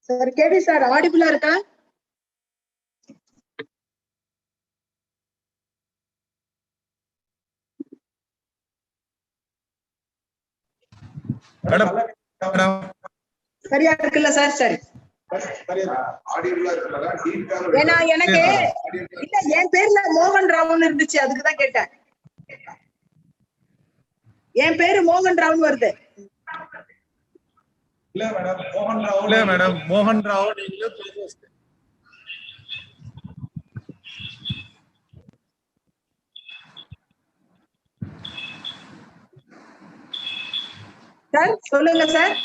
Sir, KD sir, audible irukka? Madam. சரியா இருக்குல்ல sir? சரி. ஏன்னா எனக்கு இல்ல என் பேர்ல மோகன் ராவ்னு இருந்துச்சு, அதுக்கு தான் கேட்டேன். என் பேரு மோகன் ராவ்னு வருது. இல்ல மேடம், மோகன் ராவ். இல்ல மேடம், மோகன் ராவ் நீங்க பேசுங்க. சார் சொல்லுங்க சார்.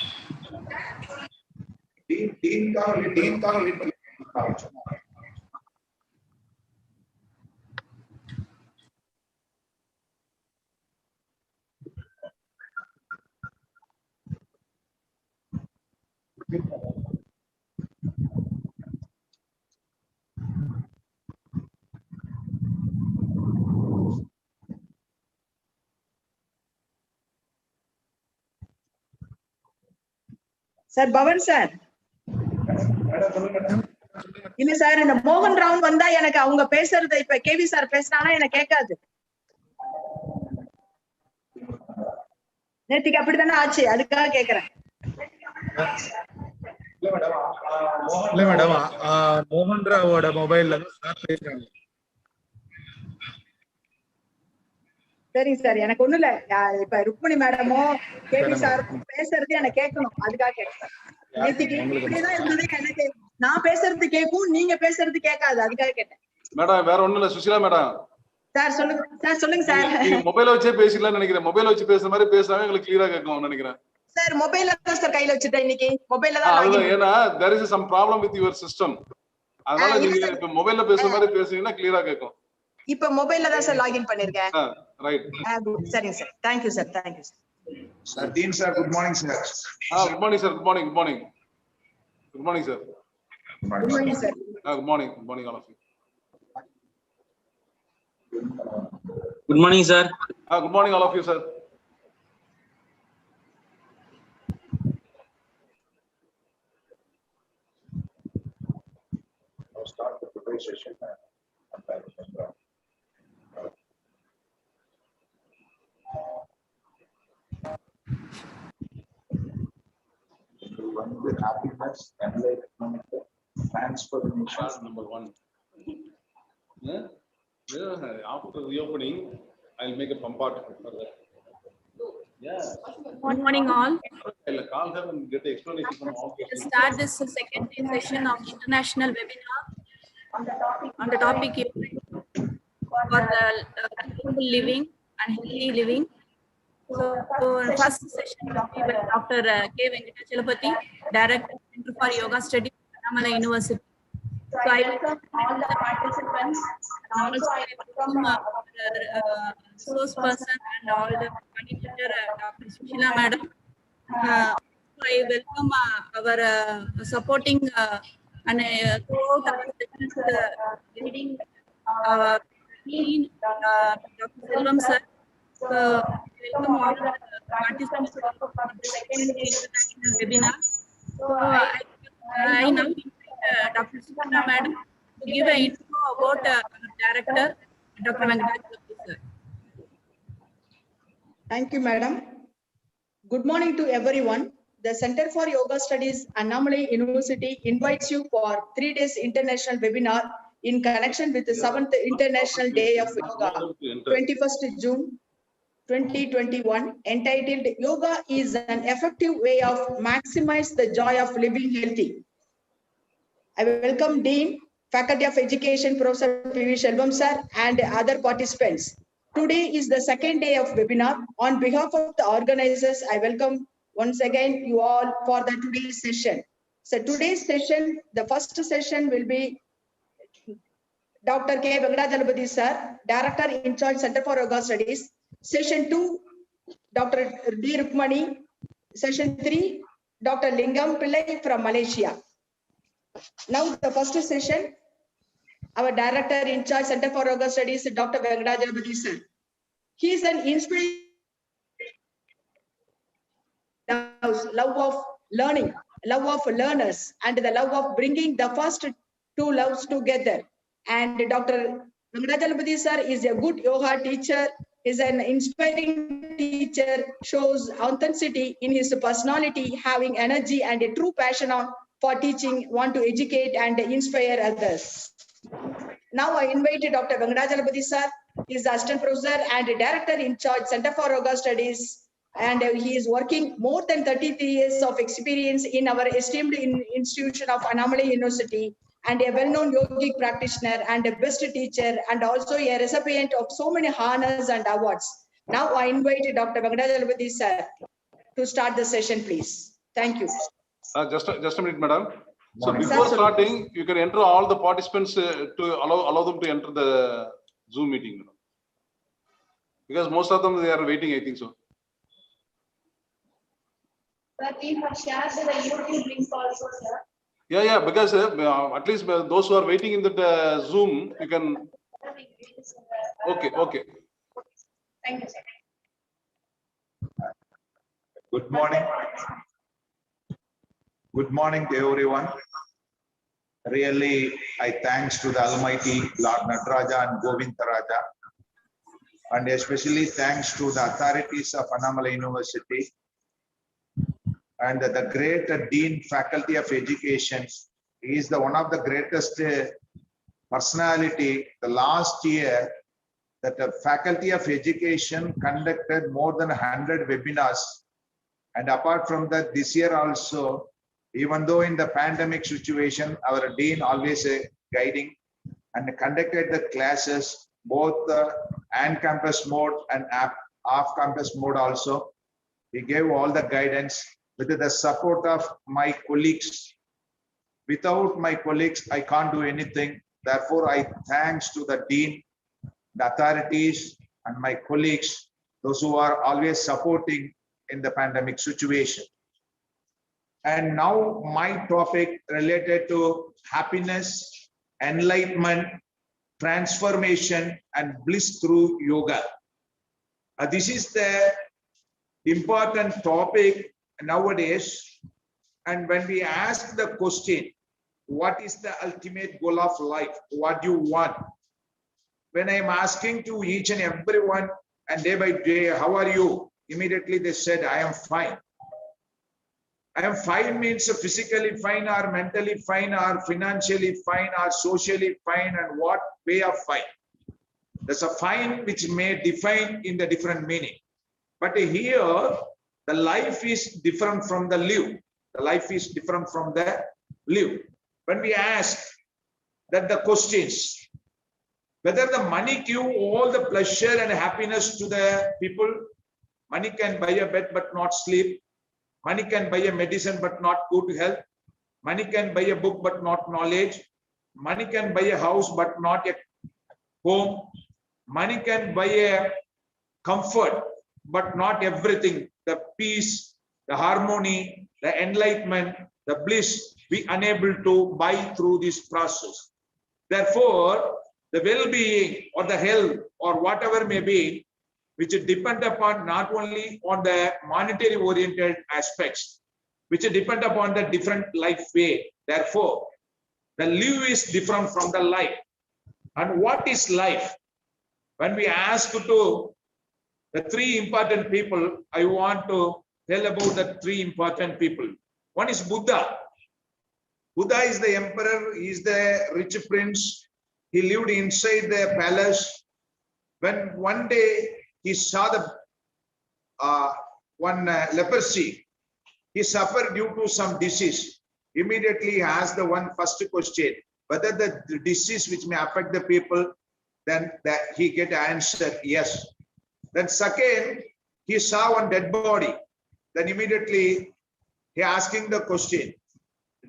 Sir Pavan sir. இல்ல சார், இந்த மோகன் ராவ் வந்தா எனக்கு அவங்க பேசுறது இப்ப கேவி சார் பேசினானா எனக்கு கேட்காது. நேத்திக்கு அப்படித்தானே ஆச்சு, அதுக்காக கேக்குறேன். இல்ல மேடம், மோகன் ராவோட மொபைல்ல தான் சார் பேசுறாங்க. சரிங்க சார், எனக்கு ஒண்ணு இல்ல. இப்ப ருக்மணி மேடமோ கேவி சார் பேசுறது எனக்கு கேட்கணும், அதுக்காக கேட்கிறேன். நேத்திக்கு இப்படிதான் இருந்தது, எனக்கு நான் பேசுறது கேட்கும், நீங்க பேசுறது கேட்காது, அதுக்காக கேட்டேன். மேடம் வேற ஒண்ணும் இல்ல, சுசிலா மேடம். சார் சொல்லுங்க சார். சொல்லுங்க சார். மொபைல வச்சே பேசிடலாம்னு நினைக்கிறேன். மொபைல வச்சு பேசுற மாதிரி பேசினாவே உங்களுக்கு கிளியரா கேட்கும் நினைக்கிறேன். சார் மொபைல்ல தான் சார் கையில வச்சிட்டேன் இன்னைக்கு. மொபைல்ல தான் லாகின். ஏன்னா there is some problem with your system. அதனால நீங்க இப்ப மொபைல்ல பேசுற மாதிரி பேசுனீங்கன்னா கிளியரா கேட்கும். இப்ப மொபைல்ல தான் சார் லாகின் பண்ணிருக்கேன். ரைட். சரிங்க sir. Thank you sir. Thank you sir. Sir, Dean sir, good morning sir. Good morning sir. Good morning. Good morning. Good morning sir. Good morning sir. Good morning. Good morning all of you. Good morning sir. Good morning all of you sir. I'll start the today's session. One with happiness, enlightenment, transformation. Number one. After reopening, I'll make a pump out for that. Yeah. Good morning all. I'll call her and get the explanation from all. Let's start this second session of international webinar on the topic for the sustainable living and healthy living. So first session will be with Dr. K. Venkatachalapati, Director Center for Yoga Studies, Annamalai University. So I welcome all the participants and also I welcome resource person and all the coordinator, Dr. Sushila Madam. So I welcome our supporting and throughout our sessions leading Dr. Selvam sir. So welcome all the participants for the second international webinar. So I now invite Dr. Sushila Madam to give an intro about Director Dr. Venkatachalapati sir. Thank you, Madam. Good morning to everyone. The Center for Yoga Studies, Annamalai University invites you for 3 days international webinar in connection with the 7th International Day of Yoga, 21st June 2021, entitled Yoga is an effective way of maximize the joy of living healthy. I welcome Dean, Faculty of Education, Professor P.V. Selvam sir, and other participants. Today is the second day of webinar. On behalf of the organizers, I welcome once again you all for the today's session. So today's session, the first session will be Dr. K. Venkatachalapati sir, Director in charge Center for Yoga Studies. Session 2, Dr. D. Rukmani. Session 3, Dr. Lingam Pillai from Malaysia. Now the first session, our Director in charge Center for Yoga Studies, Dr. Venkatachalapati sir. He is an inspiration, love of learning, love of learners and the love of bringing the first two loves together. And Dr. Venkatachalamurthy sir is a good yoga teacher, is an inspiring teacher, shows authenticity in his personality, having energy and a true passion for teaching, want to educate and inspire others. Now I invite Dr. Venkatachalamurthy sir. He is the assistant professor and director in charge Center for Yoga Studies, and he is working more than 33 years of experience in our esteemed institution of Annamalai University, and a well-known yogic practitioner and a best teacher, and also a recipient of so many honors and awards. Now I invite Dr. Venkatachalamurthy sir to start the session, please. Thank you. Just a minute, madam. So Morning. before Sir, starting, you can enter all the participants to allow them to enter the Zoom meeting, madam. Because most of them they are waiting, I think so. But we have shared the YouTube link also, sir. Yeah, because at least those who are waiting in the Zoom, you can. Okay. Thank you, sir. Good morning. Good morning to everyone. Really, I thanks to the Almighty Lord Nataraja and Govindaraja, and especially thanks to the authorities of Annamalai University and the great Dean Faculty of Education. He is one of the greatest personality. The last year, that the Faculty of Education conducted more than 100 webinars. And apart from that, this year also, even though in the pandemic situation, our Dean always guiding and conducted the classes, both on-campus mode and off-campus mode also. He gave all the guidance with the support of my colleagues. Without my colleagues, I can't do anything. Therefore, I thanks to the Dean, the authorities, and my colleagues, those who are always supporting in the pandemic situation. And now my topic related to happiness, enlightenment, transformation, and bliss through yoga. This is the important topic nowadays. And when we ask the question, what is the ultimate goal of life? What do you want? When I'm asking to each and everyone, and day by day, how are you? Immediately they said, I am fine. I am fine means physically fine or mentally fine or financially fine or socially fine, and what way of fine. There's a fine which may define in the different meaning. But here, the life is different from the live. The life is different from the live. When we ask that the questions, whether the money give all the pleasure and happiness to the people, money can buy a bed but not sleep. Money can buy a medicine but not good health. Money can buy a book but not knowledge. Money can buy a house but not a home. Money can buy a comfort but not everything. The peace, the harmony, the enlightenment, the bliss, we unable to buy through this process. Therefore, the well-being or the health or whatever may be, which depend upon not only on the monetary oriented aspects, which depend upon the different life way. Therefore, the live is different from the life. And what is life? When we ask to the three important people, I want to tell about the three important people. One is Buddha. Buddha is the emperor, he is the rich prince. He lived inside the palace. When one day he saw the leprosy, he suffered due to some disease. Immediately he asked the first question, whether the disease which may affect the people, then that he get answer yes. Then second, he saw one dead body. Then immediately he asking the question,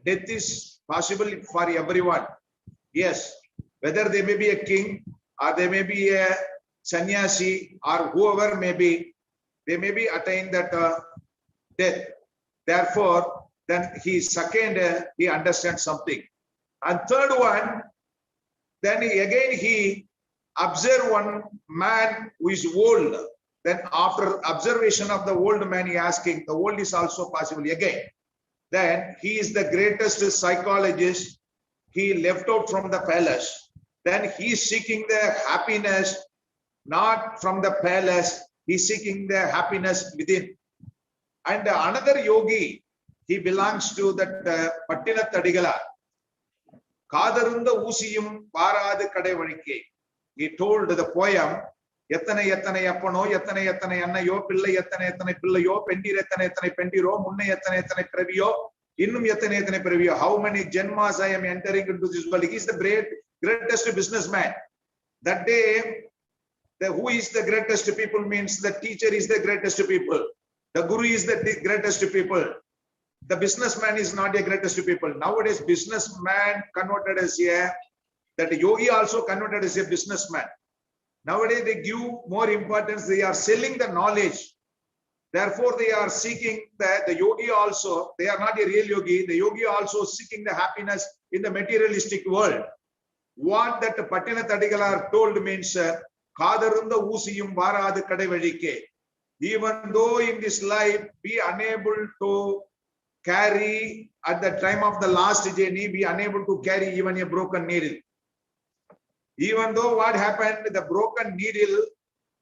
death is possible for everyone. Yes, whether they may be a king or they may be a sannyasi or whoever may be, they may be attained that death. Therefore, then he understands something. And third one, then he observed one man who is old. Then after observation of the old man, he asking, the old is also possible again. Then he is the greatest psychologist. He left out from the palace. Then he is seeking the happiness, not from the palace. He is seeking the happiness within. And another yogi, he belongs to that Pattina Tadigala. Kadarunda Usiyum Parad Kadevanikke. He told the poem, Yatana Yatana Yapano, Yatana Yatana Annayo, Pilla Yatana Yatana Pillayo, Pendi Yatana Yatana Pendiro, Munna Yatana Yatana Previo, Inum Yatana Yatana Previo. How many Janmas I am entering into this world? He is the greatest businessman. That day, who is the greatest people means the teacher is the greatest people. The guru is the greatest people. The businessman is not the greatest people. Nowadays, businessman converted as that yogi also converted as a businessman. Nowadays, they give more importance. They are selling the knowledge. Therefore, they are seeking the yogi also. They are not a real yogi. The yogi also seeking the happiness in the materialistic world. What that Pattina Tadigalar told means, Kadarunda Usiyum Varad Kadevadike. Even though in this life be unable to carry at the time of the last journey, be unable to carry even a broken needle. Even though what happened, the broken needle,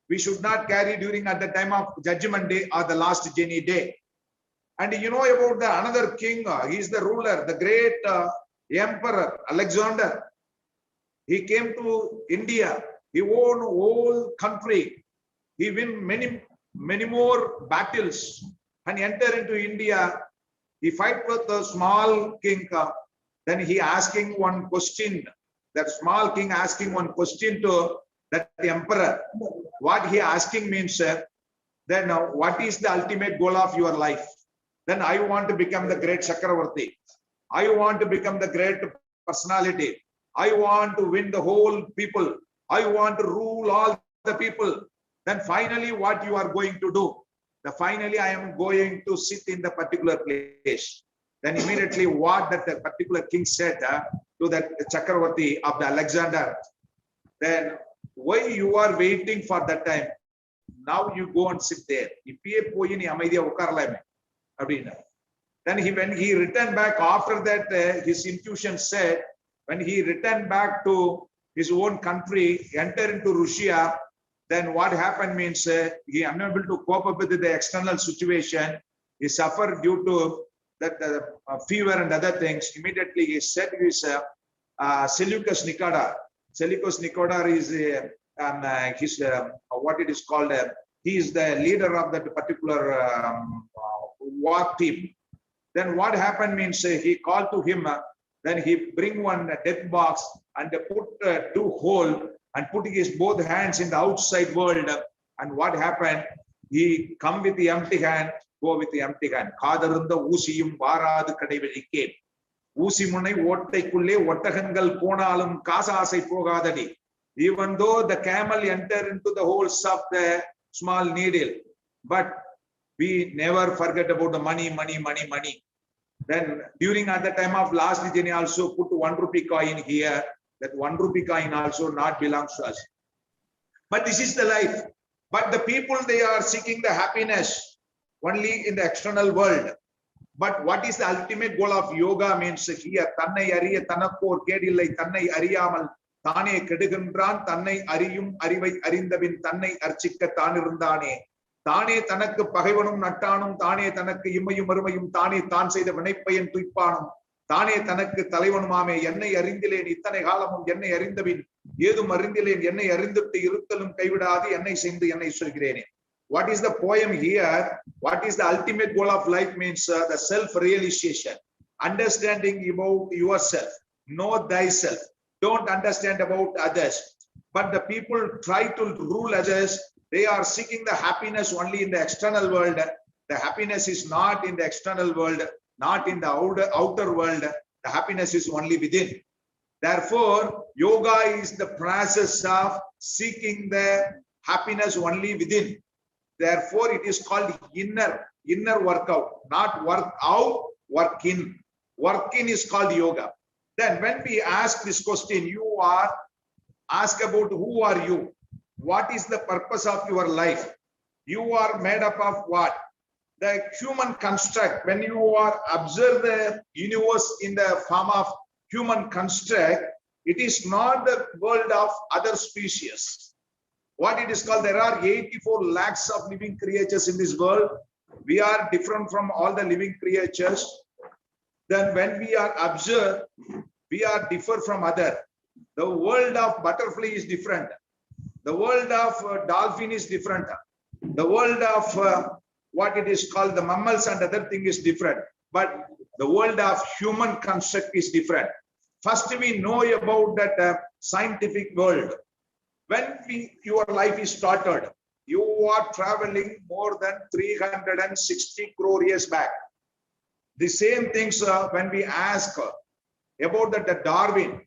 we should not carry during at the time of judgment day or the last journey day. And you know about the another king, he is the ruler, the great emperor, Alexander. He came to India, he won whole country. He win many more battles and enter into India. He fight with the small king. Then he asking one question. That small king asking one question to that emperor. What he asking means, then what is the ultimate goal of your life? Then I want to become the great Chakravarti. I want to become the great personality. I want to win the whole people. I want to rule all the people. Then finally, what you are going to do? Finally, I am going to sit in the particular place. Then immediately what that the particular king said to that Chakravarti of the Alexander, then why you are waiting for that time? Now you go and sit there. Then when he returned back after that, his intuition said, when he returned back to his own country, enter into Russia, then what happened means he unable to cope up with the external situation. He suffered due to that fever and other things. Immediately he said to his Seleucus Nicator. Seleucus Nicator is his what it is called. He is the leader of that particular war team. Then what happened means he called to him. Then he bring one death box and put two hole and putting his both hands in the outside world. And what happened? He come with the empty hand, go with the empty hand. Kadarunda Usiyum Varad Kadevadike. Usimunai Wotai Kule, Watahangal Ponalum Kasasai Pogadadi. Even though the camel enter into the holes of the small needle, but we never forget about the money. Then during at the time of last journey also put 1 rupee coin here. That 1 rupee coin also not belongs to us. But this is the life. But the people, they are seeking the happiness only in the external world. But what is the ultimate goal of yoga means here? Tannai ariya tanakkor kedillai tannai ariyamal tane kedugundran tannai ariyum arivai arindavin tannai archikka tanirundane tane tanakku pagaivanum nattanum tane tanakku immayum arumayum tane taan seida vinaipayan tuippanum tane tanakku talaivanumame ennai arindilen itthanai kaalamum ennai arindavin ஏதும் அறிந்திலேன் என்னை அறிந்துட்டு இருத்தலும் கைவிடாது என்னை செய்து என்னை சொல்கிறேனே. What is the poem here? What is the ultimate goal of life means the self-realization, understanding about yourself, know thyself. Don't understand about others. But the people try to rule others. They are seeking the happiness only in the external world. The happiness is not in the external world, not in the outer world. The happiness is only within. Therefore, yoga is the process of seeking the happiness only within. Therefore, it is called inner workout, not work out, work in. Work in is called yoga. Then when we ask this question, you are asked about who are you? What is the purpose of your life? You are made up of what? the human construct, when you are observe the universe in the form of human construct, it is not the world of other species. What it is called, there are 84 lakhs of living creatures in this world. We are different from all the living creatures. Then when we are observed, we are differ from other. The world of butterfly is different. The world of dolphin is different. The world of what it is called, the mammals and other thing is different. But the world of human construct is different. First, we know about that scientific world. When your life is started, you are traveling more than 360 crore years back. The same things when we ask about the Darwin,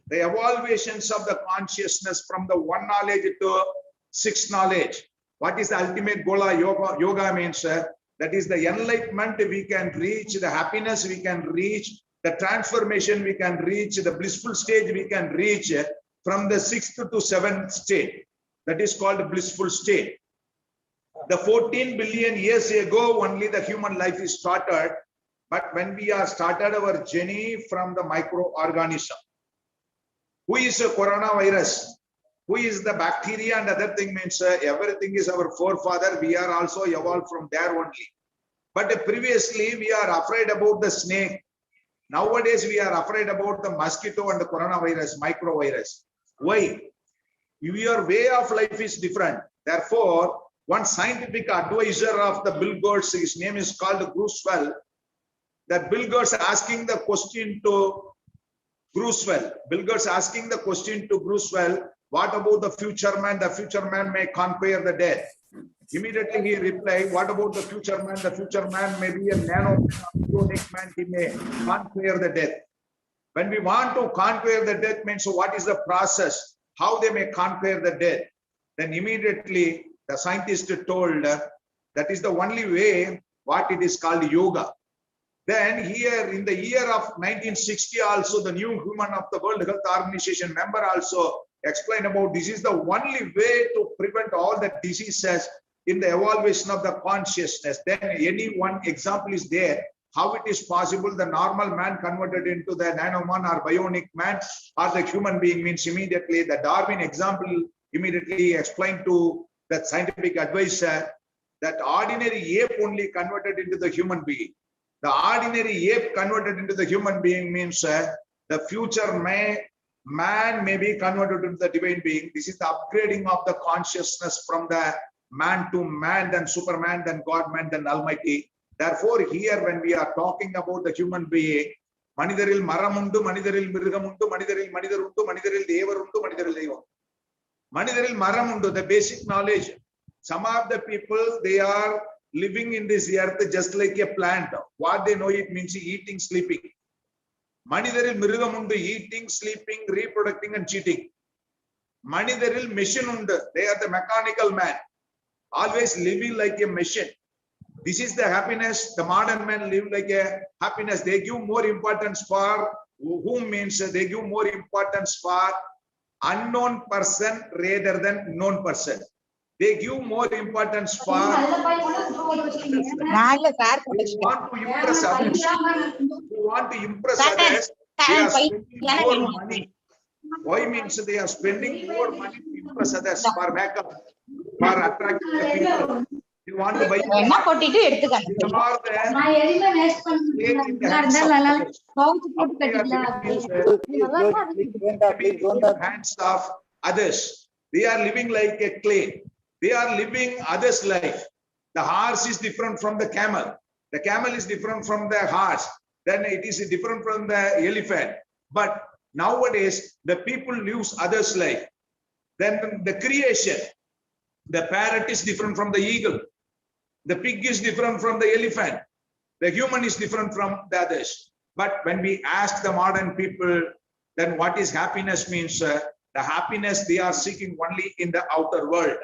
the evaluations of the consciousness from the one knowledge to six knowledge. What is the ultimate goal of yoga? Yoga means that is the enlightenment we can reach, the happiness we can reach, the transformation we can reach, the blissful stage we can reach from the 6th to 7th state. That is called blissful state. The 14 billion years ago, only the human life is started. But when we are started our journey from the microorganism, who is a coronavirus? Who is the bacteria and other thing means everything is our forefather. We are also evolved from there only. But previously we are afraid about the snake. Nowadays we are afraid about the mosquito and the coronavirus, microvirus. Why? Your way of life is different. Therefore, one scientific advisor of the Bill Gates, his name is called Gruswell. That Bill Gates asking the question to Gruswell. Bill Gates asking the question to Gruswell, what about the future man? The future man may conquer the death. Immediately he replied, what about the future man? The future man may be a nano-bionic man, he may conquer the death. When we want to conquer the death means what is the process? How they may conquer the death? Then immediately the scientist told that is the only way, what it is called yoga. Then here in the year of 1960 also the new human of the World Health Organization member also explained about this is the only way to prevent all the diseases in the evaluation of the consciousness. Then any one example is there, how it is possible the normal man converted into the nanoman or bionic man or the human being means immediately the Darwin example immediately explained to that scientific advisor that ordinary ape only converted into the human being. The ordinary ape converted into the human being means the future man may be converted into the divine being. This is the upgrading of the consciousness from the man to man, then Superman, then God man, then Almighty. Therefore, here when we are talking about the human being, Manidaril Maramundu, Manidaril Mirgamundu, Manidaril Manidarundu, Manidaril Devarundu, Manidaril Devam. Manidaril Maramundu, the basic knowledge. Some of the people, they are living in this earth just like a plant. What they know it means eating, sleeping. Manidaril Mirgamundu, eating, sleeping, reproducing and cheating. Manidaril machine undu, they are the mechanical man. Always living like a machine. This is the happiness. The modern men live like a happiness. They give more importance for whom means they give more importance for unknown person rather than known person. They give more importance for want to impress others. Who want to impress others, they are spending more money. Why means they are spending more money to impress others for makeup, for attracting the people. You want to buy hands of others. They are living like a clay. They are living others' life. The horse is different from the camel. The camel is different from the horse. Then it is different from the elephant. But nowadays, the people live others' life. Then the creation. The parrot is different from the eagle. The pig is different from the elephant. The human is different from the others. But when we ask the modern people, then what is happiness means, the happiness they are seeking only in the outer world.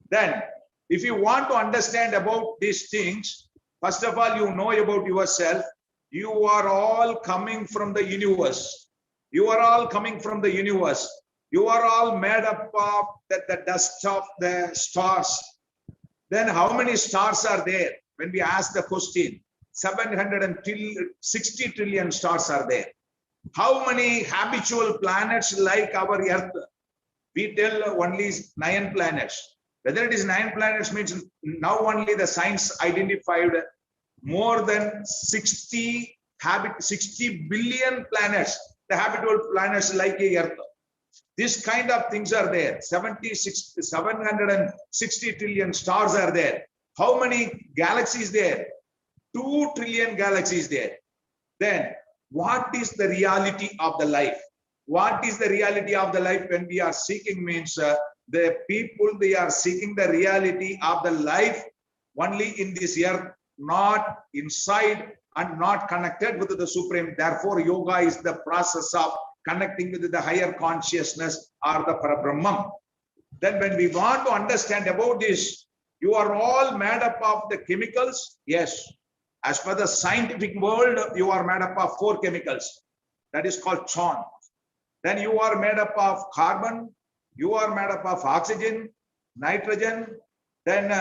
Then, if you want to understand about these things, first of all, you know about yourself. You are all coming from the universe. You are all coming from the universe. You are all made up of the dust of the stars. Then how many stars are there? when we ask the question, 760 trillion stars are there. How many habitual planets like our Earth? We tell only 9 planets. Whether it is 9 planets means now only the science identified more than 60 billion planets, the habitable planets like a Earth. This kind of things are there. 760 trillion stars are there. How many galaxies there? 2 trillion galaxies there. Then what is the reality of the life? What is the reality of the life when we are seeking means the people, they are seeking the reality of the life only in this earth, not inside and not connected with the Supreme. Therefore, yoga is the process of connecting with the higher consciousness or the Parabrahman. Then when we want to understand about this, you are all made up of the chemicals. Yes. As per the scientific world, you are made up of 4 chemicals. That is called chon. Then you are made up of carbon. You are made up of oxygen, nitrogen. Then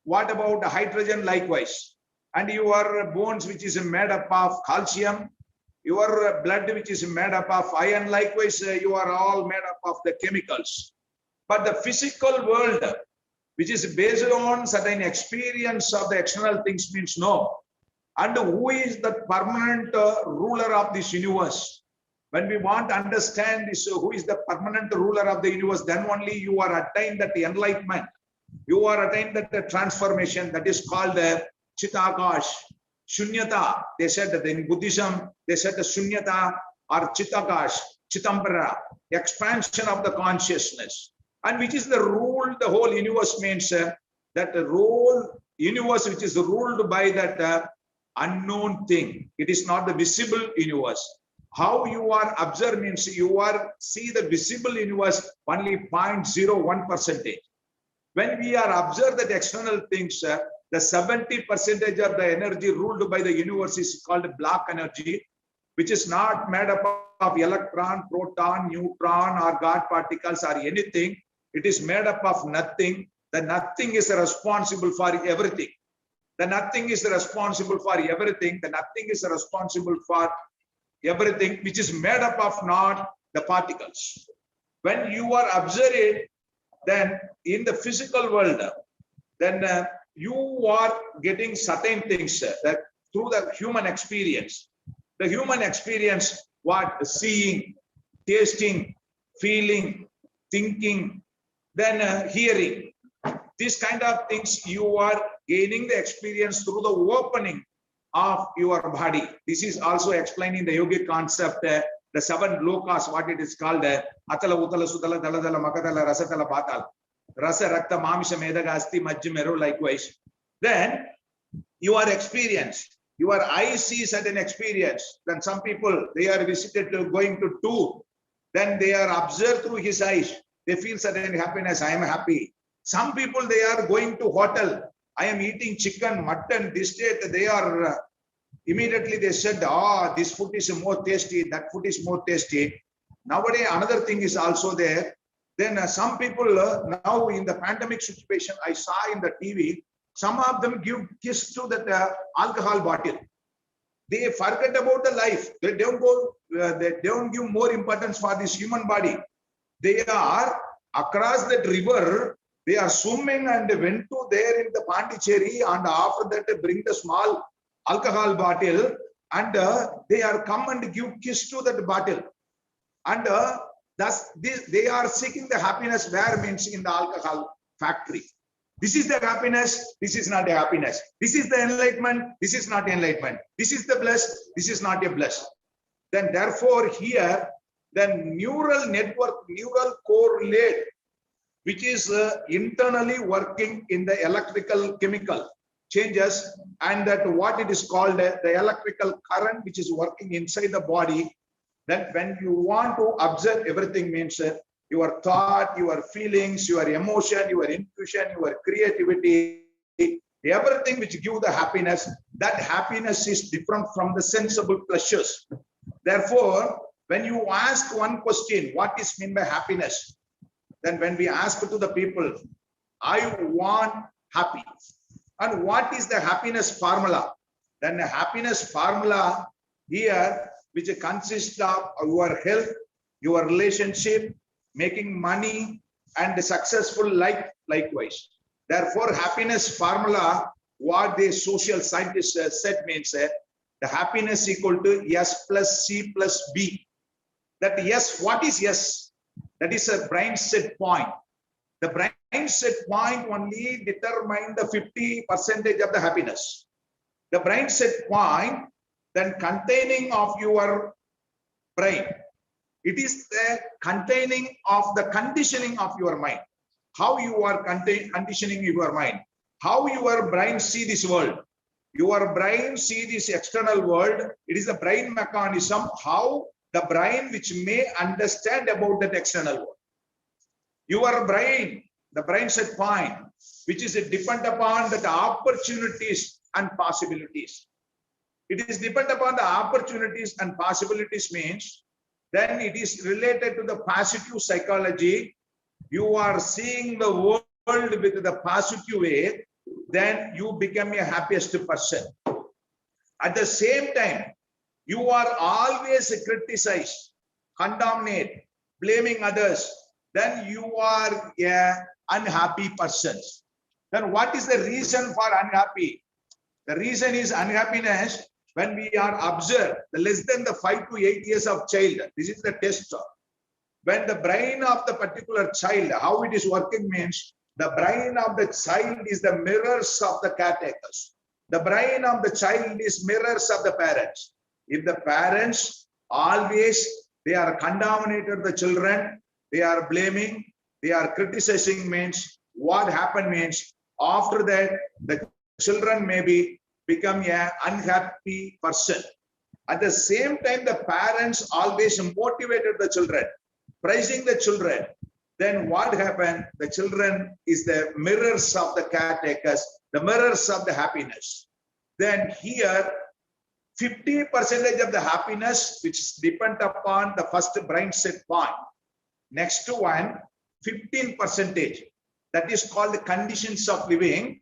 what about hydrogen likewise? And your bones, which is made up of calcium. Your blood, which is made up of iron. Likewise, you are all made up of the chemicals. But the physical world, which is based on certain experience of the external things, means no. And who is the permanent ruler of this universe? When we want to understand this, who is the permanent ruler of the universe, then only you are attained that enlightenment. You are attained that transformation that is called Chitakash, Shunyata. They said that in Buddhism, they said the Shunyata or Chitakash, Chitambara, expansion of the consciousness. And which is the rule, the whole universe means that the whole universe which is ruled by that unknown thing. It is not the visible universe. How you are observed means you are see the visible universe only 0.01%. When we are observed that external things, the 70% of the energy ruled by the universe is called black energy, which is not made up of electron, proton, neutron, or God particles or anything. It is made up of nothing. The nothing is responsible for everything. The nothing is responsible for everything. The nothing is responsible for everything, which is made up of not the particles. When you are observing, then in the physical world, then you are getting certain things that through the human experience. The human experience, what? Seeing, tasting, feeling, thinking, then hearing. These kind of things you are gaining the experience through the opening of your body. This is also explained in the yogic concept, the 7 lokas, what it is called, Atala, Utala, Sutala, Daladala, Makadala, Rasatala, Patal, Rasa, Rakta, Mamisha, Medaga, Asti, Majjimeru, likewise. Then your experience, your eyes see certain experience. Then some people, they are visited to going to tour. Then they are observed through his eyes. They feel certain happiness. I am happy. Some people, they are going to hotel. I am eating chicken, mutton, this state. They are immediately they said, this food is more tasty, that food is more tasty. Nowadays, another thing is also there. Then some people now in the pandemic situation, I saw in the TV, some of them give kiss to that alcohol bottle. They forget about the life. They don't go. They don't give more importance for this human body. They are across that river. They are swimming and went to there in the Pondicherry, and after that they bring the small alcohol bottle and they are come and give kiss to that bottle. And thus they are seeking the happiness where means in the alcohol factory. This is the happiness. This is not a happiness. This is the enlightenment. This is not enlightenment. This is the bliss. This is not a bliss. Then therefore here, the neural network, neural correlate, which is internally working in the electrical chemical changes, and that what it is called the electrical current, which is working inside the body. Then when you want to observe everything means your thought, your feelings, your emotion, your intuition, your creativity, everything which give the happiness, that happiness is different from the sensible pleasures. Therefore, when you ask one question, what is meant by happiness? Then when we ask to the people, I want happy. And what is the happiness formula? Then the happiness formula here, which consists of your health, your relationship, making money, and successful life likewise. Therefore, happiness formula, what the social scientists said means the happiness equal to S plus C plus B. That yes, what is yes? That is a brain set point. The brain set point only determine the 50% of the happiness. The brain set point then containing of your brain. It is the containing of the conditioning of your mind. How you are conditioning your mind. How your brain see this world. Your brain see this external world. It is the brain mechanism. How the brain which may understand about that external world. Your brain, the brain set point, which is depend upon the opportunities and possibilities. It is depend upon the opportunities and possibilities means, then it is related to the positive psychology. You are seeing the world with the positive way, then you become a happiest person. At the same time, you are always criticized, condemned, blaming others, then you are an unhappy person. Then what is the reason for unhappy? The reason is unhappiness when we are observed the less than the 5 to 8 years of child. This is the test. When the brain of the particular child, how it is working means, the brain of the child is the mirrors of the caretakers. The brain of the child is mirrors of the parents. If the parents always, they are contaminated the children, they are blaming, they are criticizing means, what happened means, after that, the children may become an unhappy person. At the same time, the parents always motivated the children, praising the children. Then what happened? The children is the mirrors of the caretakers, the mirrors of the happiness. Then here, 50% of the happiness, which is depend upon the first brain set point. Next one, 15%, that is called the conditions of living.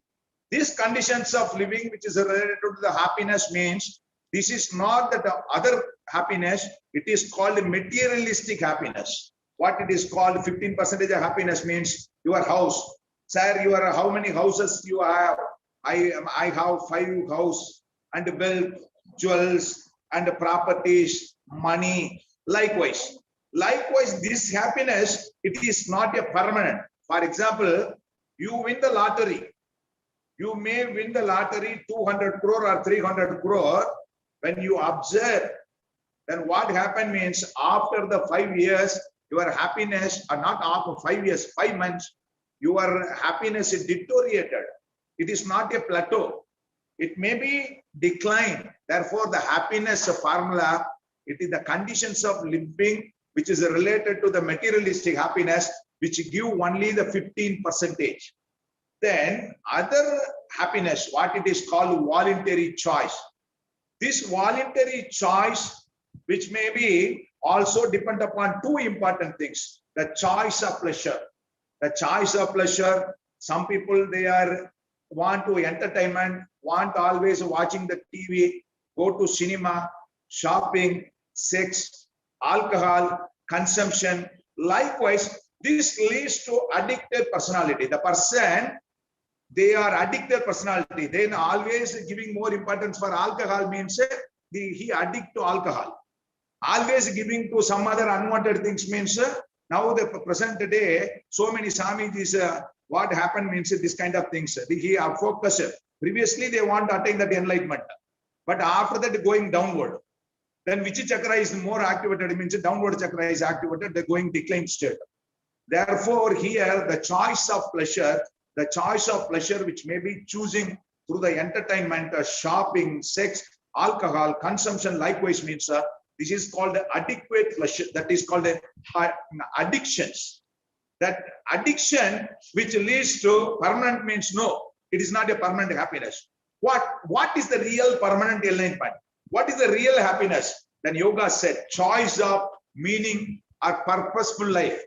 These conditions of living, which is related to the happiness means, this is not the other happiness, it is called materialistic happiness. What it is called 15% of happiness means your house. Sir, your how many houses you have? I have 5 houses and wealth, jewels and properties, money. Likewise, this happiness, it is not a permanent. For example, you win the lottery. You may win the lottery 200 crore or 300 crore. When you observe, then what happened means after the 5 years, your happiness, or not after 5 years, 5 months, your happiness is deteriorated. It is not a plateau. It may be declined. Therefore, the happiness formula, it is the conditions of living, which is related to the materialistic happiness, which give only the 15%. Then other happiness, what it is called voluntary choice. This voluntary choice, which may be also depend upon 2 important things. The choice of pleasure. The choice of pleasure, some people, they are want to entertainment, want always watching the TV, go to cinema, shopping, sex, alcohol, consumption. Likewise, this leads to addicted personality. The person, they are addicted personality. Then always giving more importance for alcohol means he addict to alcohol. Always giving to some other unwanted things means now the present day, so many Swamijis, what happened means this kind of things. He are focused. Previously, they want to attain that enlightenment. But after that, going downward. Then which chakra is more activated means downward chakra is activated, they're going decline state. Therefore, here the choice of pleasure which may be choosing through the entertainment, shopping, sex, alcohol, consumption, likewise means this is called adequate pleasure. That is called addictions. That addiction which leads to permanent means no, it is not a permanent happiness. What is the real permanent enlightenment? What is the real happiness? Then yoga said, choice of meaning or purposeful life.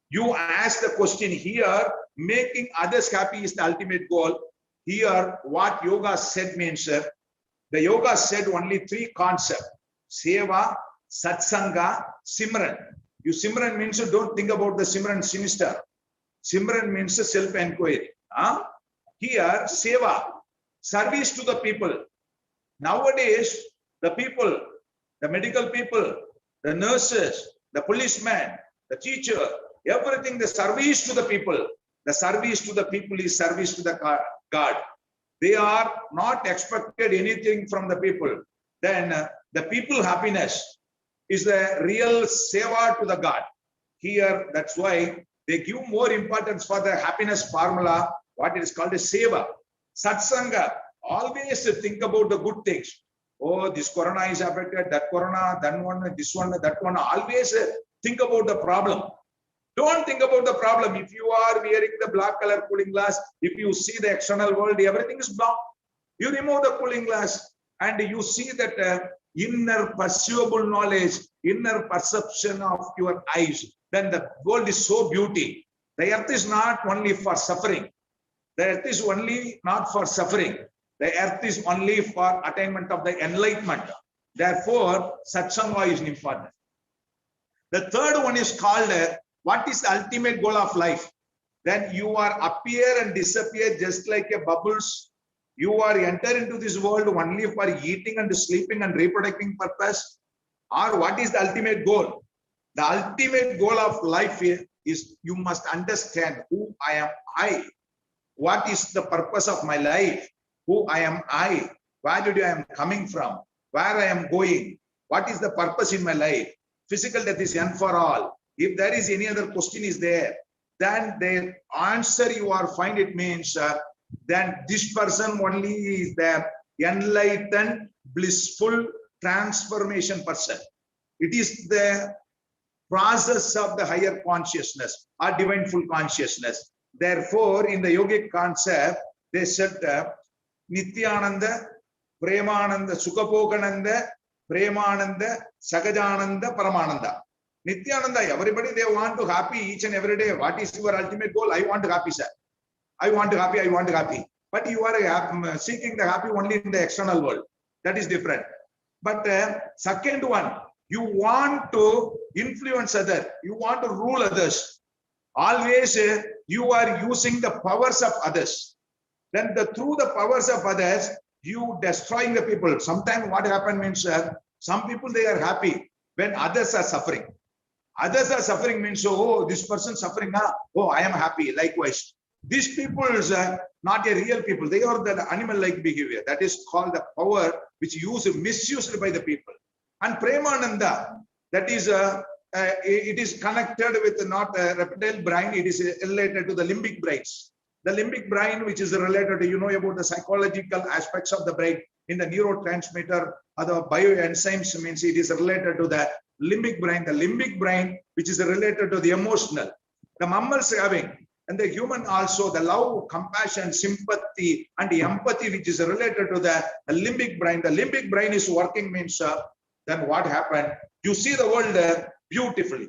You ask the question here, making others happy is the ultimate goal. Here, what yoga said means, the yoga said only three concepts: seva, satsanga, simran. You simran means you don't think about the simran sinister. Simran means self-enquiry. Here, seva, service to the people. Nowadays, the people, the medical people, the nurses, the policemen, the teacher, everything, the service to the people. The service to the people is service to the God. They are not expected anything from the people. Then the people happiness is the real seva to the God. Here, that's why they give more importance for the happiness formula, what is called a seva. Satsanga, always think about the good things. Oh, this corona is affected, that corona, that one, this one, that one. Always think about the problem. Don't think about the problem. If you are wearing the black color cooling glass, if you see the external world, everything is black. You remove the cooling glass and you see that inner perceivable knowledge, inner perception of your eyes. Then the world is so beautiful. The earth is not only for suffering. The earth is only not for suffering. The earth is only for attainment of the enlightenment. Therefore, satsanga is important. The third one is called what is the ultimate goal of life? Then you are appear and disappear just like a bubbles. You are enter into this world only for eating and sleeping and reproducing purpose. Or what is the ultimate goal? The ultimate goal of life is you must understand who I am I. What is the purpose of my life? Who I am I. Where did I am coming from? Where I am going? What is the purpose in my life? Physical death is end for all. If there is any other question is there, then the answer you are find it means then this person only is the enlightened, blissful transformation person. It is the process of the higher consciousness or divine full consciousness. Therefore, in the yogic concept, they said Nityananda, Premananda, Sukhapogananda, Premananda, Sagajananda, Paramananda. Nityananda, everybody they want to happy each and every day. What is your ultimate goal? I want to happy, sir. I want to happy, I want to happy. But you are seeking the happy only in the external world. That is different. But second one, you want to influence others. You want to rule others. Always you are using the powers of others. Then through the powers of others, you destroying the people. Sometimes what happens means some people they are happy when others are suffering. Others are suffering means, oh, this person suffering, oh, I am happy. Likewise, these people are not a real people. They are the animal-like behavior. That is called the power which misused by the people. And Premananda, that is, it is connected with not a reptile brain. It is related to the limbic brains. The limbic brain, which is related to, you know, about the psychological aspects of the brain in the neurotransmitter or the bioenzymes means it is related to the limbic brain. The limbic brain, which is related to the emotional. The mammals having, and the human also, the love, compassion, sympathy, and the empathy, which is related to the limbic brain. The limbic brain is working means, then what happened? You see the world beautifully.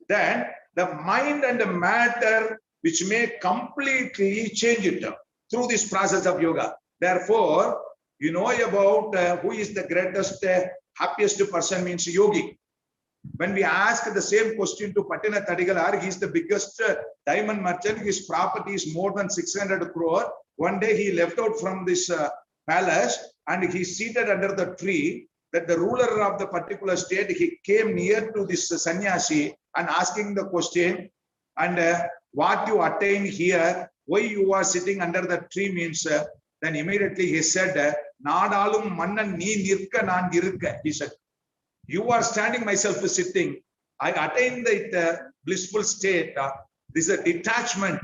Then the mind and the matter, which may completely change it through this process of yoga. Therefore, you know about who is the greatest, happiest person means yogi. When we ask the same question to Patina Tadigalar, he is the biggest diamond merchant. His property is more than 600 crore. One day he left out from this palace and he seated under the tree. That the ruler of the particular state, he came near to this sannyasi and asking the question, and what you attain here, why you are sitting under the tree means, then immediately he said, Nadalum mannan nee nirka naan irukka. He said, you are standing, myself is sitting. I attain the blissful state. This is a detachment.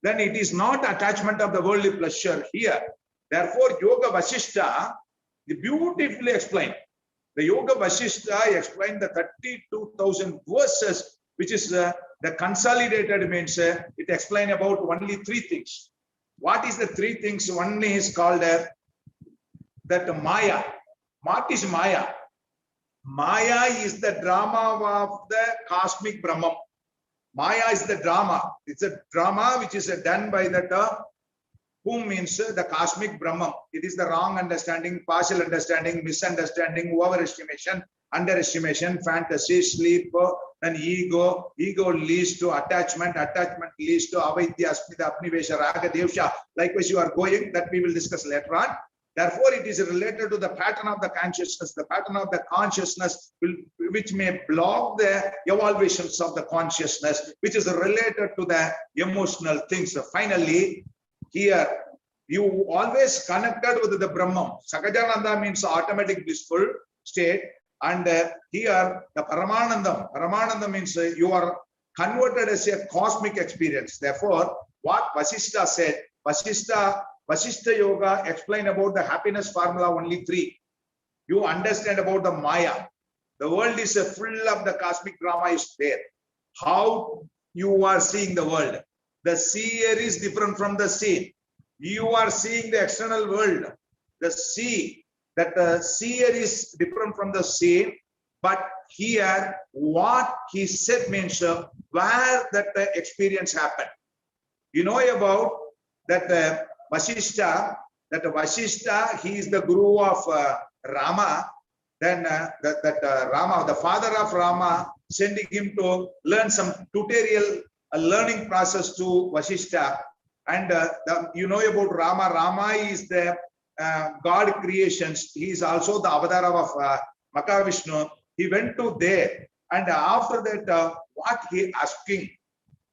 Then it is not attachment of the worldly pleasure here. Therefore, Yoga Vasishta, beautifully explained. The Yoga Vasishta explained the 32,000 verses, which is the consolidated means it explains about only three things. What is the three things? One is called that Maya. What is Maya? Maya is the drama of the cosmic Brahman. Maya is the drama. It's a drama which is done by that Whom means the cosmic Brahman. It is the wrong understanding, partial understanding, misunderstanding, overestimation, underestimation, fantasy, sleep, then ego. Ego leads to attachment. Attachment leads to avidya, asmita, apnivesha, raga, devsha. Likewise, you are going, that we will discuss later on. Therefore, it is related to the pattern of the consciousness. The pattern of the consciousness which may block the evaluations of the consciousness, which is related to the emotional things. So finally, here you always connected with the Brahman. Sakajananda means automatic blissful state. And here the Paramanandam. Paramanandam means you are converted as a cosmic experience. Therefore, what Vasishtha said, Vasishtha Yoga explain about the happiness formula only 3. You understand about the Maya. The world is full of the cosmic drama is there. How you are seeing the world. The seer is different from the seen. You are seeing the external world. The seer is different from the seen. But here, what he said means where that experience happened. You know about that Vasishtha, he is the guru of Rama. Then Rama, the father of Rama, sending him to learn some tutorial, a learning process to Vasishtha. And you know about Rama. Rama is the God creations. He is also the avatar of Mahavishnu. He went to there. And after that, what he asking?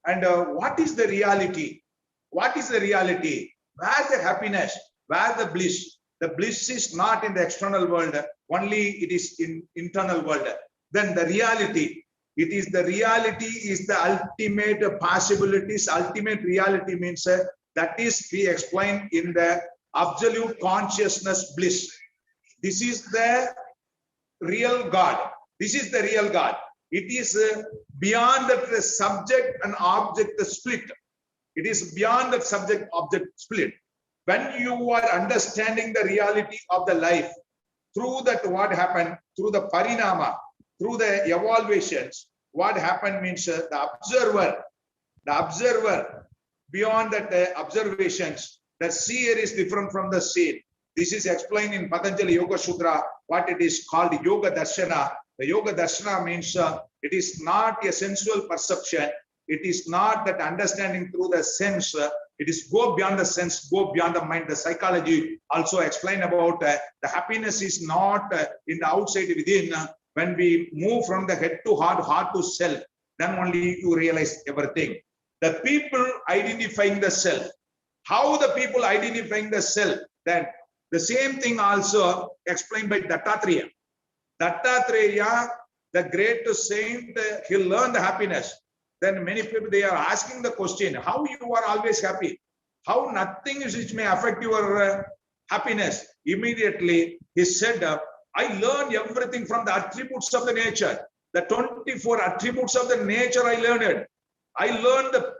And what is the reality? What is the reality? Where the happiness? Where the bliss? The bliss is not in the external world. Only it is in internal world. Then the reality. It is the reality is the ultimate possibilities. Ultimate reality means that is we explain in the absolute consciousness bliss. This is the real God. This is the real God. It is beyond the subject and object split. It is beyond the subject object split. When you are understanding the reality of the life, through that what happened, through the parinama, through the evaluations, what happened means the observer, beyond that observations, the seer is different from the seen. This is explained in Patanjali Yoga Sutra, what it is called Yoga Darshana. The Yoga Darshana means it is not a sensual perception. It is not that understanding through the sense. It is go beyond the sense, go beyond the mind. The psychology also explain about the happiness is not in the outside within. When we move from the head to heart, heart to self, then only you realize everything. The people identifying the self. How the people identifying the self? Then the same thing also explained by Dattatreya. Dattatreya, the great saint, he learned the happiness. Then many people, they are asking the question, how you are always happy? How nothing is which may affect your happiness? Immediately, he said, I learned everything from the attributes of the nature. The 24 attributes of the nature I learned. I learned the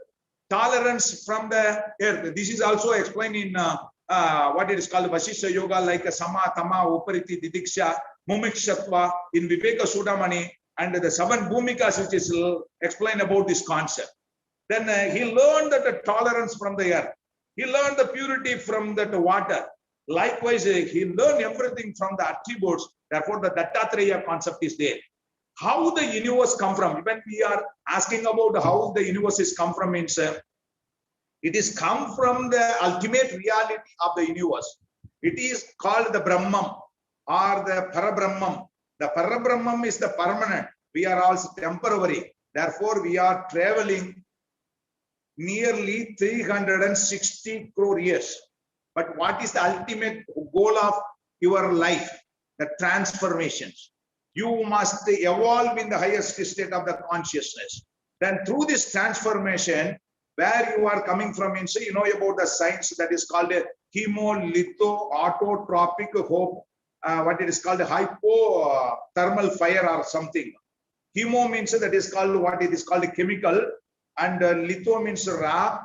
tolerance from the earth. This is also explained in what it is called Vasishtha Yoga, like Sama, Tama, Upariti, Didiksha, Mumikshatva, in Viveka Sudamani, and the 7 Bhumikas, which is explained about this concept. Then he learned that the tolerance from the earth. He learned the purity from that water. Likewise, he learned everything from the attributes. Therefore, the Dattatreya concept is there. How the universe come from? When we are asking about how the universe is come from, means it is come from the ultimate reality of the universe. It is called the Brahman or the Parabrahman. The Parabrahman is the permanent. We are also temporary. Therefore, we are traveling nearly 360 crore years. But what is the ultimate goal of your life? The transformations. You must evolve in the highest state of the consciousness. Then through this transformation, where you are coming from, means you know about the science that is called a hemolitho autotropic hope. What it is called a hypothermal fire or something. Hemo means that is called what it is called a chemical, and litho means raw,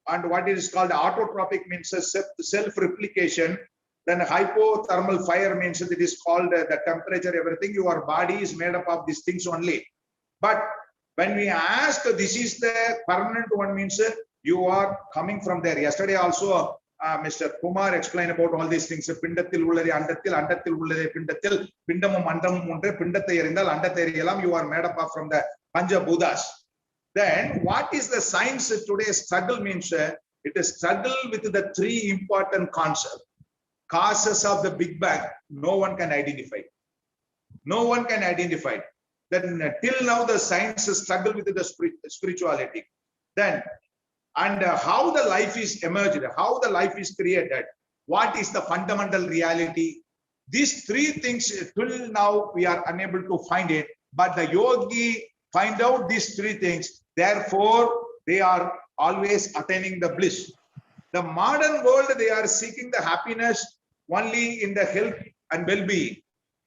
and what it is called autotropic means self-replication. Then hypothermal fire means that it is called the temperature, everything. Your body is made up of these things only. But when we ask, this is the permanent one, means you are coming from there. Yesterday also Mr. Kumar explained about all these things. Pindathil ullade andathil, andathil ullade pindathil, pindamum andamum undre, pindathai erindal andathai eriyalam. You are made up of from the Pancha Bhutas. Then what is the science today? Struggle means it is struggle with the three important concepts. Causes of the Big Bang, no one can identify. No one can identify. Then till now the science struggle with the spirituality. Then and how the life is emerged, how the life is created, what is the fundamental reality. These three things till now we are unable to find it, but the yogi find out these three things. Therefore, they are always attaining the bliss. The modern world, they are seeking the happiness only in the health and well-being.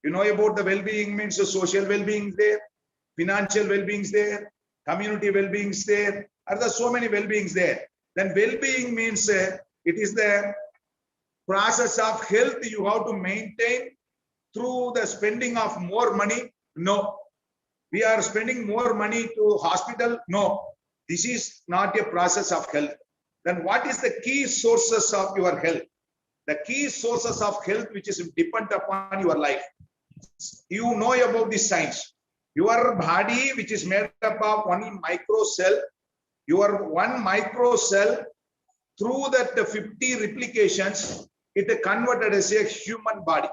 You know about the well-being means the social well-being there, financial well-being there, community well-being there. Are there so many well-beings there? Then well-being means it is the process of health you have to maintain through the spending of more money. No, we are spending more money to hospital. No, this is not a process of health. Then what is the key sources of your health? The key sources of health which is dependent upon your life. You know about this science. Your body which is made up of one micro cell. Your one micro cell, through that 50 replications, it converted as a human body.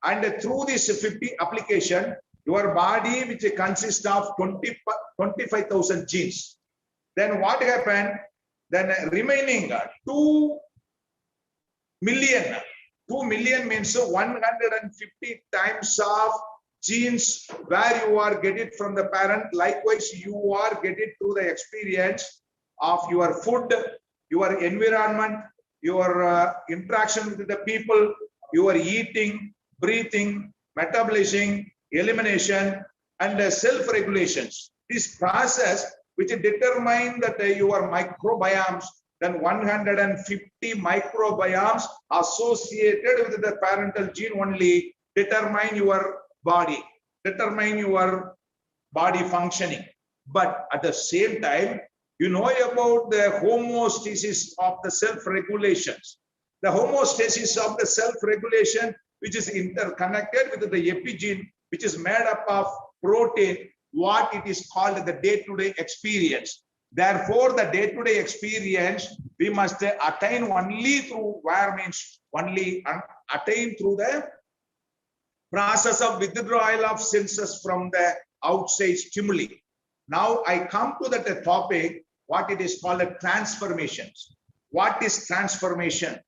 And through this 50 application, your body, which consists of 25,000 genes. Then what happened? Then remaining 2 million. 2 million means 150 times of genes where you are get it from the parent. Likewise, you are get it through the experience of your food, your environment, your interaction with the people, your eating, breathing, metabolism, elimination, and self-regulations. This process which determine that your microbiomes, then 150 microbiomes associated with the parental gene only determine your body, determine your body functioning. But at the same time, you know about the homeostasis of the self-regulations. The homeostasis of the self-regulation, which is interconnected with the epigene, which is made up of protein, what it is called the day-to-day experience. Therefore, the day-to-day experience, we must attain only through, where means only attain through the process of withdrawal of senses from the outside stimuli. Now I come to that topic, what it is called the transformations. What is transformation?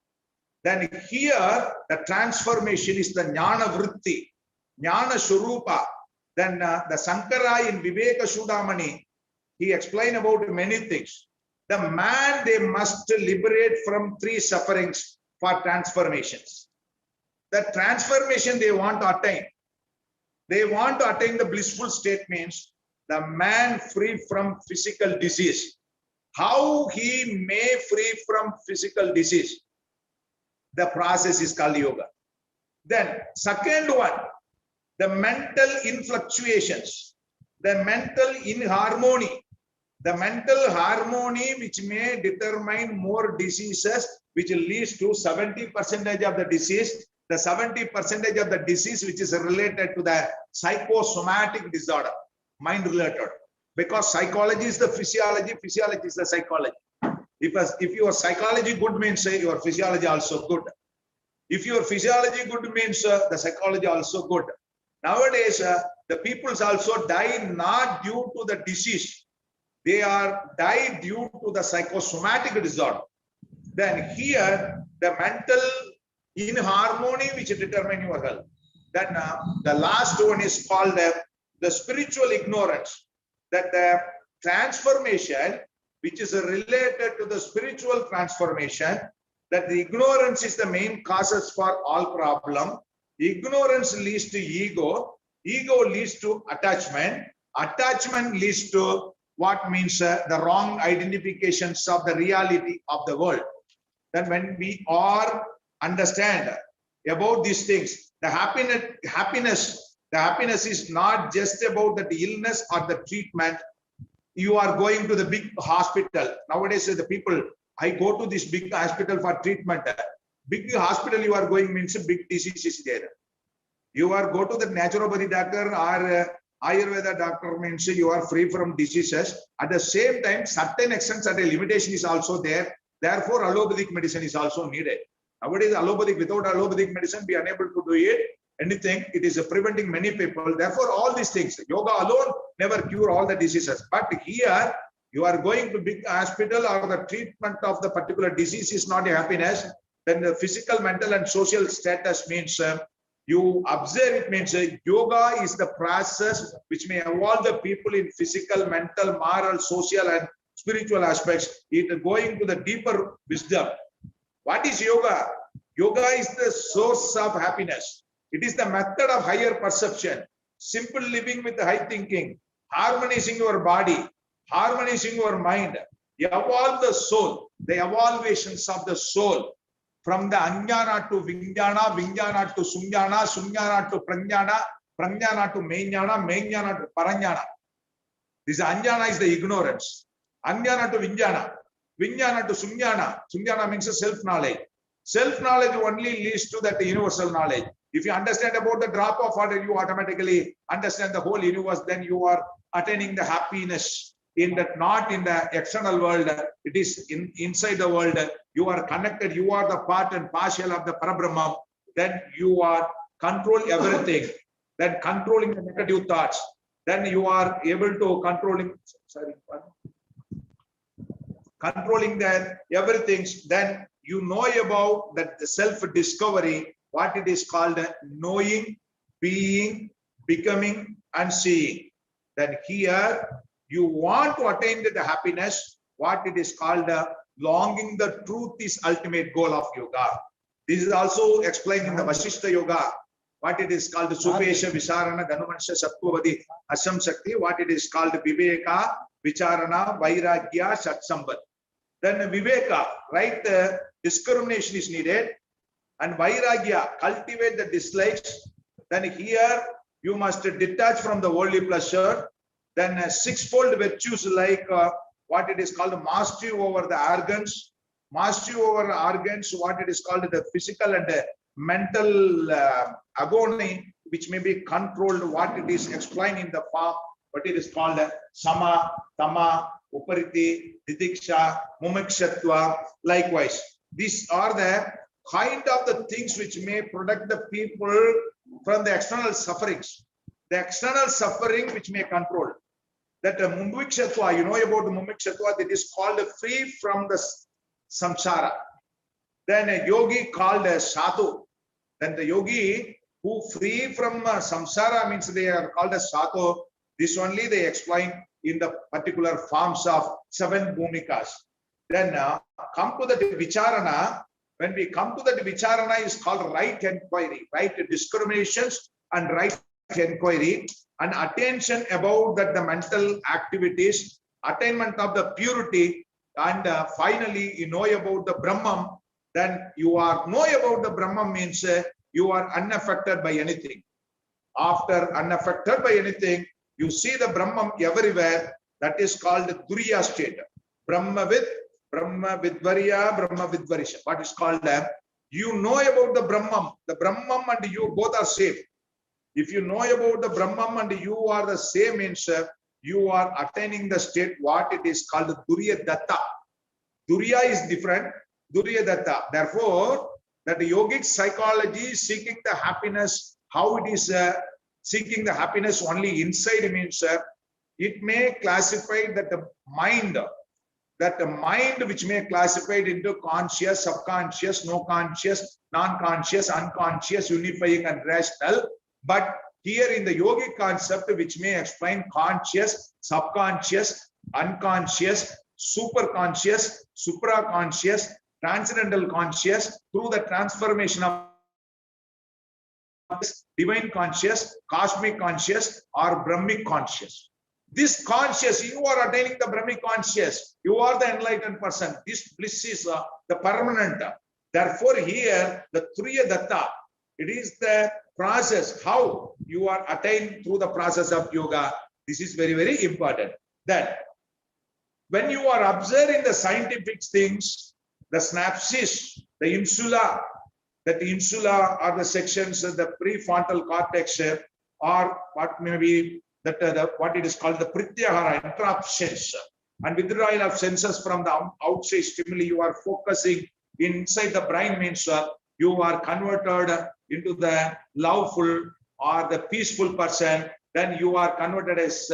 Then here, the transformation is the Jnana Vritti, Jnana Swarupa. Then the Sankara in Viveka Sudamani, he explained about many things. The man, they must liberate from 3 sufferings for transformations. The transformation they want to attain. They want to attain the blissful state means the man free from physical disease. How he may free from physical disease? The process is called yoga. Then second one, the mental influctuations, the mental inharmony. The mental harmony which may determine more diseases, which leads to 70% of the disease. The 70% of the disease which is related to the psychosomatic disorder, mind related. Because psychology is the physiology, physiology is the psychology. If your psychology good means your physiology also good. If your physiology good means the psychology also good. Nowadays, the peoples also die not due to the disease. They are died due to the psychosomatic disorder. Then here, the mental inharmony which determine your health. Then the last one is called the spiritual ignorance. That the transformation which is related to the spiritual transformation, that the ignorance is the main causes for all problem. Ignorance leads to ego. Ego leads to attachment. Attachment leads to what means the wrong identifications of the reality of the world. Then when we are understand about these things, the happiness is not just about the illness or the treatment. You are going to the big hospital. Nowadays, the people, I go to this big hospital for treatment. Big hospital you are going means big disease is there. You are go to the naturopathy doctor or Ayurveda doctor means you are free from diseases. At the same time, certain extent, certain limitation is also there. Therefore, allopathic medicine is also needed. Nowadays, allopathic, without allopathic medicine, we are unable to do it. Anything, it is preventing many people. Therefore, all these things, yoga alone never cure all the diseases. But here, you are going to big hospital or the treatment of the particular disease is not a happiness. Then the physical, mental, and social status means you observe it means yoga is the process which may evolve the people in physical, mental, moral, social, and spiritual aspects. It is going to the deeper wisdom. What is yoga? Yoga is the source of happiness. It is the method of higher perception, simple living with high thinking, harmonizing your body, harmonizing your mind. You evolve the soul, the evaluations of the soul. From the Anjana to Vijnana, Vijnana to Sunjana, Sunjana to Pranjana, Pranjana to Mainjana, Mainjana to Paranjana. This Anjana is the ignorance. Anjana to Vijnana, Vijnana to Sunjana. Sunjana means self-knowledge. Self-knowledge only leads to that universal knowledge. If you understand about the drop of water, you automatically understand the whole universe, then you are attaining the happiness. In that, not in the external world, it is inside the world. You are connected, you are the part and partial of the Parabrahma. Then you are control everything. Then controlling the negative thoughts. Then you are able to controlling the everything. Then you know about that the self-discovery, what it is called knowing, being, becoming, and seeing. Then here, you want to attain the happiness, what it is called longing the truth is ultimate goal of yoga. This is also explained in the Vasishtha Yoga, what it is called Supesha Visarana Dhanumansha Sattvavadi Asam Shakti, what it is called Viveka, Vicharana, Vairagya, Satsambat. Then Viveka, right discrimination is needed, and Vairagya, cultivate the dislikes. Then here you must detach from the worldly pleasure. Then sixfold virtues like what it is called mastery over the organs, mastery over organs, what it is called the physical and mental agony, which may be controlled, what it is explained in the form, what it is called sama, tama, upariti, didiksha, mumikshatva. Likewise, these are the kind of the things which may protect the people from the external sufferings. The external suffering which may control. That Mummikshatva, you know about the Mummikshatva, that is called free from the samsara. Then a yogi called a sadhu. Then the yogi who free from samsara means they are called a sadhu. This only they explain in the particular forms of 7 bhumikas. Then come to the vicharana. When we come to the vicharana is called right inquiry, right discriminations and right inquiry, and attention about that the mental activities, attainment of the purity, and finally you know about the Brahman. Then you are know about the Brahman means you are unaffected by anything. After unaffected by anything, you see the Brahman everywhere. That is called the Turiya state. Brahma vidvarya, Brahma vidvarisha. What is called you know about the Brahman and you both are safe. If you know about the Brahman and you are the same means you are attaining the state what it is called Durya Datta. Durya is different, Durya Datta. Therefore, that yogic psychology seeking the happiness, how it is seeking the happiness only inside means it may classify that the mind which may classify it into conscious, subconscious, no conscious, non-conscious, unconscious, unifying and rational. But here in the yogic concept, which may explain conscious, subconscious, unconscious, superconscious, supraconscious, transcendental conscious, through the transformation of divine conscious, cosmic conscious, or Brahmic conscious. This conscious, you are attaining the Brahmic conscious. You are the enlightened person. This bliss is the permanent. Therefore, here the Turiya Datta, it is the process how you are attained through the process of yoga. This is very, very important. Then when you are observing the scientific things, the synapses, the insula, that insula are the sections of the prefrontal cortex, or what may be that what it is called the pratyahara, interruptions, and withdrawal of senses from the outside stimuli. You are focusing inside the brain means you are converted into the loveful or the peaceful person. Then you are converted as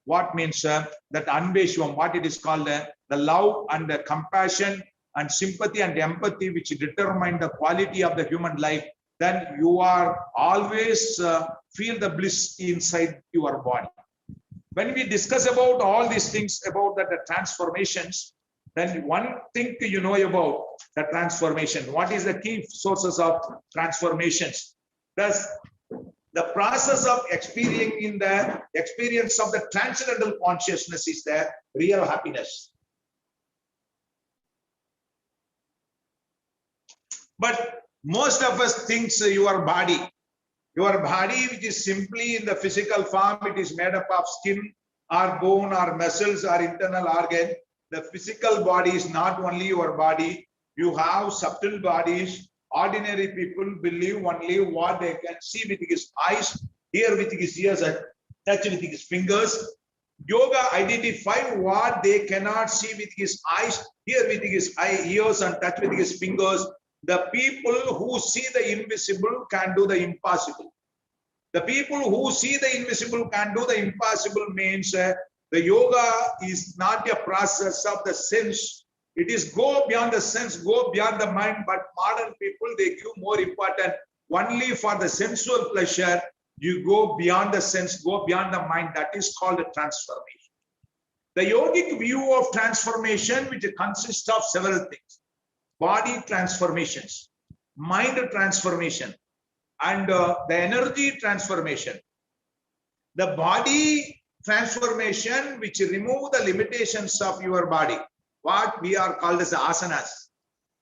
what means that anveshvam, what it is called the love and the compassion and sympathy and empathy, which determine the quality of the human life. Then you are always feel the bliss inside your body. When we discuss about all these things about the transformations, then one thing you know about the transformation. What is the key sources of transformations? Thus, the process of experiencing the experience of the transcendental consciousness is the real happiness. But most of us thinks your body, which is simply in the physical form, it is made up of skin or bone or muscles or internal organ. The physical body is not only your body. You have subtle bodies. Ordinary people believe only what they can see with his eyes, hear with his ears, and touch with his fingers. Yoga identify what they cannot see with his eyes, hear with his ears, and touch with his fingers. The people who see the invisible can do the impossible. The people who see the invisible can do the impossible means the yoga is not a process of the sense. It is go beyond the sense, go beyond the mind. But modern people, they give more importance only for the sensual pleasure. You go beyond the sense, go beyond the mind. That is called a transformation. The yogic view of transformation, which consists of several things: body transformations, mind transformation, and the energy transformation. The body transformation, which remove the limitations of your body, what we are called as asanas.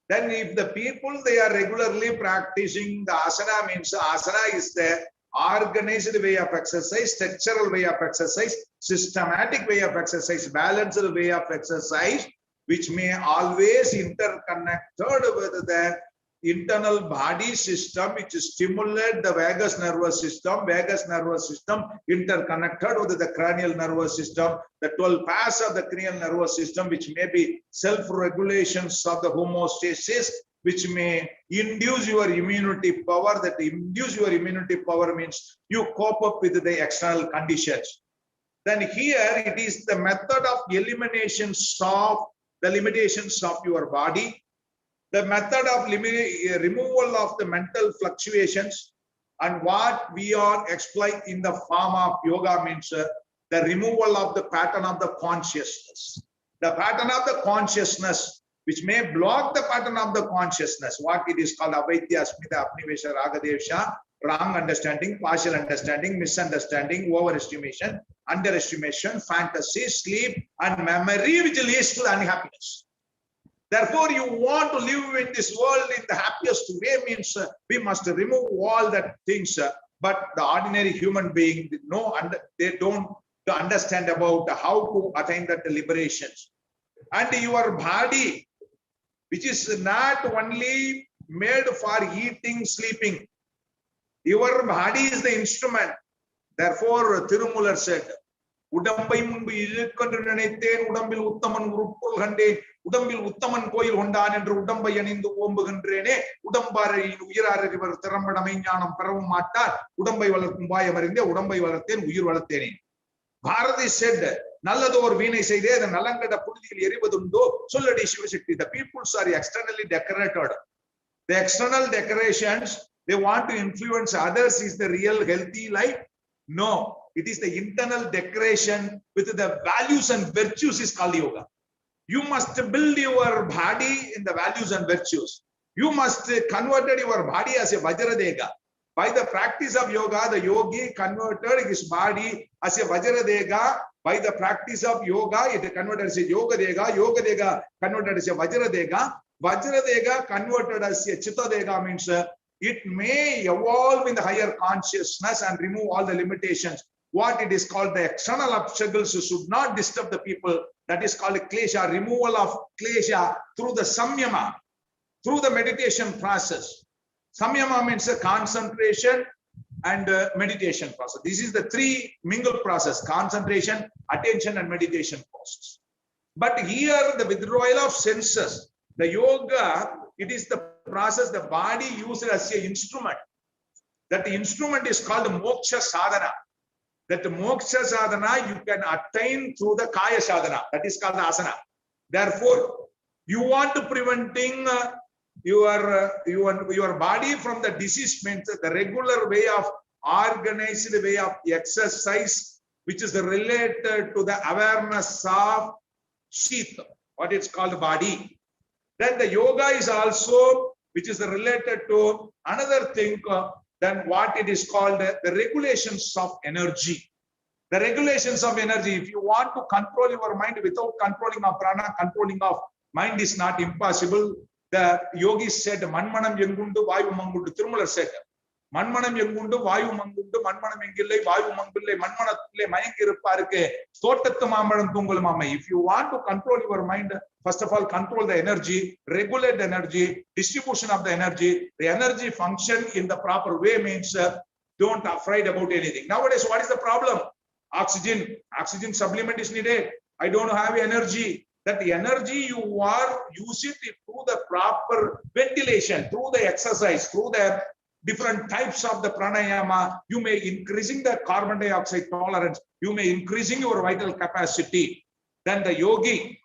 Then if the people, they are regularly practicing the asana, means asana is the organized way of exercise, structural way of exercise, systematic way of exercise, balanced way of exercise, which may always interconnected with the internal body system, which stimulate the vagus nervous system interconnected with the cranial nervous system, the 12 pairs of the cranial nervous system, which may be self-regulations of the homeostasis, which may induce your immunity power. That induce your immunity power means you cope up with the external conditions. Then here it is the method of elimination of the limitations of your body, the method of removal of the mental fluctuations, and what we are exploit in the form of yoga means the removal of the pattern of the consciousness. The pattern of the consciousness, which may block the pattern of the consciousness, what it is called avidya, asmita, apnivesha, ragadevsha, wrong understanding, partial understanding, misunderstanding, overestimation, underestimation, fantasy, sleep, and memory, which leads to unhappiness. Therefore, you want to live in this world in the happiest way means we must remove all that things. But the ordinary human being, they don't understand about how to attain that liberations. And your body, which is not only made for eating, sleeping, your body is the instrument. Therefore, Tirumular said, Udambai munbu ilukkondu ninaitthen udambil uttaman uruppul kandeen udambil uttaman koyil kondan endru udambai anindu ombugindrene udambare uyirare ivar thirambada meinyanam peravum maattar udambai valarkum vaayam arinde udambai valarthen uyir valathene. Bharati said, Nallador veenai seide the nalangada pudiyil erivadundo solladi shivashakti. The peoples are externally decorated. The external decorations, they want to influence others. Is the real healthy life? No. It is the internal decoration with the values and virtues is called yoga. You must build your body in the values and virtues. You must convert your body as a Vajradega. By the practice of yoga, the yogi converted his body as a Vajradega. By the practice of yoga, it converted as a Yogadega. Yogadega converted as a Vajradega. Vajradega converted as a Chittadega means it may evolve in the higher consciousness and remove all the limitations. what it is called the external obstacles should not disturb the people. That is called klesha, removal of klesha through the samyama, through the meditation process. Samyama means a concentration and meditation process. This is the three mingled process: concentration, attention, and meditation process. But here the withdrawal of senses, the yoga, it is the process the body uses as an instrument. That instrument is called moksha sadhana. That moksha sadhana you can attain through the kaya sadhana. That is called asana. Therefore, you want to preventing your body from the disease means the regular way of organized way of exercise, which is related to the awareness of sheath, what it's called body. Then the yoga is also, which is related to another thing, than what it is called the regulations of energy. The regulations of energy, if you want to control your mind without controlling of prana, controlling of mind is not impossible. The yogis said, Manmanam Yangundu, Vayu Mangundu. Tirumala said, Manmanam Yangundu, Vayu Mangundu, Manmanam Yangille, Vayu Mangule, Manmanatule, Mayankiruparke, Sotatamaram Tungulamama. If you want to control your mind, first of all, control the energy, regulate the energy, distribution of the energy function in the proper way means don't afraid about anything. Nowadays, what is the problem? Oxygen supplement is needed. I don't have energy. That the energy you are, use it through the proper ventilation, through the exercise, through the different types of the pranayama. You may increasing the carbon dioxide tolerance. You may increasing your vital capacity. Then the yogi,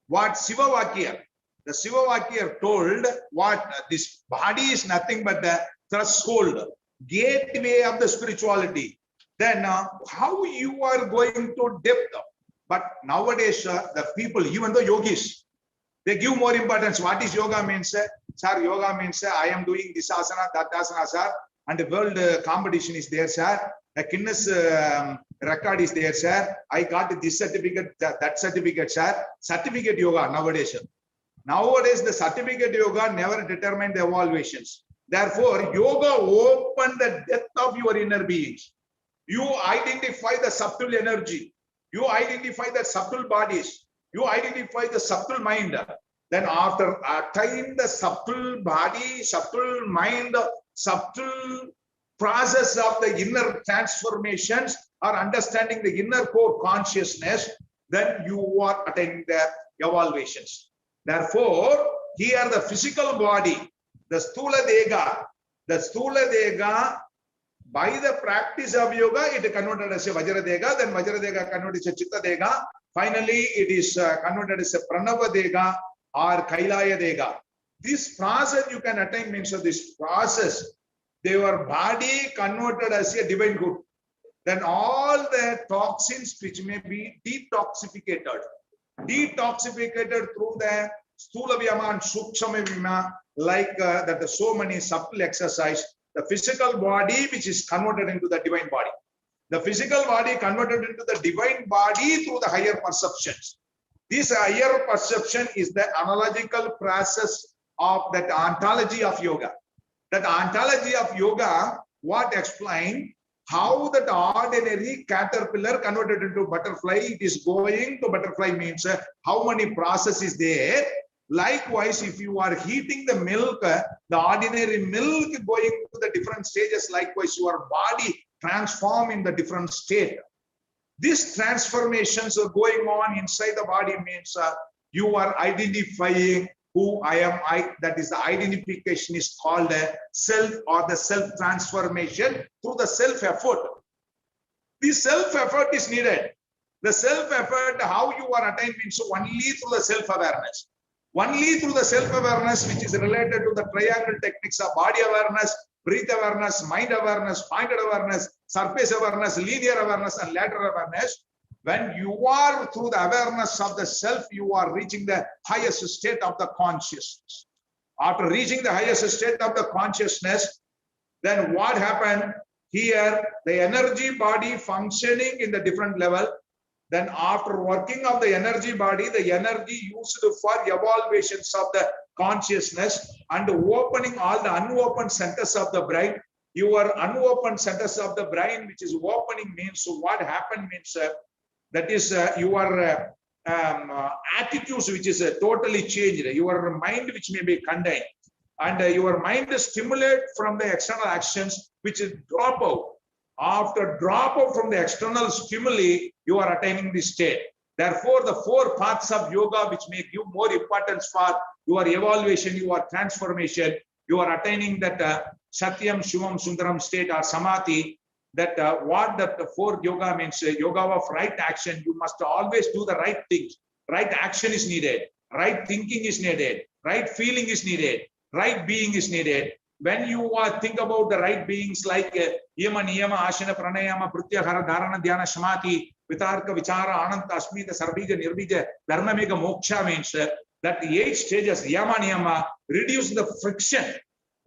what Sivavakya, the Sivavakya told what this body is nothing but the threshold, gateway of the spirituality. Then how you are going to depth. But nowadays, the people, even the yogis, they give more importance. What is yoga means? Sir, yoga means I am doing this asana, that asana, sir. And the world competition is there, sir. The Guinness record is there, sir. I got this certificate, that certificate, sir. Certificate yoga nowadays. Nowadays, the certificate yoga never determine the evaluations. Therefore, yoga open the depth of your inner beings. You identify the subtle energy. You identify the subtle bodies. You identify the subtle mind. Then after attain the subtle body, subtle mind, subtle process of the inner transformations or understanding the inner core consciousness, then you are attaining the evaluations. Therefore, here the physical body, the Stula Dega, by the practice of yoga, it converted as a Vajradega, then Vajradega converted as a Chitta Dega. Finally, it is converted as a Pranava Dega or Kailaya Dega. This process you can attain means of this process, your body converted as a divine good. Then all the toxins which may be detoxificated through the Stula Vyama and Sukshama Vyama, like that so many subtle exercise. The physical body which is converted into the divine body. The physical body converted into the divine body through the higher perceptions. This higher perception is the analogical process of that ontology of yoga. That ontology of yoga, what explain how that ordinary caterpillar converted into butterfly, it is going to butterfly means how many process is there. Likewise, if you are heating the milk, the ordinary milk going to the different stages, likewise your body transform in the different state. These transformations are going on inside the body means you are identifying who I am. That is the identification is called self or the self transformation through the self effort. This self effort is needed. The self effort, how you are attained means only through the self awareness. Only through the self-awareness, which is related to the triangle techniques of body awareness, breath awareness, mind awareness, pointed awareness, surface awareness, linear awareness, and lateral awareness. When you are through the awareness of the self, you are reaching the highest state of the consciousness. After reaching the highest state of the consciousness, then what happened? Here, the energy body functioning in the different level. Then after working of the energy body, the energy used for evaluations of the consciousness and opening all the unopened centers of the brain, your unopened centers of the brain, which is opening, means so what happened means that is your attitudes, which is totally changed. Your mind, which may be contained, and your mind is stimulated from the external actions, which is drop out. After drop out from the external stimuli, you are attaining this state. Therefore, the 4 paths of yoga, which make you more importance for your evaluation, your transformation, you are attaining that Satyam, Shivam, Sundaram state or Samadhi. That what that 4 yoga means, yoga of right action. You must always do the right things. Right action is needed. Right thinking is needed. Right feeling is needed. Right being is needed. When you think about the right beings like Yama, Niyama, Ashana, Pranayama, Pratyahara, Dharana, Dhyana, Samadhi, Vitarka, Vichara, Ananta, Asmita, Sarvija, Nirbija, Dharma, Mega, Moksha means that the 8 stages, Yama, Niyama, reduce the friction.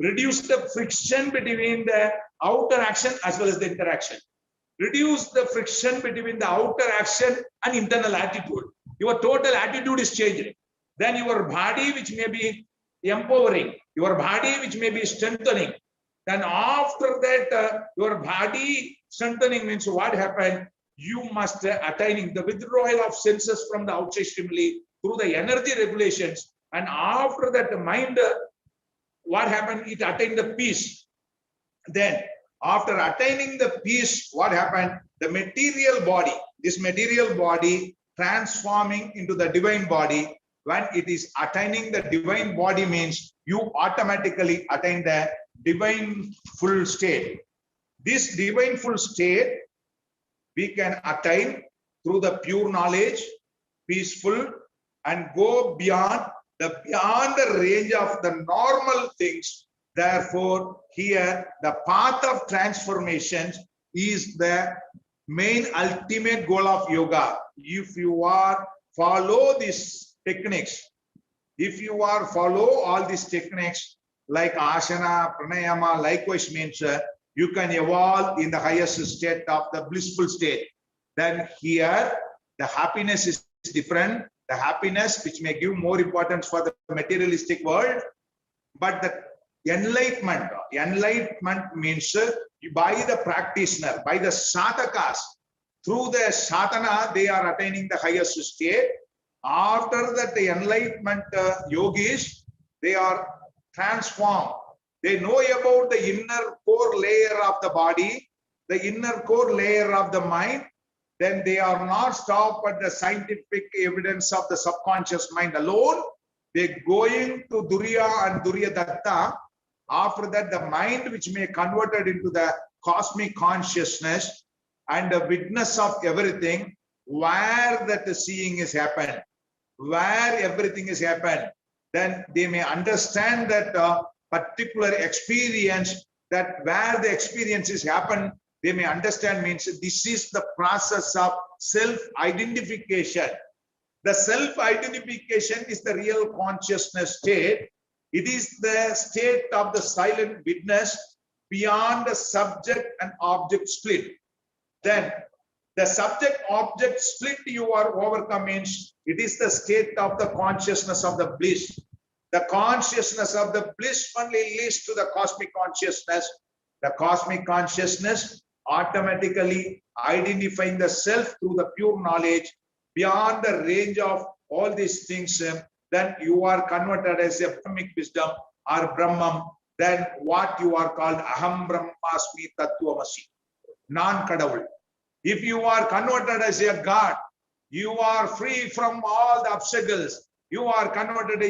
Reduce the friction between the outer action as well as the interaction. Reduce the friction between the outer action and internal attitude. Your total attitude is changed. Then your body, which may be empowering, your body, which may be strengthening. Then after that, your body strengthening means what happened? You must attaining the withdrawal of senses from the outside stimuli through the energy regulations. And after that, the mind, what happened? It attained the peace. Then after attaining the peace, what happened? The material body, this material body transforming into the divine body. When it is attaining the divine body means you automatically attain the divine full state. This divine full state we can attain through the pure knowledge, peaceful, and go beyond the range of the normal things. Therefore, here the path of transformation is the main ultimate goal of yoga. If you are follow these techniques, if you are follow all these techniques like asana, pranayama, likewise means you can evolve in the highest state of the blissful state. Then here the happiness is different. The happiness which may give more importance for the materialistic world, but the enlightenment means by the practitioner, by the sadhakas, through the sadhana, they are attaining the highest state. After that, the enlightenment yogis, they are transformed. They know about the inner core layer of the body, the inner core layer of the mind. Then they are not stopped at the scientific evidence of the subconscious mind alone. They're going to Duriya and Duriya Datta. After that, the mind which may converted into the cosmic consciousness and the witness of everything, where that the seeing is happened, where everything is happened, then they may understand that particular experience, that where the experience is happened, they may understand means this is the process of self-identification. The self-identification is the real consciousness state. It is the state of the silent witness beyond the subject and object split. Then the subject-object split you are overcome means it is the state of the consciousness of the bliss. The consciousness of the bliss only leads to the cosmic consciousness. The cosmic consciousness automatically identifying the self through the pure knowledge beyond the range of all these things, then you are converted as a Brahmic wisdom or Brahman. Then what you are called Aham Brahmasmi Tattvamasi, non-Kadavul. If you are converted as a God, you are free from all the obstacles. You are converted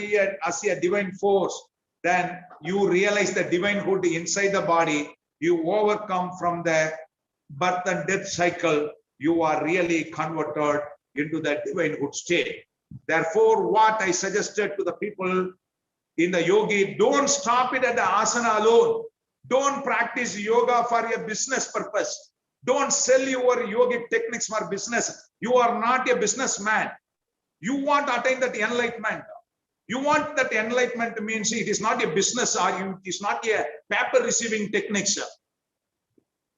as a divine force. Then you realize the divinehood inside the body. You overcome from the birth and death cycle. You are really converted into the divinehood state. Therefore, what I suggested to the people in the yogi, don't stop it at the asana alone. Don't practice yoga for a business purpose. Don't sell your yogic techniques for business. You are not a businessman. You want to attain that enlightenment. You want that enlightenment means it is not a business or it is not a paper receiving techniques.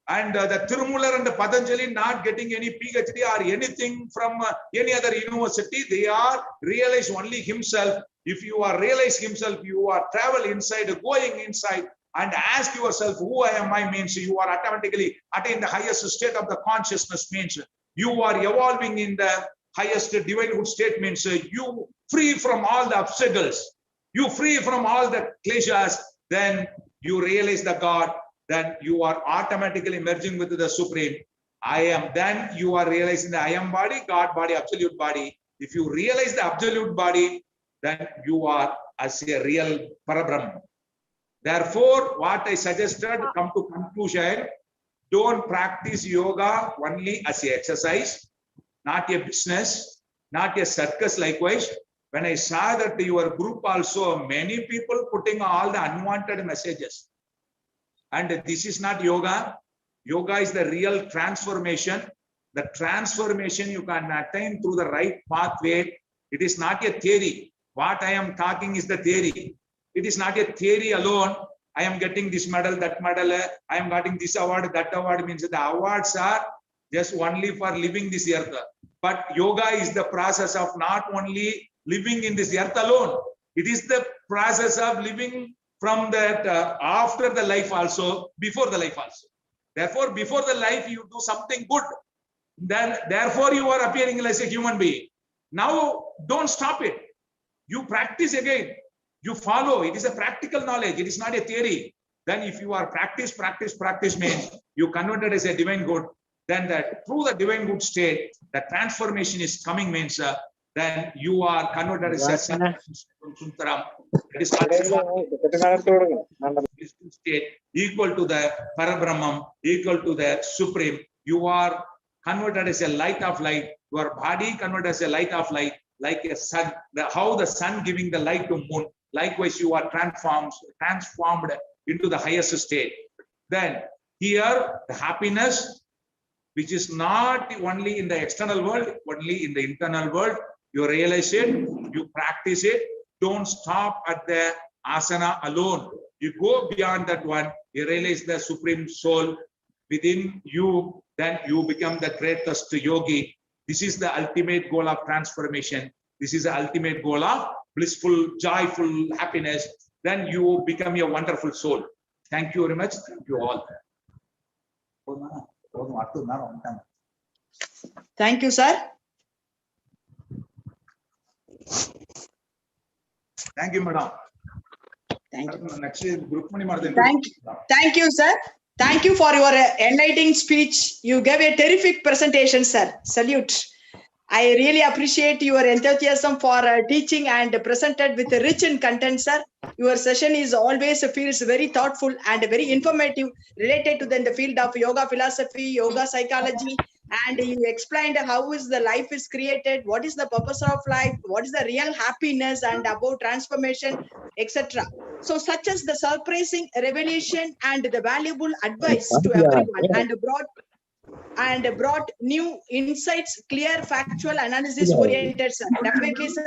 And the Tirumular and the Patanjali not getting any PhD or anything from any other university. They are realize only himself. If you are realize himself, you are travel inside, going inside. and ask yourself who I am I means you are automatically attain the highest state of the consciousness means you are evolving in the highest divinehood state means you free from all the obstacles, you free from all the kleshas, then you realize the God, then you are automatically merging with the Supreme. I am, then you are realizing the I am body, God body, absolute body. If you realize the absolute body, then you are as a real Parabrahma. Therefore, what I suggested, come to conclusion, don't practice yoga only as a exercise, not a business, not a circus likewise. When I saw that your group also, many people putting all the unwanted messages. And this is not yoga. Yoga is the real transformation. The transformation you can attain through the right pathway. It is not a theory. What I am talking is the theory. It is not a theory alone. I am getting this medal, that medal. I am getting this award, that award. Means the awards are just only for living this earth. But yoga is the process of not only living in this earth alone. It is the process of living from that after the life also, before the life also. Therefore, before the life, you do something good. Then, therefore, you are appearing as a human being. Now, don't stop it. You practice again. You follow. It is a practical knowledge. It is not a theory. Then, if you are practice means you converted as a divine good. Then, that through the divine good state, the transformation is coming means then you are converted as a Suntaram. It is state equal to the Parabrahman, equal to the Supreme. You are converted as a light of light. Your body converted as a light of light, like a sun. How the sun giving the light to moon. Likewise, you are transformed into the highest state. Then here, the happiness, which is not only in the external world, only in the internal world. You realize it, you practice it. Don't stop at the asana alone. You go beyond that one. You realize the Supreme Soul within you. Then you become the greatest yogi. This is the ultimate goal of transformation. This is the ultimate goal of blissful, joyful happiness. Then you become a wonderful soul. Thank you very much. Thank you all. Thank you, sir. Thank you, madam. Thank you. Next is Rukmani Madam. Thank you, sir. Thank you for your enlightening speech. You gave a terrific presentation, sir. Salute. I really appreciate your enthusiasm for teaching and presented with rich in content, sir. Your session is always feels very thoughtful and very informative related to the field of yoga philosophy, yoga psychology, and you explained how is the life is created, what is the purpose of life, what is the real happiness, and about transformation, etc. So, such as the surprising revelation and the valuable advice to everyone, and brought new insights, clear, factual, analysis-oriented, sir. Definitely, sir.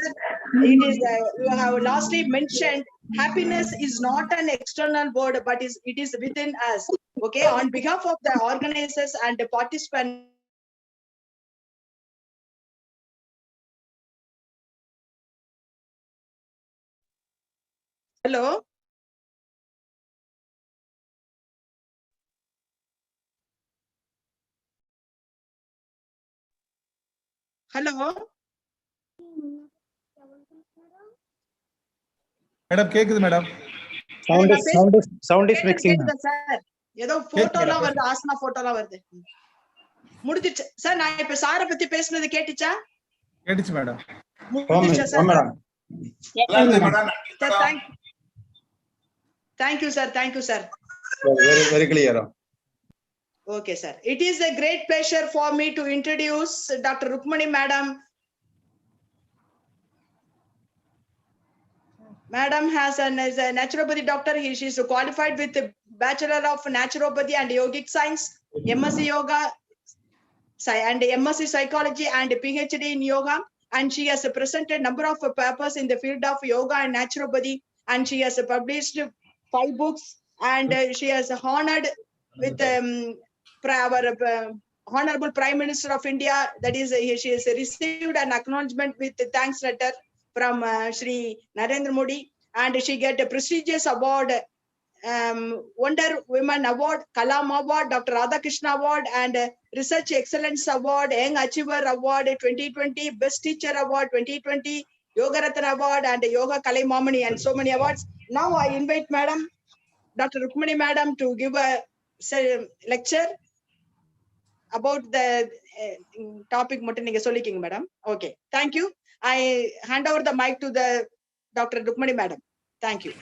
It is, you have lastly mentioned, happiness is not an external word, but it is within us. Okay, on behalf of the organizers and the participants, hello. Hello. Madam கேக்குது madam. Sound is mixing. Sir ஏதோ போட்டோலாம் வருது, ஆசனா போட்டோலாம் வருது. முடிஞ்சிச்சு sir. நான் இப்ப சார பத்தி பேசுனது கேட்டுச்சா? கேட்டுச்சு மேடம். முடிஞ்சிச்சா sir? Madam. Thank you, sir. Thank you, sir. Very clear. Okay, sir. It is a great pleasure for me to introduce Dr. Rukmani Madam. Madam is a naturopathy doctor. She is qualified with a Bachelor of Naturopathy and Yogic Science, MSc Yoga, and MSc Psychology and PhD in Yoga. And she has presented number of papers in the field of yoga and naturopathy. And she has published 5 books. And she has honored with our Honorable Prime Minister of India. That is, she has received an acknowledgement with a thanks letter from Shri Narendra Modi, and she get a prestigious award Wonder Women Award, Kalam Award, Dr. Radhakrishna Award, and Research Excellence Award, Young Achiever Award 2020, Best Teacher Award 2020, Yoga Ratna Award, and Yoga Kalai Mamani, and so many awards. Now I invite Madam, Dr. Rukmani Madam, to give a lecture about the topic. Madam. Okay, thank you. I hand over the mic to the Dr. Rukmani Madam. Thank you.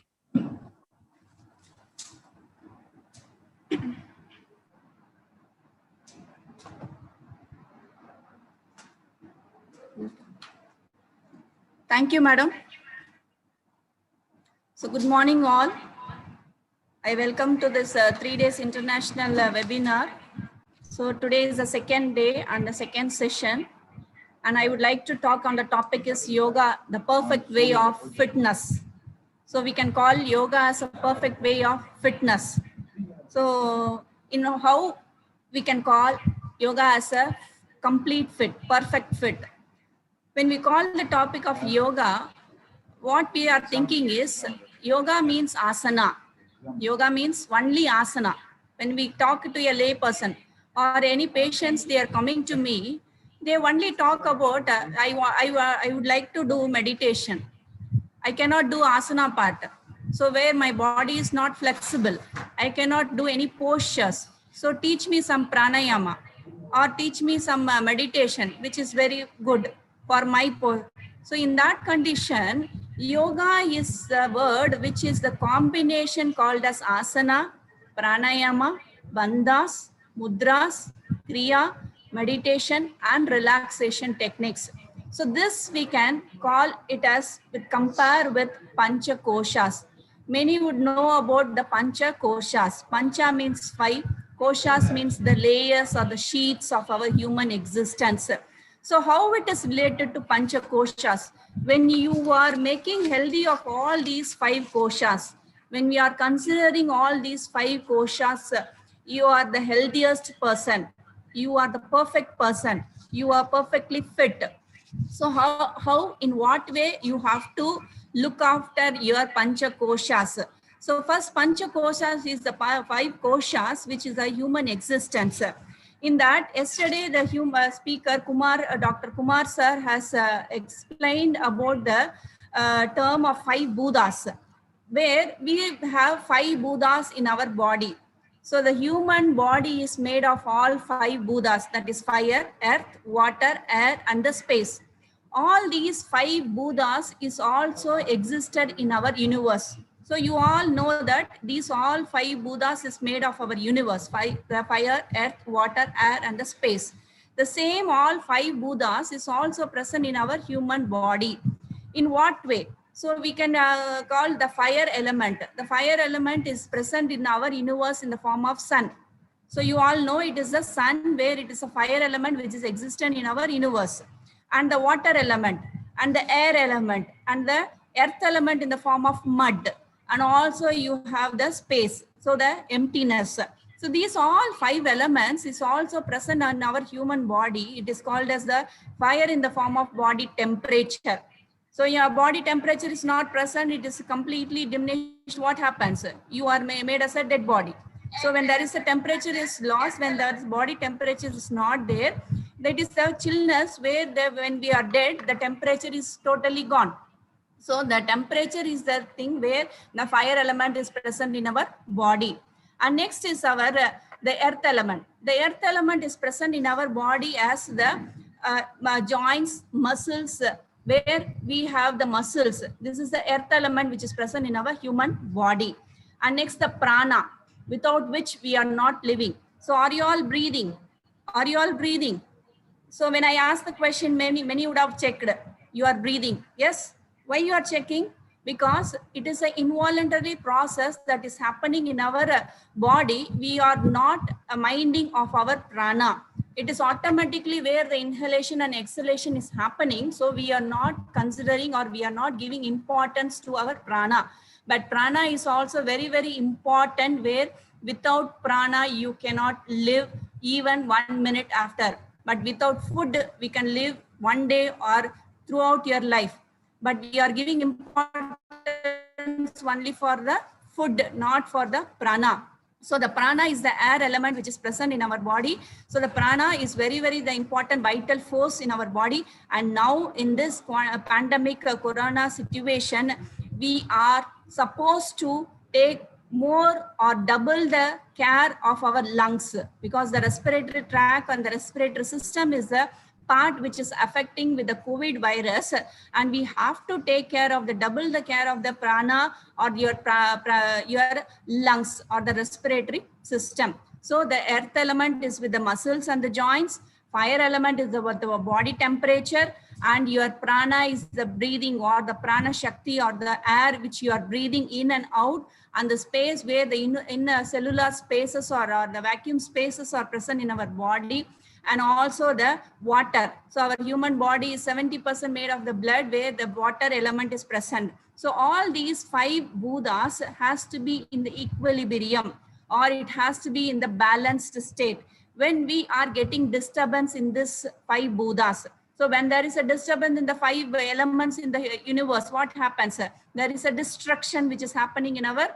Thank you, madam. So good morning, all. I welcome to this 3 days international webinar. So today is the second day and the second session. And I would like to talk on the topic is yoga, the perfect way of fitness. So we can call yoga as a perfect way of fitness. So, how we can call yoga as a complete fit, perfect fit. When we call the topic of yoga, what we are thinking is yoga means asana. Yoga means only asana. When we talk to a lay person or any patients, they are coming to me, they only talk about, I would like to do meditation. I cannot do asana part. So where my body is not flexible, I cannot do any postures. So teach me some pranayama or teach me some meditation, which is very good for my pose. So in that condition, yoga is the word which is the combination called as asana, pranayama, bandhas, mudras, kriya, meditation and relaxation techniques. So this we can call it as compare with Pancha Koshas. Many would know about the Pancha Koshas. Pancha means 5, Koshas means the layers or the sheets of our human existence. So how it is related to Pancha Koshas? When you are making healthy of all these 5 Koshas, when we are considering all these 5 Koshas, you are the healthiest person. You are the perfect person. You are perfectly fit. So how, in what way you have to look after your Pancha Koshas? So first Pancha Koshas is the 5 Koshas, which is a human existence. In that, yesterday the human speaker Dr. Kumar sir has explained about the term of 5 Buddhas, where we have 5 Buddhas in our body. So the human body is made of all 5 Buddhas, that is fire, earth, water, air, and the space. All these 5 Buddhas is also existed in our universe. So you all know that these all 5 Buddhas is made of our universe, the fire, earth, water, air, and the space. The same all 5 Buddhas is also present in our human body. In what way? So we can call the fire element. The fire element is present in our universe in the form of sun. So you all know it is the sun, where it is a fire element which is existent in our universe, and the water element and the air element and the earth element in the form of mud, and also you have the space, so the emptiness. So these all 5 elements is also present in our human body. It is called as the fire in the form of body temperature. So your body temperature is not present, it is completely diminished. What happens? You are made as a dead body. So when there is a temperature is lost, when the body temperature is not there, that is the chillness, where when we are dead, the temperature is totally gone. So the temperature is the thing where the fire element is present in our body. And next is our the earth element. The earth element is present in our body as the joints, muscles, where we have the muscles. This is the earth element which is present in our human body. And next the prana, without which we are not living. So are you all breathing? Are you all breathing? So when I ask the question, many would have checked. You are breathing. Yes. Why you are checking? Because it is an involuntary process that is happening in our body. We are not minding of our prana. It is automatically where the inhalation and exhalation is happening. So we are not considering, or we are not giving importance to our prana. But prana is also very, very important, where without prana, you cannot live even 1 minute after. But without food, we can live 1 day or throughout your life. But we are giving importance only for the food, not for the prana. So the prana is the air element which is present in our body. So the prana is very, very the important vital force in our body. And now in this pandemic corona situation, we are supposed to take more or double the care of our lungs, because the respiratory tract and the respiratory system is the part which is affecting with the COVID virus, and we have to take care of the double the care of the prana or your lungs or the respiratory system. So the earth element is with the muscles and the joints, fire element is the body temperature, and your prana is the breathing or the prana shakti or the air which you are breathing in and out, and the space where the inner cellular spaces or the vacuum spaces are present in our body, and also the water. So our human body is 70% made of the blood, where the water element is present. So all these 5 Buddhas has to be in the equilibrium, or it has to be in the balanced state. When we are getting disturbance in this 5 Buddhas, so when there is a disturbance in the 5 elements in the universe, what happens? There is a destruction which is happening in our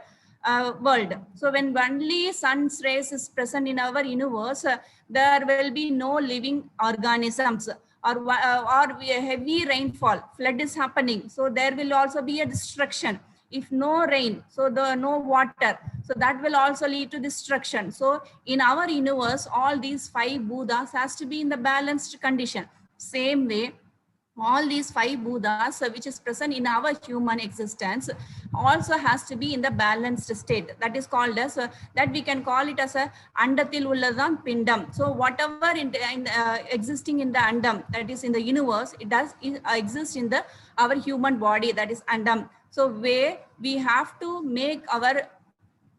world. So when only sun's rays is present in our universe, there will be no living organisms, or heavy rainfall, flood is happening. So there will also be a destruction. If no rain, so no water, so that will also lead to destruction. So in our universe, all these 5 Buddhas has to be in the balanced condition. Same way, all these 5 Buddhas which is present in our human existence also has to be in the balanced state. That is called as that we can call it as a andathil ulladhan pindam. So whatever existing in the andam, that is in the universe, it does exist in the our human body, that is andam. So where we have to make our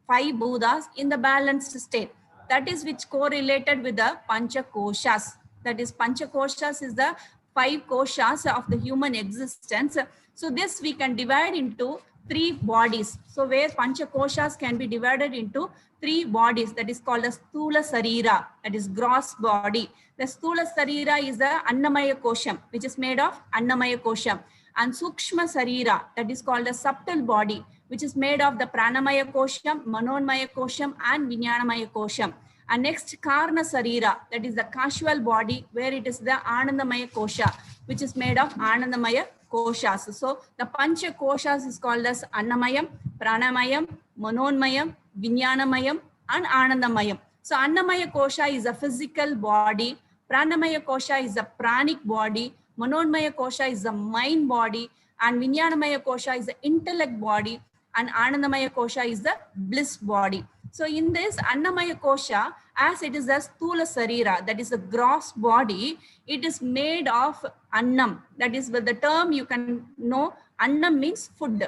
5 Buddhas in the balanced state. That is which correlated with the Pancha Koshas. That is Pancha Koshas is the 5 koshas of the human existence. So this we can divide into 3 bodies. So where Pancha Koshas can be divided into 3 bodies, that is called as Sthula Sarira, that is gross body. The Sthula Sarira is the Annamaya Kosham, which is made of Annamaya Kosham. And Sukshma Sarira, that is called a subtle body, which is made of the Pranamaya Kosham, Manonmaya Kosham, and Vijnanamaya Kosham. And next, Karna Sarira, that is the casual body, where it is the Anandamaya Kosha, which is made of Anandamaya Koshas. So the Pancha Koshas is called as Annamayam, Pranamayam, Manonmayam, Vijnanamayam, and Anandamayam. So Annamaya Kosha is a physical body, Pranamaya Kosha is a pranic body, Manonmaya Kosha is the mind body, and Vijnanamaya Kosha is the intellect body, and Anandamaya Kosha is the bliss body. So in this Annamaya Kosha, as it is a Sthula Sarira, that is a gross body, it is made of Annam. That is with the term you can know, Annam means food.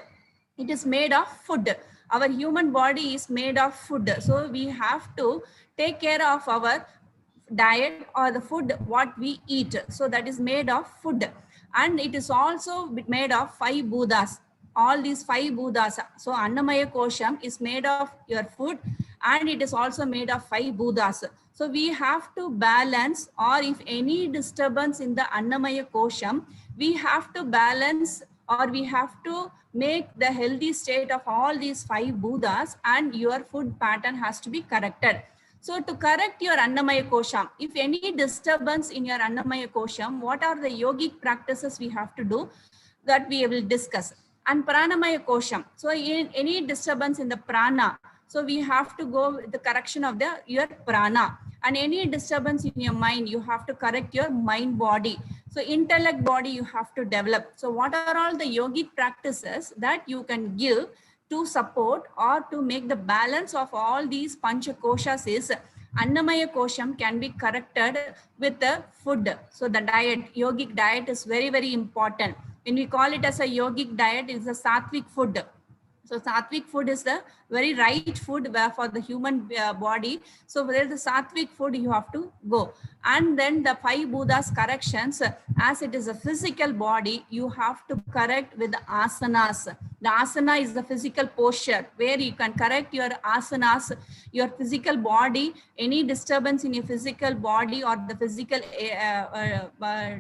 It is made of food. Our human body is made of food. So we have to take care of our diet or the food what we eat. So that is made of food, and it is also made of 5 Buddhas. All these 5 Buddhas. So Annamaya Kosham is made of your food, and it is also made of 5 Buddhas. So we have to balance, or if any disturbance in the Annamaya Kosham, we have to balance, or we have to make the healthy state of all these 5 Buddhas, and your food pattern has to be corrected. So to correct your Annamaya Kosham, if any disturbance in your Annamaya Kosham, what are the yogic practices we have to do, that we will discuss. And Pranamaya Kosham, so in any disturbance in the prana, so we have to go with the correction of your prana. And any disturbance in your mind, you have to correct your mind body. So intellect body you have to develop. So what are all the yogic practices that you can give to support or to make the balance of all these Pancha Koshas is Annamaya Kosham can be corrected with the food. So the diet, yogic diet is very, very important. When we call it as a yogic diet, it is a sattvic food. So sattvic food is the very right food for the human body. So where the sattvic food you have to go. And then the 5 Buddhas corrections, as it is a physical body, you have to correct with the asanas. The asana is the physical posture where you can correct your asanas, your physical body, any disturbance in your physical body or the physical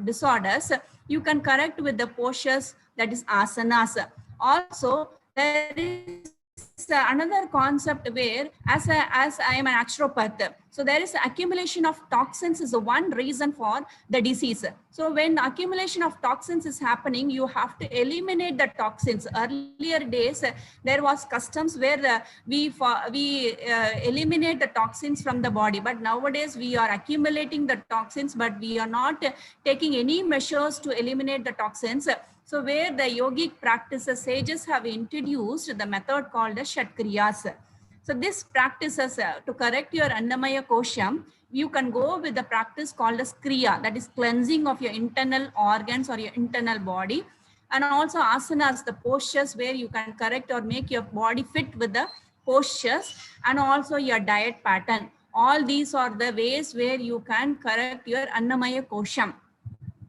disorders, you can correct with the postures, that is asanas. Also, there is another concept where as I am an naturopath, so there is accumulation of toxins is the one reason for the disease. So when accumulation of toxins is happening, you have to eliminate the toxins. Earlier days, there was customs where we eliminate the toxins from the body, but nowadays we are accumulating the toxins, but we are not taking any measures to eliminate the toxins. So where the yogic practices, sages have introduced the method called as Shatkriyas. So this practices to correct your Annamaya Kosham, you can go with the practice called as Kriya, that is cleansing of your internal organs or your internal body. And also asanas, the postures where you can correct or make your body fit with the postures, and also your diet pattern. All these are the ways where you can correct your Annamaya Kosham.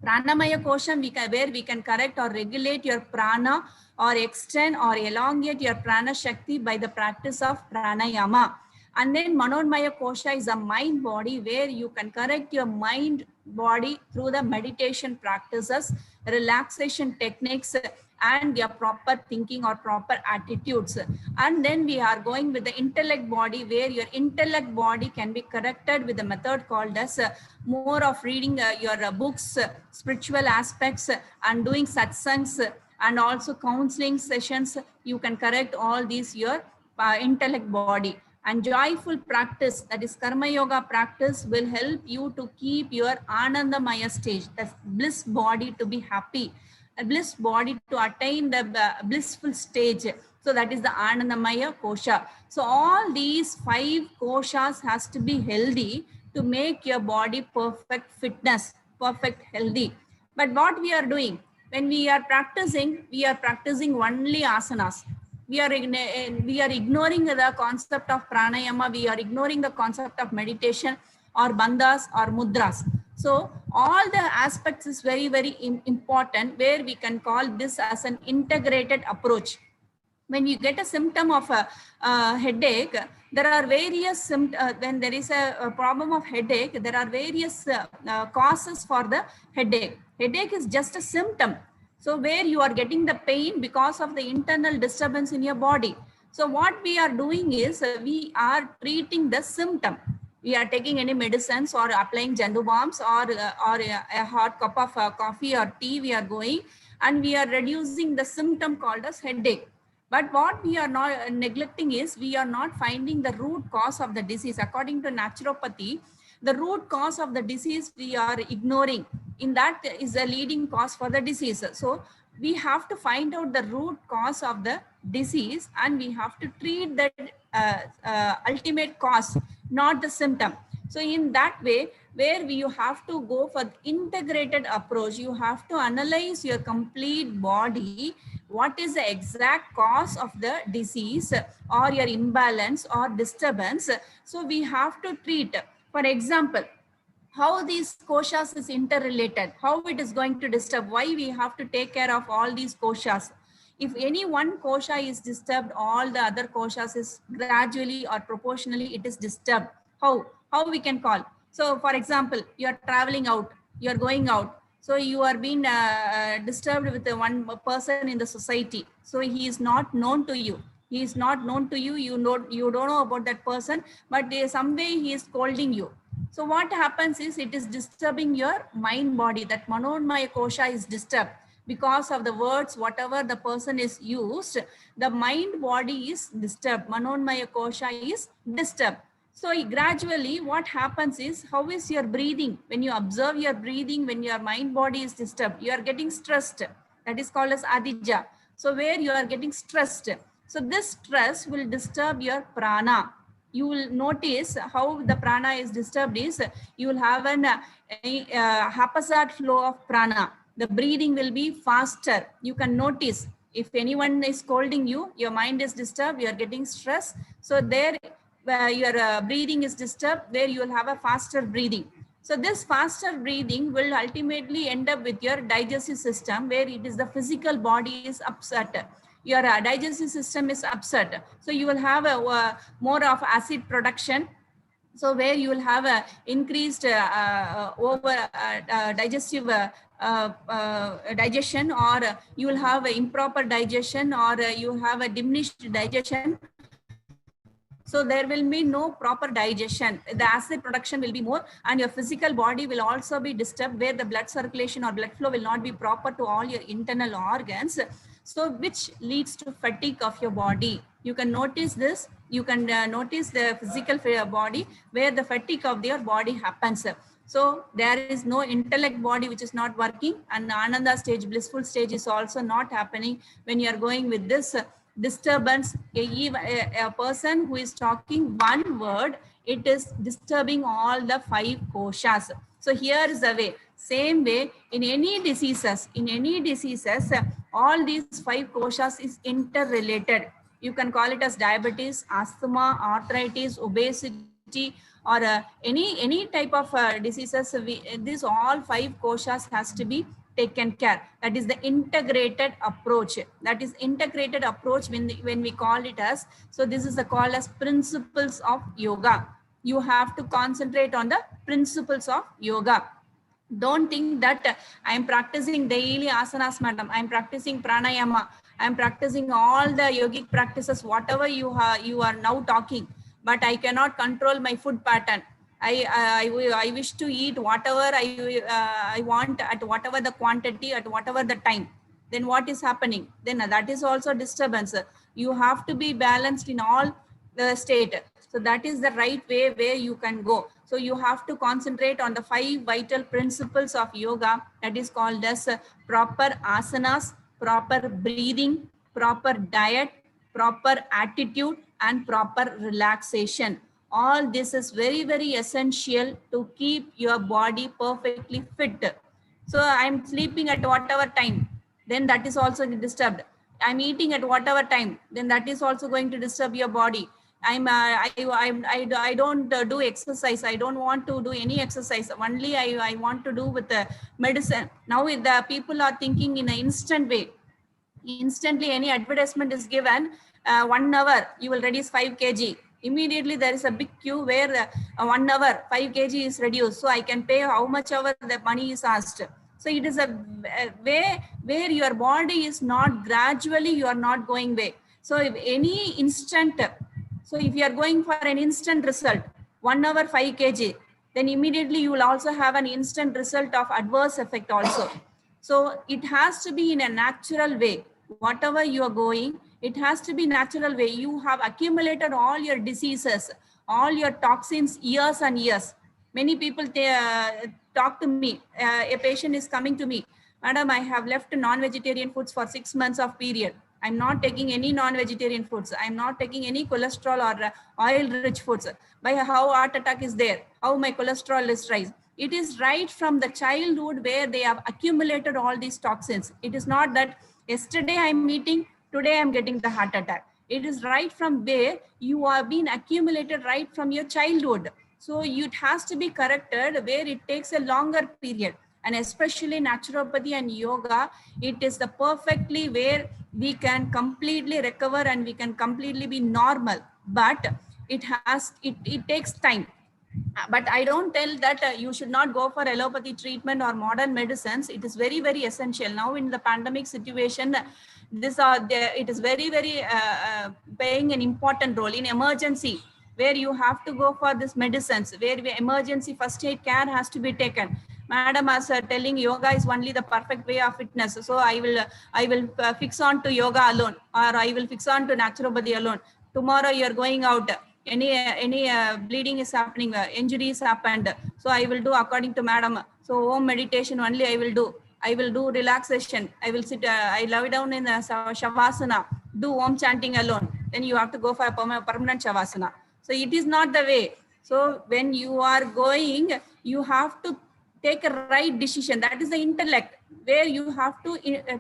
Pranamaya Kosham, where we can correct or regulate your prana or extend or elongate your prana shakti by the practice of pranayama. And then Manonmaya Kosha is a mind body where you can correct your mind body through the meditation practices, relaxation techniques, and your proper thinking or proper attitudes. And then we are going with the intellect body, where your intellect body can be corrected with a method called as more of reading your books, spiritual aspects, and doing satsangs, and also counseling sessions. You can correct all these your intellect body. And joyful practice, that is karma yoga practice, will help you to keep your anandamaya stage, the bliss body to be happy, a bliss body to attain the blissful stage. So that is the anandamaya kosha. So all these 5 koshas has to be healthy to make your body perfect fitness, perfect healthy. But what we are doing when we are practicing only asanas. We are ignoring the concept of pranayama. We are ignoring the concept of meditation or bandhas or mudras. So all the aspects is very, very important, where we can call this as an integrated approach. When you get a symptom of a headache, there are various when there is a problem of headache, there are various causes for the headache. Headache is just a symptom. So where you are getting the pain because of the internal disturbance in your body. So what we are doing is we are treating the symptom. We are taking any medicines or applying Jandu bombs or a hot cup of coffee or tea we are going, and we are reducing the symptom called as headache. But what we are not neglecting is we are not finding the root cause of the disease. According to naturopathy, the root cause of the disease we are ignoring. In that is a leading cause for the disease. So we have to find out the root cause of the disease, and we have to treat that ultimate cause, not the symptom. So in that way, where you have to go for integrated approach, you have to analyze your complete body. What is the exact cause of the disease or your imbalance or disturbance? So we have to treat, for example, how these koshas is interrelated, how it is going to disturb, why we have to take care of all these koshas. If any one kosha is disturbed, all the other koshas is gradually or proportionally it is disturbed. How we can call? So for example, you are traveling out, you are going out. So you are being disturbed with one person in the society. So he is not known to you. He is not known to you. You don't know about that person, but some way he is scolding you. So what happens is it is disturbing your mind body. That Manonmaya Kosha is disturbed because of the words, whatever the person is used, the mind body is disturbed. Manonmaya Kosha is disturbed. So gradually what happens is, how is your breathing? When you observe your breathing, when your mind body is disturbed, you are getting stressed. That is called as adija. So where you are getting stressed. So this stress will disturb your prana. You will notice how the prana is disturbed is, you will have an haphazard flow of prana. The breathing will be faster. You can notice if anyone is scolding you, your mind is disturbed, you are getting stressed. So there your breathing is disturbed, where you will have a faster breathing. So this faster breathing will ultimately end up with your digestive system, where it is the physical body is upset. Your digestive system is upset. So you will have a more of acid production. So where you will have a increased over digestive digestion, or you will have a improper digestion, or you have a diminished digestion. So there will be no proper digestion. The acid production will be more, and your physical body will also be disturbed, where the blood circulation or blood flow will not be proper to all your internal organs. So which leads to fatigue of your body. You can notice this. You can notice the physical body where the fatigue of your body happens. So there is no intellect body which is not working, and Ananda stage, blissful stage is also not happening when you are going with this disturbance. A person who is talking one word, it is disturbing all the 5 koshas. So here is the way. Same way in any diseases, all these 5 koshas is interrelated. You can call it as diabetes, asthma, arthritis, obesity, or any type of diseases. These all 5 koshas has to be taken care. That is the integrated approach. That is integrated approach when we call it as. So this is the call as principles of yoga. You have to concentrate on the principles of yoga. Don't think that I am practicing daily asanas, madam. I am practicing pranayama. I am practicing all the yogic practices, whatever you are now talking, but I cannot control my food pattern. I wish to eat whatever I want, at whatever the quantity, at whatever the time. Then what is happening? Then that is also disturbance. You have to be balanced in all the state. So that is the right way where you can go. So you have to concentrate on the 5 vital principles of yoga. That is called as proper asanas, proper breathing, proper diet, proper attitude, and proper relaxation. All this is very, very essential to keep your body perfectly fit. So I'm sleeping at whatever time, then that is also disturbed. I'm eating at whatever time, then that is also going to disturb your body. I don't do exercise. I don't want to do any exercise. Only I want to do with the medicine. Now the people are thinking in an instant way. Instantly any advertisement is given, 1 hour you will reduce 5 kg. Immediately there is a big queue where 1 hour 5 kg is reduced, so I can pay how much ever the money is asked. So it is a way where your body is not gradually, you are not going way. So if any instant, so if you are going for an instant result, 1 hour 5 kg, then immediately you will also have an instant result of adverse effect also. So it has to be in a natural way. Whatever you are going, it has to be natural way. You have accumulated all your diseases, all your toxins years and years. Many people talk to me. A patient is coming to me, madam, I have left non-vegetarian foods for 6 months of period. I'm not taking any non-vegetarian foods. I'm not taking any cholesterol or oil-rich foods. By how heart attack is there, how my cholesterol is rise. It is right from the childhood where they have accumulated all these toxins. It is not that yesterday I'm eating, today I'm getting the heart attack. It is right from where you are being accumulated right from your childhood. So it has to be corrected where it takes a longer period. And especially naturopathy and yoga, it is the perfectly where we can completely recover and we can completely be normal. But it takes time. But I don't tell that you should not go for allopathy treatment or modern medicines. It is very, very essential. Now in the pandemic situation, it is very, very playing an important role in emergency, where you have to go for this medicines, where emergency first aid care has to be taken. Madam as telling yoga is only the perfect way of fitness. So I will fix on to yoga alone, or I will fix on to naturopathy alone. Tomorrow you are going out, any bleeding is happening, injuries happened, so I will do according to madam. So home meditation only I will do relaxation. I will sit, I lie down in shavasana, do om chanting alone. Then you have to go for a permanent shavasana. So it is not the way. So when you are going, you have to take a right decision. That is the intellect, where you have to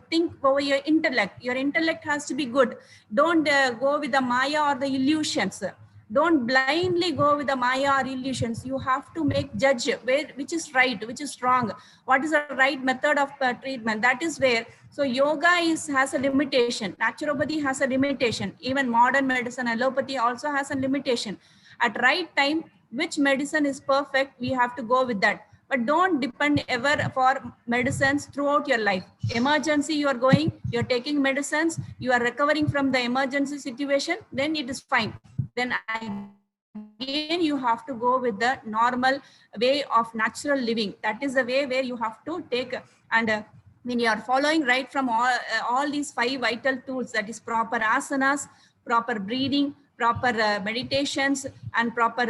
think over your intellect. Your intellect has to be good. Don't go with the maya or the illusions. Don't blindly go with the maya or illusions. You have to make judge which is right, which is wrong, what is the right method of treatment. That is where. So yoga has a limitation. Naturopathy has a limitation. Even modern medicine, allopathy also has a limitation. At right time, which medicine is perfect, we have to go with that. But don't depend ever for medicines throughout your life. Emergency, you are going, you're taking medicines, you are recovering from the emergency situation, then it is fine. then again you have to go with the normal way of natural living. That is the way where you have to take, and when you are following right from all these 5 vital tools, that is proper asanas, proper breathing, proper meditations, and proper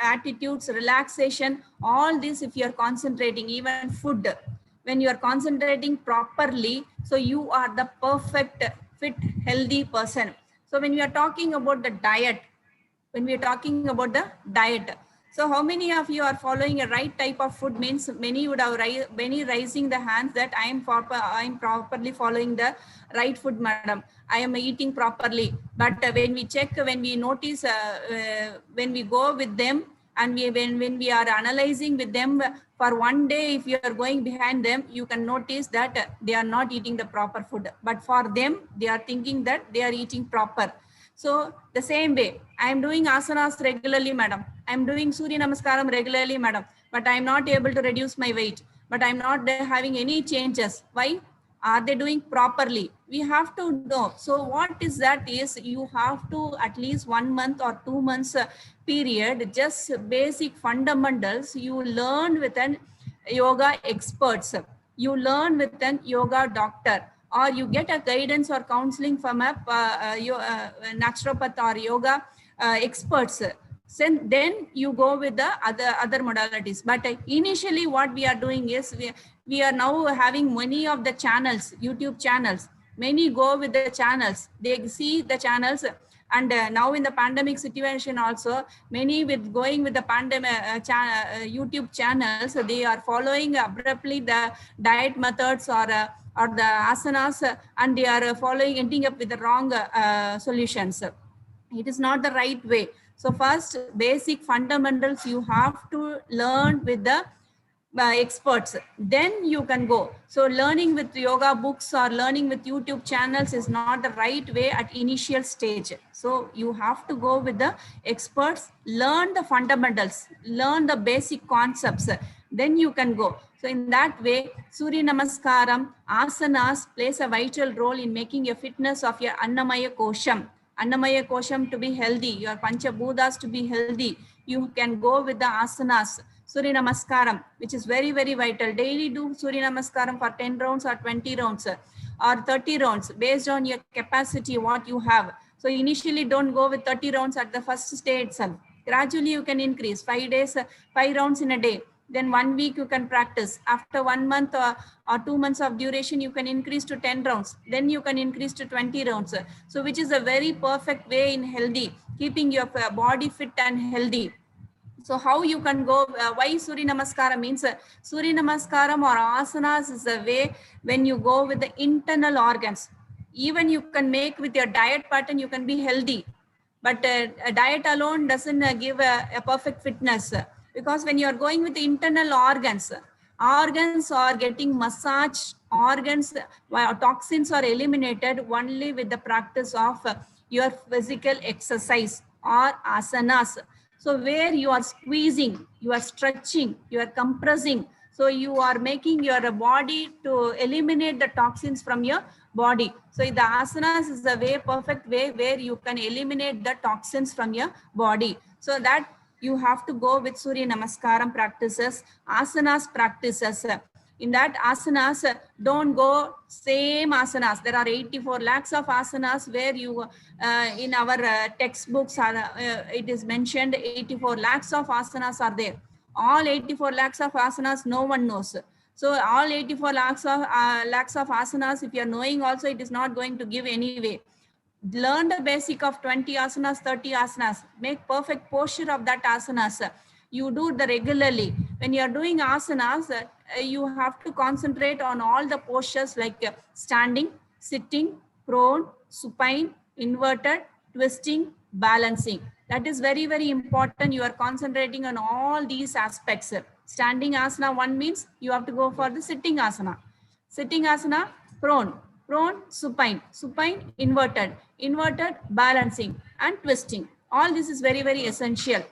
attitudes, relaxation, all this, if you are concentrating, even food, when you are concentrating properly, so you are the perfect fit healthy person. So when we are talking about the diet, when we are talking about the diet, so how many of you are following a right type of food? Means many would have many raising the hands that I am properly following the right food, madam. I am eating properly. But when we check, when we notice, when we go with them, and when we are analyzing with them for one day, if you are going behind them, you can notice that they are not eating the proper food. But for them, they are thinking that they are eating proper. So the same way, I am doing asanas regularly, madam. I am doing Surya Namaskaram regularly, madam. But I am not able to reduce my weight. But I am not having any changes. Why? Are they doing properly? We have to know. So what is that is, you have to at least 1 month or 2 months period, just basic fundamentals you learn with an yoga experts. You learn with an yoga doctor, or you get a guidance or counseling from a naturopath or yoga experts. Then you go with the other modalities. But initially what we are doing is, we are now having many of the channels, YouTube channels. Many go with the channels, they see the channels. And now in the pandemic situation also, many with going with the pandemic YouTube channels, they are following abruptly the diet methods or the asanas, and they are following, ending up with the wrong solutions. It is not the right way. So first, basic fundamentals you have to learn with the experts, then you can go. So learning with yoga books or learning with YouTube channels is not the right way at initial stage. So you have to go with the experts, learn the fundamentals, learn the basic concepts, then you can go. So in that way, Surya Namaskaram, asanas plays a vital role in making a fitness of your Annamaya Kosham. Annamaya Kosham to be healthy, your Panchabhutas to be healthy. You can go with the asanas. Surya Namaskaram, which is very, very vital. Daily do Surya Namaskaram for 10 rounds or 20 rounds or 30 rounds based on your capacity, what you have. So initially don't go with 30 rounds at the first day itself. Gradually you can increase 5 days, 5 rounds in a day. Then 1 week you can practice. After 1 month or 2 months of duration, you can increase to 10 rounds. Then you can increase to 20 rounds. So which is a very perfect way in healthy, keeping your body fit and healthy. So how you can go, why Surya Namaskara means, Surya Namaskaram or asanas is a way when you go with the internal organs. Even you can make with your diet pattern, you can be healthy. But a diet alone doesn't give a perfect fitness, because when you are going with the internal organs, organs are getting massaged, organs, toxins are eliminated only with the practice of your physical exercise or asanas. So where you are squeezing, you are stretching, you are compressing. So you are making your body to eliminate the toxins from your body. So the asanas is a way, perfect way where you can eliminate the toxins from your body. So that you have to go with Surya Namaskaram practices, asanas practices. In that asanas, don't go same asanas. There are 84 lakhs of asanas where you, in our textbooks, it is mentioned 84 lakhs of asanas are there. All 84 lakhs of asanas, no one knows. So all 84 lakhs of asanas, if you are knowing also, it is not going to give anyway. Learn the basic of 20 asanas, 30 asanas, make perfect posture of that asanas. You do the regularly. When you are doing asanas, you have to concentrate on all the postures like standing, sitting, prone, supine, inverted, twisting, balancing. That is very, very important. You are concentrating on all these aspects. Standing asana 1 means you have to go for the sitting asana. Sitting asana, prone, prone, supine, supine, inverted, inverted, balancing, and twisting. All this is very, very essential.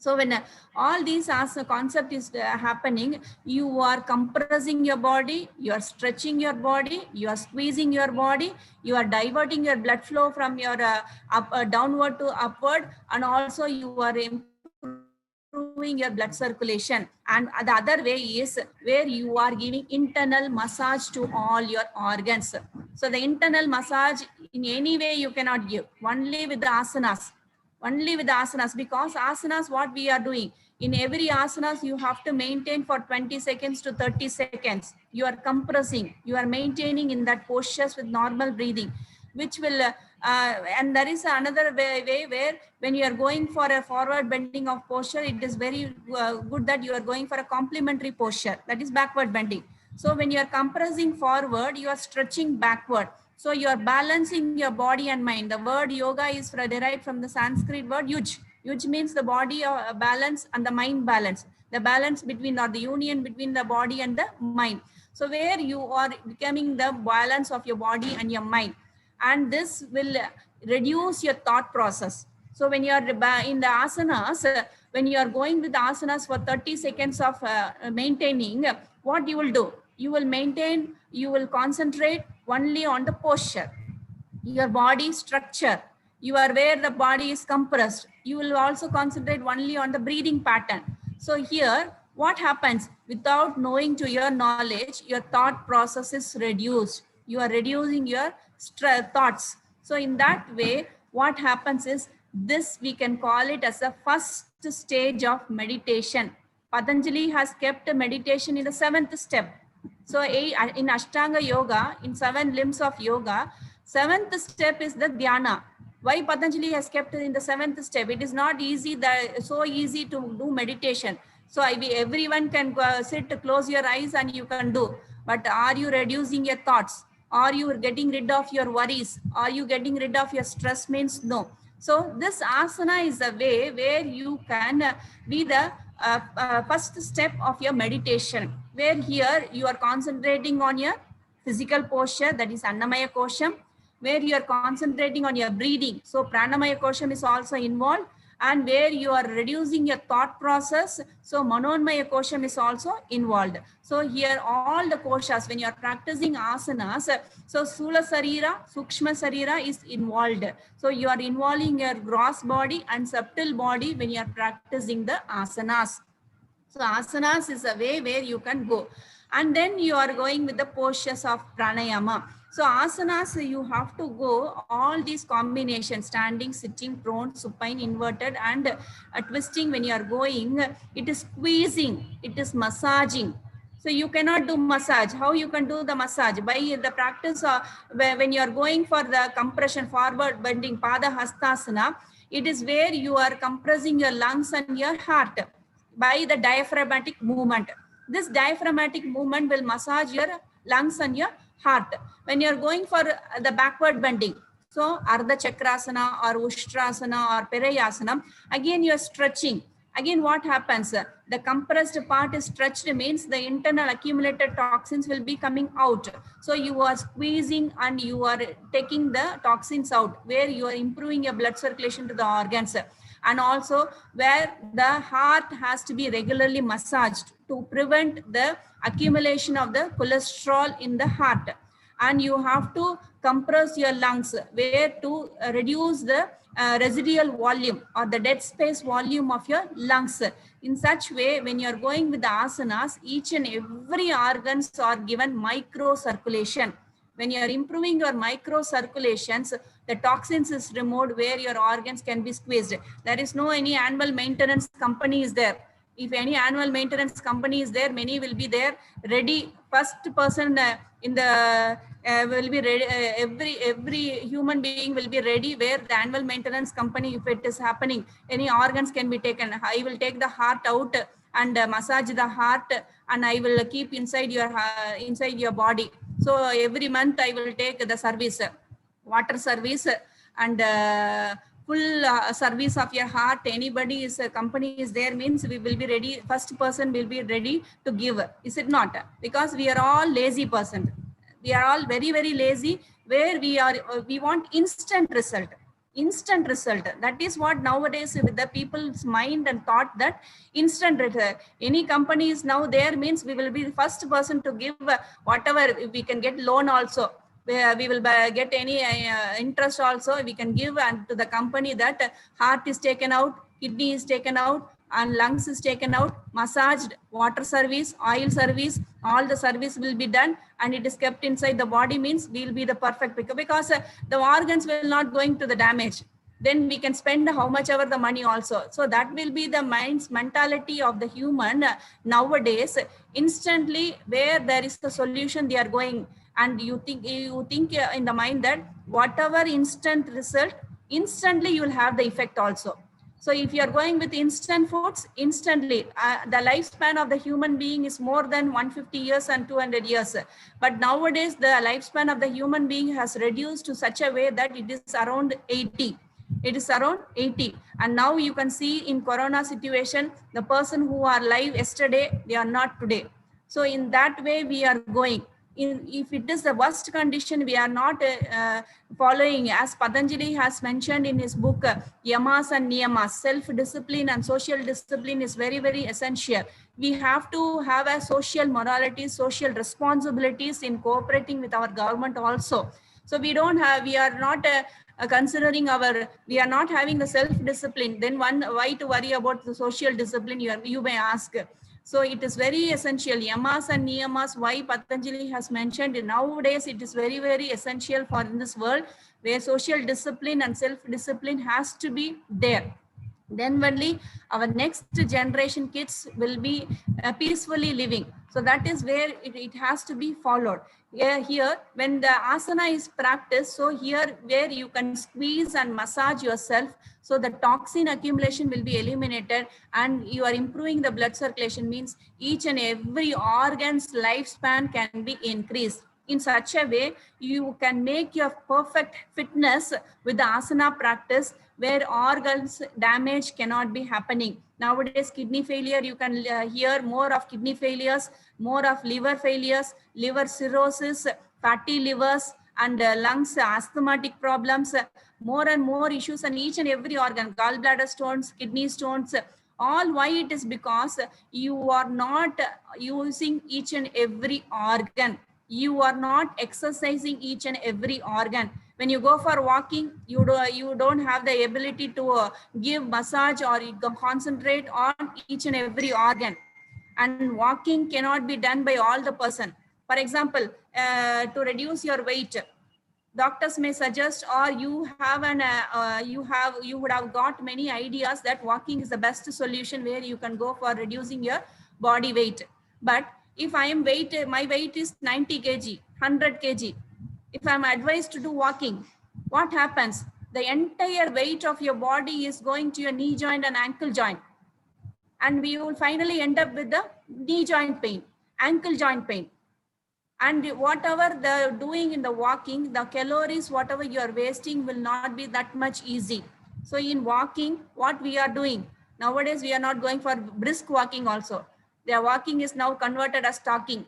So when all these as a concept is happening, you are compressing your body, you are stretching your body, you are squeezing your body, you are diverting your blood flow from your downward to upward, and also you are improving your blood circulation. And the other way is where you are giving internal massage to all your organs. So the internal massage in any way you cannot give, only with the asanas. Only with the asanas, because asanas, what we are doing in every asanas, you have to maintain for 20 seconds to 30 seconds. You are compressing, you are maintaining in that postures with normal breathing, which will and there is another way where when you are going for a forward bending of posture, it is very good that you are going for a complementary posture, that is backward bending. So when you are compressing forward, you are stretching backward. So you are balancing your body and mind. The word yoga is derived from the Sanskrit word yuj. Yuj means the body balance and the mind balance. The balance between, or the union between the body and the mind. So where you are becoming the balance of your body and your mind. And this will reduce your thought process. So when you are in the asanas, when you are going with the asanas for 30 seconds of maintaining, what you will do? You will maintain, you will concentrate only on the posture, your body structure, you are where the body is compressed. You will also concentrate only on the breathing pattern. So here, what happens? Without knowing to your knowledge, your thought process is reduced. You are reducing your thoughts. So in that way, what happens is, this we can call it as a first stage of meditation. Patanjali has kept meditation in the 7th step. So in Ashtanga Yoga, in 7 limbs of yoga, 7th step is the dhyana. Why Patanjali has kept it in the 7th step? It is not easy, so easy to do meditation. So everyone can sit, close your eyes and you can do. But are you reducing your thoughts? Are you getting rid of your worries? Are you getting rid of your stress? Means no. So this asana is a way where you can be the first step of your meditation, where here you are concentrating on your physical posture, that is Annamaya Kosham, where you are concentrating on your breathing. So Pranamaya Kosham is also involved, and where you are reducing your thought process. So Manonmaya Kosham is also involved. So here all the koshas, when you are practicing asanas, so Sula Sarira, Sukshma Sarira is involved. So you are involving your gross body and subtle body when you are practicing the asanas. So asanas is a way where you can go. And then you are going with the postures of pranayama. So asanas, you have to go all these combinations, standing, sitting, prone, supine, inverted, and twisting. When you are going, it is squeezing, it is massaging. So you cannot do massage. How you can do the massage? By the practice when you are going for the compression, forward bending, pada hastasana, it is where you are compressing your lungs and your heart by the diaphragmatic movement. This diaphragmatic movement will massage your lungs and your heart. When you are going for the backward bending, so Ardha Chakrasana or Ushtrasana or Perayasana, again you are stretching. Again, what happens? The compressed part is stretched, means the internal accumulated toxins will be coming out. So you are squeezing and you are taking the toxins out, where you are improving your blood circulation to the organs. And also where the heart has to be regularly massaged to prevent the accumulation of the cholesterol in the heart. And you have to compress your lungs, where to reduce the residual volume or the dead space volume of your lungs. In such way, when you are going with the asanas, each and every organs are given micro circulation. When you are improving your micro circulations, the toxins is removed, where your organs can be squeezed. There is no any annual maintenance company is there. If any annual maintenance company is there, many will be there ready. First person in the will be ready. Every human being will be ready, where the annual maintenance company, if it is happening, any organs can be taken. I will take the heart out and massage the heart, and I will keep inside your body. So every month I will take the service, water service, and full service of your heart. Anybody is a company is there, means we will be ready. First person will be ready to give. Is it not? Because we are all lazy person. We are all very, very lazy, where we want instant result. instant result. That is what nowadays with the people's mind and thought, that instant result. Any company is now there means we will be the first person to give whatever we can get loan also. We will get any interest also we can give, and to the company that heart is taken out, kidney is taken out, and lungs is taken out, massaged, water service, oil service, all the service will be done, and it is kept inside the body means we will be the perfect, because the organs will not going to the damage. Then we can spend how much ever the money also. So that will be the mind's mentality of the human nowadays. Instantly, where there is a solution, they are going. And you think in the mind that whatever instant result, instantly you will have the effect also. So if you are going with instant foods, instantly, the lifespan of the human being is more than 150 years and 200 years. But nowadays, the lifespan of the human being has reduced to such a way that it is around 80. It is around 80. And now you can see in Corona situation, the person who are alive yesterday, they are not today. So in that way, we are going. If it is the worst condition, we are not following, as Patanjali has mentioned in his book, Yamas and Niyamas, self-discipline and social discipline is very, very essential. We have to have a social morality, social responsibilities in cooperating with our government also. So we are not considering we are not having the self-discipline. Then why to worry about the social discipline, you may ask. So it is very essential. Yamas and Niyamas, why Patanjali has mentioned, nowadays it is very, very essential for in this world, where social discipline and self-discipline has to be there. Then only our next generation kids will be peacefully living. So that is where it has to be followed. Here, when the asana is practiced, so here where you can squeeze and massage yourself, so the toxin accumulation will be eliminated, and you are improving the blood circulation, means each and every organ's lifespan can be increased. In such a way, you can make your perfect fitness with the asana practice, where organs damage cannot be happening. Nowadays, kidney failure, you can hear more of kidney failures, more of liver failures, liver cirrhosis, fatty livers, and lungs, asthmatic problems, more and more issues, and each and every organ, gallbladder stones, kidney stones, all. Why it is? Because you are not using each and every organ. You are not exercising each and every organ. When you go for walking, you don't have the ability to give massage or concentrate on each and every organ. And walking cannot be done by all the person. For example, to reduce your weight, doctors may suggest, or you would have got many ideas that walking is the best solution, where you can go for reducing your body weight. But if my weight is 90 kg, 100 kg, if I'm advised to do walking, what happens? The entire weight of your body is going to your knee joint and ankle joint, and we will finally end up with the knee joint pain, ankle joint pain. And whatever the doing in the walking, the calories, whatever you are wasting, will not be that much easy. So in walking, what we are doing nowadays, we are not going for brisk walking also. Their walking is now converted as talking.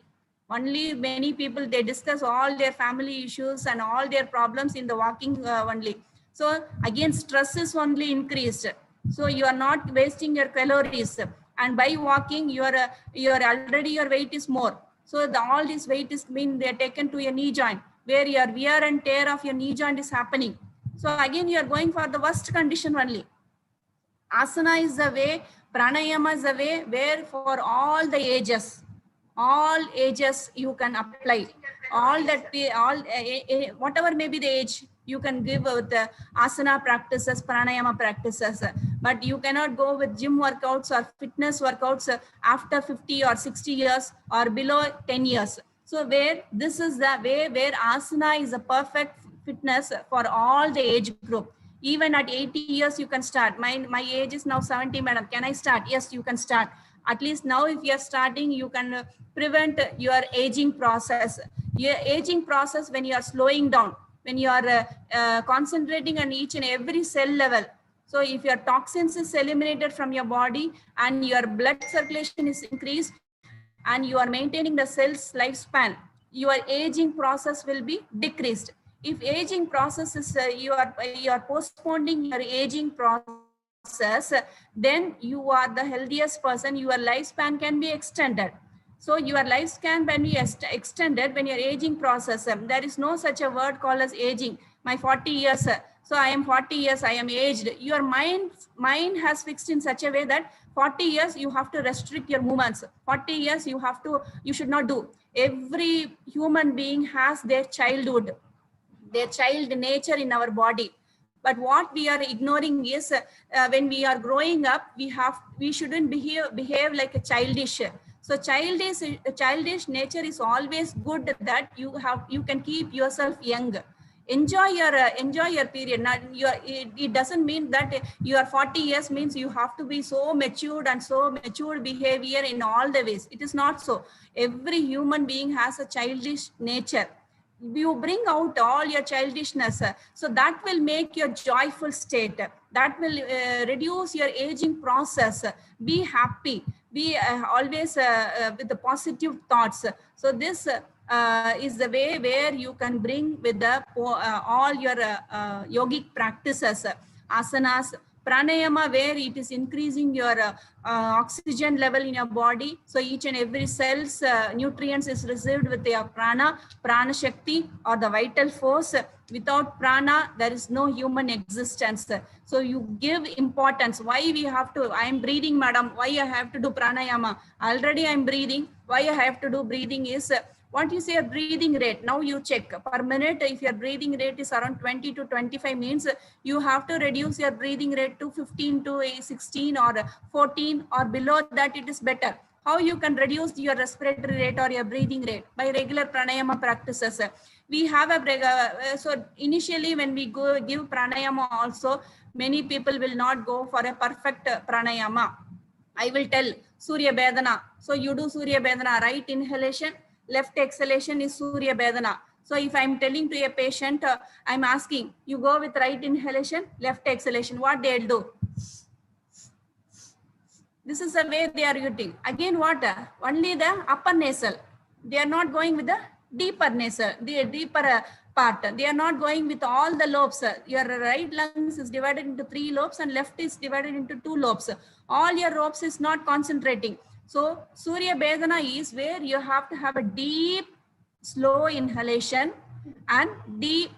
Only many people, they discuss all their family issues and all their problems in the walking only. So again, stress is only increased. So you are not wasting your calories, and by walking, your already your weight is more. So all this weight is being they're taken to your knee joint, where your wear and tear of your knee joint is happening. So again, you are going for the worst condition only. Asana is the way, pranayama is the way, where for all the ages you can apply. Whatever may be the age, you can give the asana practices, pranayama practices. But you cannot go with gym workouts or fitness workouts after 50 or 60 years or below 10 years. So where this is the way where asana is a perfect fitness for all the age group. Even at 80 years, you can start. My age is now 70, madam. Can I start? Yes, you can start. At least now, if you are starting, you can prevent your aging process. Your aging process, when you are slowing down, when you are concentrating on each and every cell level. So if your toxins is eliminated from your body and your blood circulation is increased and you are maintaining the cell's lifespan, your aging process will be decreased. If aging process is you are postponing your aging process, then you are the healthiest person. Your lifespan can be extended. So your lifespan can be extended when your aging process. There is no such a word called as aging. My 40 years. So I am 40 years. I am aged. Your mind has fixed in such a way that 40 years you have to restrict your movements. 40 years you should not do. Every human being has their childhood, their child nature in our body. But what we are ignoring is when we are growing up, we shouldn't behave like a childish. So childish nature is always good, that you can keep yourself young. Enjoy your period. Not it doesn't mean that you are 40 years means you have to be so matured and so mature behavior in all the ways. It is not so. Every human being has a childish nature. You bring out all your childishness, so that will make your joyful state, that will reduce your aging process. Be happy, be always with the positive thoughts. So this is the way where you can bring with the all your yogic practices, asanas, pranayama, where it is increasing your oxygen level in your body. So each and every cell's nutrients is received with your prana shakti, or the vital force. Without prana, there is no human existence. So you give importance. Why we have to, I am breathing, madam, why I have to do pranayama? Already I am breathing. Why I have to do breathing is, what is your breathing rate? Now you check per minute. If your breathing rate is around 20 to 25 means you have to reduce your breathing rate to 15 to 16 or 14, or below that it is better. How you can reduce your respiratory rate or your breathing rate? By regular pranayama practices. We have a so initially when we go give pranayama also, many people will not go for a perfect pranayama. I will tell Surya Bedana. So you do Surya Bedana, right inhalation, left exhalation is Surya Bedana. So if I'm telling to a patient, I'm asking, you go with right inhalation, left exhalation, what they'll do? This is the way they are using. Again, what? Only the upper nasal. They are not going with the deeper nasal, the deeper part. They are not going with all the lobes. Your right lungs is divided into 3 lobes and left is divided into 2 lobes. All your lobes is not concentrating. So Surya Bedana is where you have to have a deep, slow inhalation and deep,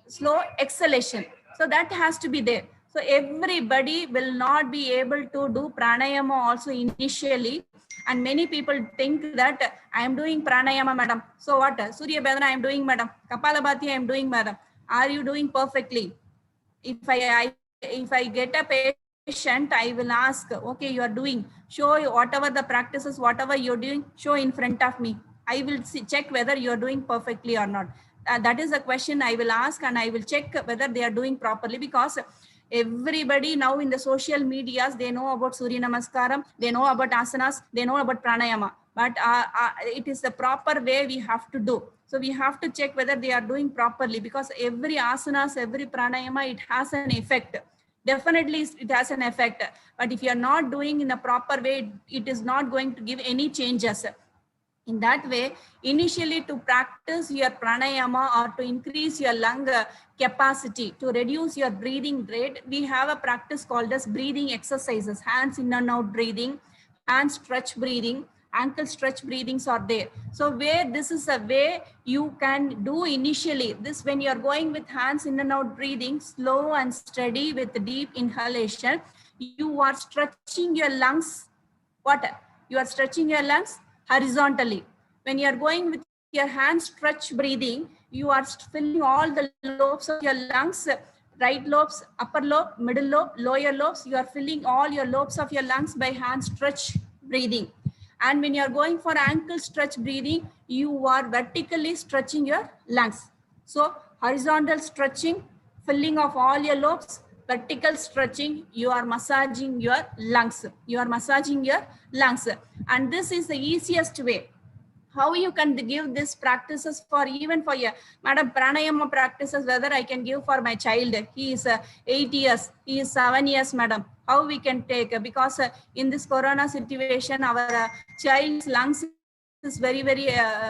slow exhalation. So that has to be there. So everybody will not be able to do pranayama also initially. And many people think that I am doing pranayama, madam. So what? Surya Bedana I am doing, madam. Kapalabhati I am doing, madam. Are you doing perfectly? If I get a patient, I will ask, okay, you are doing, show whatever the practices, whatever you're doing, show in front of me. I will check whether you're doing perfectly or not. That is a question I will ask, and I will check whether they are doing properly, because everybody now in the social medias, they know about Surya Namaskaram, they know about asanas, they know about pranayama, but it is the proper way we have to do. So we have to check whether they are doing properly, because every asanas, every pranayama, it has an effect. Definitely it has an effect, but if you are not doing in a proper way, it is not going to give any changes. In that way, initially to practice your pranayama or to increase your lung capacity, to reduce your breathing rate, we have a practice called as breathing exercises, hands in and out breathing, hand stretch breathing, ankle stretch breathings are there. So where this is a way you can do initially. This, when you're going with hands in and out breathing, slow and steady with deep inhalation, you are stretching your lungs. What? You are stretching your lungs horizontally. When you are going with your hand stretch breathing, you are filling all the lobes of your lungs, right lobes, upper lobe, middle lobe, lower lobes. You are filling all your lobes of your lungs by hand stretch breathing. And when you are going for ankle stretch breathing, you are vertically stretching your lungs. So horizontal stretching, filling of all your lobes, vertical stretching, you are massaging your lungs. You are massaging your lungs. And this is the easiest way. How you can give this practices for even for your madam pranayama practices, whether I can give for my child. He is 8 years, he is 7 years, madam. How we can take, because in this corona situation, our child's lungs is very, very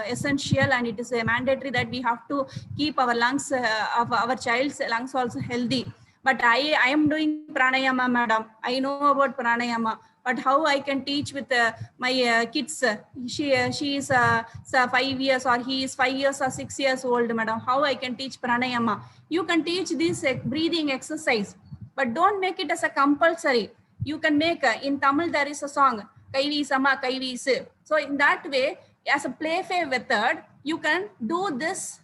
essential, and it is mandatory that we have to keep our lungs, of our child's lungs also healthy. But I am doing pranayama, madam. I know about pranayama, but how I can teach with my kids? She is 5 years, or he is 5 years or 6 years old, madam. How I can teach pranayama? You can teach this breathing exercise, but don't make it as a compulsory. You can make in Tamil there is a song Kaivi Sama Kaivi Se. So in that way, as a playful method, you can do this.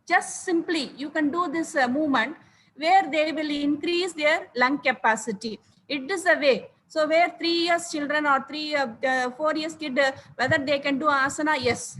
Just simply, you can do this movement where they will increase their lung capacity. It is a way. So where 3 years children or 4 years kid, whether they can do asana, yes.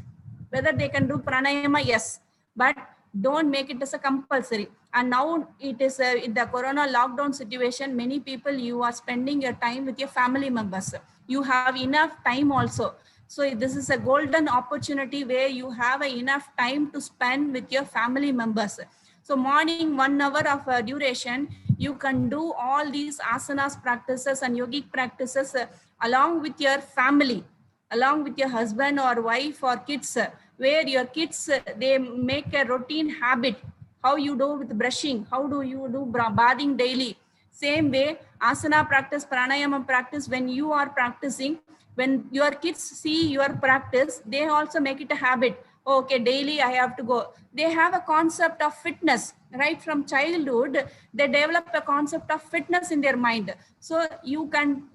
Whether they can do pranayama, yes. But don't make it as a compulsory. And now it is in the corona lockdown situation, many people, you are spending your time with your family members. You have enough time also. So this is a golden opportunity where you have enough time to spend with your family members. So morning 1 hour of duration, you can do all these asanas practices and yogic practices along with your family, along with your husband or wife or kids, where your kids, they make a routine habit. How you do with brushing, how do you do bathing daily. Same way, asana practice, pranayama practice, when you are practicing, when your kids see your practice, they also make it a habit. Okay, daily I have to go. They have a concept of fitness right from childhood. They develop a concept of fitness in their mind. So you can,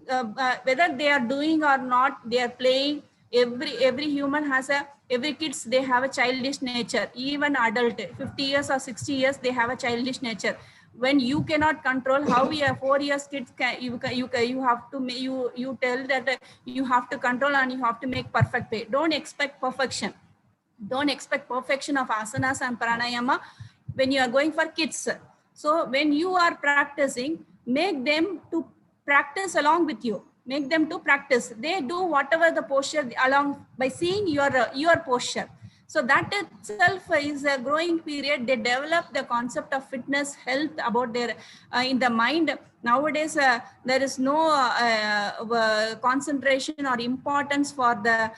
whether they are doing or not, they are playing. Every human has every kids, they have a childish nature. Even adult, 50 years or 60 years, they have a childish nature. When you cannot control, how we are 4 years kids can, you have to, you tell that you have to control and you have to make perfect way. Don't expect perfection. Don't expect perfection of asanas and pranayama when you are going for kids. So when you are practicing, make them to practice along with you. Make them to practice. They do whatever the posture along by seeing your posture. So that itself is a growing period. They develop the concept of fitness, health about their in the mind. Nowadays, there is no concentration or importance for the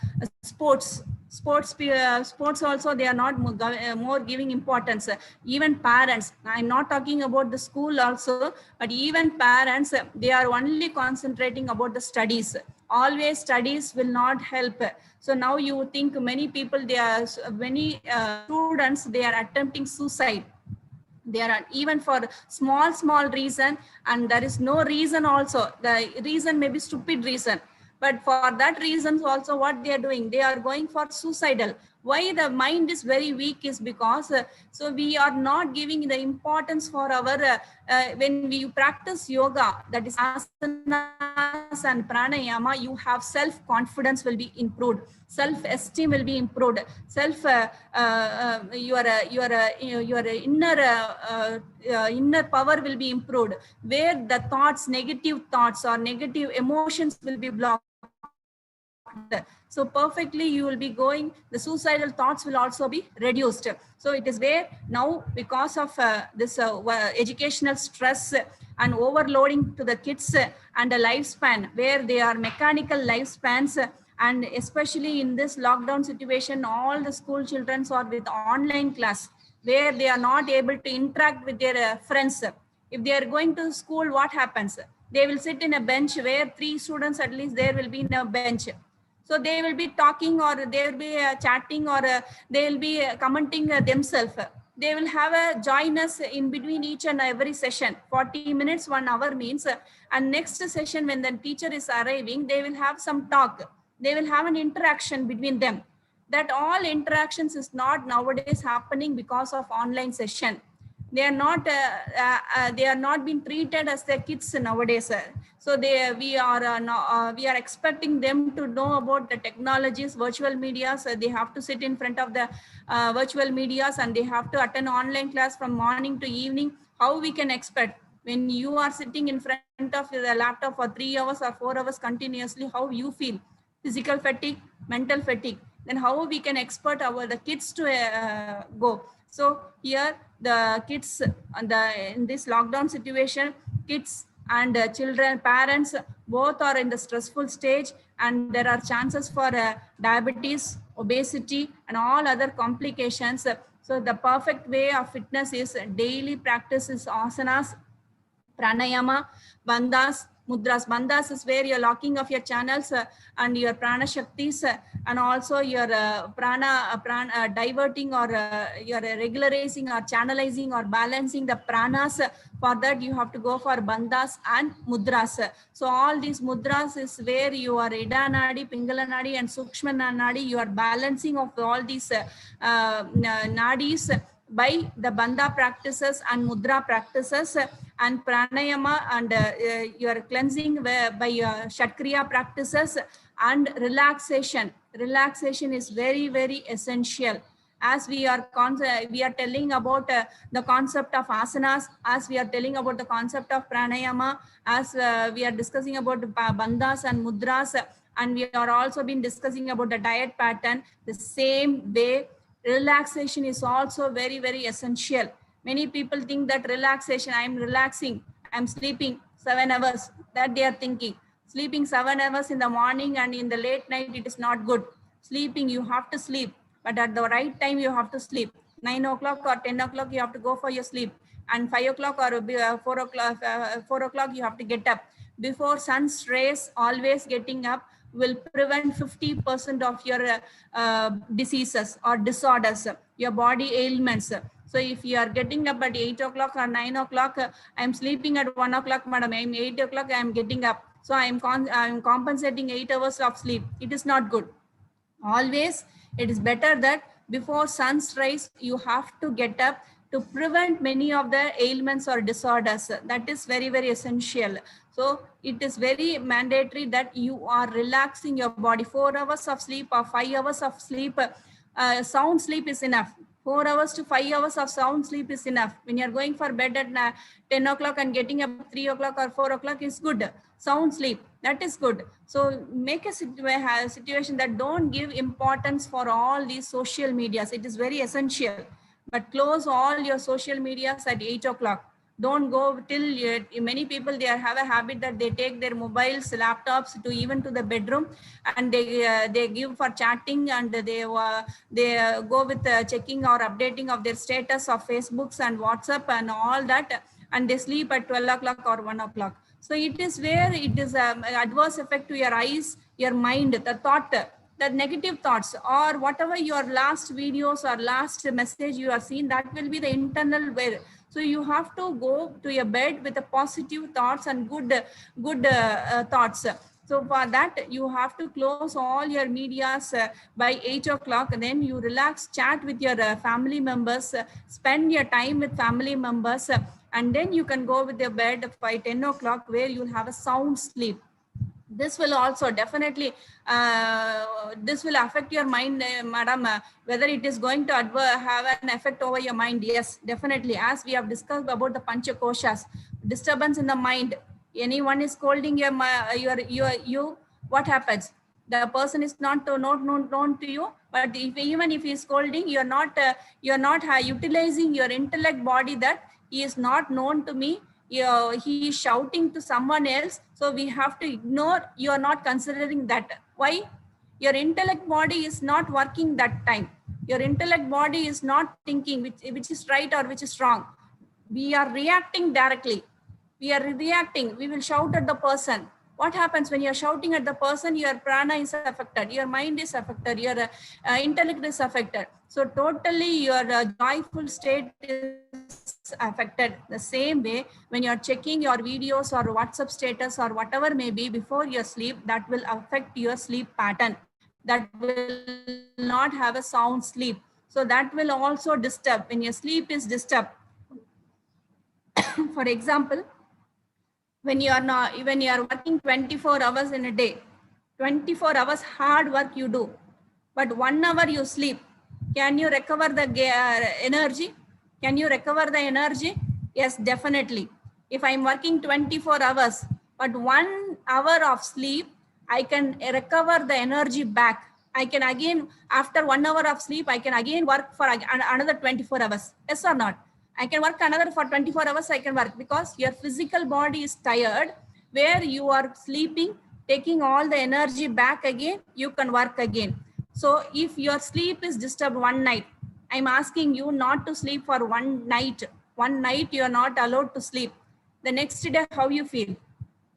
sports. Sports also, they are not more giving importance. Even parents, I'm not talking about the school also, but even parents, they are only concentrating about the studies. Always studies will not help. So now you think many people, many students, they are attempting suicide. There are even for small reason, and there is no reason also. The reason may be stupid reason, but for that reasons also, what they are doing, they are going for suicidal. Why the mind is very weak is because so we are not giving the importance for our when we practice yoga, that is asanas and pranayama, you have self confidence will be improved, self esteem will be improved, your inner power will be improved, where the thoughts, negative thoughts or negative emotions will be blocked. So perfectly you will be going, the suicidal thoughts will also be reduced. So it is where now, because of this educational stress and overloading to the kids and the lifespan, where they are mechanical lifespans, and especially in this lockdown situation, all the school children are with online class, where they are not able to interact with their friends. If they are going to school, what happens? They will sit in a bench where 3 students at least there will be in a bench. So they will be talking, or they will be chatting, or they will be commenting themselves. They will have a joiners in between each and every session. 40 minutes, 1 hour means, and next session when the teacher is arriving, they will have some talk. They will have an interaction between them. That all interactions is not nowadays happening because of online session. They are not being treated as their kids nowadays. So we are expecting them to know about the technologies, virtual medias. They have to sit in front of the virtual medias, and they have to attend online class from morning to evening. How we can expect, when you are sitting in front of the laptop for 3 hours or 4 hours continuously, how you feel? Physical fatigue, mental fatigue. Then how we can expect the kids to go? So here the kids in this lockdown situation, kids and children, parents, both are in the stressful stage, and there are chances for diabetes, obesity, and all other complications. So the perfect way of fitness is daily practice is asanas, pranayama, bandhas, mudras. Bandhas is where you're locking off your channels and your prana shaktis, and also your prana diverting, or you're regularizing or channelizing or balancing the pranas. For that you have to go for bandhas and mudras. So all these mudras is where you are Ida Nadi, Pingala Nadi, and Sukshma Nadi. You are balancing of all these nadis by the bandha practices and mudra practices, and pranayama, and your cleansing by shatkriya practices, and relaxation. Relaxation is very, very essential. As we are telling about the concept of asanas, as we are telling about the concept of pranayama, as we are discussing about bandhas and mudras, and we are also been discussing about the diet pattern. The same way, relaxation is also very, very essential. Many people think that relaxation, I'm relaxing, I'm sleeping 7 hours, that they are thinking. Sleeping 7 hours in the morning and in the late night, it is not good. Sleeping, you have to sleep, but at the right time you have to sleep. 9 o'clock or 10 o'clock you have to go for your sleep, and 5 o'clock or 4 o'clock you have to get up. Before sun's rays, always getting up will prevent 50% of your diseases or disorders, your body ailments. So if you are getting up at 8 o'clock or 9 o'clock, I'm sleeping at 1 o'clock, madam, I'm 8 o'clock, I'm getting up. So I'm compensating 8 hours of sleep. It is not good. Always, it is better that before sun's rise, you have to get up to prevent many of the ailments or disorders. That is very, very essential. So it is very mandatory that you are relaxing your body. 4 hours of sleep or 5 hours of sleep, sound sleep is enough. 4 hours to 5 hours of sound sleep is enough. When you're going for bed at 10 o'clock and getting up 3 o'clock or 4 o'clock is good. Sound sleep, that is good. So make a situation that don't give importance for all these social medias. It is very essential. But close all your social medias at 8 o'clock. Don't go till many people, they have a habit that they take their mobiles, laptops to even to the bedroom, and they give for chatting, and they go with checking or updating of their status of Facebooks and WhatsApp and all that, and they sleep at 12 o'clock or 1 o'clock. So it is where it is adverse effect to your eyes, your mind, the thought, the negative thoughts, or whatever your last videos or last message you are seeing, that will be the internal way. So you have to go to your bed with the positive thoughts and good thoughts. So for that, you have to close all your medias by 8 o'clock. Then you relax, chat with your family members, spend your time with family members, and then you can go with your bed by 10 o'clock, where you'll have a sound sleep. This will also definitely, this will affect your mind, madam, whether it is going to have an effect over your mind. Yes, definitely. As we have discussed about the panchakoshas, disturbance in the mind, anyone is scolding you, what happens? The person is not known to you, but even if he is scolding, you're not utilizing your intellect body, that he is not known to me, he is shouting to someone else, so we have to ignore. You are not considering that. Why? Your intellect body is not working that time. Your intellect body is not thinking which is right or which is wrong. We are reacting directly. We are reacting. We will shout at the person. What happens when you're shouting at the person? Your prana is affected, your mind is affected, your intellect is affected. So totally your joyful state is affected. The same way, when you're checking your videos or WhatsApp status or whatever may be before your sleep, that will affect your sleep pattern. That will not have a sound sleep. So that will also disturb. When your sleep is disturbed, for example, when you are working 24 hours in a day, 24 hours hard work you do, but 1 hour you sleep, can you recover the energy? Can you recover the energy? Yes, definitely. If I'm working 24 hours, but 1 hour of sleep, I can recover the energy back. I can again, after 1 hour of sleep, I can again work for another 24 hours. Yes or not? I can work another for 24 hours, I can work, because your physical body is tired. Where you are sleeping, taking all the energy back again, you can work again. So if your sleep is disturbed one night, I'm asking you not to sleep for one night. One night you are not allowed to sleep. The next day, how you feel?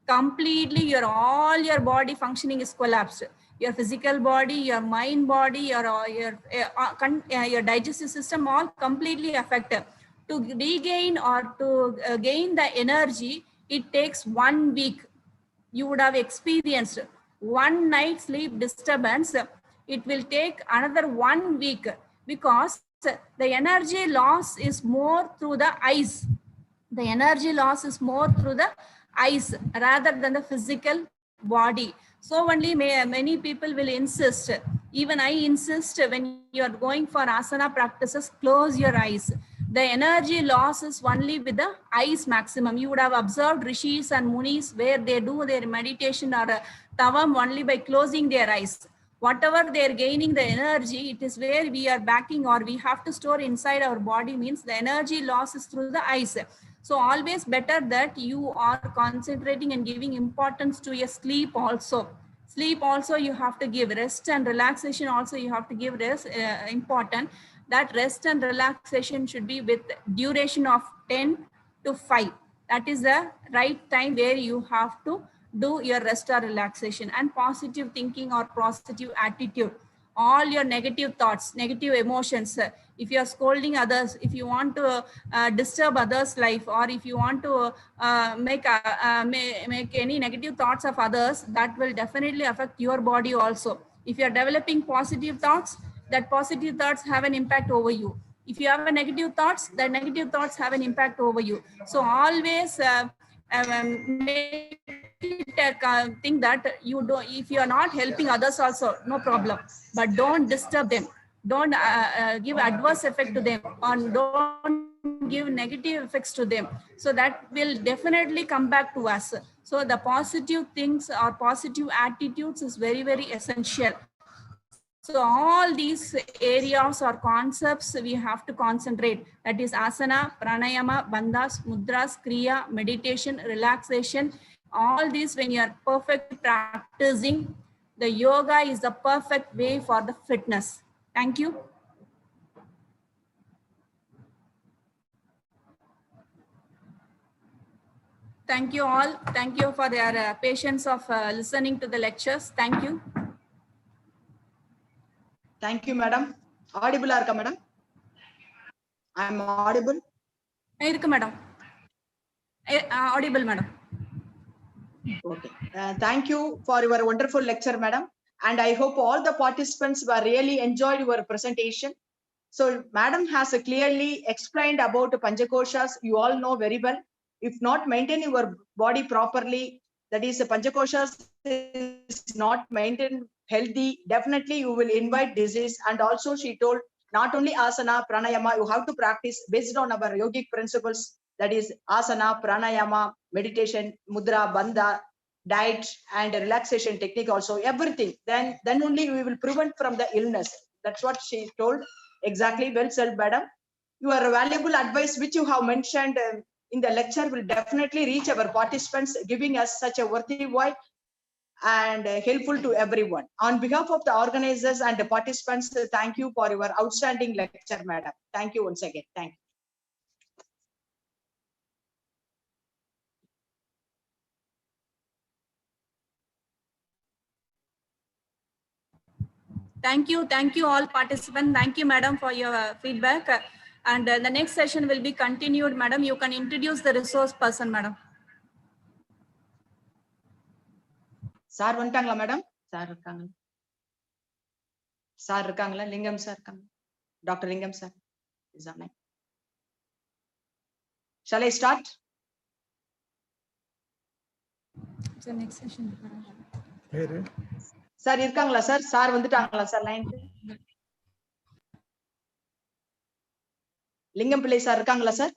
Completely all your body functioning is collapsed. Your physical body, your mind body, your digestive system, all completely affected. To regain or to gain the energy, it takes 1 week. You would have experienced one night sleep disturbance. It will take another 1 week, because the energy loss is more through the eyes. The energy loss is more through the eyes rather than the physical body. So only many people will insist, even I insist, when you are going for asana practices, close your eyes. The energy loss is only with the eyes maximum. You would have observed rishis and munis where they do their meditation or tavam only by closing their eyes. Whatever they are gaining the energy, it is where we are backing or we have to store inside our body, means the energy loss is through the eyes. So always better that you are concentrating and giving importance to your sleep also. Sleep also you have to give, rest and relaxation also you have to give rest, important. That rest and relaxation should be with duration of 10 to 5. That is the right time where you have to do your rest or relaxation. And positive thinking or positive attitude, all your negative thoughts, negative emotions, if you are scolding others, if you want to disturb others life, or if you want to make any negative thoughts of others, that will definitely affect your body also. If you are developing positive thoughts, that positive thoughts have an impact over you. If you have a negative thoughts, the negative thoughts have an impact over you. So always make it a thing that you do. If you are not helping others also, no problem, but don't disturb them. Don't give adverse effect to them, or don't give negative effects to them. So that will definitely come back to us. So the positive things or positive attitudes is very, very essential. So all these areas or concepts we have to concentrate. That is asana, pranayama, bandhas, mudras, kriya, meditation, relaxation. All these, when you are perfectly practicing, the yoga is the perfect way for the fitness. Thank you. Thank you all. Thank you for your patience of listening to the lectures. Thank you. Thank you, madam. Audible arka, madam? I'm audible. Irukku, madam. Audible, madam. Okay. Thank you for your wonderful lecture, madam. And I hope all the participants were really enjoyed your presentation. So madam has clearly explained about Panchakoshas. You all know very well. If not maintain your body properly, that is Panchakoshas is not maintained healthy, definitely you will invite disease. And also she told not only asana, pranayama, you have to practice based on our yogic principles. That is asana, pranayama, meditation, mudra, bandha, diet and relaxation technique also, everything. Then only we will prevent from the illness. That's what she told. Exactly, well said, madam. Your valuable advice which you have mentioned in the lecture will definitely reach our participants, giving us such a worthy voice and helpful to everyone. On behalf of the organizers and the participants, thank you for your outstanding lecture, madam. Thank you once again. Thank you. Thank you all participants. Thank you, madam, for your feedback. And the next session will be continued, madam. You can introduce the resource person, madam. Sir வந்துட்டாங்களா madam? Sir இருக்காங்க. Sir இருக்காங்களா? லிங்கம் sir இருக்காங்க. Doctor லிங்கம் sir is online. Shall I start? So next session. பேரு sir இருக்காங்களா sir? Sir வந்துட்டாங்களா sir லைனுக்கு? லிங்கம் பிள்ளை சார் இருக்காங்களா சார்?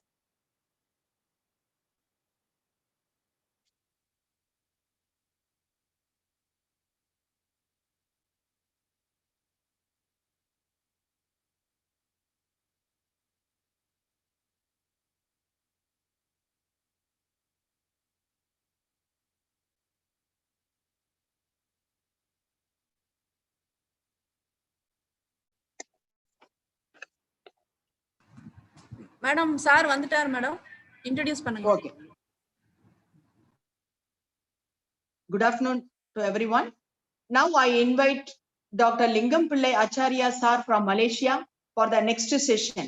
மேடம் சார் வந்துட்டார் மேடம். இன்ட்ரோடியூஸ் பண்ணுங்க. Okay. Good afternoon to everyone. Now I invite Dr. Lingam Pillai Acharya sir from Malaysia for the next session.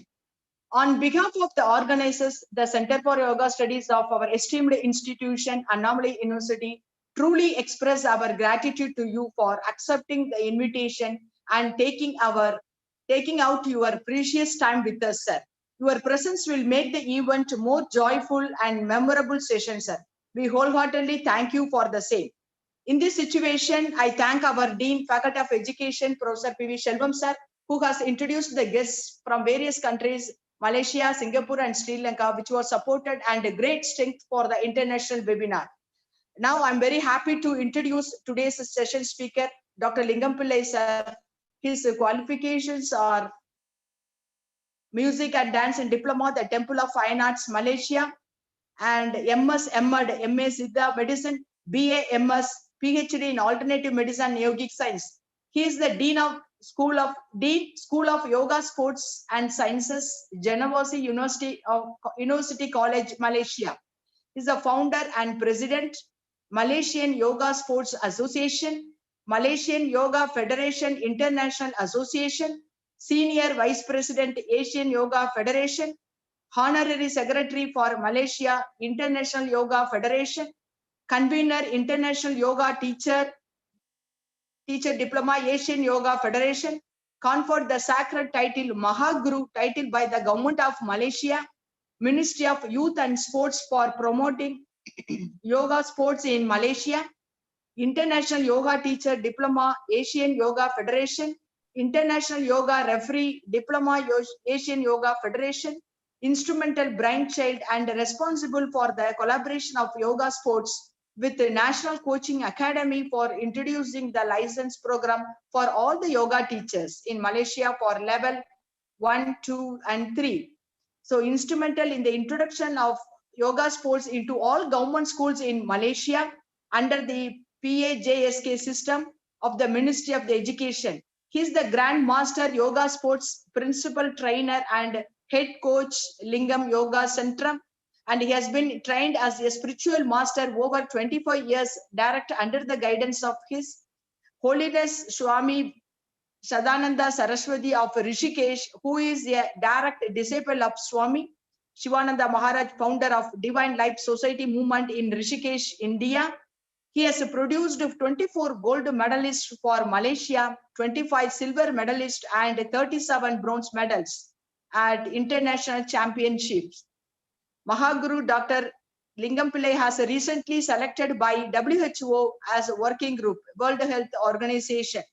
On behalf of the organizers, the Center for Yoga Studies of our esteemed institution, Annamalai University, truly express our gratitude to you for accepting the invitation and taking out your precious time with us, sir. Your presence will make the event more joyful and memorable session, sir. We wholeheartedly thank you for the same. In this situation, I thank our Dean, Faculty of Education, Professor P.V. Shelvam, sir, who has introduced the guests from various countries, Malaysia, Singapore, and Sri Lanka, which was supported and a great strength for the international webinar. Now, I'm very happy to introduce today's session speaker, Dr. Lingam Pillai, sir. His qualifications are Music and Dance and Diploma, the Temple of Fine Arts, Malaysia, and MS, MD, MA Siddha Medicine, BA, MS, PhD in Alternative Medicine and Yogic Science. He is the Dean, School of Yoga, Sports and Sciences, Generosity University College, Malaysia. He is the founder and president, Malaysian Yoga Sports Association, Malaysian Yoga Federation International Association, Senior Vice President, Asian Yoga Federation, Honorary Secretary for Malaysia International Yoga Federation, Convener International Yoga Teacher Diploma Asian Yoga Federation, conferred the sacred title Mahaguru title by the Government of Malaysia, Ministry of Youth and Sports for promoting yoga sports in Malaysia, International Yoga Teacher Diploma Asian Yoga Federation, International Yoga Referee Diploma Asian Yoga Federation, instrumental brainchild and responsible for the collaboration of yoga sports with the National Coaching Academy for introducing the license program for all the yoga teachers in Malaysia for level 1, 2, and 3. So instrumental in the introduction of yoga sports into all government schools in Malaysia under the PAJSK system of the Ministry of the Education. He is the Grand Master Yoga Sports Principal Trainer and Head Coach Lingam Yoga Centrum, and he has been trained as a spiritual master over 25 years, direct under the guidance of His Holiness Swami Sadananda Saraswati of Rishikesh, who is a direct disciple of Swami Shivananda Maharaj, founder of Divine Life Society movement in Rishikesh, India. He has produced 24 gold medalists for Malaysia, 25 silver medalists, and 37 bronze medals at international championships. Mahaguru Dr. Lingam Pillai has recently selected by WHO as a working group, World Health Organization.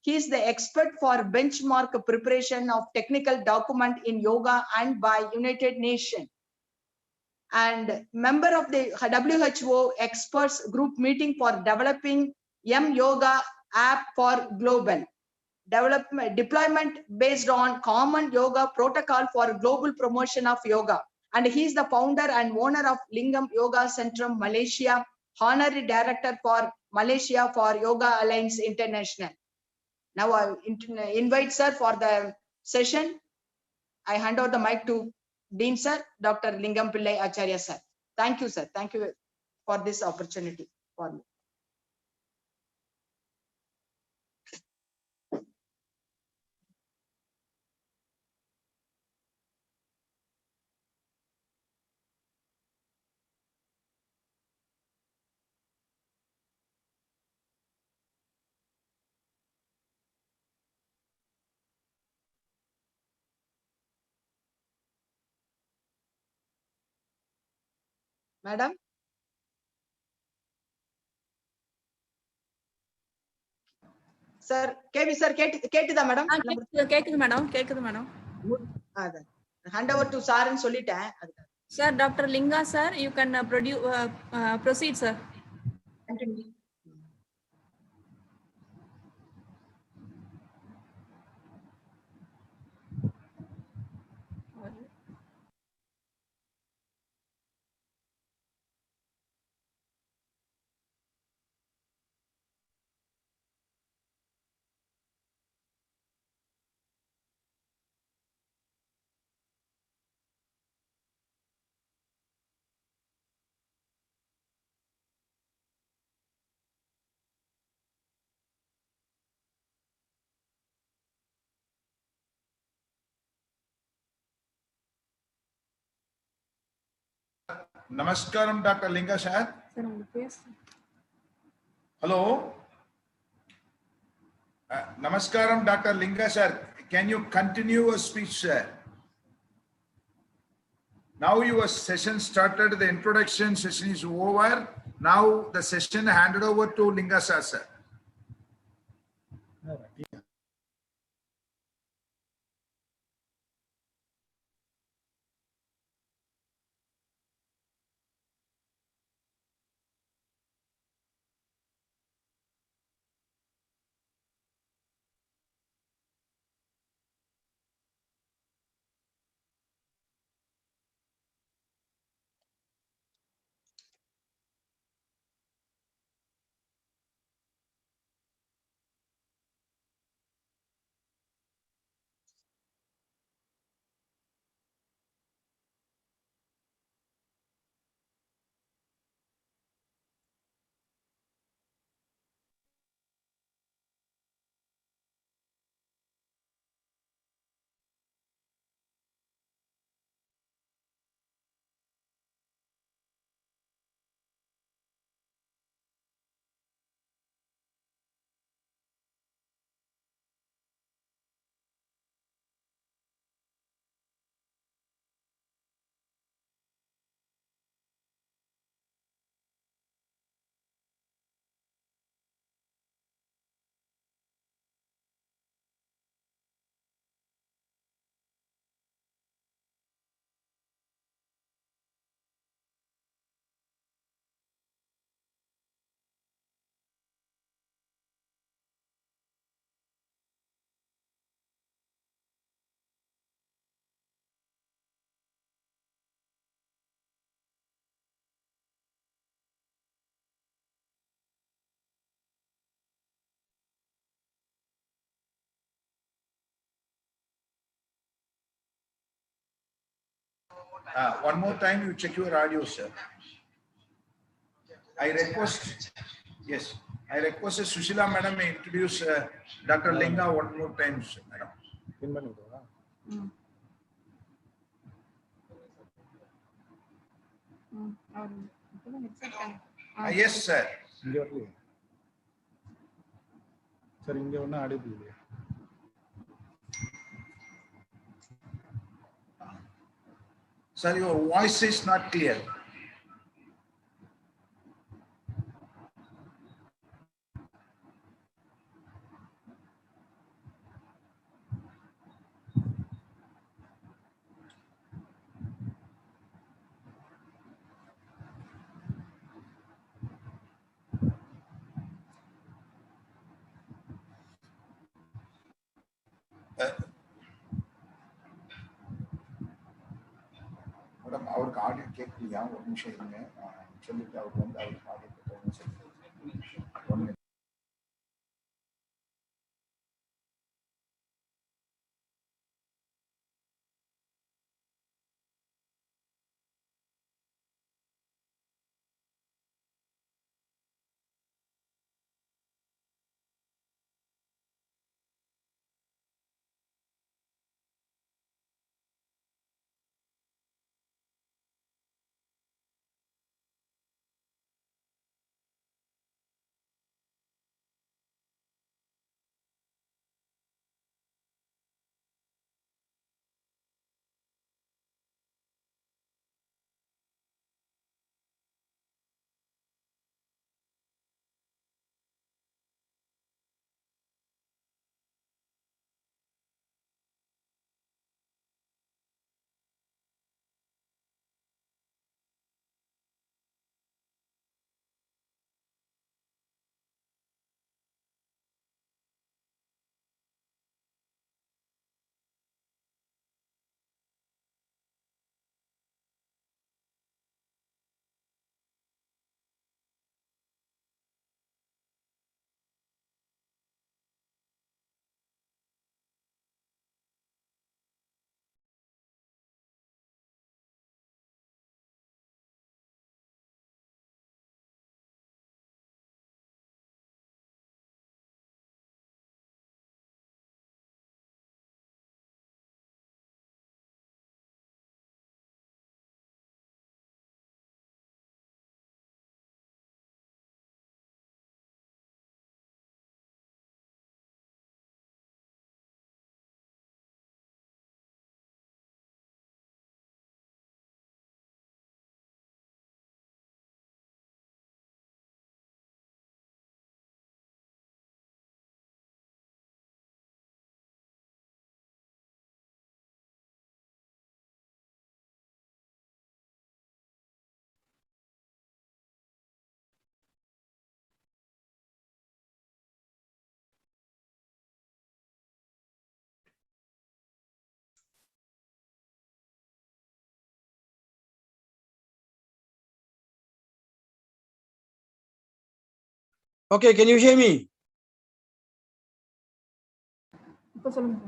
He is the expert for benchmark preparation of technical document in yoga and by United Nations, and member of the WHO experts group meeting for developing M-Yoga app for global deployment based on common yoga protocol for global promotion of yoga. And he is the founder and owner of Lingam Yoga Centrum Malaysia, honorary director for Malaysia for Yoga Alliance International. Now I invite sir for the session. I hand over the mic to Dean sir, Dr. Lingam Pillai Acharya sir. Thank you, sir. Thank you for this opportunity for me. Madam. Sir KV sir கேட்டுதா madam? கேக்குது madam, கேக்குது madam. Hand over to சார்ன்னு சொல்லிட்டேன். Sir doctor Linga sir, you can proceed sir. Namaskaram, Dr. Linga sir. Hello. Namaskaram, Dr. Linga sir. Can you continue your speech, sir? Now your session started. The introduction session is over. Now the session handed over to Linga sir, sir. One more time, you check your audio, sir. I request, yes, I request Sushila madam introduce Dr. Linga one more time, madam. Yes, sir. Sir, inge one audible. Sir, your voice is not clear. Madam, our audio கேட்கலையா ஒரு நிமிஷம் இருங்க சொல்லிட்டு அவர் வந்து அவருக்கு audio Okay, can you hear me?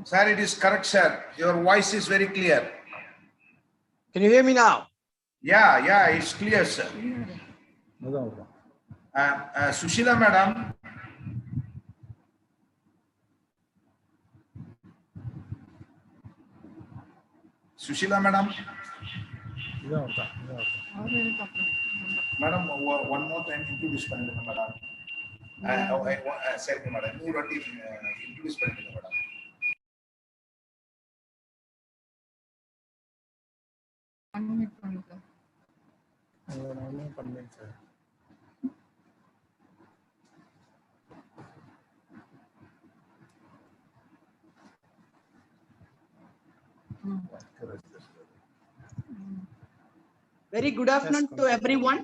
Sir, it is correct, sir. Your voice is very clear. Can you hear me now? Yeah, it's clear, sir. Sushila madam. Sushila madam. Madam, one more time introduce பண்ணுங்க madam. சரிங்க madam. இன்னொரு வாட்டி introduce பண்ணுங்க madam. Very good afternoon to everyone.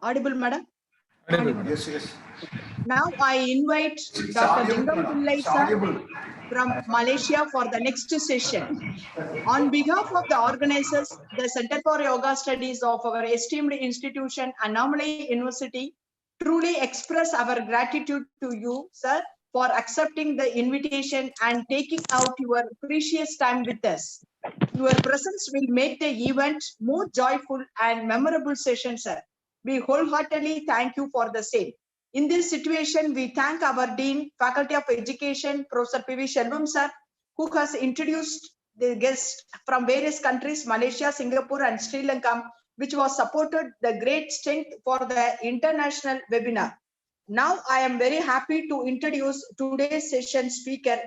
Audible, madam? Yes. Now I invite Dr. Lingam Pillai sir from Malaysia for the next session. On behalf of the organizers, the Center for Yoga Studies of our esteemed institution, Annamalai University, truly express our gratitude to you, sir, for accepting the invitation and taking out your precious time with us. Your presence will make the event more joyful and memorable session, sir. We wholeheartedly thank you for the same. In this situation, we thank our Dean, Faculty of Education, Professor P.V. Shelvam, sir, who has introduced the guests from various countries, Malaysia, Singapore, and Sri Lanka, which was supported the great strength for the international webinar. Now, I am very happy to introduce today's session speaker,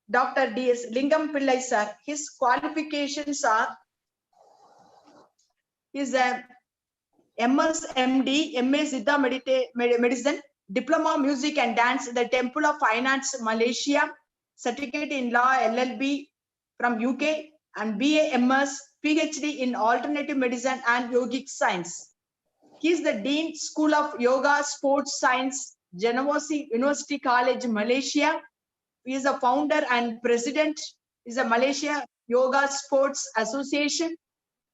Dr. D.S. Lingam Pillai, sir. His qualifications are, is a MS, MD, MA Siddha Medicine, Diploma Music and Dance, the Temple of Finance, Malaysia, Certificate in Law, LLB from UK, and BA MS, PhD in Alternative Medicine and Yogic Science. He is the Dean, School of Yoga, Sports Science, Genovese University College, Malaysia. He is a founder and president. Is a Malaysia Yoga Sports Association,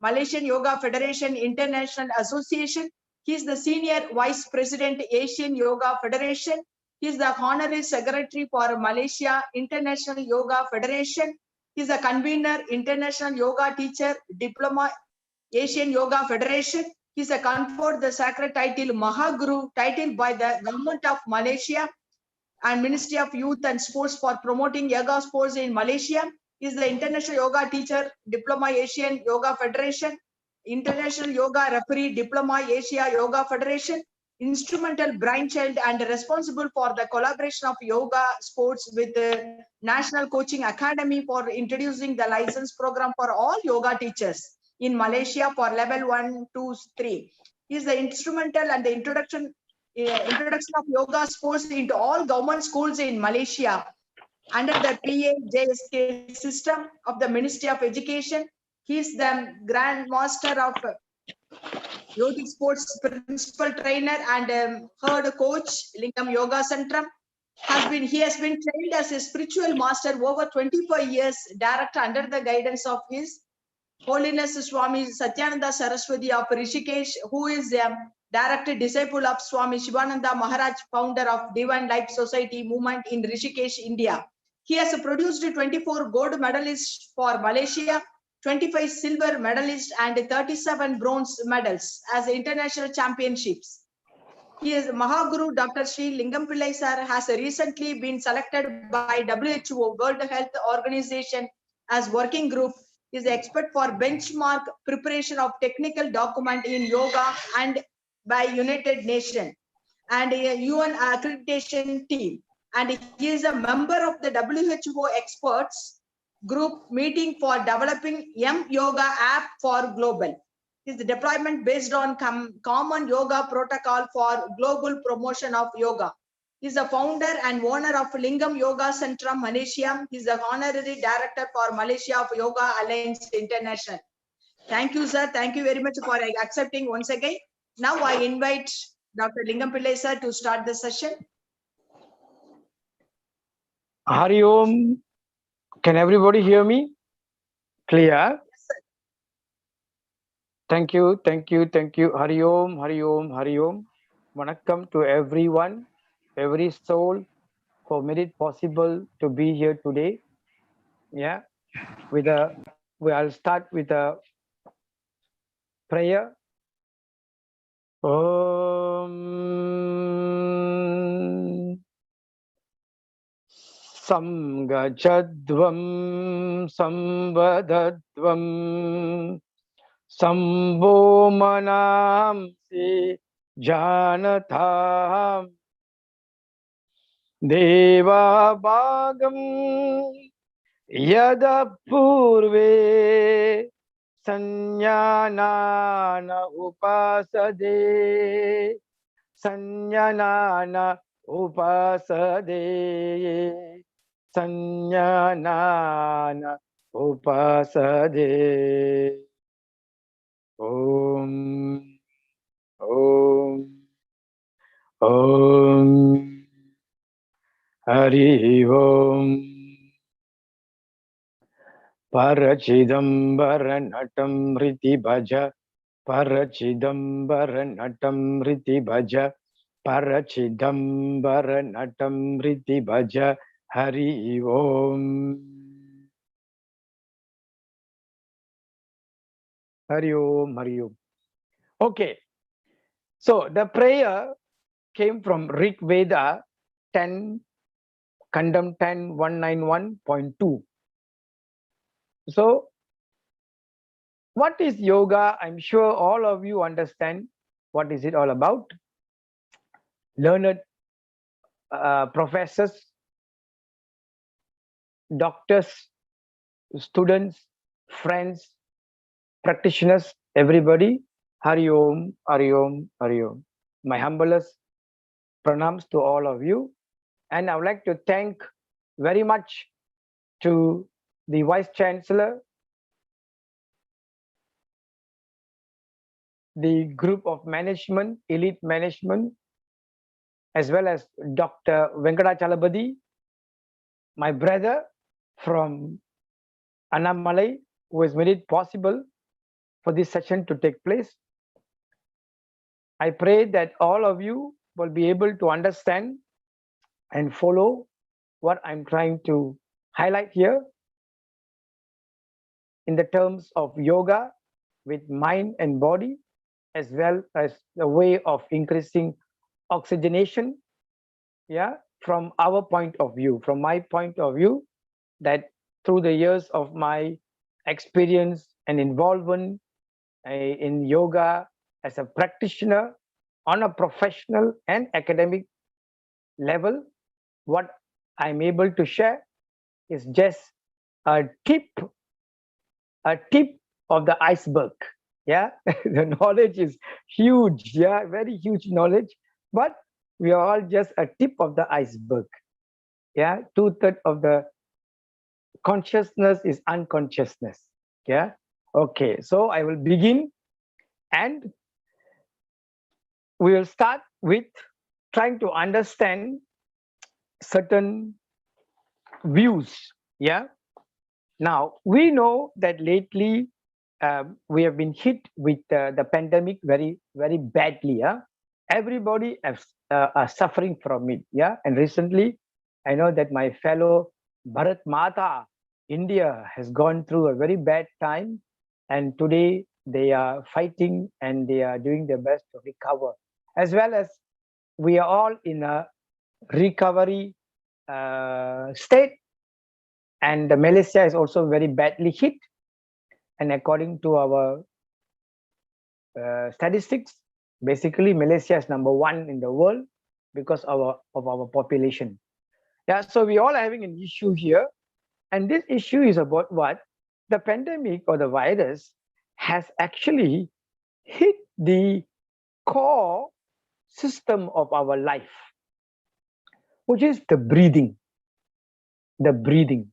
Malaysian Yoga Federation International Association. He is the Senior Vice President, Asian Yoga Federation. He is the Honorary Secretary for Malaysia International Yoga Federation. He is a convener, International Yoga Teacher, Diploma, Asian Yoga Federation. He is a conferred the sacred title Mahaguru, titled by the Government of Malaysia and Ministry of Youth and Sports for promoting yoga sports in Malaysia. He is the International Yoga Teacher, Diploma Asian Yoga Federation, International Yoga Referee, Diploma Asia Yoga Federation, instrumental brainchild and responsible for the collaboration of yoga sports with the National Coaching Academy for introducing the license program for all yoga teachers in Malaysia for level 1, 2, 3. He is the instrumental and the introduction of yoga sports into all government schools in Malaysia under the PAJSK system of the Ministry of Education. He is the Grand Master of Yogic Sports Principal Trainer and Head Coach, Lingam Yoga Centrum. He has been trained as a spiritual master over 25 years, direct under the guidance of His Holiness Swami Satyananda Saraswati of Rishikesh, who is a direct disciple of Swami Shivananda Maharaj, founder of Divine Life Society movement in Rishikesh, India. He has produced 24 gold medalists for Malaysia, 25 silver medalists, and 37 bronze medals as international championships. He is Mahaguru Dr. Sri Lingam Pillai sir has recently been selected by WHO, World Health Organization, as working group. He is expert for benchmark preparation of technical document in yoga and by United Nations and a UN accreditation team. And he is a member of the WHO experts group meeting for developing Yoga app for global. Is the deployment based on common yoga protocol for global promotion of yoga. He is the founder and owner of Lingam Yoga Centrum, Malaysia. He is the honorary director for Malaysia of Yoga Alliance International. Thank you, sir. Thank you very much for accepting once again. Now I invite Dr. Lingam Pillai sir to start the session. Hari Om. Can everybody hear me? Clear? Yes, sir. Thank you. Hari Om, Hari Om, Hari Om. Vanakkam to everyone, every soul who made it possible to be here today. Yeah, I'll start with a prayer. Om Samgajadvam Samvadadvam Sambho Manamsi Janatham Deva Bhagam Yada Purve Sanyanana Upasade Sanyanana Upasade Sanyanana Upasade Om Om Om Hari Om Parachidambara Natam Riti Bhaja Parachidambara Natam Riti Bhaja Parachidambara Natam Riti Bhaja Hari Om Hari Om Hari Om. Okay, so the prayer came from Rig Veda 10 Kandam 10 191.2. So what is yoga? I'm sure all of you understand what is it all about. Learned professors, doctors, students, friends, practitioners, everybody. Hari Om, Hari Om, Hari Om. My humblest pranams to all of you. And I would like to thank very much to the Vice Chancellor, the group of management, elite management, as well as Dr. Venkatachalabadi, my brother from Annamalai, who has made it possible for this session to take place. I pray that all of you will be able to understand and follow what I'm trying to highlight here in the terms of yoga with mind and body, as well as the way of increasing oxygenation. Yeah, from our point of view, from my point of view, that through the years of my experience and involvement in yoga as a practitioner on a professional and academic level, what I'm able to share is just a tip of the iceberg. Yeah, the knowledge is huge. Yeah, very huge knowledge, but we are all just a tip of the iceberg. Yeah, 2/3 of the consciousness is unconsciousness. Yeah, okay, so I will begin, and we will start with trying to understand certain views. Yeah, now we know that lately we have been hit with the pandemic very badly. Yeah, everybody are suffering from it. Yeah, and recently I know that my fellow Bharat Mata India has gone through a very bad time, and today they are fighting and they are doing their best to recover, as well as we are all in a recovery state, and Malaysia is also very badly hit. And according to our statistics, basically Malaysia is #1 in the world because of our population. Yeah, so we all are having an issue here, and this issue is about what? The pandemic or the virus has actually hit the core system of our life, which is the breathing. The breathing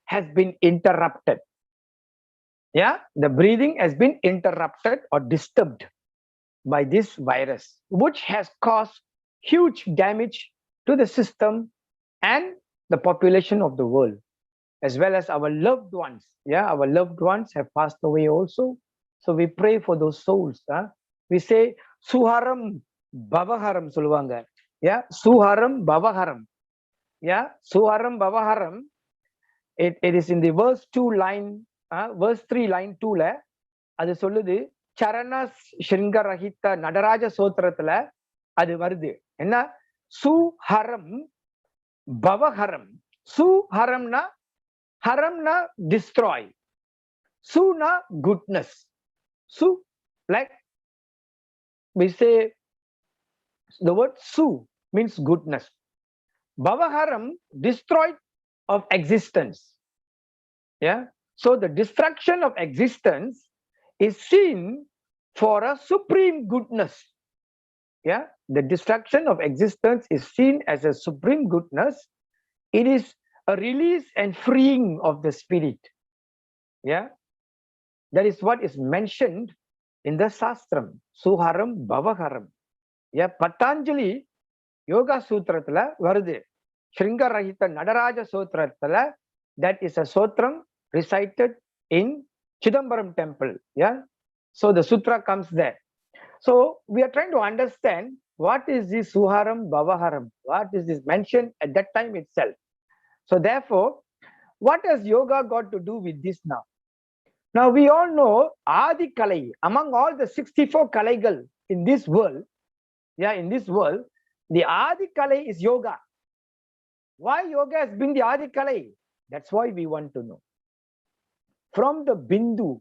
has been interrupted. Yeah, the breathing has been interrupted or disturbed by this virus, which has caused huge damage to the system and the population of the world, as well as our loved ones. Yeah, our loved ones have passed away also. So we pray for those souls. We say, Suharam Bavaharam சொல்லுவாங்க. Yeah, Suharam Bavaharam. Yeah, Suharam Bavaharam. It is in the verse 2 line, verse 3 line 2 ல அது சொல்லுது சரண ஸ்ருங்கரஹித நடராஜ சோத்திரத்துல அது வருது. என்ன? சுஹரம் பவஹரம். சுஹரம்னா haramna destroy. Suna goodness. Su, like we say the word su means goodness. Bavaharam, destroyed of existence. Yeah. So the destruction of existence is seen for a supreme goodness. Yeah. The destruction of existence is seen as a supreme goodness. It is a release and freeing of the spirit. Yeah. That is what is mentioned in the Sastram. Suharam Bavaharam. Yeah. Patanjali Yoga Sutrathula Varde. Shringarahita Nadaraja Sutrathula. That is a sutram recited in Chidambaram temple. Yeah. So the sutra comes there. So we are trying to understand what is this Suharam Bavaharam? What is this mentioned at that time itself? So therefore, what has yoga got to do with this now? Now we all know Adi Kalai, among all the 64 Kalaigal in this world, yeah, in this world, the Adi Kalai is yoga. Why yoga has been the Adi Kalai? That's why we want to know. From the Bindu,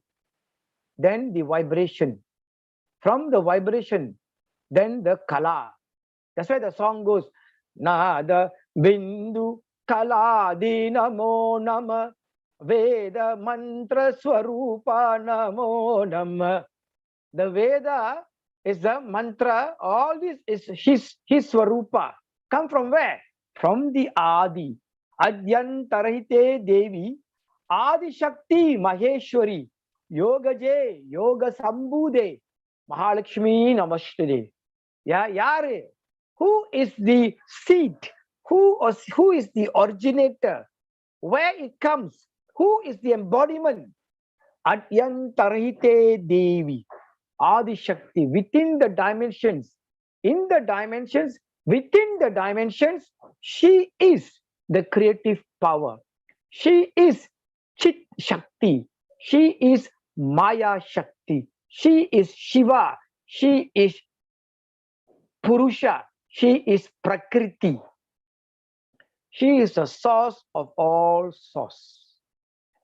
then the vibration. From the vibration, then the Kala. That's why the song goes, Nada Bindu Kala Dinamo Nama Veda Mantra Swarupa Namo Nama. The Veda is the mantra, all this is his Swarupa. Come from where? From the Adi. Adyantarahite Devi, Adi Shakti Maheshwari, Yogaje, Yoga Sambhude, Mahalakshmi Namastade. Yeah, Yare. Who is the seed? Who is the originator? Where it comes? Who is the embodiment? Adyantarahite Devi, Adi Shakti, within the dimensions, in the dimensions, within the dimensions, she is the creative power. She is Chit Shakti. She is Maya Shakti. She is Shiva. She is Purusha. She is Prakriti. She is the source of all source.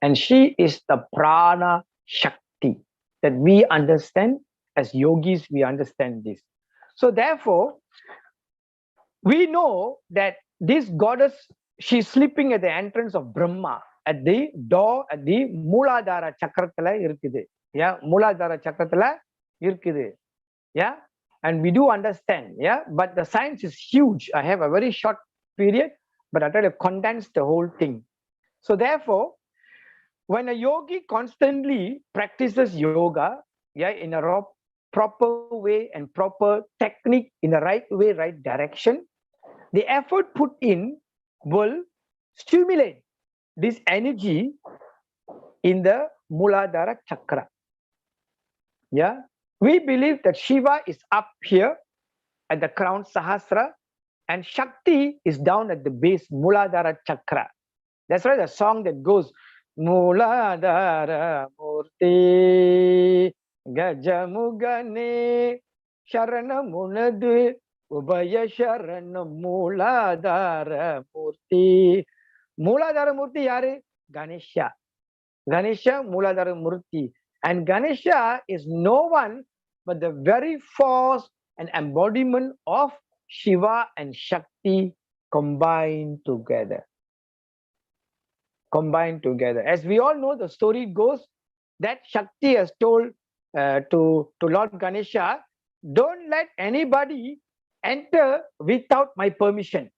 And she is the Prana Shakti. That we understand as yogis, we understand this. So therefore, we know that this goddess, she's sleeping at the entrance of Brahma, at the door, at the Muladhara Chakratala irukkudu. Yeah, Muladhara Chakratala irukkudu. Yeah, and we do understand. Yeah, but the science is huge. I have a very short period, but I try to condense the whole thing. So therefore, when a yogi constantly practices yoga, yeah, in a proper way and proper technique, in the right way, right direction, the effort put in will stimulate this energy in the Muladhara Chakra. Yeah, we believe that Shiva is up here at the crown Sahasra and Shakti is down at the base Muladhara Chakra. That's why the song that goes, Muladhara Murti Gajamugane Sharanamunadu Ubaya Sharanam Muladhara Murti. Muladhara Murti yare? Ganesha. Ganesha Muladhara Murti. And Ganesha is no one but the very force and embodiment of Shiva and Shakti combined together. Combined together. As we all know, the story goes that Shakti has told to Lord Ganesha, don't let anybody enter without my permission.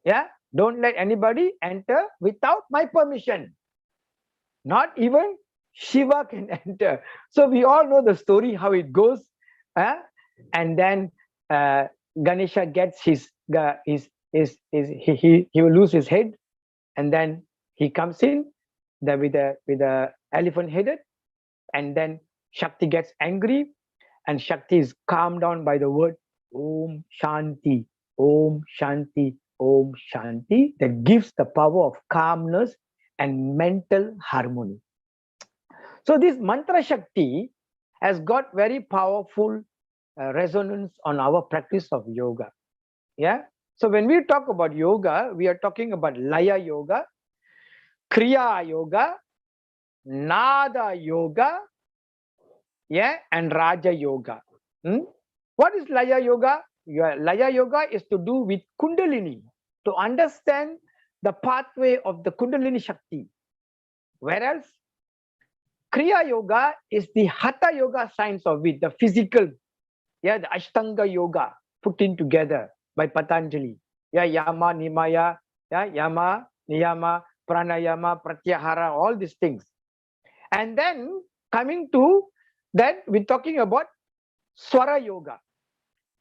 Yeah, don't let anybody enter without my permission. Not even Shiva can enter. So we all know the story, how it goes. And then Ganesha gets he will lose his head, and then he comes in with the elephant headed, and then Shakti gets angry, and Shakti is calmed down by the word Om Shanti, Om Shanti, Om Shanti, that gives the power of calmness and mental harmony. So this mantra Shakti has got very powerful resonance on our practice of yoga. Yeah. So when we talk about yoga, we are talking about Laya Yoga, Kriya Yoga, Nada Yoga, yeah, and Raja Yoga. What is Laya Yoga? Laya Yoga is to do with Kundalini, to understand the pathway of the Kundalini Shakti. Whereas Kriya Yoga is the Hatha Yoga science of it, the physical, yeah, the Ashtanga Yoga put in together by Patanjali. Yeah, Yama, Nimaya, yeah, Yama, Niyama, Pranayama, Pratyahara, all these things. And then coming to that, we're talking about Swara Yoga.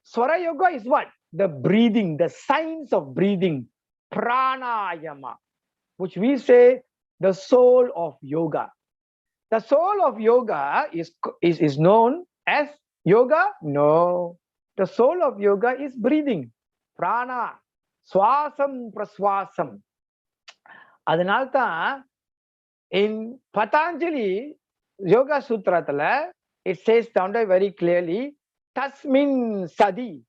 Swara Yoga is what? The breathing, the science of breathing, Pranayama, which we say the soul of yoga. The soul of yoga is known as yoga? No. The soul of yoga is breathing. Prana. Swasam praswasam. Adinalta, in Patanjali Yoga Sutra, it says down there very clearly, Tasmin Sadi.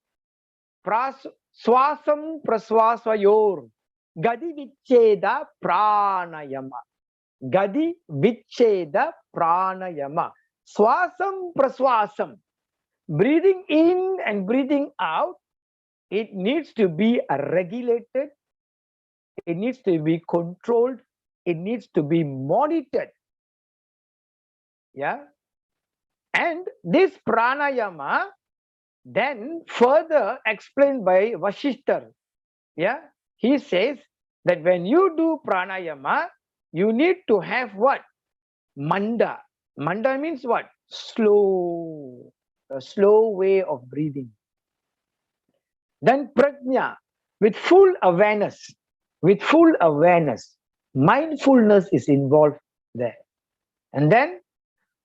Swasam praswasayor. Gadi vicheda pranayama. Gadi vicheda pranayama. Swasam praswasam. Breathing in and breathing out, it needs to be regulated, it needs to be controlled, it needs to be monitored. Yeah. And this pranayama then further explained by Vasishtar. Yeah. He says that when you do pranayama, you need to have what? Manda. Manda means what? Slow. A slow way of breathing. Then prajna, with full awareness. With full awareness. Mindfulness is involved there. And then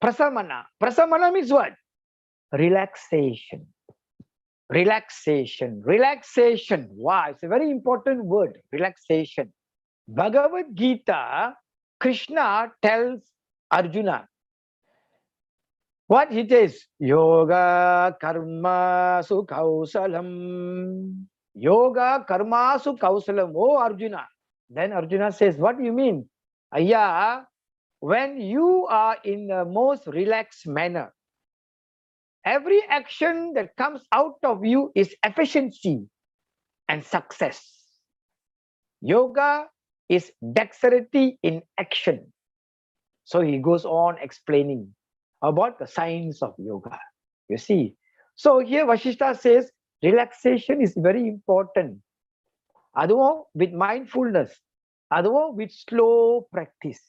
prasamana. Prasamana means what? Relaxation. Relaxation. Relaxation. Wow, it's a very important word. Relaxation. Bhagavad Gita, Krishna tells Arjuna what it is. Yoga karma su kausalam. Yoga karma su kausalam. Oh Arjuna. Then Arjuna says, what do you mean? Ayya, when you are in the most relaxed manner, every action that comes out of you is efficiency and success. Yoga is dexterity in action. So he goes on explaining about the science of yoga. You see. So here Vasishta says relaxation is very important. Otherwise, with mindfulness, otherwise with slow practice.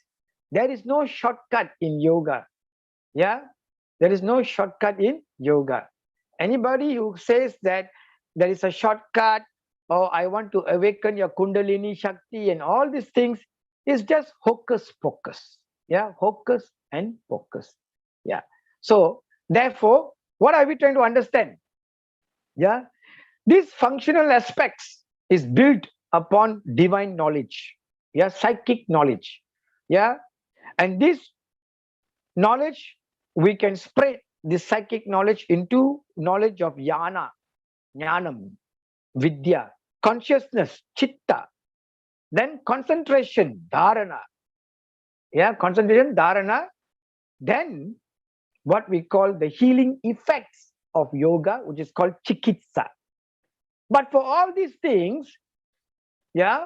There is no shortcut in yoga. Yeah. There is no shortcut in yoga. Anybody who says that there is a shortcut, or I want to awaken your Kundalini Shakti and all these things, is just hocus pocus. Yeah, hocus and pocus. Yeah. So therefore, what are we trying to understand? Yeah. These functional aspects is built upon divine knowledge. Yeah, psychic knowledge. Yeah. And this knowledge, we can spread this psychic knowledge into knowledge of yana, jnanam, vidya, consciousness, chitta, then concentration, dharana. Yeah, concentration, dharana. Then what we call the healing effects of yoga, which is called chikitsa. But for all these things, yeah,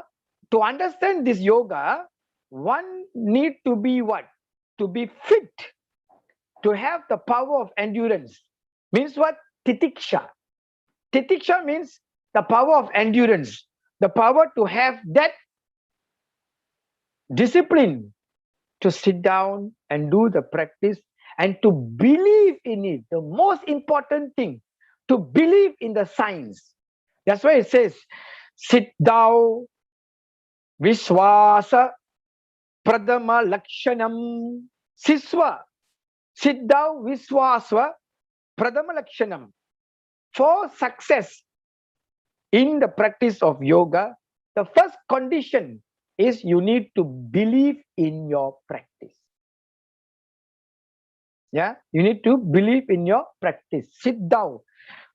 to understand this yoga, one need to be what? To be fit, to have the power of endurance. Means what? Titiksha. Titiksha means the power of endurance, the power to have that discipline to sit down and do the practice and to believe in it. The most important thing, to believe in the science. That's why it says, sit thou viswasa pradama lakshanam siswa. Sit thou viswasva Pradama Lakshanam. For success in the practice of yoga, the first condition is you need to believe in your practice. Yeah, you need to believe in your practice. Sit down.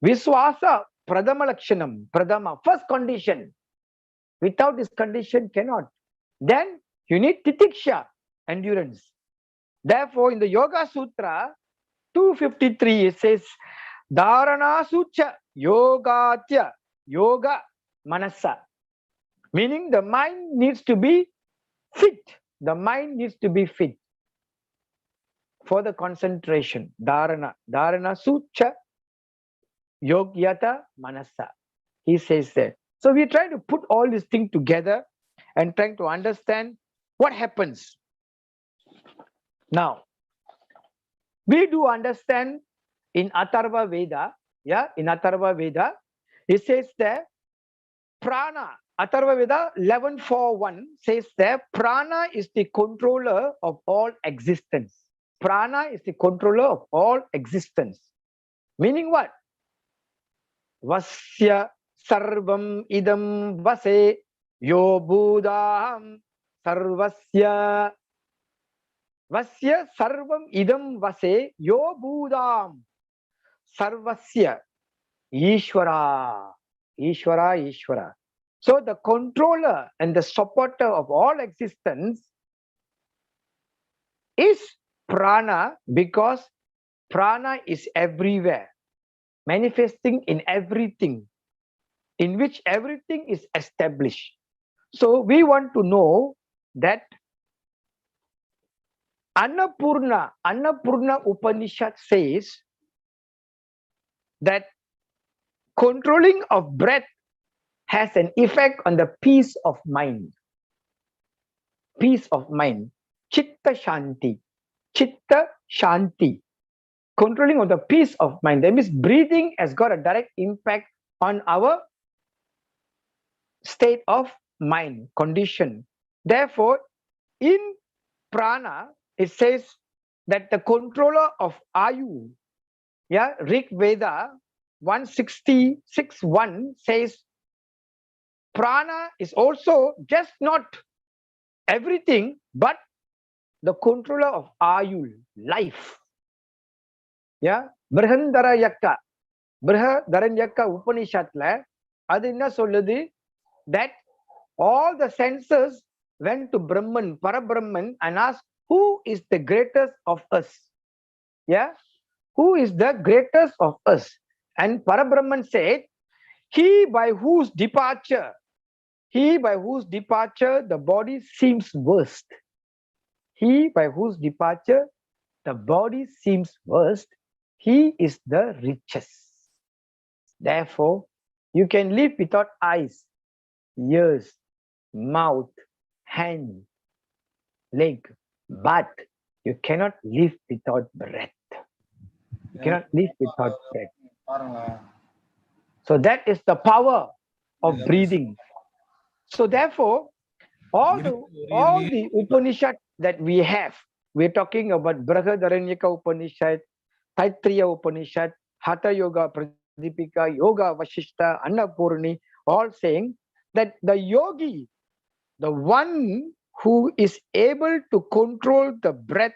Viswasa Pradama Lakshanam. Pradama, first condition. Without this condition, cannot. Then you need Titiksha, endurance. Therefore, in the Yoga Sutra 253, it says, Dharana Sucha Yogatya Yoga Manasa. Meaning the mind needs to be fit. The mind needs to be fit for the concentration. Dharana. Dharana Sucha Yogyata Manasa. He says that. So we try to put all these things together and trying to understand what happens. Now, we do understand in Atharva Veda, in Atharva Veda, it says that prana, Atharva Veda 11.4.1 says that prana is the controller of all existence. Prana is the controller of all existence. Meaning what? Vasya sarvam idam vase yo budaham sarvasya. Vasya sarvam idam vase yo budam sarvasya Ishvara. Ishvara, Ishvara. So the controller and the supporter of all existence is prana, because prana is everywhere, manifesting in everything, in which everything is established. So we want to know that Annapurna Upanishad says that controlling of breath has an effect on the peace of mind. Peace of mind. Chitta Shanti. Chitta Shanti. Controlling of the peace of mind. That means breathing has got a direct impact on our state of mind, condition. Therefore, in prana, it says that the controller of Ayu, Rig Veda 166.1 says prana is also just not everything, but the controller of Ayul, life. Brihadaranyaka Upanishadla, அது என்ன சொல்லுது? That all the senses went to Brahman, Parabrahman, and asked, who is the greatest of us? Who is the greatest of us? And Parabrahman said, he by whose departure the body seems worst. He by whose departure the body seems worst, he is the richest. Therefore, you can live without eyes, ears, mouth, hand, leg, but you cannot live without breath. You cannot live without breath. So that is the power of breathing. So therefore, all the Upanishad that we have, we're talking about Brihadaranyaka Upanishad, Taittiriya Upanishad, Hatha Yoga Pradipika, Yoga Vashishta, Annapurni, all saying that the yogi, the one who is able to control the breath,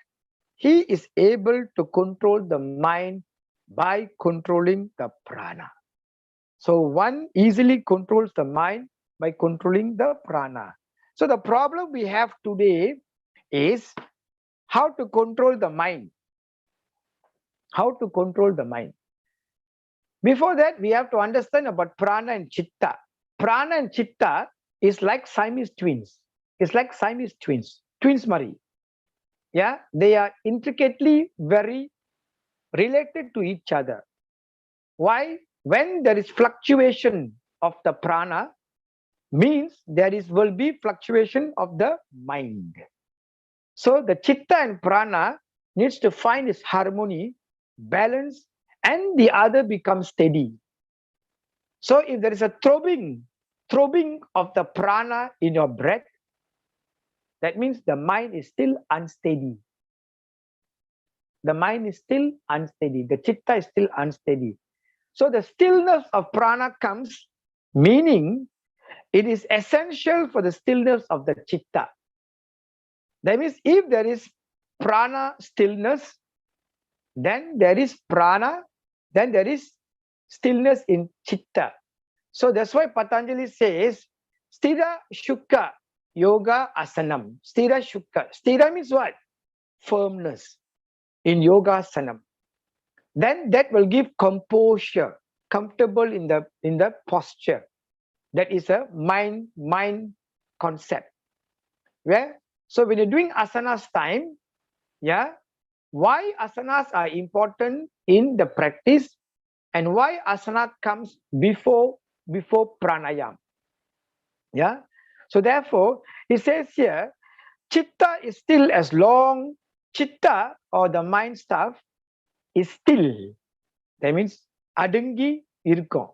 he is able to control the mind by controlling the prana. So one easily controls the mind by controlling the prana. So the problem we have today is how to control the mind. How to control the mind. Before that, we have to understand about prana and chitta. Prana and chitta is like Siamese twins. It's like Siamese twins. Twins Marie. They are intricately very related to each other. Why? When there is fluctuation of the prana, means there will be fluctuation of the mind. So the chitta and prana needs to find its harmony, balance, and the other becomes steady. So if there is a throbbing of the prana in your breath, that means the mind is still unsteady. the mind is still unsteady. The chitta is still unsteady. So the stillness of prana comes, meaning it is essential for the stillness of the chitta. That means if there is prana stillness, then there is prana, then there is stillness in chitta. So that's why Patanjali says, Stira Shukka Yoga Asanam. Stira Shukka. Stira means what? Firmness in Yoga Asanam. Then that will give composure, comfortable in the posture. That is a mind concept. Where so when you're doing asanas time, yeah, why asanas are important in the practice and why asana comes before pranayam. Yeah. So therefore, it says here, chitta is still as long, chitta or the mind stuff is still. That means adungi irkom.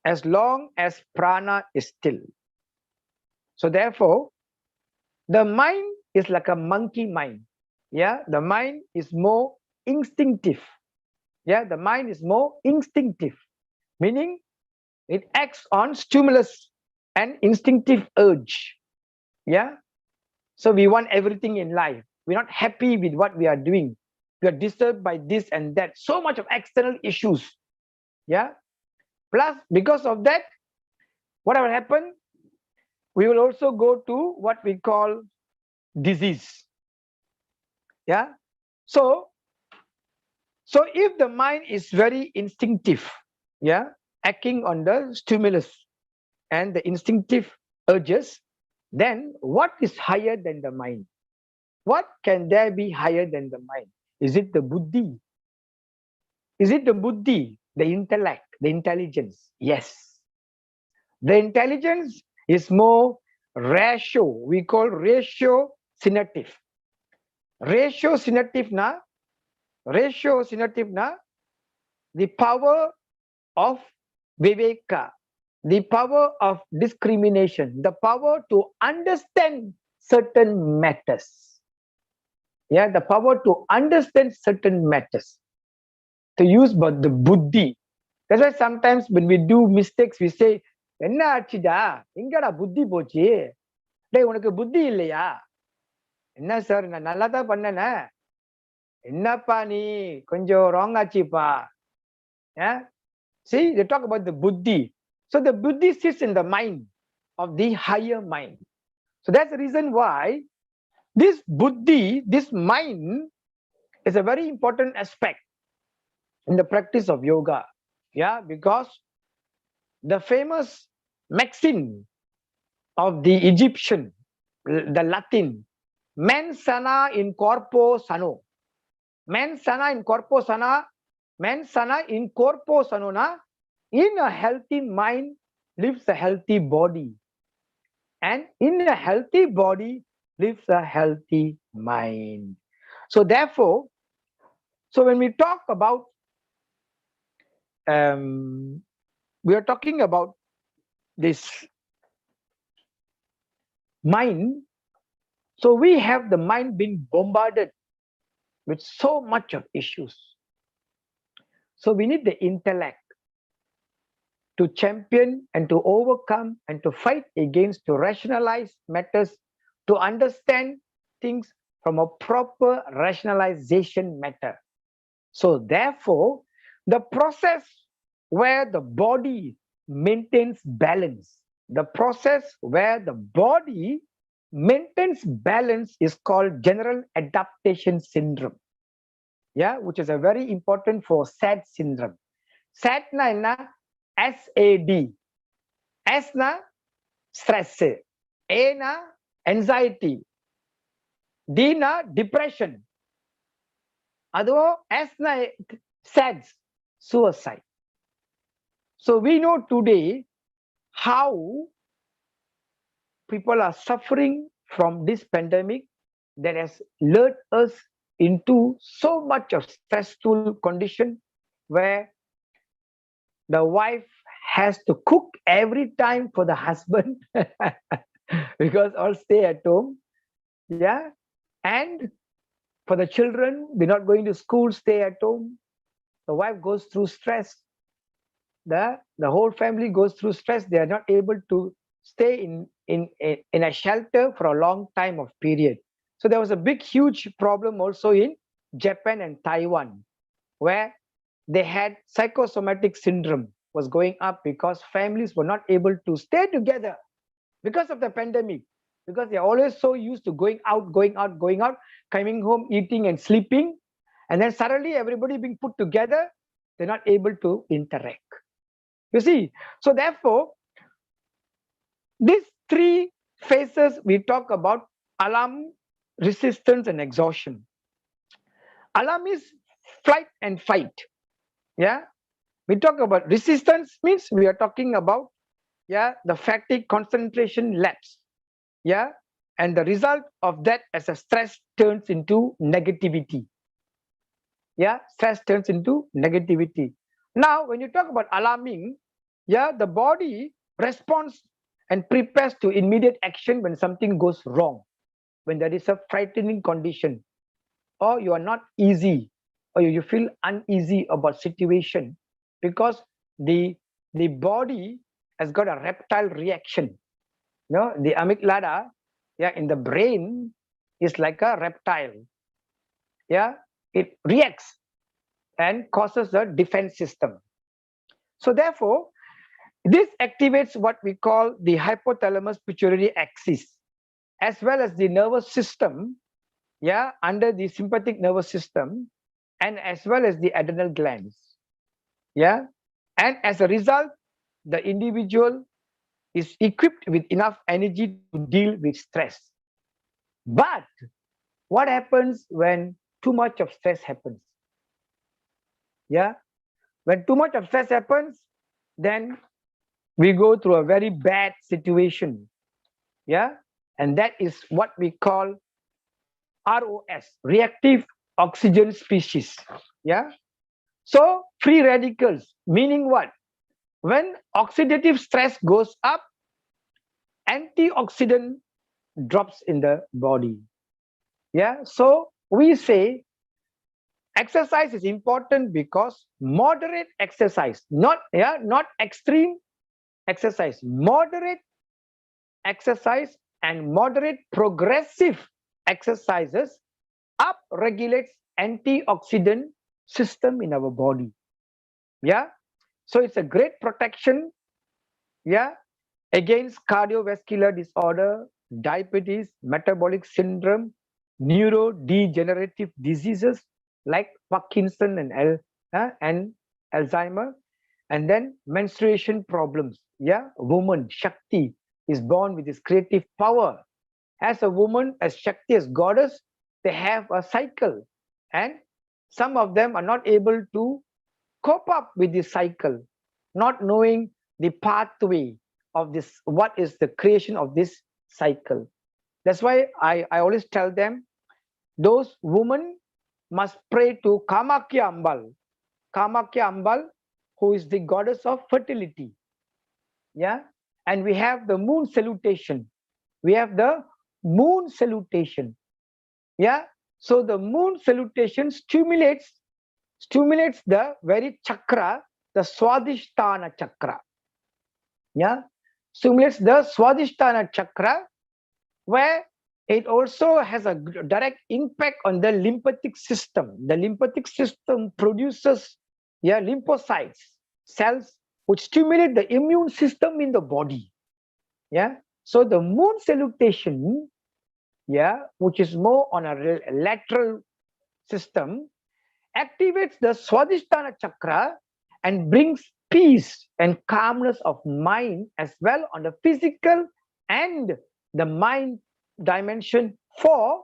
As long as prana is still. So therefore, the mind is like a monkey mind. Yeah, the mind is more instinctive. Yeah, the mind is more instinctive, meaning it acts on stimulus and instinctive urge. Yeah, so we want everything in life. We're not happy with what we are doing. We are disturbed by this and that. So much of external issues. Yeah, plus because of that, what will happen? We will also go to what we call disease. Yeah, so if the mind is very instinctive, yeah, acting on the stimulus and the instinctive urges, then what is higher than the mind? What can there be higher than the mind? Is it the buddhi? Is it the buddhi, the intellect, the intelligence? Yes. The intelligence is more ratio. We call ratio synative. Ratio synative na, the power of viveka, the power of discrimination, the power to understand certain matters. Yeah, the power to understand certain matters. To use but the buddhi. That's why sometimes when we do mistakes, we say, என்ன ஆச்சுடா எங்கடா புத்தி போச்சு டேய் உனக்கு புத்தி இல்லையா என்ன sir நான் நல்லா தான் பண்ணனே என்னப்பா நீ கொஞ்சம் wrong ஆச்சுப்பா. Yeah, see, they talk about the buddhi. So the buddhi sits in the mind of the higher mind. So that's the reason why this buddhi, this mind, is a very important aspect in the practice of yoga. Yeah, because the famous maxim of the Egyptian, the Latin, mens sana in corpo sano. Mens sana in corpo sana, mens sana in corpo sano na. In a healthy mind lives a healthy body. And in a healthy body lives a healthy mind. So therefore, so when we talk about, we are talking about this mind. So we have the mind being bombarded with so much of issues. So we need the intellect to champion and to overcome and to fight against, to rationalize matters, to understand things from a proper rationalization matter. So therefore, the process where the body maintains balance, the process where the body maintains balance is called general adaptation syndrome. Yeah, which is a very important for SAD syndrome. SAD na enna? SAD. S na stress, A na anxiety, D na depression, ado S na sad, suicide. So we know today how people are suffering from this pandemic that has lured us into so much of stressful condition where the wife has to cook every time for the husband because all stay at home. Yeah, and For the children, they're not going to school, stay at home. The wife goes through stress. The whole family goes through stress. They are not able to stay in a shelter for a long time of period. So there was a big, huge problem also in Japan and Taiwan, where they had psychosomatic syndrome was going up because families were not able to stay together because of the pandemic, because they're always so used to going out, coming home, eating and sleeping. And then suddenly everybody being put together, they're not able to interact. You see, so therefore, these three phases we talk about: alarm, resistance, and exhaustion. Alarm is flight and fight. Yeah, we talk about resistance means we are talking about the fatigue, concentration lapse. Yeah, and the result of that as a stress turns into negativity. Yeah, stress turns into negativity. Now, when you talk about alarming, the body responds and prepares to immediate action when something goes wrong, when there is a frightening condition, or you are not easy, or you feel uneasy about situation, because the body has got a reptile reaction. The amygdala, in the brain is like a reptile. It reacts and causes a defense system. So therefore, this activates what we call the hypothalamus pituitary axis, as well as the nervous system, under the sympathetic nervous system, and as well as the adrenal glands. And as a result, the individual is equipped with enough energy to deal with stress. But what happens when too much of stress happens? When too much of stress happens, then we go through a very bad situation. And that is what we call ROS, reactive oxygen species. So free radicals, meaning what? When oxidative stress goes up, antioxidant drops in the body. So we say exercise is important because moderate exercise, not extreme exercise, moderate exercise and moderate progressive exercises up regulates antioxidant system in our body. So it's a great protection against cardiovascular disorder, diabetes, metabolic syndrome, neurodegenerative diseases like Parkinson and Alzheimer, and then menstruation problems. Woman Shakti is born with this creative power. As a woman, as Shakti, as goddess, they have a cycle, and some of them are not able to cope up with this cycle, not knowing the pathway of this, what is the creation of this cycle. That's why I always tell them, those women must pray to Kamakya Ambal, who is the goddess of fertility. And we have the moon salutation. So the moon salutation stimulates the very chakra, the Swadhisthana chakra. Stimulates the Swadhisthana chakra, where it also has a direct impact on the lymphatic system. The lymphatic system produces lymphocytes, cells which stimulate the immune system in the body. So the moon salutation, which is more on a lateral system, activates the Swadhisthana chakra and brings peace and calmness of mind as well on the physical and the mind dimension for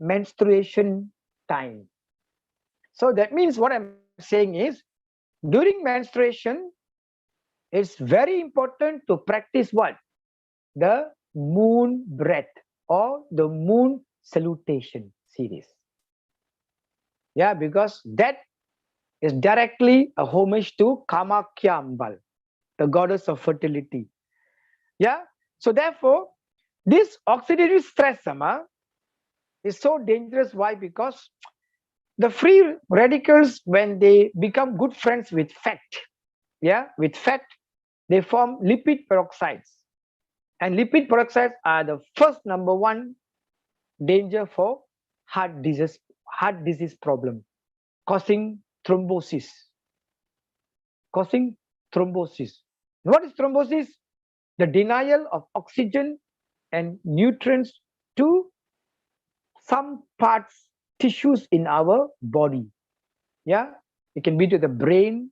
menstruation time. So that means what I'm saying is, during menstruation, it's very important to practice what? The moon breath or the moon salutation series. Because that is directly a homage to Kamakya Ambal, the goddess of fertility. So therefore, this oxidative stress, is so dangerous. Why? Because the free radicals, when they become good friends with fat, with fat, they form lipid peroxides. And lipid peroxides are the first number one danger for heart disease problem, causing thrombosis. Causing thrombosis. What is thrombosis? The denial of oxygen and nutrients to some parts, tissues in our body. It can be to the brain,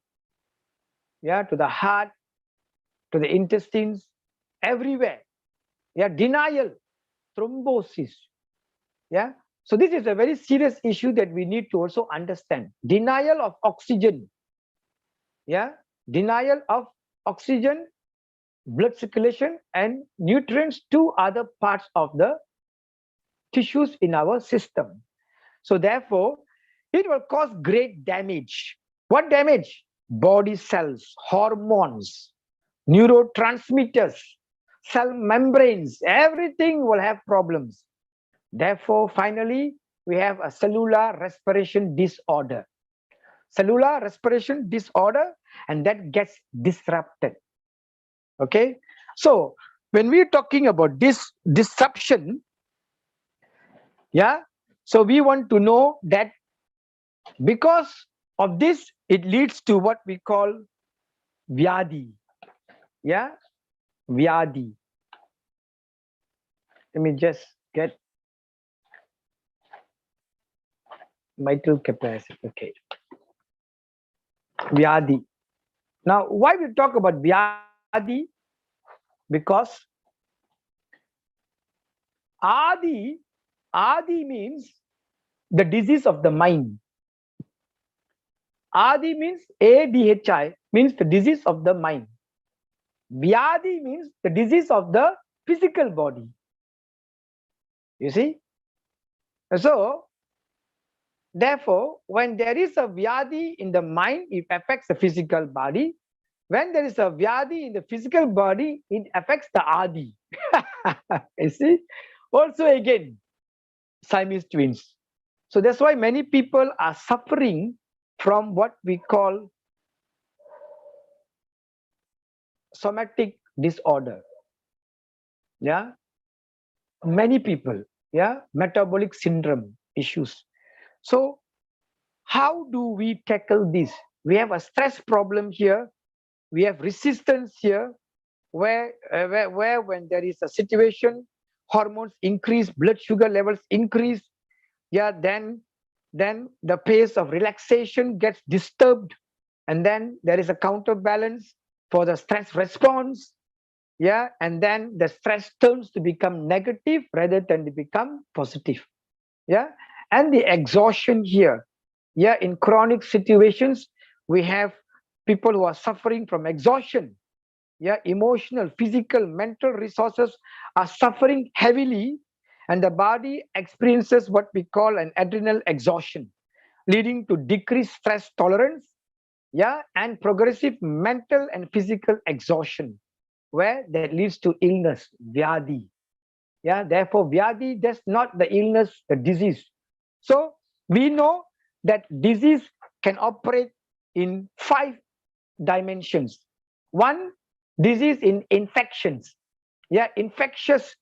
to the heart, to the intestines, everywhere. Denial, thrombosis. So this is a very serious issue that we need to also understand. Denial of oxygen. Denial of oxygen, blood circulation, and nutrients to other parts of the tissues in our system. So therefore, it will cause great damage. What damage? Body cells, hormones, neurotransmitters, cell membranes, everything will have problems. Therefore, finally, we have a cellular respiration disorder. Cellular respiration disorder, and that gets disrupted. Okay, so when we're talking about this disruption, so we want to know that because of this, it leads to what we call vyadi. Vyadi. Let me just get mitral capacity. Okay. Vyadi. Now, why we talk about vyadi? Because adi means the disease of the mind. Adi means ADHI, means the disease of the mind. Vyadi means the disease of the physical body. You see? So, therefore, when there is a vyadi in the mind, it affects the physical body. When there is a vyadi in the physical body, it affects the adi. You see? Also again, Siamese twins. So that's why many people are suffering from what we call somatic disorder. Many people, metabolic syndrome issues. So how do we tackle this? We have a stress problem here. We have resistance here, where when there is a situation, hormones increase, blood sugar levels increase. Then the pace of relaxation gets disturbed, and then there is a counterbalance for the stress response. And then the stress turns to become negative rather than to become positive. And the exhaustion here. In chronic situations, we have people who are suffering from exhaustion. Emotional, physical, mental resources are suffering heavily, and the body experiences what we call an adrenal exhaustion, leading to decreased stress tolerance, and progressive mental and physical exhaustion, where that leads to illness, vyadi. Therefore, vyadi, that's not the illness, the disease. So we know that disease can operate in 5 dimensions. One, disease in infections. Infectious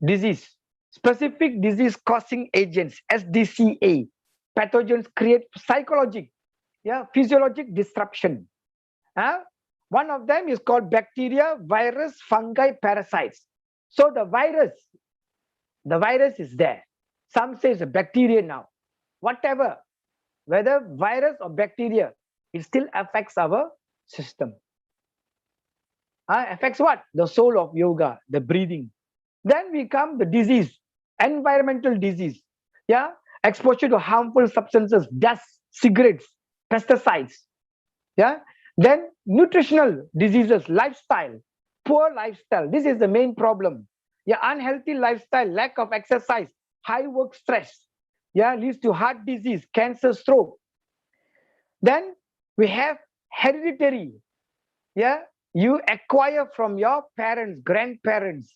disease, specific disease causing agents, SDCA. Pathogens create psychologic, physiologic disruption. One of them is called bacteria, virus, fungi, parasites. So the virus is there. Some say it's a bacteria now. Whatever, whether virus or bacteria, it still affects our system. Affects what? The soul of yoga, the breathing. Then we come the disease, environmental disease. Exposure to harmful substances, dust, cigarettes, pesticides. Then nutritional diseases, lifestyle, poor lifestyle. This is the main problem. Unhealthy lifestyle, lack of exercise, high work stress. Leads to heart disease, cancer, stroke. Then we have hereditary. You acquire from your parents, grandparents,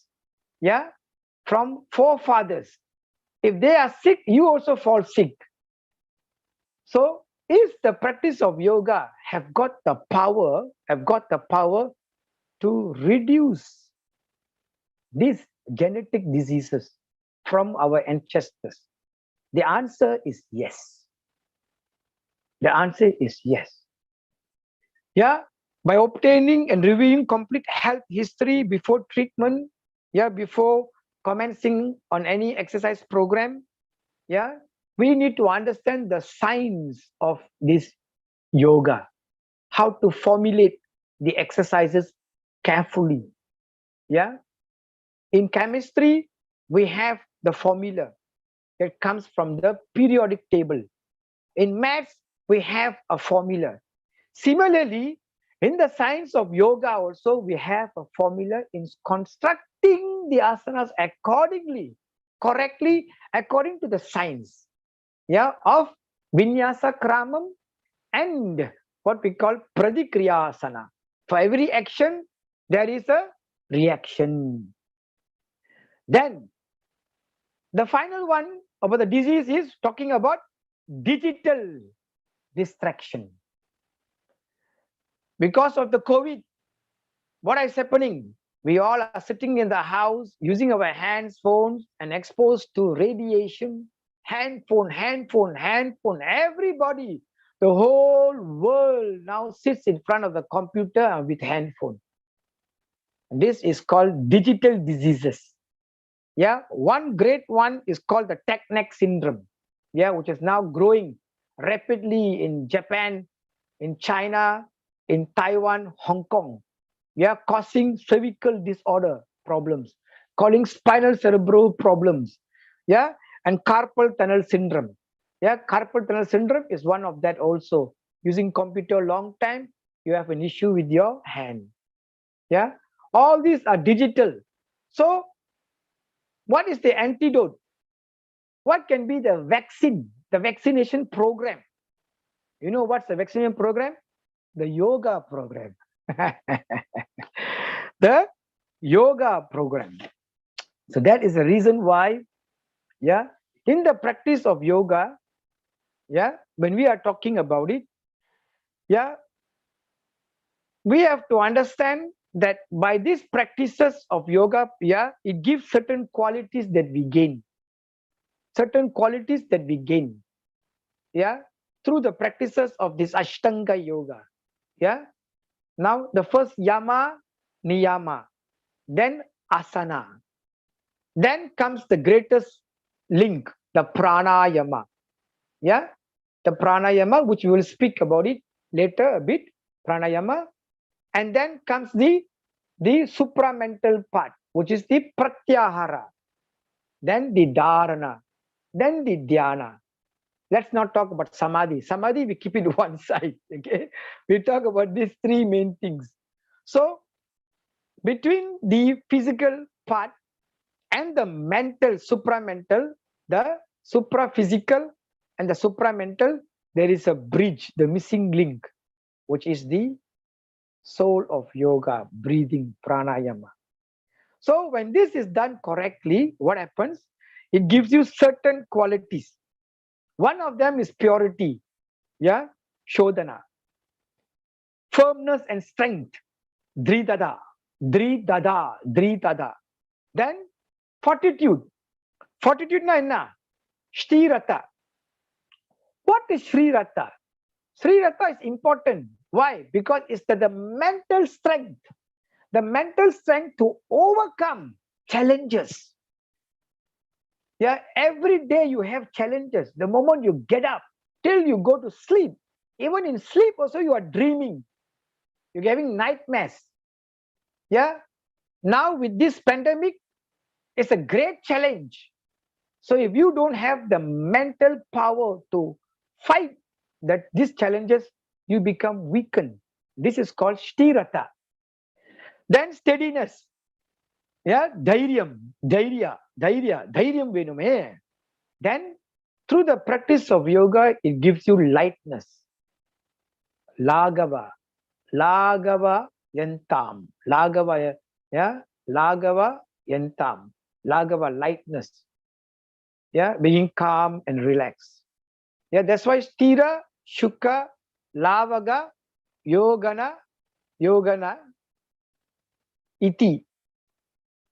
from forefathers. If they are sick, you also fall sick. So if the practice of yoga have got the power to reduce these genetic diseases from our ancestors, the answer is yes. The answer is yes. Yeah, by obtaining and reviewing complete health history before treatment, yeah, before commencing on any exercise program, yeah, we need to understand the science of this yoga, how to formulate the exercises carefully. Yeah, in chemistry, we have the formula that comes from the periodic table. In maths, we have a formula. Similarly, in the science of yoga also, we have a formula in constructing the asanas accordingly, correctly, according to the science, yeah, of vinyasa kramam and what we call pradikriya asana. For every action, there is a reaction. Then the final one about the disease is talking about digital distraction. Because of the COVID, what is happening? We all are sitting in the house using our hands, phones, and exposed to radiation. Handphone. Everybody, the whole world now sits in front of the computer with handphone. This is called digital diseases. Yeah, one great one is called the tech neck syndrome. Yeah, which is now growing rapidly in Japan, in China, in Taiwan, Hong Kong. Yeah, causing cervical disorder problems, causing spinal cerebral problems. Yeah, and carpal tunnel syndrome. Yeah, carpal tunnel syndrome is one of that also. Using computer long time, you have an issue with your hand. Yeah, all these are digital. So what is the antidote? What can be the vaccine, the vaccination program? You know what's the vaccination program? The yoga program. The yoga program. So that is the reason why, yeah, in the practice of yoga, yeah, when we are talking about it, yeah, we have to understand that by these practices of yoga, yeah, it gives certain qualities that we gain. Certain qualities that we gain, yeah, through the practices of this Ashtanga yoga. Yeah. Now the first yama, niyama, then asana. Then comes the greatest link, the pranayama. Yeah, the pranayama, which we will speak about it later a bit, pranayama. And then comes the supramental part, which is the pratyahara. Then the dharana. Then the dhyana. Let's not talk about samadhi. Samadhi, we keep it one side. Okay, we talk about these three main things. So between the physical part and the mental, supramental, the supraphysical and the supramental, there is a bridge, the missing link, which is the soul of yoga, breathing, pranayama. So when this is done correctly, what happens? It gives you certain qualities. One of them is purity, yeah, shodhana. Firmness and strength, dridada, dridada, dridada. Then fortitude. Fortitude na enna? Shtirata. What is Shrirata? Shrirata is important. Why? Because it's the mental strength. The mental strength to overcome challenges. Yeah, every day you have challenges. The moment you get up till you go to sleep, even in sleep also you are dreaming. You're having nightmares. Yeah. Now with this pandemic, it's a great challenge. So if you don't have the mental power to fight these challenges, you become weakened. This is called shtirata. Then steadiness. Yeah, dhairyam, dhairya venume. Then through the practice of yoga, it gives you lightness. Lagava yantam. Lagava, yeah, lagava yantam. Lagava, lightness. Yeah, being calm and relaxed. Yeah, that's why Stira, Shuka, Lavaga, Yogana, Iti.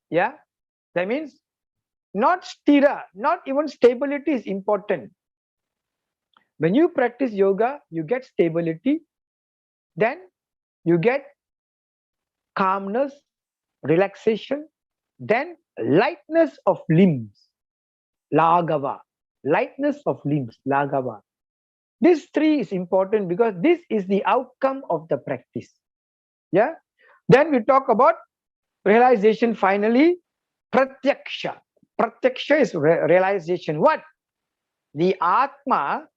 Yeah, that means not Stira, not even stability is important. When you practice yoga, you get stability, then you get calmness, relaxation, then lightness of limbs, Lagava, lightness of limbs, Lagava. This three is important because this is the outcome of the practice. Yeah. Then we talk about realization finally, Pratyaksha. Pratyaksha is realization. What? The Atma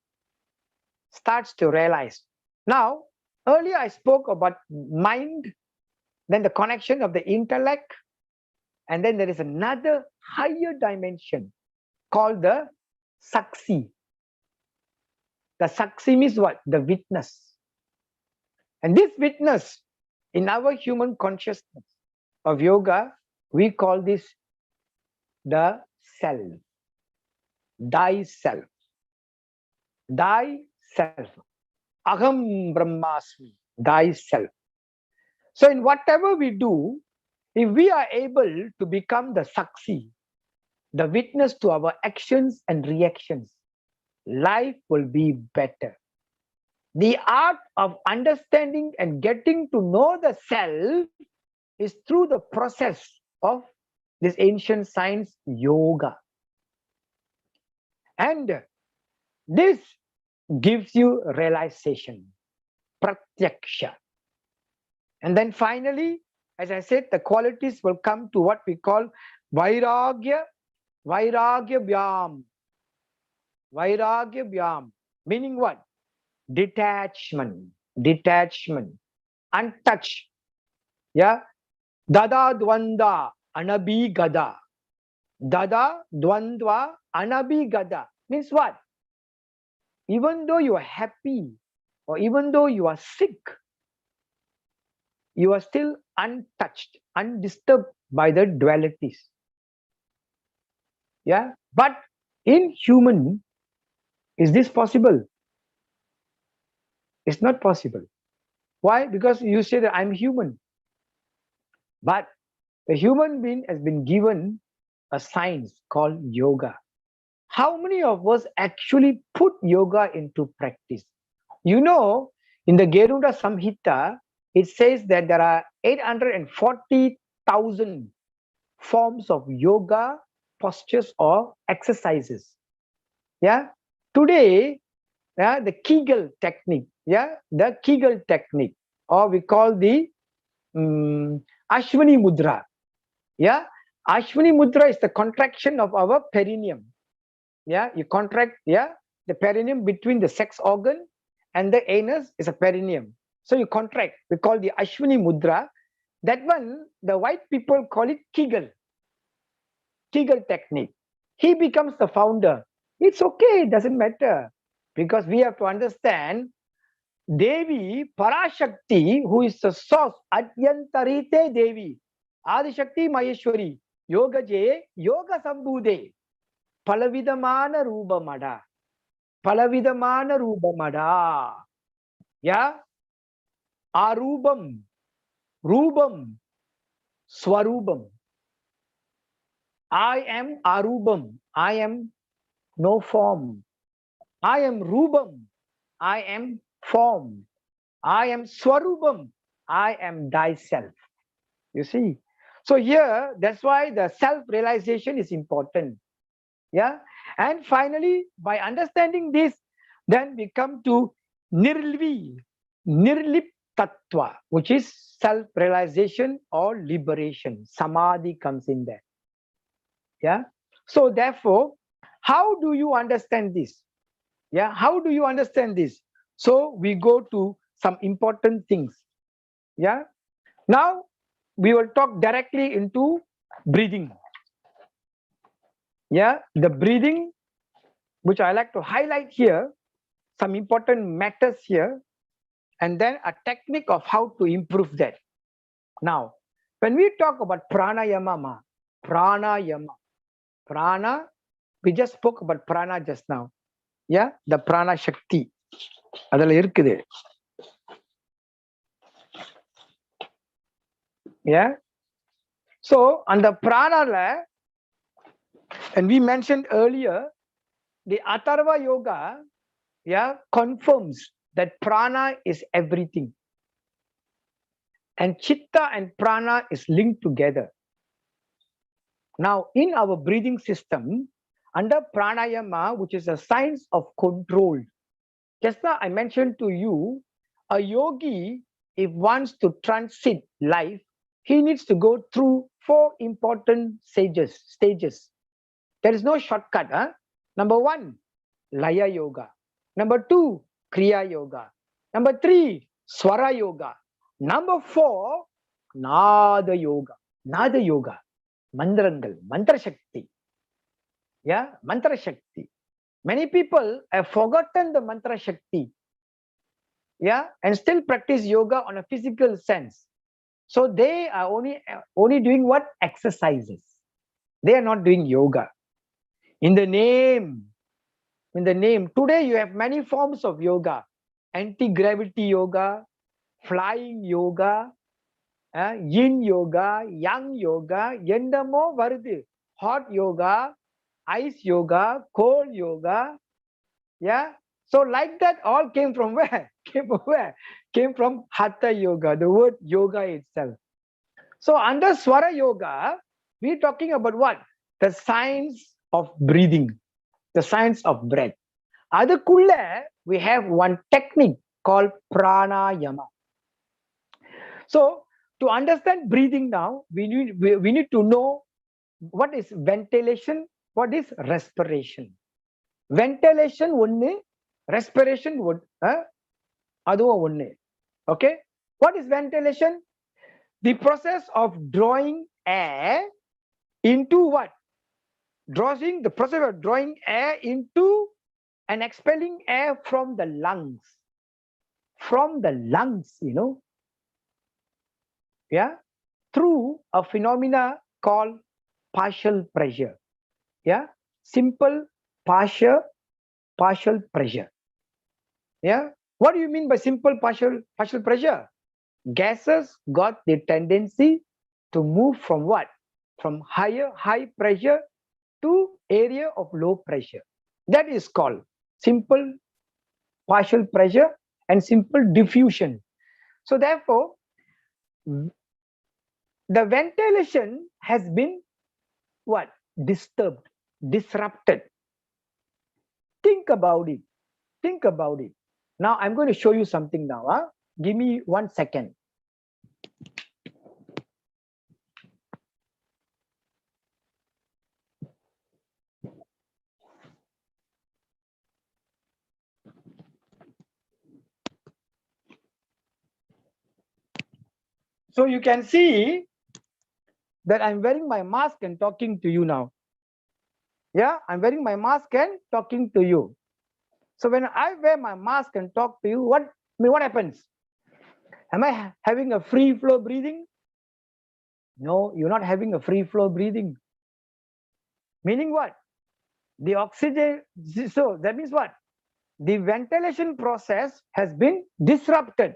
starts to realize. Now, earlier I spoke about mind, then the connection of the intellect, and then there is another higher dimension called the Saksi. The Saksi means what? The witness. And this witness in our human consciousness of yoga, we call this the self. Thyself. Thyself. Aham Brahmasmi. Thyself. So in whatever we do, if we are able to become the Saksi, the witness to our actions and reactions, life will be better. The art of understanding and getting to know the self is through the process of this ancient science, yoga. And this gives you realization, pratyaksha. And then finally, as I said, the qualities will come to what we call vairagya, vyam. Vairagya vyam, meaning what? Detachment, untouched. Yeah, dada dvanda anabhigada. Dada dvandva anabhigada means what? Even though you are happy or even though you are sick, you are still untouched, undisturbed by the dualities. Yeah, but in human, is this possible? It's not possible. Why? Because you say that I'm human. But the human being has been given a science called yoga. How many of us actually put yoga into practice? You know, in the Garuda Samhita, it says that there are 840,000 forms of yoga postures or exercises. Yeah. Today, the Kegel technique, the Kegel technique, or we call the Ashwini Mudra. Yeah, Ashwini Mudra is the contraction of our perineum. Yeah, you contract, the perineum between the sex organ and the anus is a perineum. So you contract, we call the Ashwini Mudra. That one, the white people call it Kegel technique. He becomes the founder. It's okay, it doesn't matter. Because we have to understand Devi Parashakti, who is the source, Adyantarite Devi, Adishakti Maheshwari, Yoga Je, Yoga Sambhude, Palavidamana Rubamada, Palavidamana Rubamada, yeah, Arubam, Rubam, Swarubam. I am Arubam, I am no form. I am Rubam, I am form. I am Swarubam, I am thyself. You see? So here, that's why the self-realization is important. Yeah. And finally, by understanding this, then we come to Nirlip Tattva, which is self-realization or liberation. Samadhi comes in there. Yeah. So therefore, how do you understand this? Yeah. How do you understand this? So we go to some important things. Yeah. Now we will talk directly into breathing. Yeah, the breathing, which I like to highlight here, some important matters here, and then a technique of how to improve that. Now, when we talk about pranayama, prana, We just spoke about prana just now. Yeah, the prana shakti. Adala irukkudu. Yeah. So, on the prana, and we mentioned earlier, the Atharva Yoga, yeah, confirms that prana is everything. And chitta and prana is linked together. Now, in our breathing system, under pranayama, which is a science of control, just now I mentioned to you, a yogi, if wants to transit life, he needs to go through 4 important stages. There is no shortcut. Number 1, Laya Yoga. Number 2, Kriya Yoga. Number 3, Swara Yoga. Number 4, Nada Yoga. Nada Yoga. Mandrangal, Mantra Shakti. Yeah, Mantra Shakti. Many people have forgotten the Mantra Shakti. Yeah, and still practice yoga on a physical sense. So they are only doing what? Exercises. They are not doing yoga. In the name, today you have many forms of yoga. Anti-gravity yoga, flying yoga, yin yoga, yang yoga, endamo varudhu. Hot yoga, ice yoga, cold yoga. Yeah. So like that all came from where? Came from where? Came from Hatha Yoga, the word yoga itself. So under Swara Yoga, we're talking about what? The science of breathing, the science of breath. Adukulla, we have one technique called pranayama. So to understand breathing now, we need to know what is ventilation, what is respiration. Ventilation one, respiration would adho one. Okay, what is ventilation? The process of drawing air into what? The process of drawing air into and expelling air from the lungs. From the lungs, yeah, through a phenomena called partial pressure. Yeah, simple partial pressure. Yeah, what do you mean by simple partial pressure? Gases got the tendency to move from what? From high pressure to area of low pressure. That is called simple partial pressure and simple diffusion. So therefore, the ventilation has been what? Disturbed, disrupted. Think about it. Think about it. Now I'm going to show you something now. Give me 1 second. So you can see that I'm wearing my mask and talking to you now. Yeah, I'm wearing my mask and talking to you. So when I wear my mask and talk to you, what happens? Am I having a free flow breathing? No, you're not having a free flow breathing. Meaning what? The oxygen, so that means what? The ventilation process has been disrupted.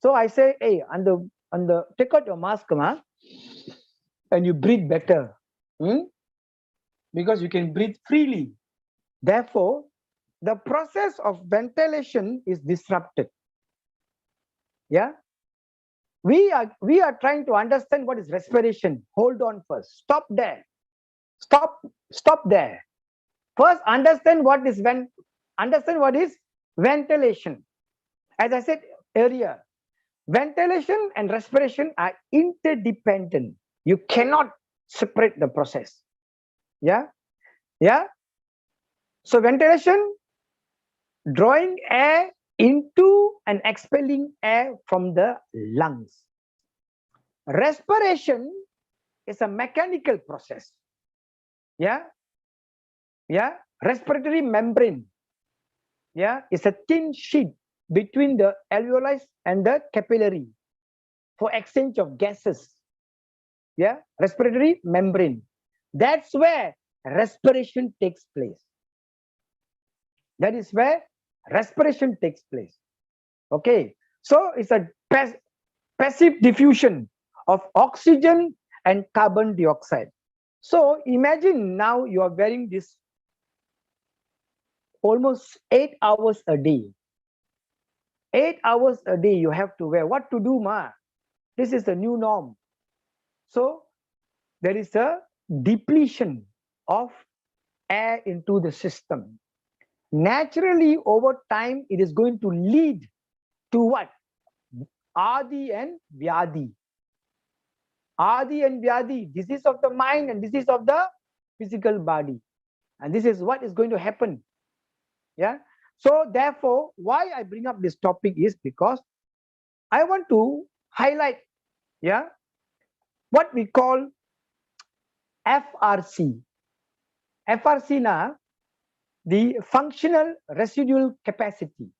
So I say, hey, take out your mask, and you breathe better. Because you can breathe freely. Therefore, the process of ventilation is disrupted. Yeah. We are trying to understand what is respiration. Hold on first. Stop there. Stop there. First, understand what is ventilation. As I said earlier, ventilation and respiration are interdependent. You cannot separate the process. Yeah. Yeah. So ventilation, drawing air into and expelling air from the lungs. Respiration is a mechanical process. Yeah. Yeah. Respiratory membrane. Yeah. It's a thin sheet between the alveoli and the capillary for exchange of gases. Yeah. Respiratory membrane. That's where respiration takes place. That is where respiration takes place. Okay, so it's a passive diffusion of oxygen and carbon dioxide. So imagine now you are wearing this almost 8 hours a day. 8 hours a day you have to wear. What to do, ma? This is the new norm. So there is a depletion of air into the system. Naturally, over time, it is going to lead to what? Adi and Vyadi. Adi and Vyadi, disease of the mind and disease of the physical body. And this is what is going to happen. Yeah. So therefore, why I bring up this topic is because I want to highlight, yeah, what we call FRC. FRC na, the functional residual capacity.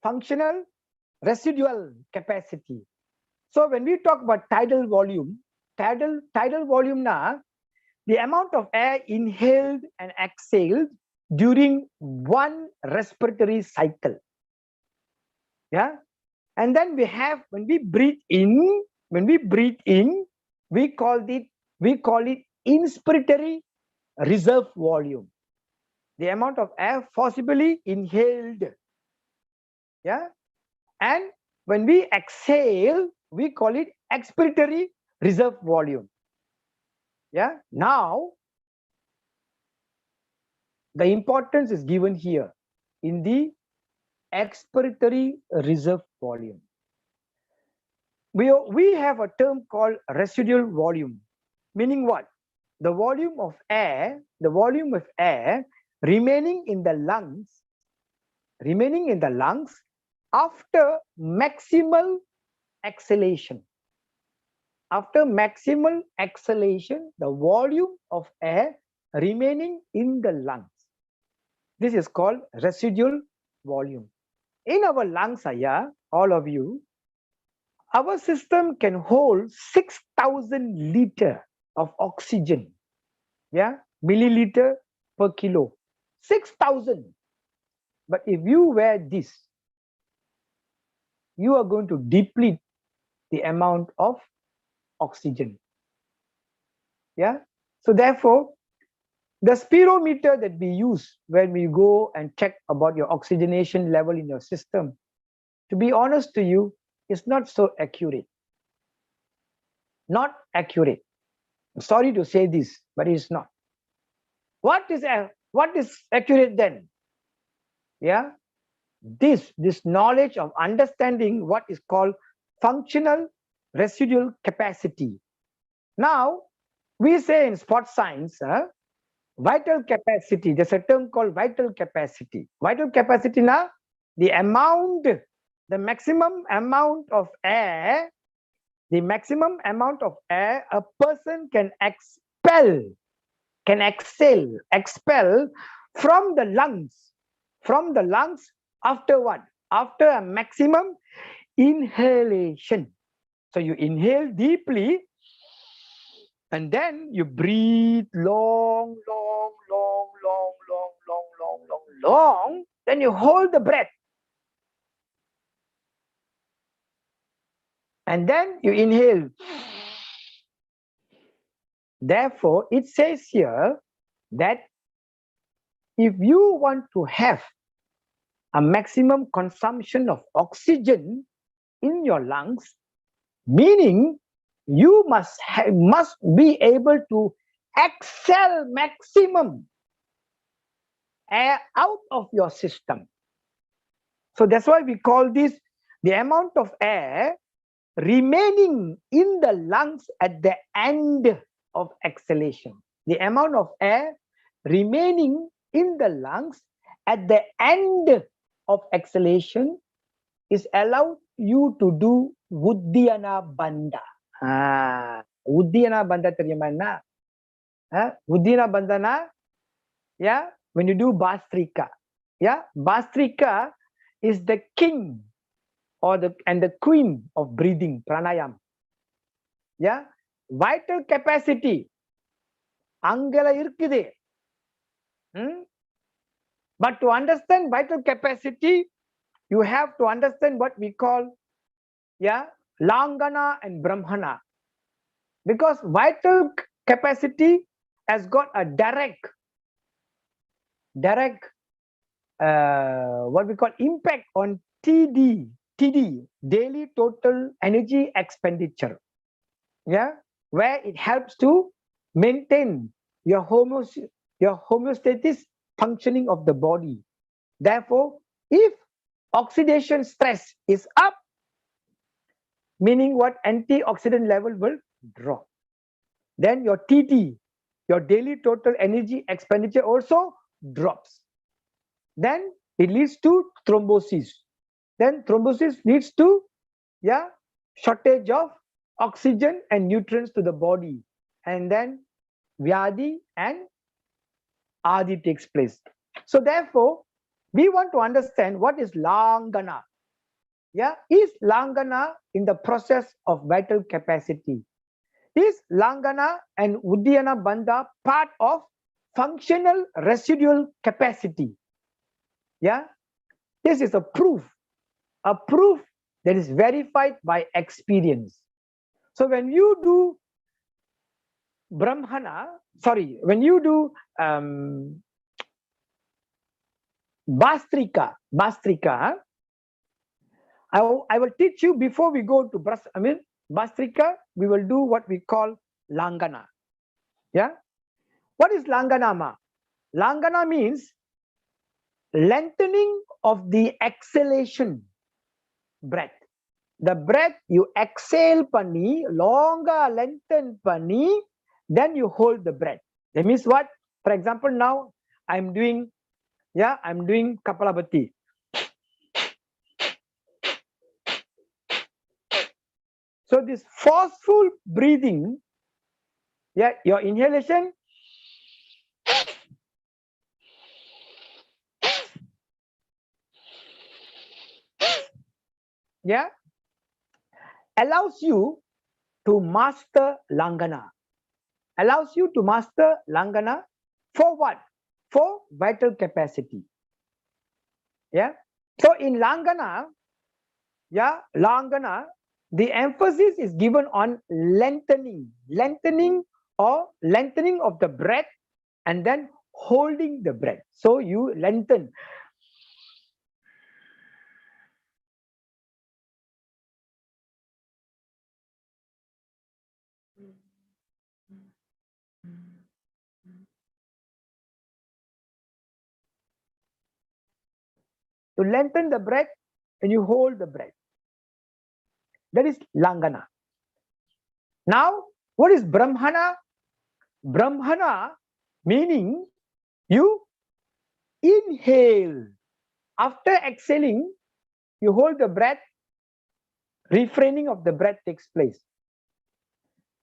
Functional residual capacity. So when we talk about tidal volume na, the amount of air inhaled and exhaled during one respiratory cycle. Yeah. And then we have, when we breathe in, we call it inspiratory reserve volume. The amount of air forcibly inhaled. Yeah. And when we exhale, we call it expiratory reserve volume. Yeah. Now, the importance is given here in the expiratory reserve volume. We have a term called residual volume, meaning what? The volume of air remaining in the lungs after maximal exhalation. After maximal exhalation, the volume of air remaining in the lungs. This is called residual volume. In our lungs, all of you, our system can hold 6,000 liters of oxygen. Yeah, milliliter per kilo. 6,000. But if you wear this, you are going to deplete the amount of oxygen. Yeah. So therefore, the spirometer that we use when we go and check about your oxygenation level in your system, to be honest to you, is not so accurate. Not accurate. I'm sorry to say this, but it's not. What is accurate then? Yeah. This knowledge of understanding what is called functional residual capacity. Now, we say in sports science, vital capacity. There's a term called vital capacity. Vital capacity now, the maximum amount of air, a person can expel from the lungs after what? After a maximum inhalation. So you inhale deeply and then you breathe long, then you hold the breath. And then you inhale. Therefore, it says here that if you want to have a maximum consumption of oxygen in your lungs, meaning you must be able to exhale maximum air out of your system. So that's why we call this the amount of air remaining in the lungs at the end of exhalation. The amount of air remaining in the lungs at the end of exhalation is allowed you to do Uddiyana Bandha. Uddiyana Bandha terima na? Uddiyana Bandha na? Yeah, when you do Bhastrika. Yeah, Bhastrika is the king and the queen of breathing, pranayam. Yeah, vital capacity. Angala irkude. But to understand vital capacity, you have to understand what we call, Langana and Brahmana. Because vital capacity has got a direct what we call impact on TD, daily total energy expenditure. Where it helps to maintain your homeostasis functioning of the body. Therefore, if oxidation stress is up, meaning what, antioxidant level will drop. Then your TT, your daily total energy expenditure, also drops. Then it leads to thrombosis. Then thrombosis leads to shortage of oxygen and nutrients to the body. And then Vyadi and Adi takes place. So therefore, we want to understand what is Langana. Is Langana in the process of vital capacity? Is Langana and Uddiyana Bandha part of functional residual capacity? This is a proof that is verified by experience. So when you do when you do Bastrika, I will teach you before we go to Bastrika, we will do what we call Langana. What is Langana, ma? Langana means lengthening of the exhalation breath. The breath you exhale pani, longer lengthen pani, then you hold the breath. That means what? For example, now I'm doing Kapalabhati. So this forceful breathing, your inhalation, allows you to master Langana. Allows you to master Langana for what? For vital capacity. So in Langana, the emphasis is given on lengthening of the breath and then holding the breath. So you lengthen. You lengthen the breath and you hold the breath. That is Langana. Now, what is Brahmana? Brahmana meaning you inhale. After exhaling, you hold the breath, refraining of the breath takes place.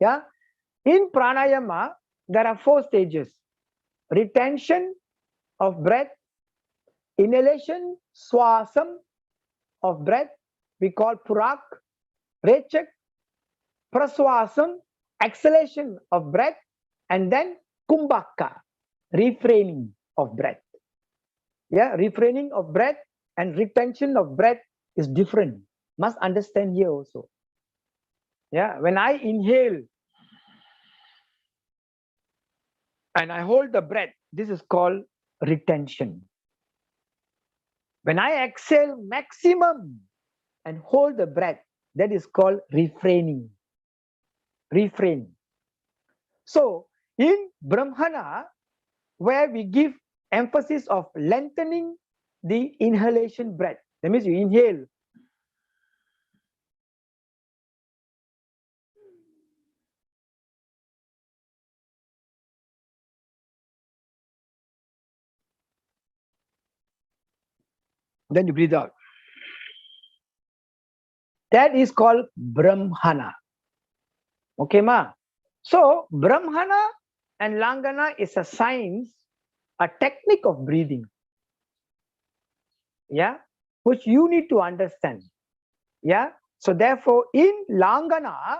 In pranayama, there are 4 stages. Retention of breath, inhalation, swasam of breath, we call purak, rechak, praswasam, exhalation of breath, and then kumbhaka, refraining of breath. Refraining of breath and retention of breath is different. Must understand here also. When I inhale and I hold the breath, this is called retention. When I exhale maximum and hold the breath, that is called refraining. Refrain. So in Brahmana, where we give emphasis of lengthening the inhalation breath, that means you inhale. Then you breathe out. That is called Brahmana. Okay, ma? So, Brahmana and Langana is a science, a technique of breathing. Which you need to understand. So, therefore, in Langana,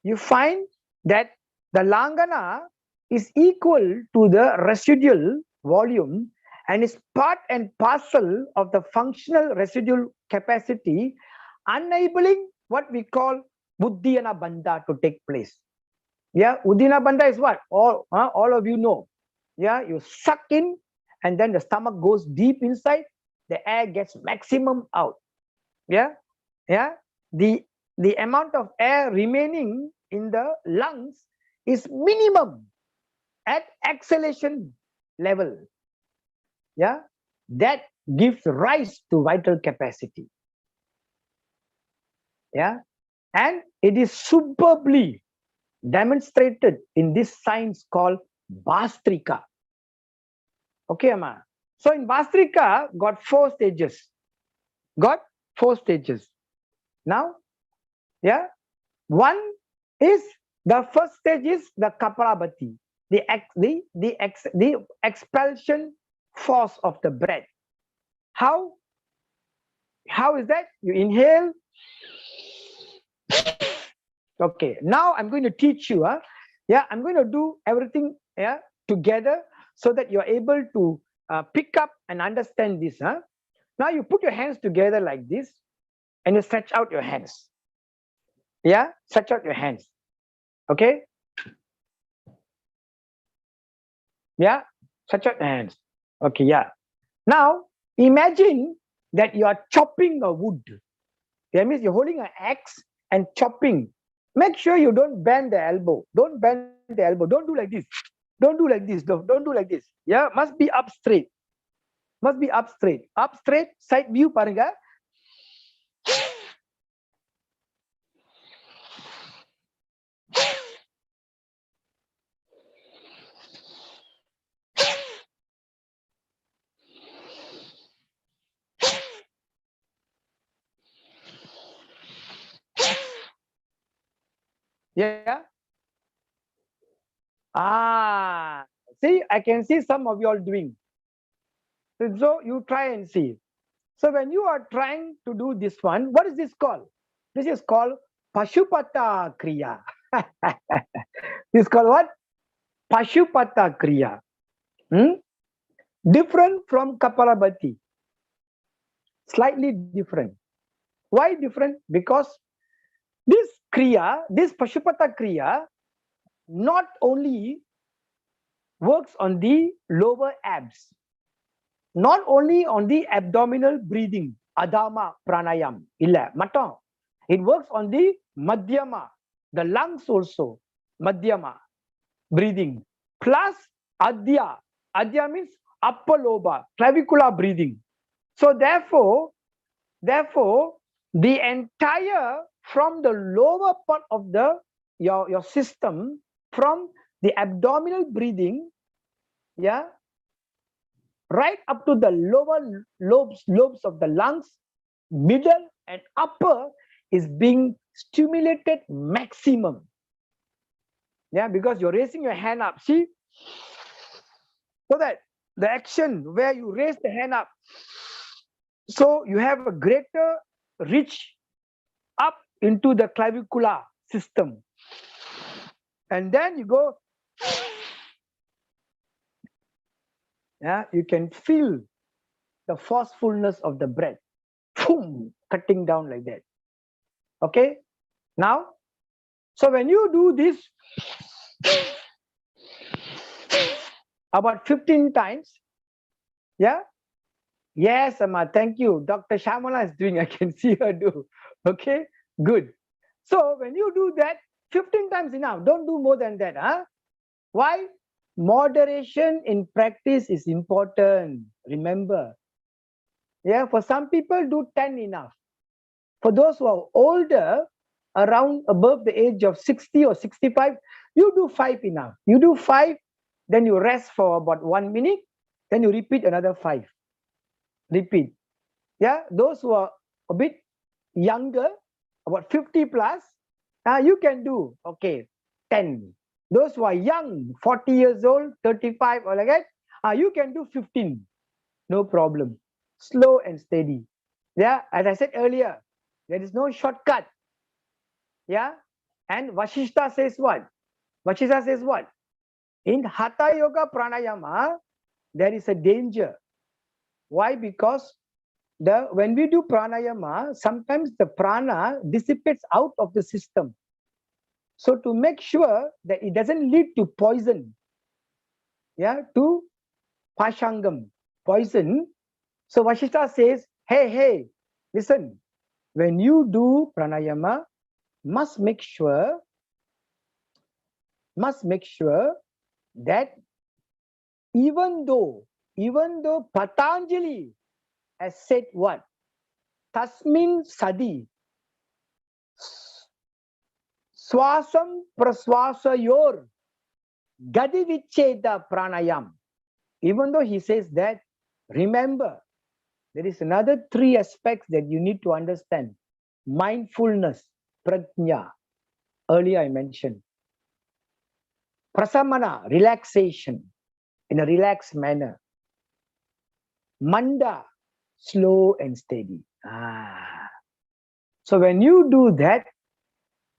you find that the Langana is equal to the residual volume and is part and parcel of the functional residual capacity, enabling what we call Uddiyana Bandha to take place. Yeah, Uddiyana Bandha is what? All of you know. Yeah, you suck in and then the stomach goes deep inside, the air gets maximum out. Yeah, yeah. The amount of air remaining in the lungs is minimum at exhalation level. Yeah, that gives rise to vital capacity. Yeah, and it is superbly demonstrated in this science called Bastrika. Okay, Amma. So in Bastrika, got 4 stages. Got 4 stages. Now, yeah, one is the first stage is the Kapalabhati, the expulsion force of the breath. How is that? You inhale. Okay, now I'm going to teach you. Yeah, I'm going to do everything together so that you're able to pick up and understand this. Now you put your hands together like this and you stretch out your hands. Yeah, stretch out your hands. Okay. Yeah, stretch out your hands. Okay, yeah. Now imagine that you are chopping a wood. That means you're holding an axe and chopping. Make sure you don't bend the elbow. Don't bend the elbow. Don't do like this. Don't do like this. Don't do like this. Yeah, must be up straight. Must be up straight. Up straight, side view paranga. Yeah. See, I can see some of you all doing. So you try and see. So when you are trying to do this one, what is this called? This is called Pashupata Kriya. This is called what? Pashupata Kriya. Different from Kapalabhati. Slightly different. Why different? Because this Kriya, this Pashupata Kriya, not only works on the lower abs, not only on the abdominal breathing, Adama Pranayam, illa, matam. It works on the Madhyama, the lungs also, Madhyama breathing, plus Adya. Adya means upper lobar, clavicular breathing. So therefore, the entire from the lower part of the your system, from the abdominal breathing, yeah, right up to the lower lobes of the lungs, middle and upper is being stimulated maximum. Yeah, because you're raising your hand up. See, so that the action where you raise the hand up, so you have a greater reach up into the clavicular system, and then you go. Yeah, you can feel the forcefulness of the breath, boom, cutting down like that. Okay, now, so when you do this about 15 times, yeah, yes, Amma, thank you. Dr. Shamala is doing, I can see her do. Okay, good. So when you do that 15 times enough, don't do more than that. Why? Moderation in practice is important. Remember. Yeah, for some people, do 10 enough. For those who are older, around above the age of 60 or 65, you do 5 enough. You do 5, then you rest for about 1 minute, then you repeat another 5. Repeat. Yeah, those who are a bit younger, about 50 plus, you can do, okay, 10. Those who are young, 40 years old, 35 or like that, you can do 15. No problem. Slow and steady. Yeah, as I said earlier, there is no shortcut. Yeah, and Vashishta says what? Vashishta says what? In Hatha Yoga Pranayama, there is a danger. Why? Because when we do pranayama, sometimes the prana dissipates out of the system. So to make sure that it doesn't lead to poison, yeah, to pashangam, poison. So Vashishta says, hey, listen, when you do pranayama, must make sure that even though Patanjali has said what? Tasmin sadi swasam praswasayor gadi vicheda pranayam. Even though he says that, remember, there is another 3 aspects that you need to understand. Mindfulness, prajna, earlier I mentioned. Prasamana, relaxation, in a relaxed manner. Manda, slow and steady. So when you do that,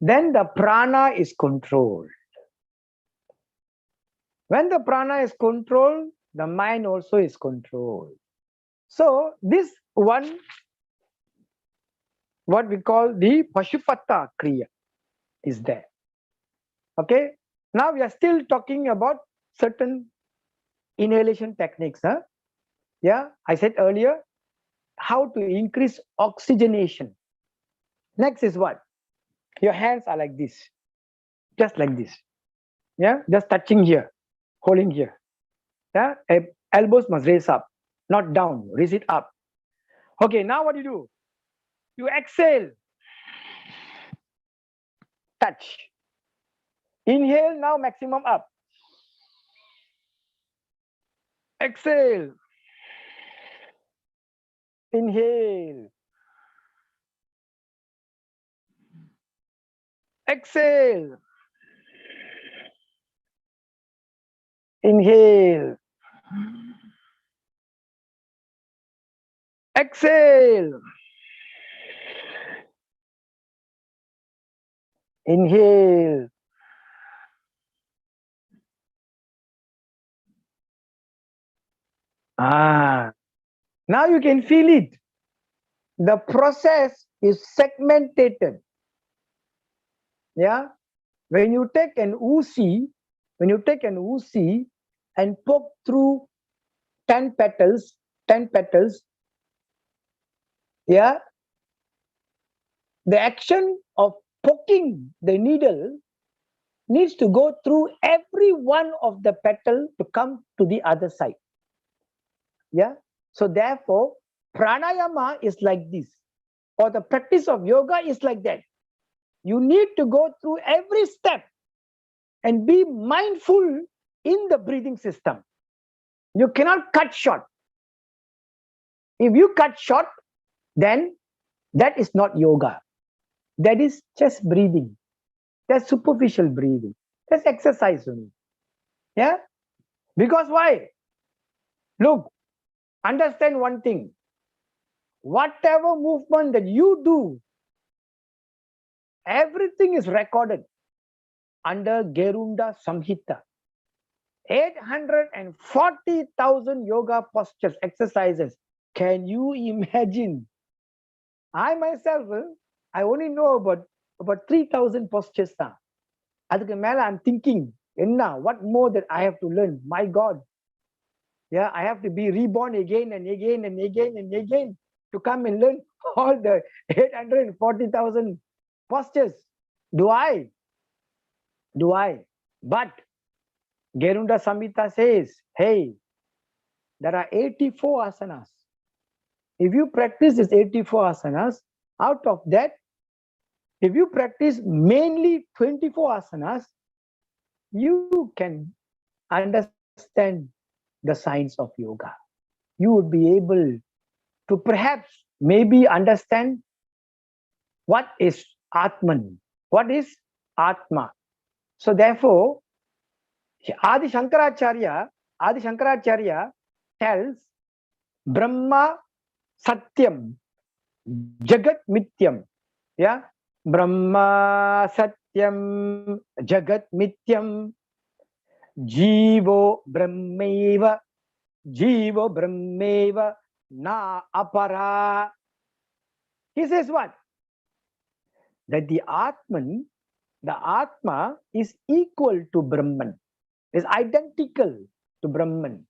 then the prana is controlled. When the prana is controlled, the mind also is controlled. So this one, what we call the Pashupata Kriya, is there. Okay. Now we are still talking about certain inhalation techniques. Yeah, I said earlier, how to increase oxygenation. Next is what? Your hands are like this, just like this. Yeah, just touching here, holding here. Yeah, elbows must raise up, not down, raise it up. Okay, now what do? You exhale, touch. Inhale, now maximum up. Exhale. Inhale. Exhale. Inhale. Exhale. Inhale. Now you can feel it. The process is segmented. Yeah. When you take an Uzi and poke through 10 petals, yeah, the action of poking the needle needs to go through every one of the petal to come to the other side. Yeah. So therefore, pranayama is like this, or the practice of yoga is like that. You need to go through every step and be mindful in the breathing system. You cannot cut short. If you cut short, then that is not yoga. That is just breathing. That's superficial breathing. That's exercise only. Yeah? Because why? Look, understand one thing. Whatever movement that you do, everything is recorded under Gerunda Samhita. 840,000 yoga postures, exercises. Can you imagine? I myself, I only know about 3,000 postures now. I'm thinking, what more that I have to learn? My God. Yeah, I have to be reborn again and again and again and again to come and learn all the 840,000 postures. Do I? But Gerunda Samhita says, hey, there are 84 asanas. If you practice these 84 asanas, out of that, if you practice mainly 24 asanas, you can understand the science of yoga. You would be able to perhaps maybe understand what is Atman, what is Atma. So therefore, Adi Shankaracharya tells Brahma Satyam, Jagat Mityam. Yeah, Brahma Satyam, Jagat Mityam, Jivo Brahmeva, Jiva Brahmeva na apara. He says what? That the Atma is equal to Brahman, is identical to Brahman.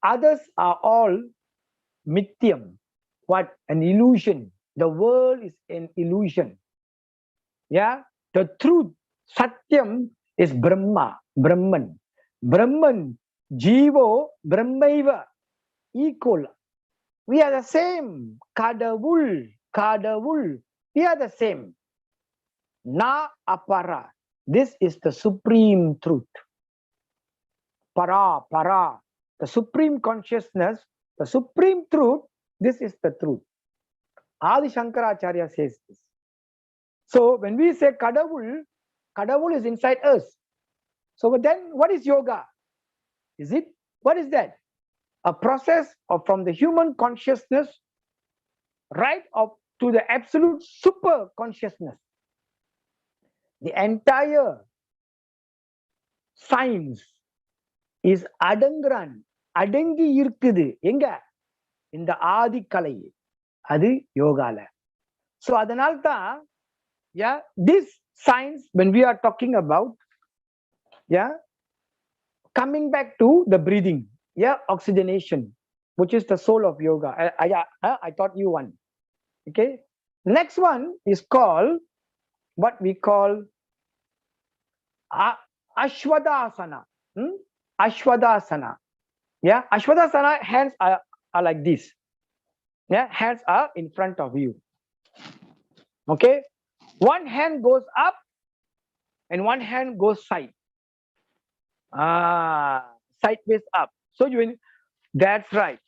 Others are all mithyam. What? An illusion. The world is an illusion. Yeah, the truth, Satyam, is Brahman. Brahman, Jivo, Brahmaiva, equal. We are the same. Kadavul. We are the same. Na apara. This is the supreme truth. Para. The supreme consciousness, the supreme truth, this is the truth. Adi Shankaracharya says this. So when we say Kadavul is inside us. So then what is yoga? What is that? A process of from the human consciousness right up to the absolute super consciousness. The entire science is adangi irkudu. Enga? In the Adi Kalai. Adi Yogala. So adanalta, yeah, this science, when we are talking about, yeah, coming back to the breathing, yeah, oxygenation, which is the soul of yoga. I taught you one. Okay. Next one is called what we call Ashwadasana. Ashwadasana. Yeah, Ashwadasana, hands are like this. Yeah, hands are in front of you. Okay. One hand goes up and one hand goes side. Sideways up. So that's right.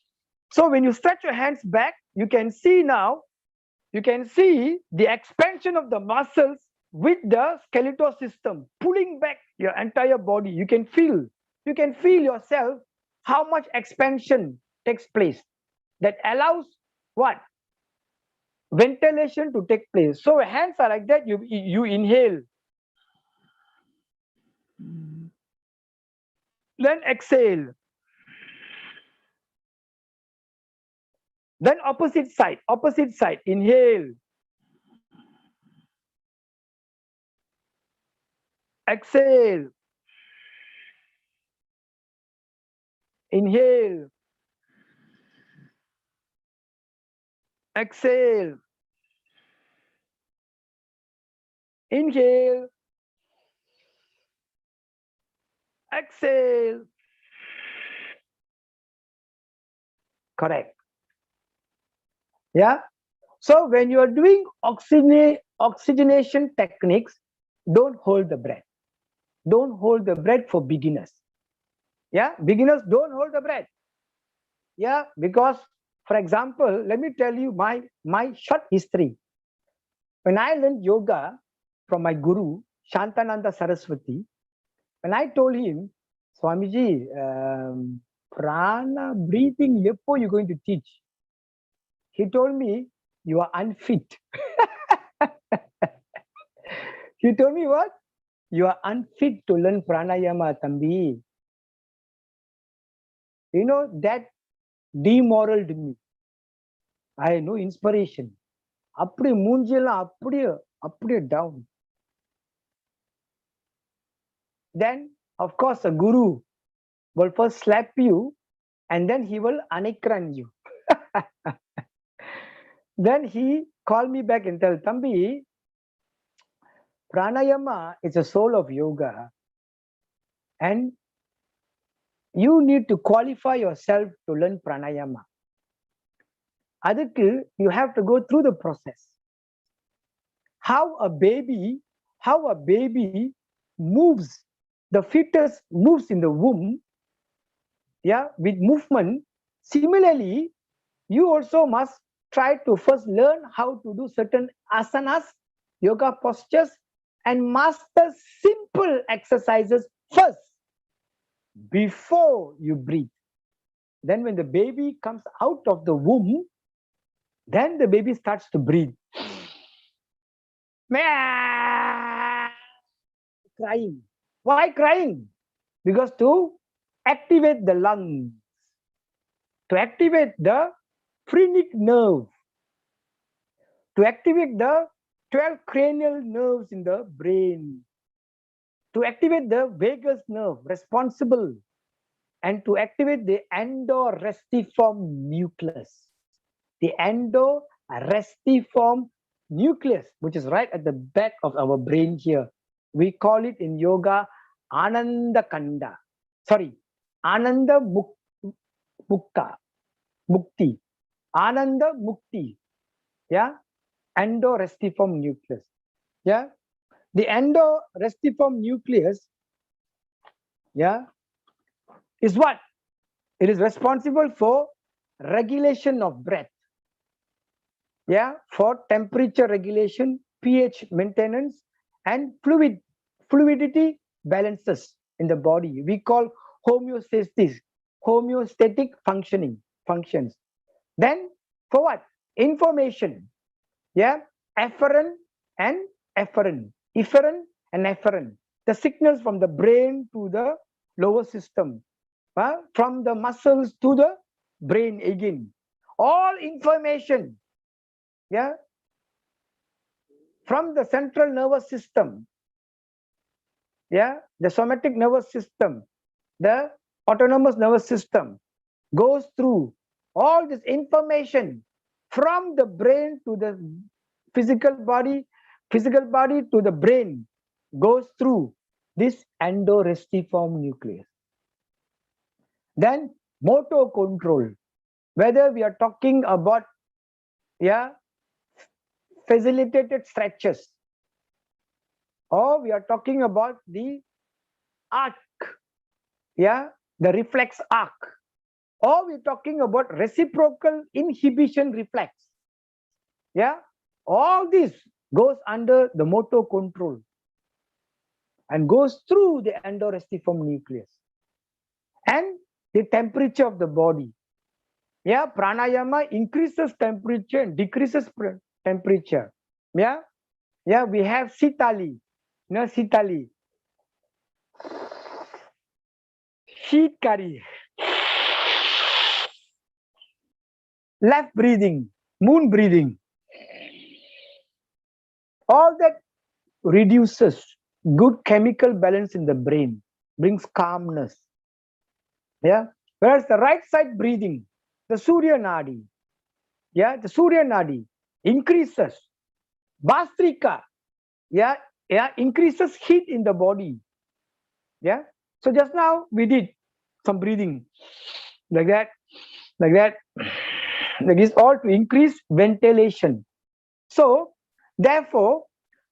So when you stretch your hands back, you can see now, you can see the expansion of the muscles with the skeletal system pulling back your entire body. You can feel yourself how much expansion takes place. That allows what? Ventilation to take place. So hands are like that. You inhale. Then exhale. Then opposite side. Inhale. Exhale. Inhale. Exhale. Inhale. Exhale. Correct. Yeah. So when you are doing oxygenation techniques, don't hold the breath. Don't hold the breath for beginners. Yeah. Beginners don't hold the breath. Yeah. Because, for example, let me tell you my short history. When I learned yoga from my guru, Shantananda Saraswati, when I told him, Swamiji, prana breathing, epo you're going to teach? He told me, you are unfit. He told me what? You are unfit to learn pranayama, Tambi. You know, that demoralized me. I had no inspiration. Apdi moonjila, apdi down. Then, of course, a guru will first slap you and then he will anikran you. Then he called me back and tell, Tambi, pranayama is the soul of yoga. And you need to qualify yourself to learn pranayama. Adukku, you have to go through the process. How a baby moves, the fetus moves in the womb, yeah, with movement. Similarly, you also must try to first learn how to do certain asanas, yoga postures, and master simple exercises first before you breathe. Then when the baby comes out of the womb, then the baby starts to breathe. Crying. Why crying? Because to activate the lungs. to activate the phrenic nerve, to activate the 12 cranial nerves in the brain, to activate the vagus nerve responsible, and to activate the endorestiform nucleus. The endorestiform nucleus, which is right at the back of our brain here. We call it in yoga Ananda Kanda. Sorry, Ananda Mukta. Mukti. Ananda Mukti. Yeah. Endorestiform nucleus. Yeah. The endorestiform nucleus, yeah, is what? It is responsible for regulation of breath. Yeah, for temperature regulation, pH maintenance, and fluidity balances in the body. We call homeostasis, homeostatic functions. Then for what? Information. Yeah, efferent and efferent, and efferent. The signals from the brain to the lower system, from the muscles to the brain again. All information, yeah, from the central nervous system, yeah, the somatic nervous system, the autonomous nervous system goes through all this information from the brain to the physical body to the brain, goes through this endorestiform nucleus. Then motor control, whether we are talking about, yeah, facilitated stretches, or we are talking about the arc, yeah, the reflex arc, or we're talking about reciprocal inhibition reflex. Yeah, all this goes under the motor control and goes through the endorestiform nucleus. And the temperature of the body. Yeah, pranayama increases temperature and decreases temperature. Yeah, yeah, we have sitali. You know, sitali. Heat curry. Left breathing, moon breathing. All that reduces good chemical balance in the brain, brings calmness. Yeah, whereas the right side breathing, the Surya Nadi, yeah, the Surya Nadi increases Bastrika, yeah, increases heat in the body. Yeah, so just now we did some breathing like that, like that, like this, all to increase ventilation. So therefore,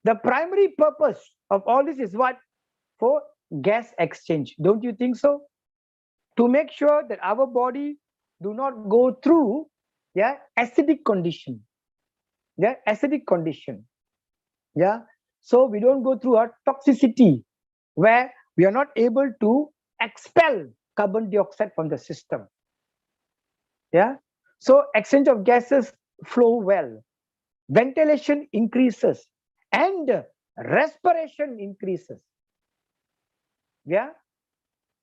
the primary purpose of all this is what? For gas exchange. Don't you think so? To make sure that our body do not go through, yeah, acidic condition. Yeah, acidic condition. Yeah, so we don't go through a toxicity where we are not able to expel carbon dioxide from the system. Yeah, so exchange of gases flow well, ventilation increases, and respiration increases. Yeah,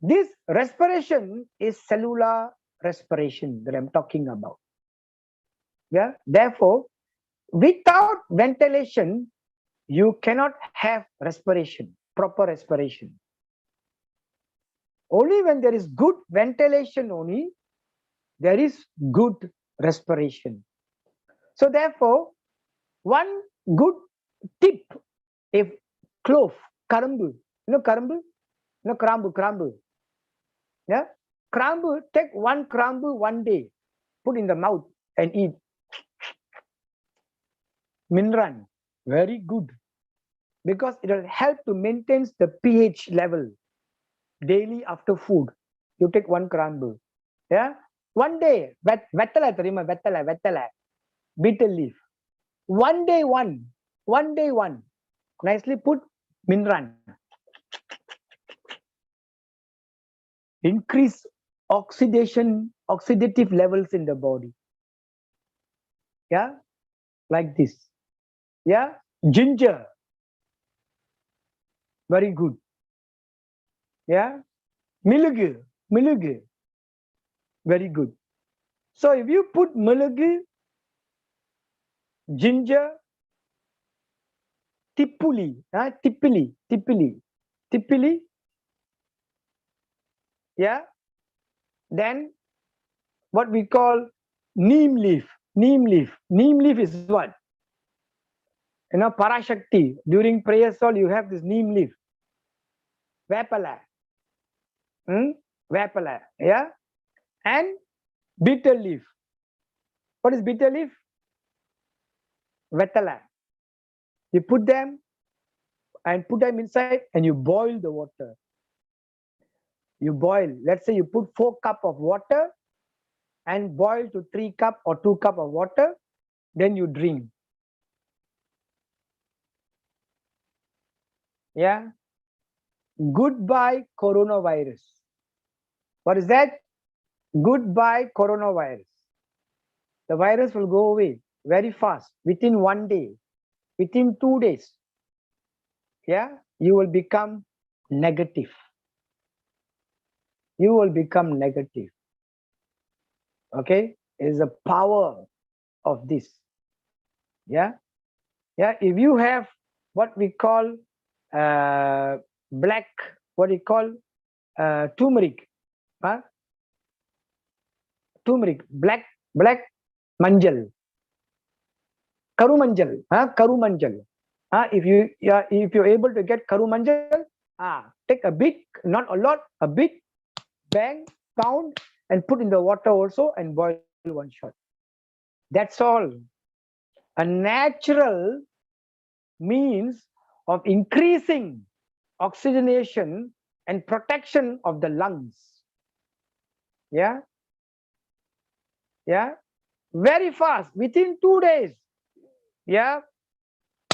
this respiration is cellular respiration that I'm talking about. Yeah, therefore, without ventilation, you cannot have respiration, proper respiration. Only when there is good ventilation only, there is good respiration. So therefore, one good tip, if clove, karambu, you know karambu? You know krambu. Yeah, krambu, take one krambu one day, put in the mouth and eat. Minran, very good, because it will help to maintain the pH level daily after food. You take one krambu. Yeah, one day, vettala theriyuma, vettala, betel leaf. One day one, nicely put minran. Increase oxidative levels in the body. Yeah, like this. Yeah, ginger, very good. Yeah, milugu, very good. So if you put mulagu, ginger, tipuli, tipili, yeah, then what we call neem leaf. Neem leaf is what? You know, Parashakti, during prayer sol, you have this neem leaf. Vapala. Vapala, yeah. And bitter leaf. What is bitter leaf? Vetala. You put them inside and you boil the water. You boil, let's say you put 4 cups of water and boil to 3 cups or 2 cups of water, then you drink. Yeah. Goodbye coronavirus. What is that? Goodbye coronavirus. The virus will go away very fast, within 1 day, within 2 days. Yeah, you will become negative. You will become negative. Okay, is the power of this. Yeah, yeah. If you have what we call black, what we call turmeric, huh? Turmeric, black manjal, karu manjal, huh? Karu manjal. If you're able to get karu manjal, take a bit, not a lot, a bit, bang, pound, and put in the water also and boil 1 shot. That's all. A natural means of increasing oxygenation and protection of the lungs. Yeah. Yeah. Very fast, within 2 days. Yeah.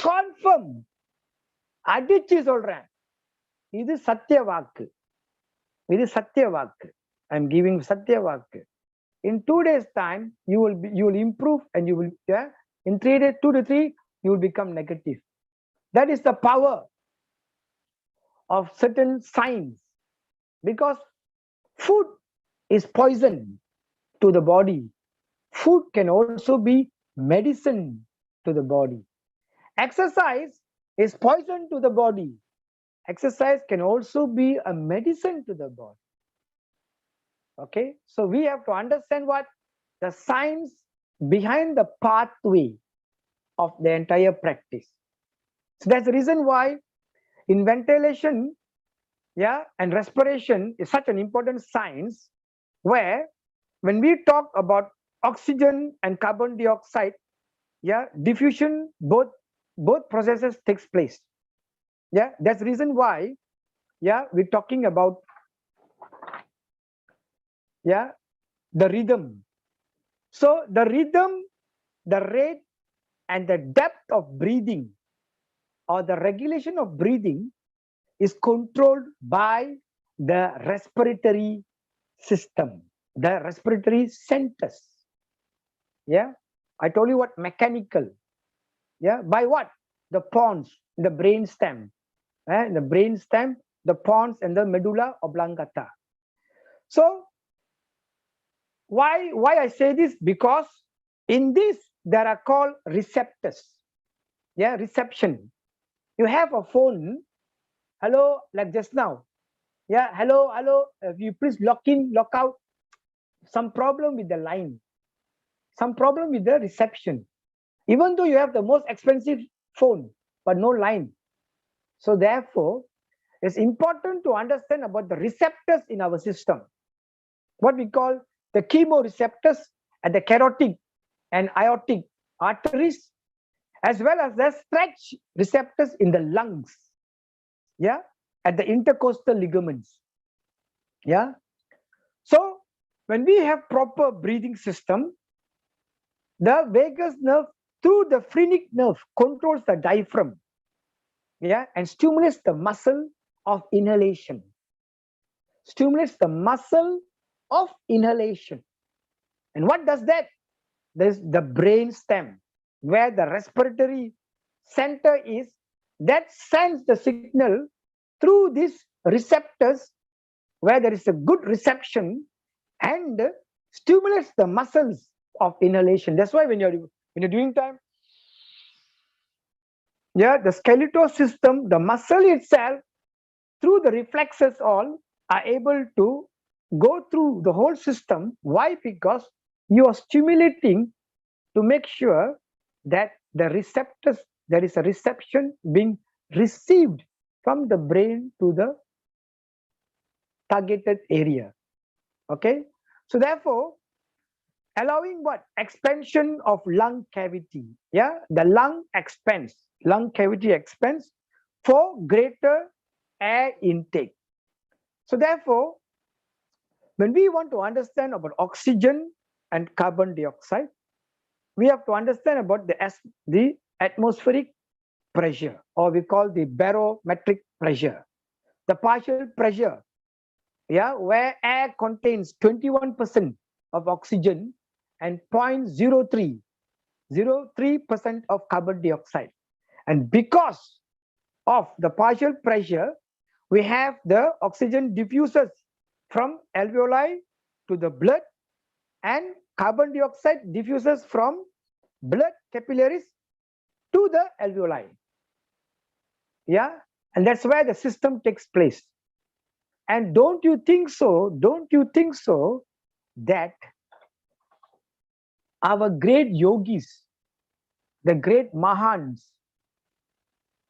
Confirm. அடிச்சு சொல்றேன். இது சத்திய வாக்கு. இது சத்திய வாக்கு. I'm giving சத்திய வாக்கு. In 2 days time, you will improve and you will, yeah, in 3 days, 2 to 3, you will become negative. That is the power of certain signs, because food is poison to the body. Food can also be medicine to the body. Exercise is poison to the body. Exercise can also be a medicine to the body. Okay, so we have to understand what the science behind the pathway of the entire practice. So that's the reason why in ventilation, yeah, and respiration is such an important science, where when we talk about oxygen and carbon dioxide, yeah, diffusion, both processes takes place. Yeah, that's the reason why, yeah, we're talking about, yeah, the rhythm. So the rhythm, the rate, and the depth of breathing, or the regulation of breathing, is controlled by the respiratory system, the respiratory centers. Yeah, I told you what mechanical. Yeah, by what? The pons, the brain stem, the brain stem, the pons, and the medulla oblongata. So why I say this? Because in this there are called receptors. Yeah, reception. You have a phone. Hello, like just now. Yeah, hello. If you please lock in, lock out. Some problem with the line. Some problem with the reception. Even though you have the most expensive phone, but no line. So therefore, it's important to understand about the receptors in our system. What we call the chemoreceptors and the carotid and aortic arteries, as well as the stretch receptors in the lungs. Yeah, at the intercostal ligaments. Yeah. So when we have proper breathing system, the vagus nerve through the phrenic nerve controls the diaphragm. Yeah, and stimulates the muscle of inhalation. Stimulates the muscle of inhalation. And what does that? There's the brain stem, where the respiratory center is, that sends the signal through these receptors, where there is a good reception, and stimulates the muscles of inhalation. That's why when you're doing time, yeah, the skeletal system, the muscle itself, through the reflexes all, are able to go through the whole system. Why? Because you are stimulating to make sure that the receptors, there is a reception being received from the brain to the targeted area. Okay, so therefore, allowing what? Expansion of lung cavity. Yeah, the lung expands, lung cavity expands for greater air intake. So therefore, when we want to understand about oxygen and carbon dioxide, we have to understand about the atmospheric pressure, or we call the barometric pressure, the partial pressure, yeah, where air contains 21% of oxygen and 0.03% of carbon dioxide. And because of the partial pressure, we have the oxygen diffuses from alveoli to the blood, and carbon dioxide diffuses from blood capillaries to the alveoli. Yeah, and that's where the system takes place. And don't you think so that our great yogis, the great mahans,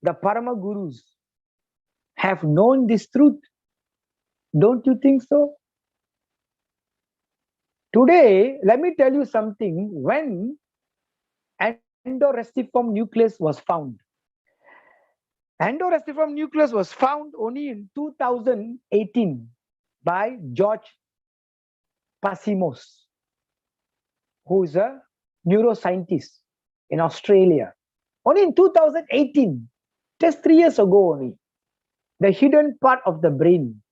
the parama gurus have known this truth? Don't you think so? Today, let me tell you something. When endorestiform nucleus was found, endorestiform nucleus was found only in 2018 by George Pasimos, who is a neuroscientist in Australia. Only in 2018, just 3 years ago only. The hidden part of the brain,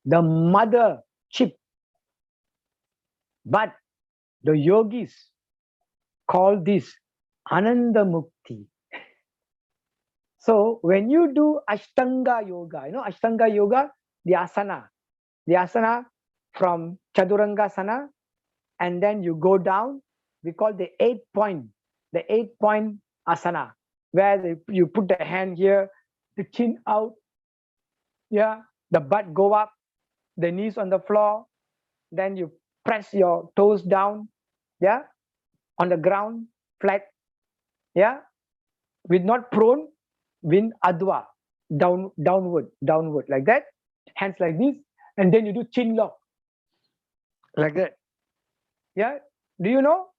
the mother chip. But the yogis call this Ananda Mukti. So when you do Ashtanga Yoga, you know Ashtanga Yoga, the asana from Chadurangasana, and then you go down, we call the 8-point asana, where you put the hand here, the chin out, yeah, the butt go up, the knees on the floor, then you press your toes down, yeah, on the ground, flat, yeah, with not prone, with adwa, downward, like that, hands like this, and then you do chin lock, like that. Yeah, do you know,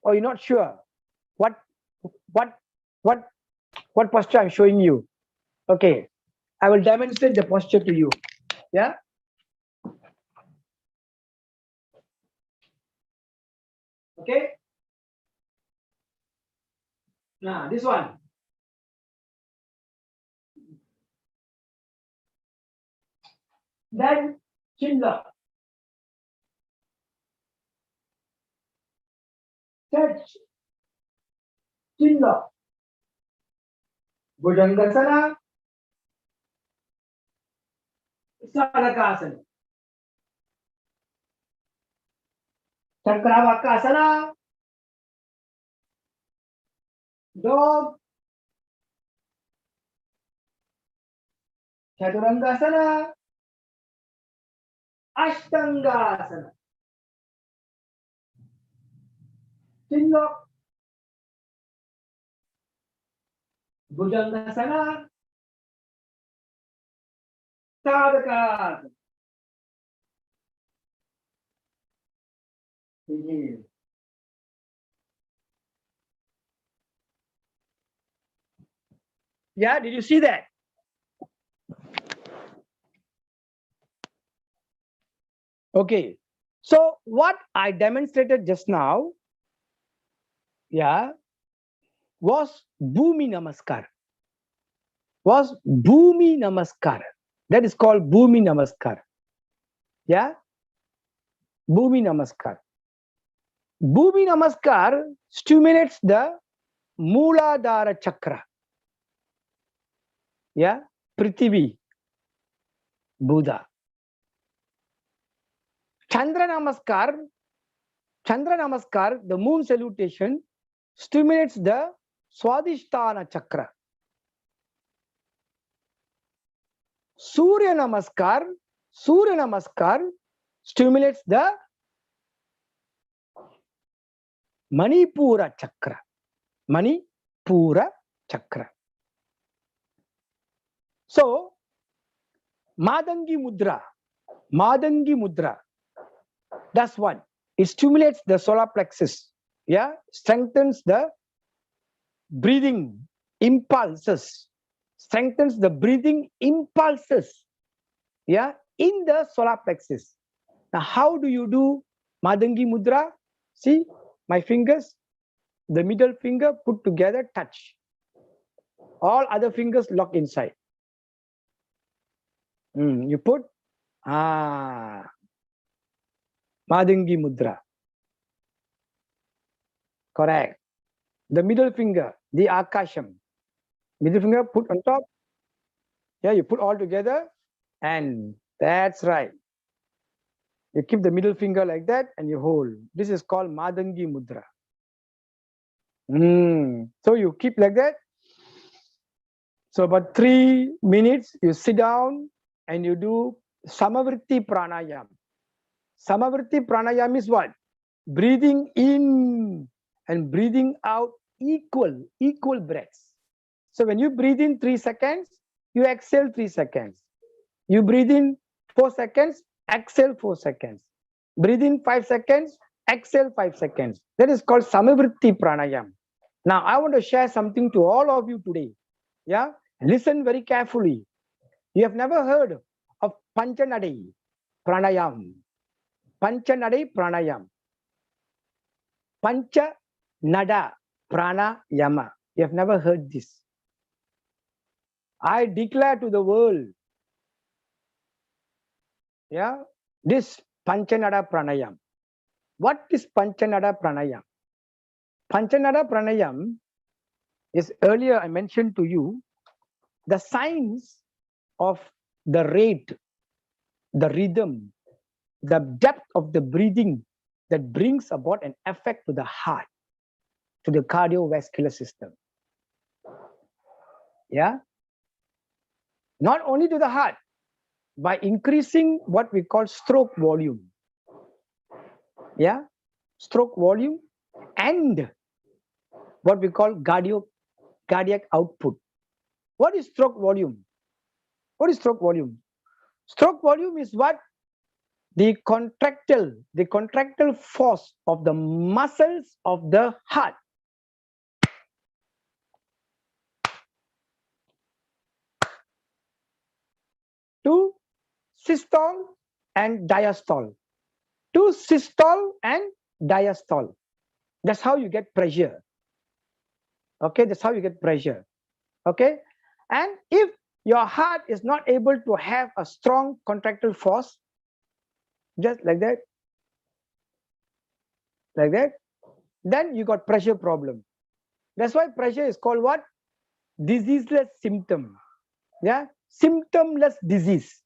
or you're not sure what posture I'm showing you? Okay, I will demonstrate the posture to you. Yeah. Okay. Now this one. Then chin lock. Touch. Chin lock. Bhujangasana. Sarakasana. Chakravakasana. Dog. Chadurangasana. Ashtangasana. Chin lock. Bhujangasana. Sadakasana. Inhale. Yeah, did you see that? Okay, so what I demonstrated just now, yeah, was Bhumi Namaskar. Was Bhumi Namaskar. That is called Bhumi Namaskar. Yeah, Bhumi Namaskar. Bhumi Namaskar stimulates the Mooladhara Chakra. Yeah, Prithvi, Buddha. Chandra Namaskar, the moon salutation, stimulates the Swadhisthana chakra. Surya Namaskar stimulates the Manipura chakra. Manipura chakra. So, Madangi Mudra, that's one. It stimulates the solar plexus, yeah, strengthens the breathing impulses, yeah, in the solar plexus. Now, how do you do Madangi Mudra? See, my fingers, the middle finger put together, touch. All other fingers lock inside. You put Madangi Mudra. Correct. The middle finger, the Akasham. Middle finger put on top. Yeah, you put all together, and that's right. You keep the middle finger like that and you hold. This is called Madangi Mudra. So you keep like that. So about 3 minutes, you sit down and you do Samavritti Pranayam. Samavritti Pranayam is what? Breathing in and breathing out equal breaths. So when you breathe in 3 seconds, you exhale 3 seconds. You breathe in 4 seconds, exhale 4 seconds. Breathe in 5 seconds, exhale 5 seconds. That is called Samavritti Pranayam. Now, I want to share something to all of you today. Yeah, listen very carefully. You have never heard of Panchanadai Pranayam. Panchanadai Pranayam. Panchanada Pranayama. You have never heard this. I declare to the world, yeah, this Panchanada Pranayam. What is Panchanada Pranayam? Panchanada Pranayam is, earlier I mentioned to you, the science of the rate, the rhythm, the depth of the breathing that brings about an effect to the heart, to the cardiovascular system. Yeah. Not only to the heart, by increasing what we call stroke volume. Yeah. Stroke volume and what we call cardiac output. What is stroke volume? What is stroke volume? Stroke volume is what? The contractile force of the muscles of the heart. To systole and diastole. To systole and diastole. That's how you get pressure. Okay, that's how you get pressure. Okay, and if your heart is not able to have a strong contractile force, just like that, then you got pressure problem. That's why pressure is called what? Diseaseless symptom. Yeah, symptomless disease.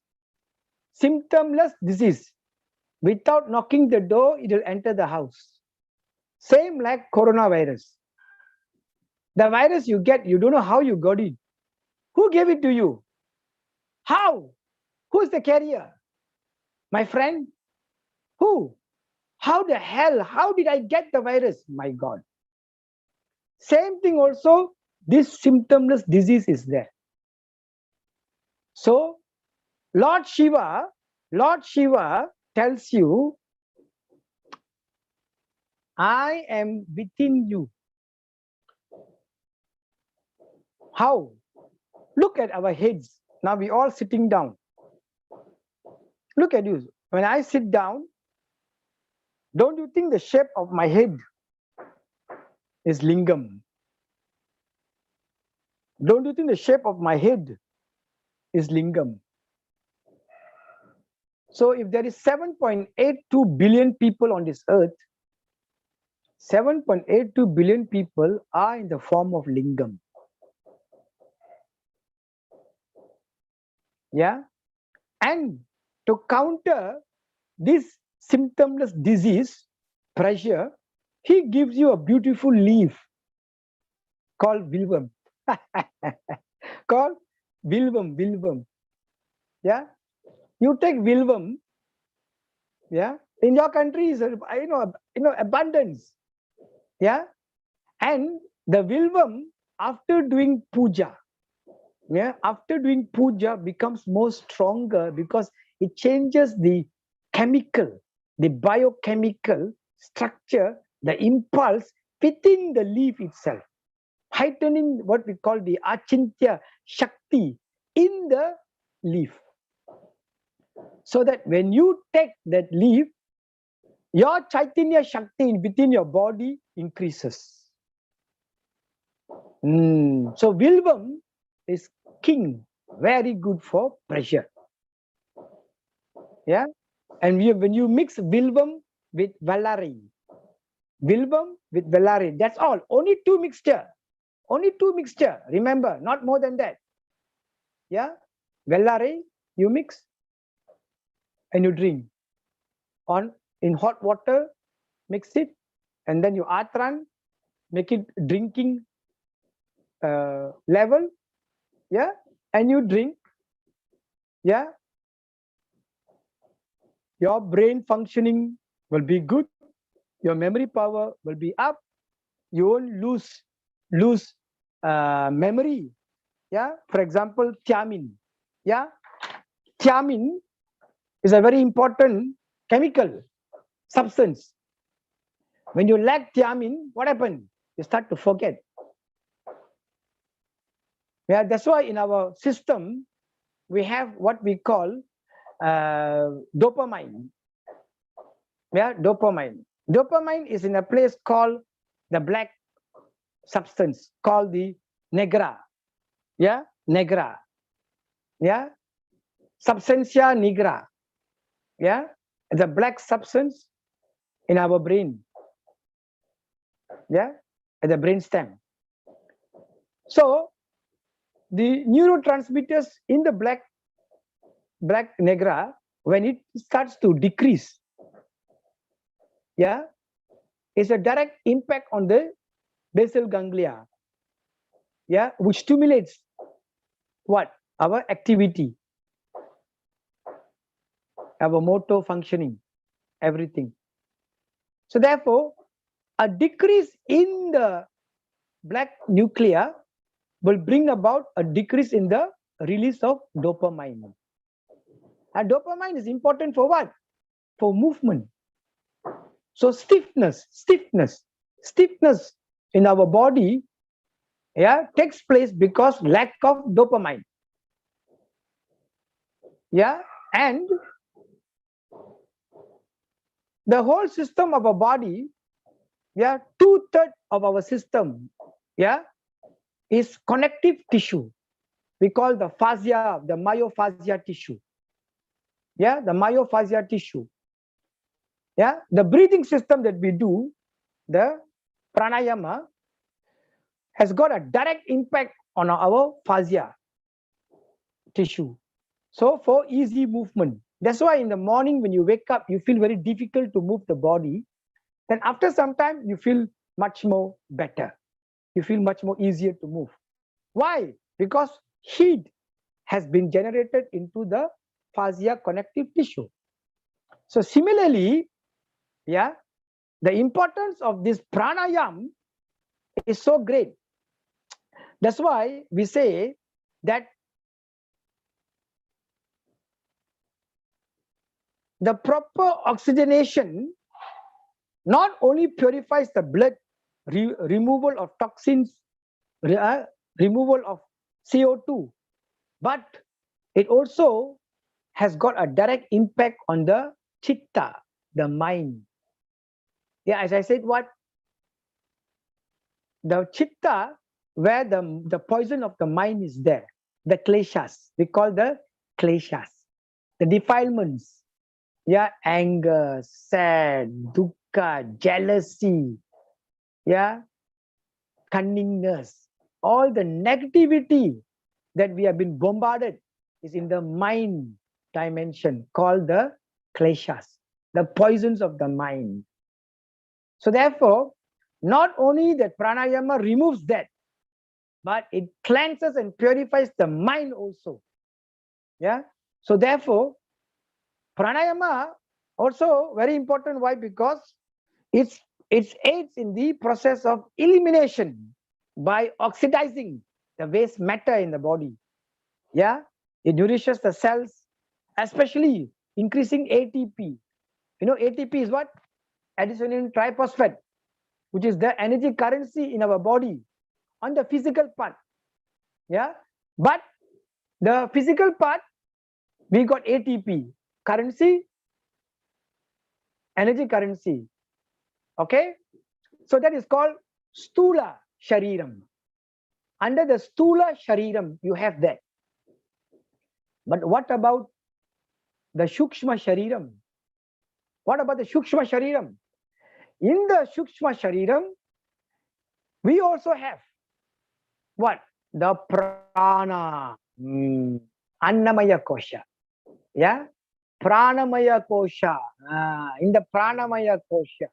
Symptomless disease. Without knocking the door, it will enter the house. Same like coronavirus. The virus you get, you don't know how you got it. Who gave it to you? How? Who is the carrier? My friend? Who? How the hell? How did I get the virus? My God. Same thing also, this symptomless disease is there. So, Lord Shiva tells you, I am within you. How? Look at our heads. Now we all sitting down. Look at you. When I sit down, don't you think the shape of my head is lingam? Don't you think the shape of my head is lingam? So if there is 7.82 billion people on this earth, 7.82 billion people are in the form of lingam. Yeah. And to counter this symptomless disease, pressure, he gives you a beautiful leaf called vilvum. Called vilvum. Yeah, you take vilvum. Yeah, in your country is abundance. Yeah, and the vilvum, after doing puja, yeah, after doing puja becomes more stronger because it changes the chemical, the biochemical structure, the impulse within the leaf itself, heightening what we call the achintya shakti in the leaf. So that when you take that leaf, your chaitanya shakti within your body increases. So vilvum is king, very good for pressure. Yeah, and when you mix vilvum with valari, that's all. Only two mixture. Remember, not more than that. Yeah, valari you mix and you drink. In hot water, mix it, and then you atran, make it drinking level. Yeah, and you drink. Yeah, your brain functioning will be good, your memory power will be up, you won't lose memory. Yeah, for example, thiamine. Yeah, thiamine is a very important chemical substance. When you lack thiamine, what happens? You start to forget. Yeah, that's why in our system we have what we call dopamine. Yeah, dopamine. Dopamine is in a place called the black substance called the negra. Yeah, negra. Yeah, substantia nigra. Yeah, the black substance in our brain. Yeah, at the brain stem. So the neurotransmitters in the black negra, when it starts to decrease, yeah, it's a direct impact on the basal ganglia. Yeah, which stimulates what? Our activity, our motor functioning, everything. So therefore, a decrease in the black nuclear will bring about a decrease in the release of dopamine. And dopamine is important for what? For movement. So stiffness in our body, yeah, takes place because lack of dopamine. Yeah, and the whole system of our body, yeah, 2/3 of our system, yeah, is connective tissue. We call the fascia, the myofascia tissue. Yeah, the myofascia tissue. Yeah, the breathing system that we do, the pranayama, has got a direct impact on our fascia tissue. So for easy movement, that's why in the morning when you wake up, you feel very difficult to move the body. Then after some time, you feel much more better. You feel much more easier to move. Why? Because heat has been generated into the fascia connective tissue. So similarly, yeah, the importance of this pranayam is so great. That's why we say that the proper oxygenation not only purifies the blood, removal of toxins, removal of CO2, but it also has got a direct impact on the chitta, the mind. Yeah, as I said, what? The chitta, where the poison of the mind is there, the kleshas, we call the kleshas, the defilements. Yeah, anger, sad, dukkha, jealousy, yeah, cunningness, all the negativity that we have been bombarded is in the mind dimension called the kleshas. the poisons of the mind. So therefore, not only that pranayama removes that, but it cleanses and purifies the mind also. Yeah. So therefore, pranayama also very important. Why? Because it aids in the process of elimination by oxidizing the waste matter in the body. Yeah. It nourishes the cells, especially increasing ATP. You know, ATP is what? Adenosine triphosphate, which is the energy currency in our body on the physical part. Yeah. But the physical part, we got ATP, currency, energy currency. Okay. So that is called Stula Shariram. Under the Stula Shariram, you have that. But what about the Shukshma Shariram? What about the Shukshma Shariram? In the Shukshma Shariram, we also have what? The Prana, Annamaya Kosha. Yeah? Pranamaya Kosha. In the Pranamaya Kosha.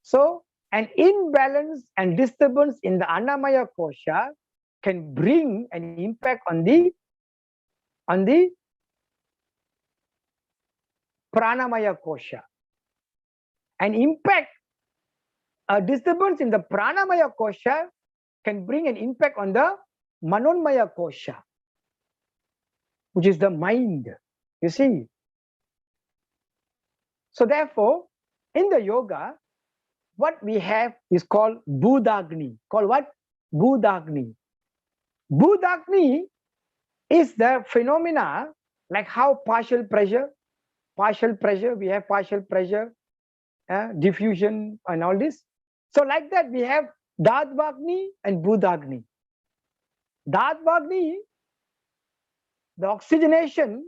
So, an imbalance and disturbance in the Annamaya Kosha can bring an impact on the Pranamaya Kosha. An impact, a disturbance in the Pranamaya Kosha can bring an impact on the Manonmaya Kosha, which is the mind. You see. So therefore, in the yoga, what we have is called Budagni. Called what? Budagni. Budagni is the phenomena like how partial pressure, we have partial pressure, diffusion and all this. So like that we have Dadvagni and Budagni. Dadvagni, the oxygenation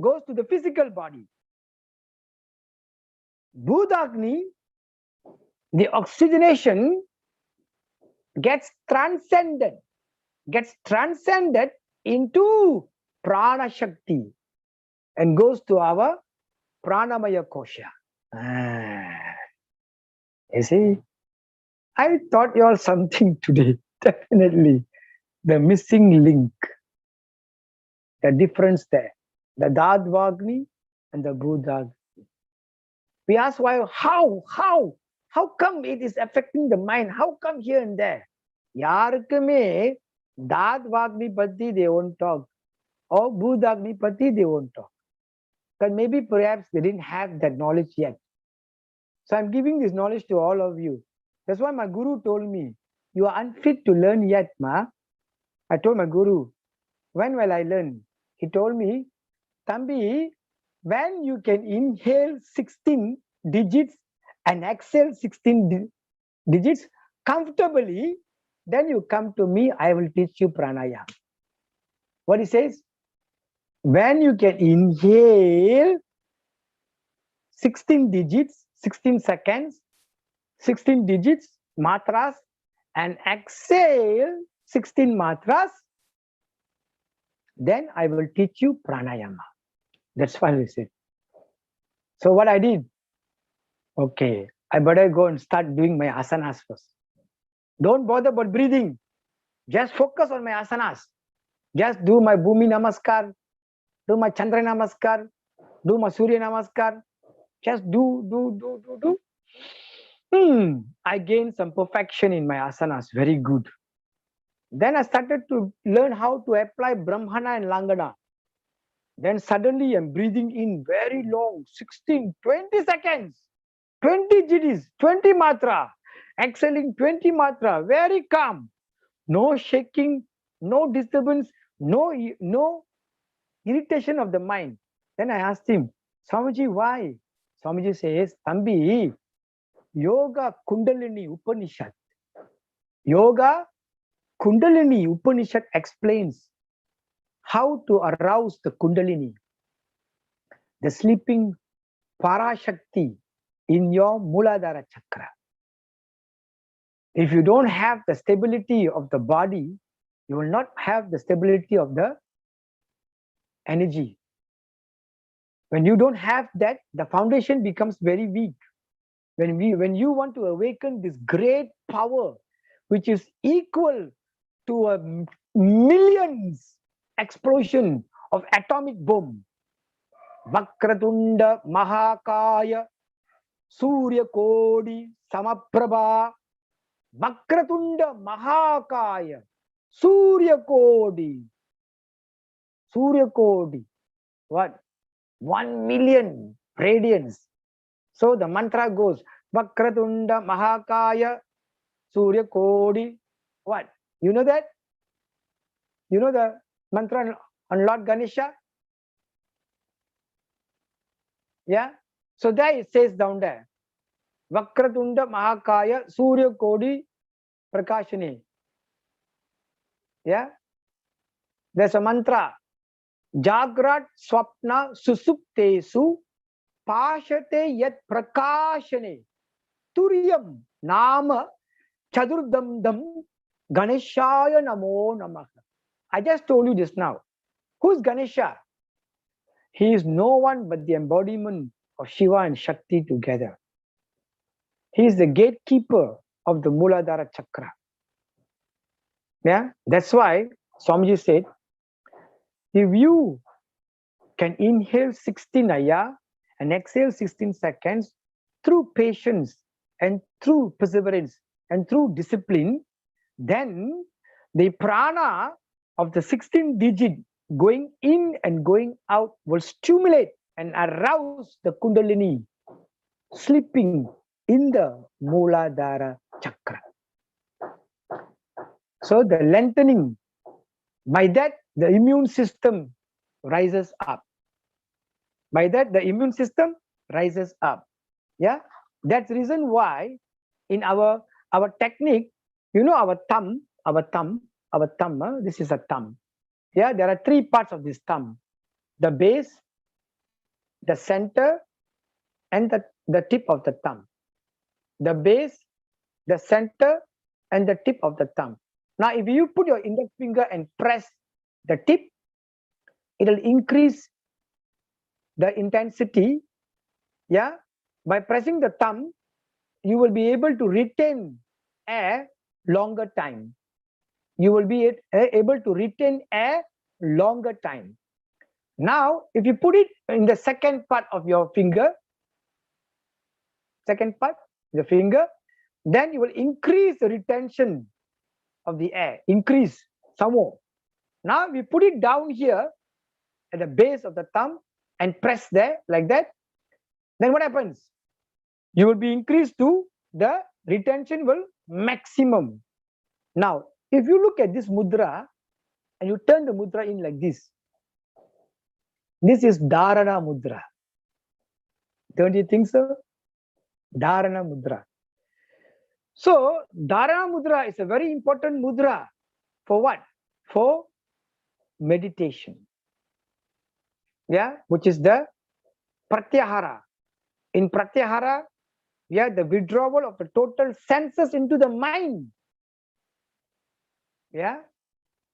goes to the physical body. Budagni, the oxygenation gets transcended into Prana Shakti and goes to our Pranamaya Kosha. You see, I taught you all something today. Definitely the missing link, the difference there, the Dadvagni and the Budagni. We ask why, how come it is affecting the mind? How come here and there? Yarukume Dadvagni Patti they won't talk, or Budagni Patti they won't talk. Because maybe perhaps they didn't have that knowledge yet. So I'm giving this knowledge to all of you. That's why my guru told me, you are unfit to learn yet, ma. I told my guru, when will I learn? He told me, Tambi, when you can inhale 16 digits and exhale 16 digits comfortably, then you come to me, I will teach you pranayama. What he says? When you can inhale 16 digits, 16 seconds, 16 digits, matras, and exhale 16 matras, then I will teach you pranayama. That's what he said. So what I did, okay, I better go and start doing my asanas first. Don't bother about breathing. Just focus on my asanas. Just do my Bhumi Namaskar, do my Chandra Namaskar, do my Surya Namaskar. Just do. I gained some perfection in my asanas. Very good. Then I started to learn how to apply Brahmana and Langana. Then suddenly I'm breathing in very long, 16, 20 seconds, 20 GDs, 20 matra, exhaling 20 matra, very calm, no shaking, no disturbance, no irritation of the mind. Then I asked him, Swamiji, why? Swamiji says, Tambi, Yoga Kundalini Upanishad. Yoga Kundalini Upanishad explains how to arouse the Kundalini, the sleeping Parashakti in your Muladhara chakra. If you don't have the stability of the body, you will not have the stability of the energy. When you don't have that, the foundation becomes very weak. When you want to awaken this great power, which is equal to a millions explosion of atomic bomb, Vakratunda Mahakaya Surya Kodi Samaprabha, Vakratunda Mahakaya Surya Kodi, what? 1 million radiance. So the mantra goes Vakratunda Mahakaya Surya Kodi. What? You know that? You know the mantra on Lord Ganesha? Yeah. So there it says down there. Vakratunda Mahakaya Surya Kodi Prakashini. Yeah. There's a mantra. Jagrat Swapna Susuptesu Pashate Yat Prakashane Turyam Nama Chadurdamdam Ganeshaya Namo Namaha. I just told you this now. Who's Ganesha? He is no one but the embodiment of Shiva and Shakti together. He is the gatekeeper of the Muladhara Chakra. Yeah, that's why Swamiji said, if you can inhale 16 aya and exhale 16 seconds through patience and through perseverance and through discipline, then the prana of the 16 digit going in and going out will stimulate and arouse the Kundalini sleeping in the Muladhara Chakra. So the lengthening, by that the immune system rises up. By that the immune system rises up. Yeah, that's the reason why in our technique, you know, our thumb, this is a thumb. Yeah, there are 3 parts of this thumb: the base, the center, and the tip of the thumb. The base, the center, and the tip of the thumb. Now, if you put your index finger and press the tip, it will increase the intensity. Yeah, by pressing the thumb, you will be able to retain air longer time. You will be able to retain air longer time. Now, if you put it in the second part of your finger, then you will increase the retention of the air, increase some more. Now, we put it down here at the base of the thumb and press there like that. Then what happens? You will be increased to the retention will maximum. Now, if you look at this mudra and you turn the mudra in like this is Dharana mudra. Don't you think so? Dharana mudra. So, Dharana mudra is a very important mudra. For what? For meditation. Yeah, which is the Pratyahara. In Pratyahara, yeah, the withdrawal of the total senses into the mind. Yeah,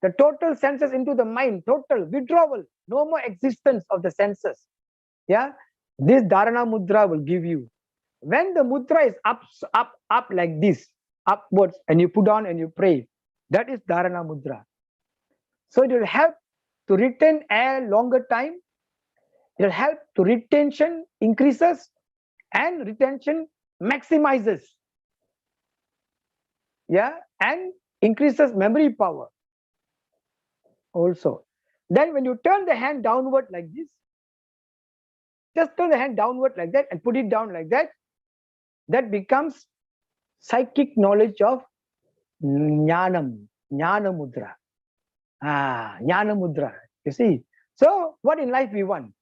the total senses into the mind, total withdrawal, no more existence of the senses. Yeah, this Dharana mudra will give you. When the mudra is up like this, upwards, and you put on and you pray, that is Dharana mudra. So it will help to retain air longer time. It will help to retention increases and retention maximizes. Yeah, and increases memory power also. Then when you turn the hand downward like this, just turn the hand downward like that and put it down like that, that becomes psychic knowledge of Jnana mudra. Jnana mudra, you see. So what in life we want?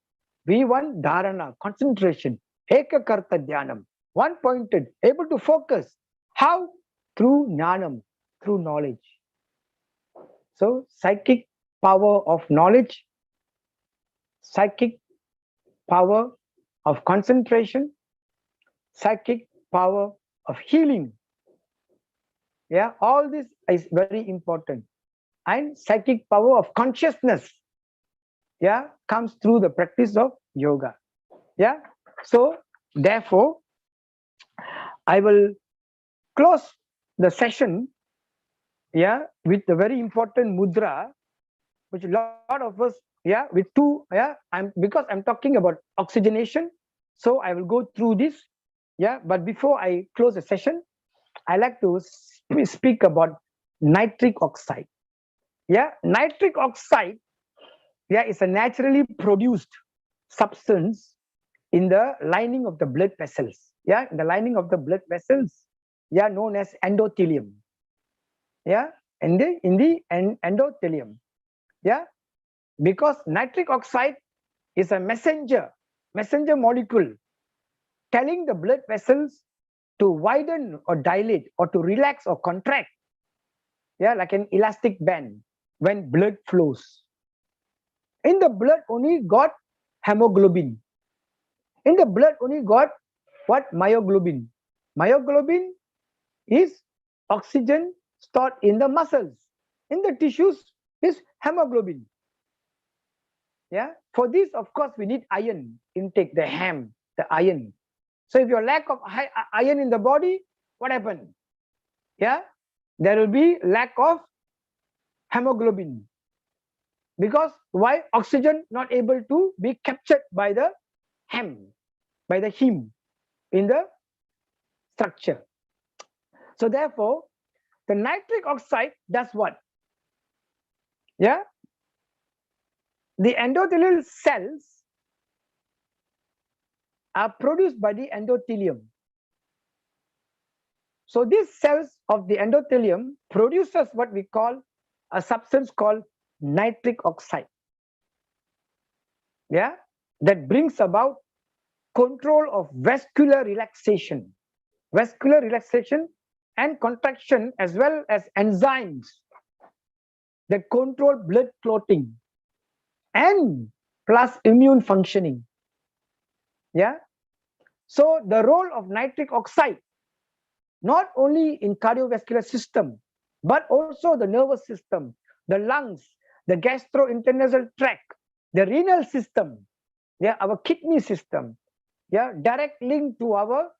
We want dharana, concentration, ekakarta dhyanam, one pointed, able to focus. How? Through jnanam, through knowledge. So psychic power of knowledge, psychic power of concentration, psychic power of healing. Yeah, all this is very important. And psychic power of consciousness, yeah, comes through the practice of yoga. Yeah. So therefore, I will close the session, yeah, with a very important mudra, which a lot of us, yeah, with two, yeah, because I'm talking about oxygenation, so I will go through this, yeah. But before I close the session, I like to speak about nitric oxide. Yeah, nitric oxide, yeah, is a naturally produced substance in the lining of the blood vessels. Yeah, in the lining of the blood vessels, yeah, known as endothelium. Yeah, in the endothelium. Yeah, because nitric oxide is a messenger molecule telling the blood vessels to widen or dilate or to relax or contract. Yeah, like an elastic band when blood flows. In the blood only got hemoglobin. In the blood only got what? Myoglobin. Myoglobin is oxygen stored in the muscles. In the tissues is hemoglobin. Yeah. For this, of course, we need iron intake, the ham, the iron. So if your lack of iron in the body, what happened? Yeah. There will be lack of hemoglobin. Because why? Oxygen not able to be captured by the hem, by the heme in the structure. So therefore, the nitric oxide does what? Yeah. The endothelial cells are produced by the endothelium. So these cells of the endothelium produces what we call a substance called nitric oxide. Yeah, that brings about control of vascular relaxation and contraction, as well as enzymes that control blood clotting and plus immune functioning. Yeah. So the role of nitric oxide, not only in cardiovascular system, but also the nervous system, the lungs, the gastrointestinal tract, the renal system, yeah, our kidney system, yeah, direct link to our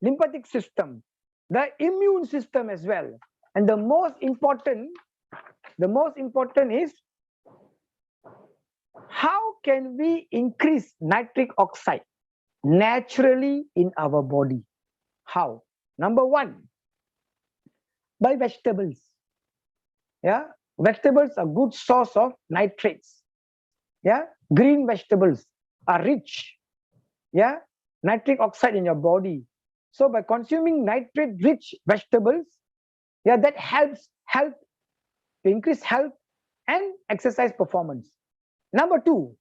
lymphatic system, the immune system as well. And the most important is how can we increase nitric oxide naturally in our body? How? Number one, by vegetables. Yeah, vegetables are good source of nitrates. Yeah, green vegetables are rich, yeah, nitric oxide in your body. So by consuming nitrate rich vegetables, yeah, that helps to increase health and exercise performance. Number two,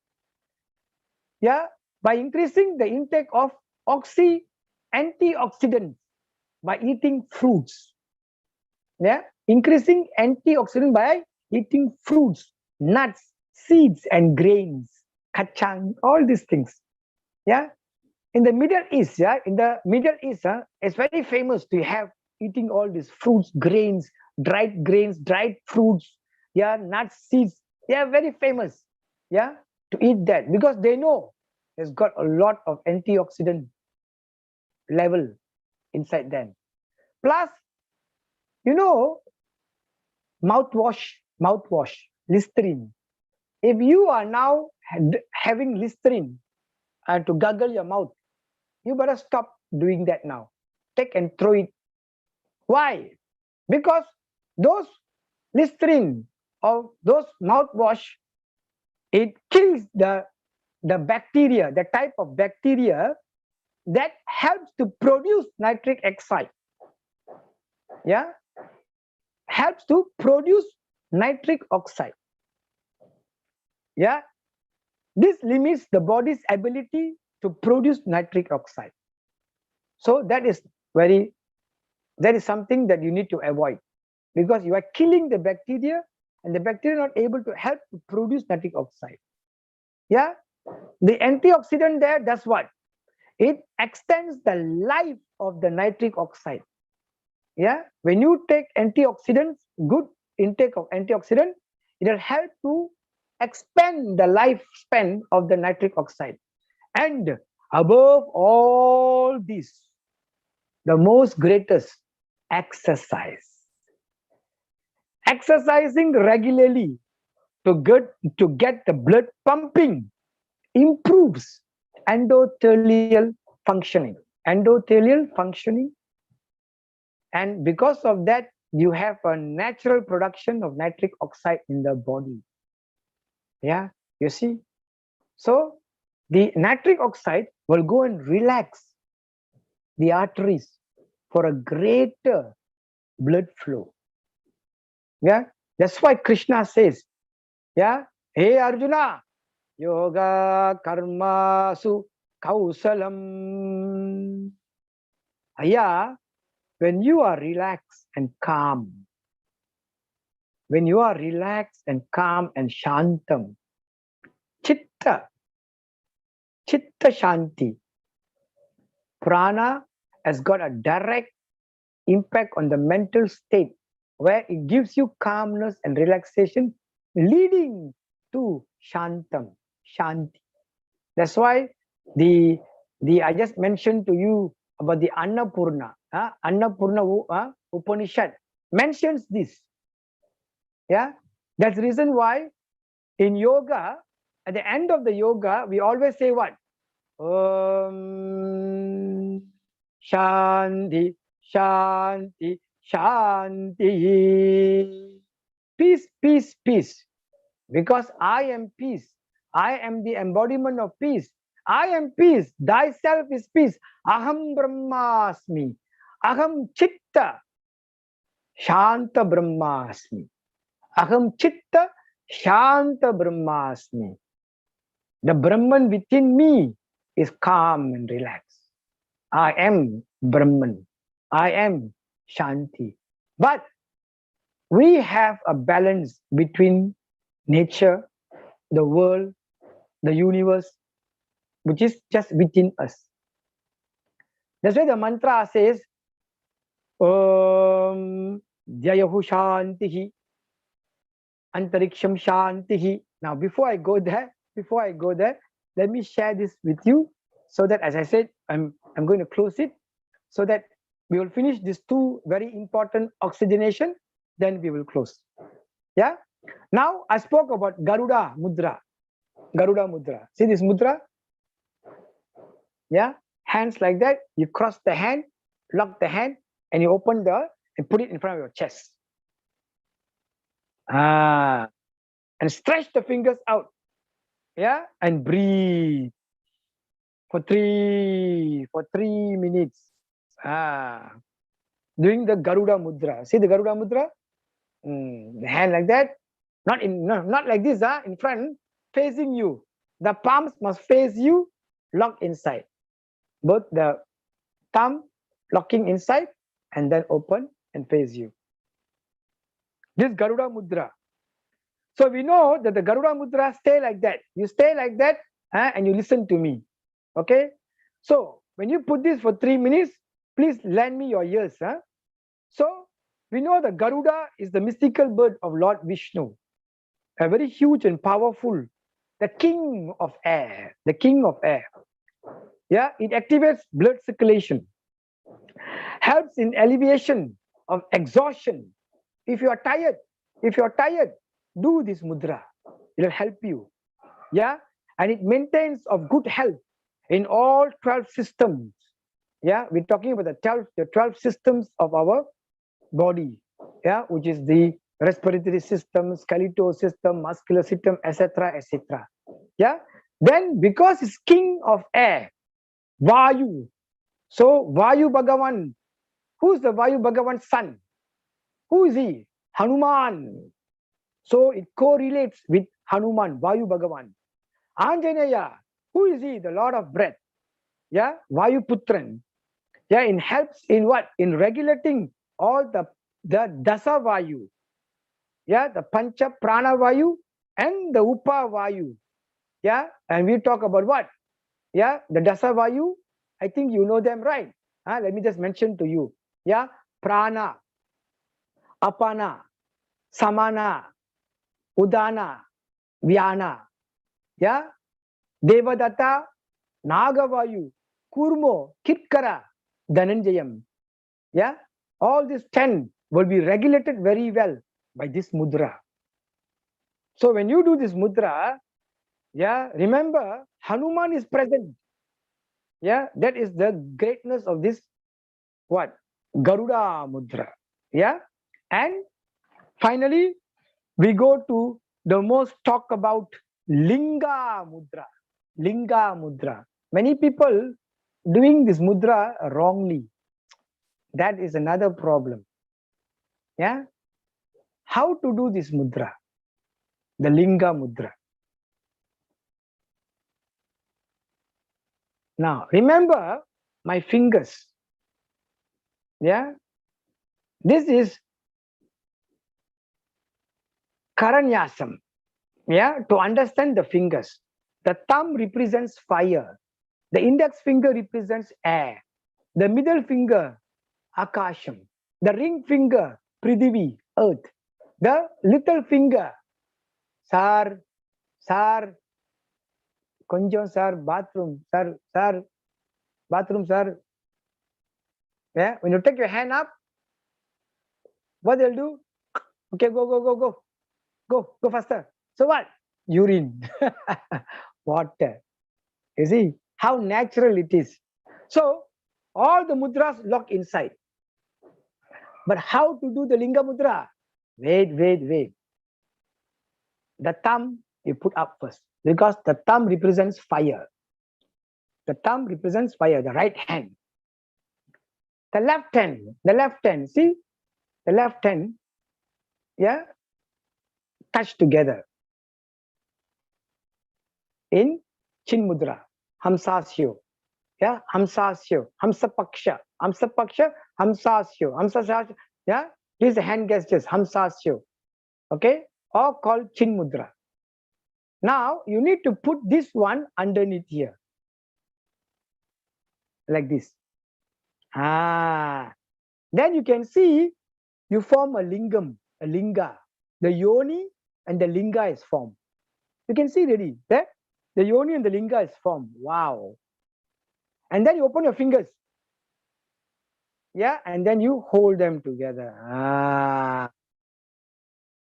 yeah, by increasing the intake of antioxidants by eating fruits. Yeah, increasing antioxidant by eating fruits, nuts, seeds, and grains, kacang, all these things. Yeah, in the Middle East, yeah, it's very famous to have eating all these fruits, grains, dried fruits, yeah, nuts, seeds. They are very famous, yeah, to eat that because they know it's got a lot of antioxidant level inside them. Plus, you know, mouthwash, Listerine. If you are now having Listerine to gargle your mouth, you better stop doing that now. Take and throw it. Why? Because those Listerine or those mouthwash, it kills the bacteria, the type of bacteria that helps to produce nitric oxide. Yeah, helps to produce nitric oxide. Yeah, this limits the body's ability to produce nitric oxide. So that is something that you need to avoid, because you are killing the bacteria and the bacteria are not able to help to produce nitric oxide. Yeah, the antioxidant there does what? It extends the life of the nitric oxide. Yeah, when you take antioxidants, good intake of antioxidant, it will help to expand the lifespan of the nitric oxide. And above all this, the most greatest, exercise. Exercising regularly to get the blood pumping improves endothelial functioning. Endothelial functioning. And because of that, you have a natural production of nitric oxide in the body. Yeah, you see? So the nitric oxide will go and relax the arteries for a greater blood flow. Yeah, that's why Krishna says, yeah, hey Arjuna, yoga karma su kausalam. Yeah, when you are relaxed and calm, when you are relaxed and calm and shantam, chitta shanti, prana has got a direct impact on the mental state where it gives you calmness and relaxation, leading to shantam, shanti. That's why the I just mentioned to you about the Annapurna. Annapurna Upanishad mentions this. Yeah, that's the reason why in yoga, at the end of the yoga, we always say what? Shanti, Shanti, Shanti. Peace, peace, peace. Because I am peace. I am the embodiment of peace. I am peace. Thyself is peace. Aham Brahmasmi. Aham Chitta. Shanta Brahmasmi. Aham Chitta. Shanta Brahmasmi. The Brahman within me is calm and relaxed. I am Brahman. I am Shanti. But we have a balance between nature, the world, the universe, which is just within us. That's why the mantra says, Om Jayahu Shantihi, Antariksham Shantihi. Now, before I go there, let me share this with you so that, as I said, I'm going to close it so that we will finish these two very important oxygenation, then we will close. Yeah. Now, I spoke about Garuda Mudra. Garuda Mudra. See this mudra? Yeah. Hands like that. You cross the hand, lock the hand, and you open and put it in front of your chest. And stretch the fingers out. Yeah. And breathe for 3 minutes. Doing the Garuda Mudra. See the Garuda Mudra? The hand like that. Not like this, in front, facing you. The palms must face you, lock inside. Both the thumb locking inside and then open and face you. This Garuda Mudra. So we know that the Garuda Mudra stay like that. You stay like that and you listen to me. Okay? So when you put this for 3 minutes, please lend me your ears. So we know the Garuda is the mystical bird of Lord Vishnu. A very huge and powerful, the king of air, the king of air. Yeah, it activates blood circulation, helps in alleviation of exhaustion. If you are tired, do this mudra. It will help you. Yeah, and it maintains of good health in all 12 systems. Yeah, we're talking about the 12 systems of our body. Yeah, which is the respiratory system, skeletal system, muscular system, etc., etc. Yeah. Then because it's king of air, Vayu. So Vayu Bhagavan, who's the Vayu Bhagavan's son? Who is he? Hanuman. So it correlates with Hanuman, Vayu Bhagavan. Anjaneya, who is he? The Lord of breath. Yeah, Vayu Putran. Yeah, it helps in what? In regulating all the Dasa Vayu. Yeah, the Pancha Prana Vayu and the Upa Vayu. Yeah, and we talk about what? Yeah, the Dasa Vayu. I think you know them, right? Let me just mention to you. Yeah, Prana, Apana, Samana, Udana, Vyana. Yeah, Devadatta, Nagavayu, Kurmo, Kitkara, Dhananjayam. Yeah, all these 10 will be regulated very well by this mudra. So when you do this mudra, yeah, remember Hanuman is present. Yeah, that is the greatness of this what? Garuda mudra. Yeah, and finally we go to the most talk about Linga mudra. Linga mudra. Many people doing this mudra wrongly. That is another problem. Yeah. How to do this mudra? The Linga mudra. Now, remember my fingers. Yeah. This is Karanyasam. Yeah. To understand the fingers. The thumb represents fire. The index finger represents air. The middle finger, Akasham. The ring finger, Prithivi, earth. The little finger, Sar, Konjam, Sar, bathroom, Sar, bathroom, Sar. Yeah, when you take your hand up, what they'll do? Okay, go faster. So what? Urine, water. You see how natural it is. So all the mudras lock inside. But how to do the Linga mudra? Wait. The thumb you put up first because the thumb represents fire. The thumb represents fire, the right hand. The left hand, see? The left hand, yeah, touch together in Chin Mudra, Hamsasyo, yeah, Hamsasyo, Hamsapaksha, Hamsasyo, yeah, these hand gestures, Hamsasyo, okay, all called Chin Mudra. Now, you need to put this one underneath here, like this. Then you can see you form a lingam, a linga. The yoni and the linga is formed. You can see already that the yoni and the linga is formed. Wow. And then you open your fingers. Yeah, and then you hold them together.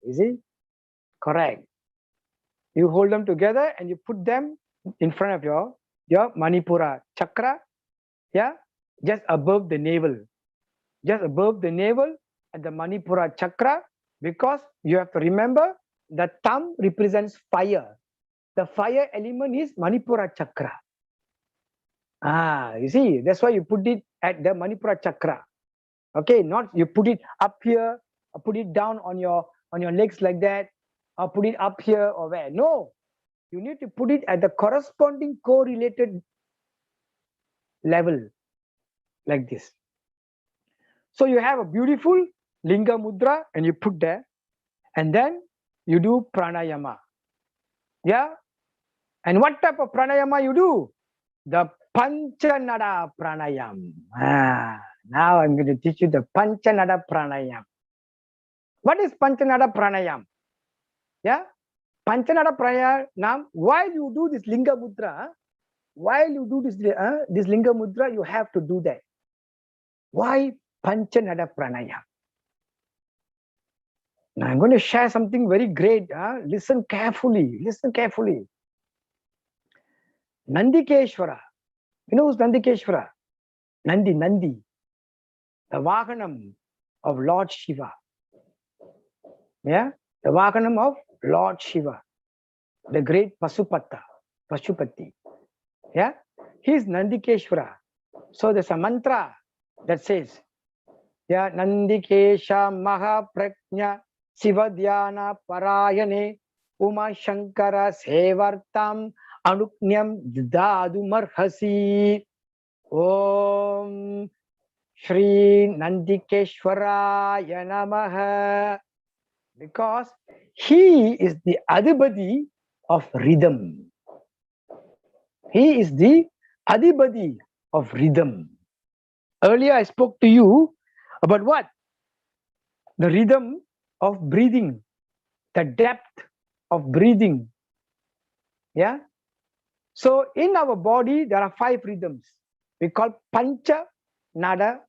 You see? Correct. You hold them together and you put them in front of your Manipura chakra. Yeah, just above the navel. Just above the navel at the Manipura chakra, because you have to remember the thumb represents fire. The fire element is Manipura chakra. You see, that's why you put it at the Manipura chakra. Okay, not you put it up here or put it down on your legs like that, or put it up here or where. No, you need to put it at the corresponding correlated level like this. So you have a beautiful Linga mudra and you put there, and then you do pranayama. Yeah, and what type of pranayama you do? The Panchanada pranayam. Now I'm going to teach you the Panchanada pranayam. What is Panchanada pranayam? Yeah, Panchanada pranayam. While you do this Linga mudra, this Linga mudra, you have to do that. Why Panchanada pranayam? Now I'm going to share something very great. Listen carefully. Nandikeshwara. You know who's Nandikeshwara? Nandi. The Vahanam of Lord Shiva. Yeah, the Vahanam of Lord Shiva. The great Pashupati. Yeah, he's Nandikeshwara. So there's a mantra that says, yeah, Nandikesha Maha Prajna Siva Dhyana Parayane Uma Shankara Sevartam Anuknyam Dadu Marhasi. Om Shri Nandikeshwaraya Namaha. Because he is the Adhipati of rhythm. He is the Adhipati of rhythm. Earlier I spoke to you about what? The rhythm of breathing, the depth of breathing. Yeah? So in our body, there are 5 rhythms. We call Pancha Nada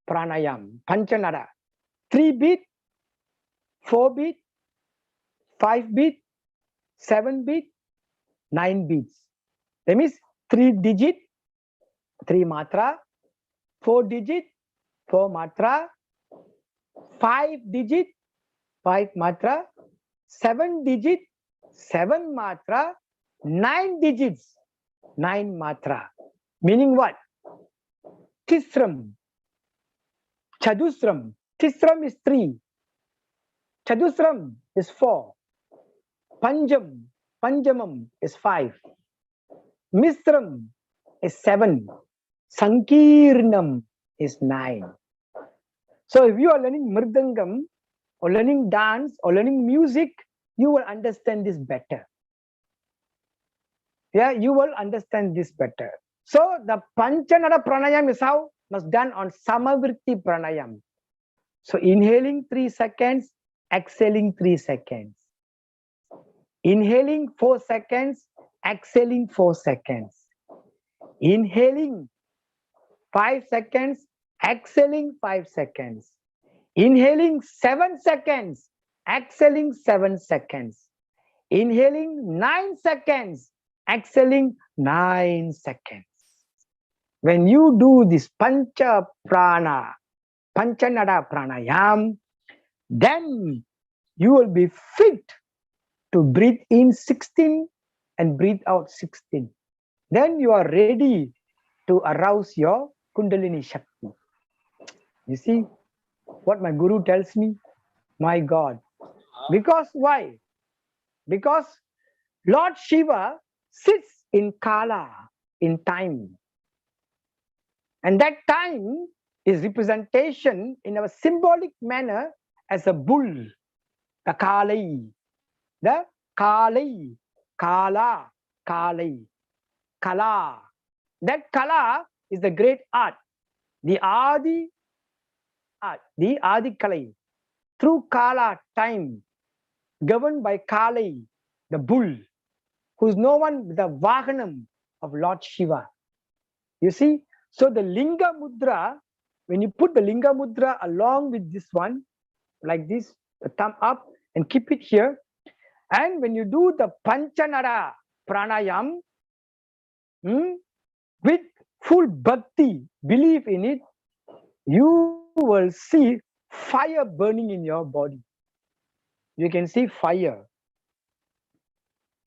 Pranayam. Pancha Nada. 3 beat, 4 beat, 5 beat, 7 beat, 9 beats. That means 3 digit, 3 matra, 4 digit, 4 matra, 5 digit, 5 matra, 7 digit, 7 matra, 9 digits, 9 matra. Meaning what? Tisram, Chadusram. Tisram is 3. Chadusram is 4. Panjamam is 5. Misram is 7. Sankirnam is 9. So if you are learning Mridangam or learning dance or learning music, you will understand this better. Yeah, you will understand this better. So the Panchanada Pranayam is how must done on Samavritti Pranayam. So inhaling 3 seconds, exhaling 3 seconds. Inhaling 4 seconds, exhaling 4 seconds. Inhaling 5 seconds, exhaling 5 seconds. Inhaling 7 seconds, exhaling 7 seconds. Inhaling 9 seconds, exhaling 9 seconds. When you do this Panchanada Pranayam, then you will be fit to breathe in 16 and breathe out 16. Then you are ready to arouse your Kundalini Shakti. You see what my Guru tells me? My God. Because why? Because Lord Shiva sits in Kala, in time. And that time is representation in a symbolic manner as a bull, the Kalai. The Kalai, Kala, Kalai, Kala. That Kala is the great art, the Adi art, the Adi Kalai. Through Kala, time, governed by Kalai, the bull, who is no one with the Vahanam of Lord Shiva. You see, so the Linga Mudra, when you put the Linga Mudra along with this one, like this, the thumb up and keep it here. And when you do the Panchanada Pranayam, with full bhakti, belief in it, you will see fire burning in your body. You can see fire.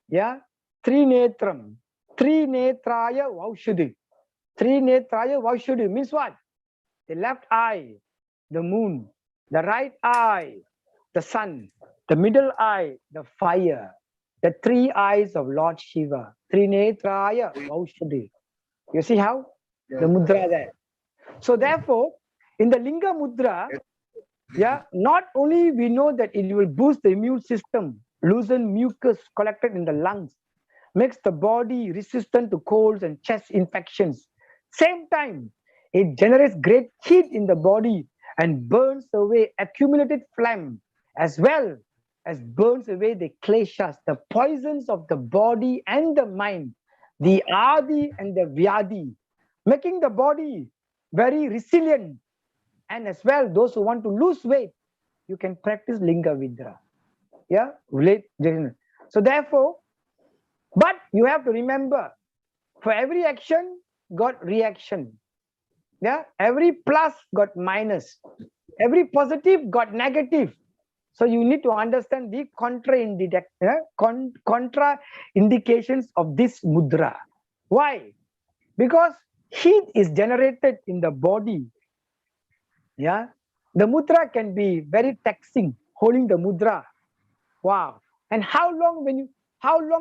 Yeah, Trinetram, Trinetraya Vaushudhi. Trinetraya Vaushudhi means what? The left eye, the moon, the right eye, the sun, the middle eye, the fire, the 3 eyes of Lord Shiva. Trinetraya Vaushudhi. You see how? The mudra there. So therefore, in the Linga Mudra, yeah, not only we know that it will boost the immune system, loosen mucus collected in the lungs, makes the body resistant to colds and chest infections. Same time, it generates great heat in the body and burns away accumulated phlegm, as well as burns away the kleshas, the poisons of the body and the mind, the adi and the vyadi, making the body very resilient. And as well, those who want to lose weight, you can practice Linga Vidra. Yeah, so therefore, but you have to remember, for every action got reaction. Yeah, every plus got minus, every positive got negative. So you need to understand the contra indications of this mudra. Why? Because heat is generated in the body. Yeah, the mudra can be very taxing, holding the mudra. Wow. And how long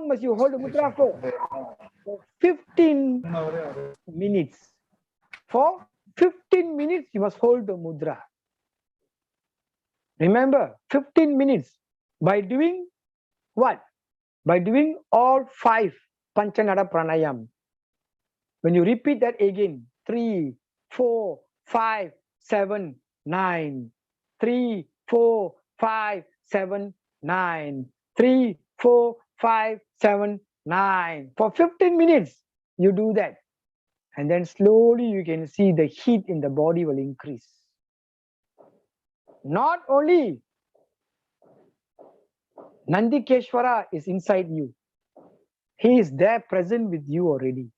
must you hold the mudra for? For 15 minutes. For 15 minutes, you must hold the mudra. Remember, 15 minutes. By doing what? By doing all 5 Panchanada Pranayam. When you repeat that again, 3, 4, 5, 7, 9. 3, 4, 5, 7, 9. 3, 4, 5, 7, 9. For 15 minutes, you do that. And then slowly you can see the heat in the body will increase. Not only Nandikeshwara is inside you. He is there present with you already.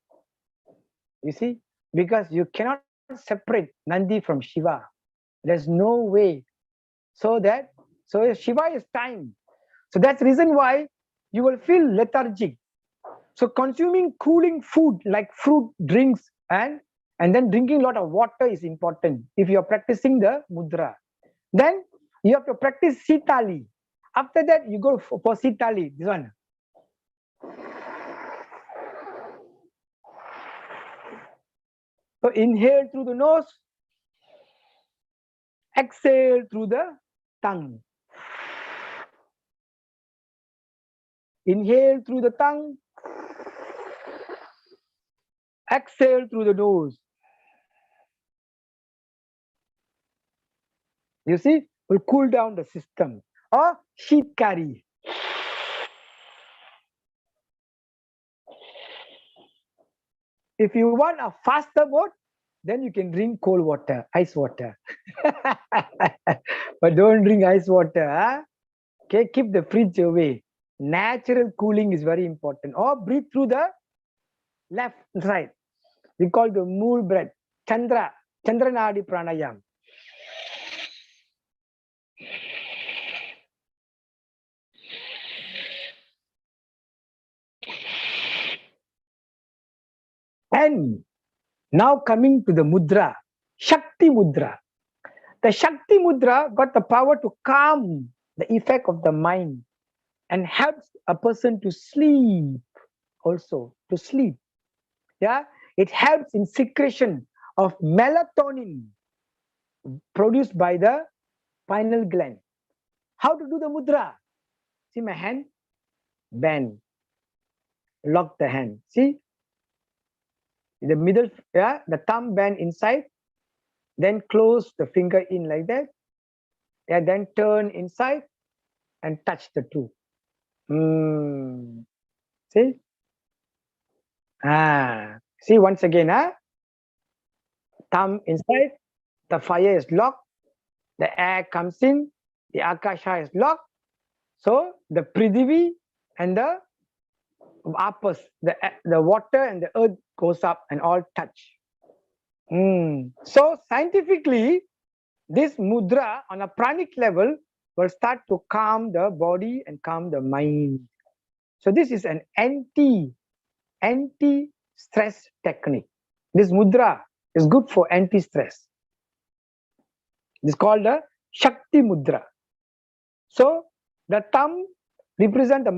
You see, because you cannot separate Nandi from Shiva. There's no way. So Shiva is time. So that's the reason why you will feel lethargic. So consuming cooling food like fruit, drinks, and then drinking a lot of water is important if you're practicing the mudra. Then you have to practice Sitali. After that, you go for Sitali, this one. So inhale through the nose, exhale through the tongue. Inhale through the tongue, exhale through the nose. You see, will cool down the system. Or sheet carry. If you want a faster mode, then you can drink cold water, ice water. But don't drink ice water. Huh? Okay, keep the fridge away. Natural cooling is very important. Or breathe through the left side. We call the mool breath. Chandra Nadi Pranayam. And now coming to the mudra, Shakti mudra. The Shakti mudra got the power to calm the effect of the mind and helps a person to sleep also, to sleep. Yeah, it helps in secretion of melatonin produced by the pineal gland. How to do the mudra? See my hand? Bend. Lock the hand. See? The middle, yeah, the thumb bend inside. Then close the finger in like that. Yeah, then turn inside and touch the two. See? See once again, thumb inside, the fire is locked, the air comes in, the akasha is locked. So the Prithivi and the Apas, the water and the earth goes up and all touch. So scientifically, this mudra on a pranic level will start to calm the body and calm the mind. So this is an anti-stress technique. This mudra is good for anti-stress. It's called the Shakti mudra. So the thumb represents the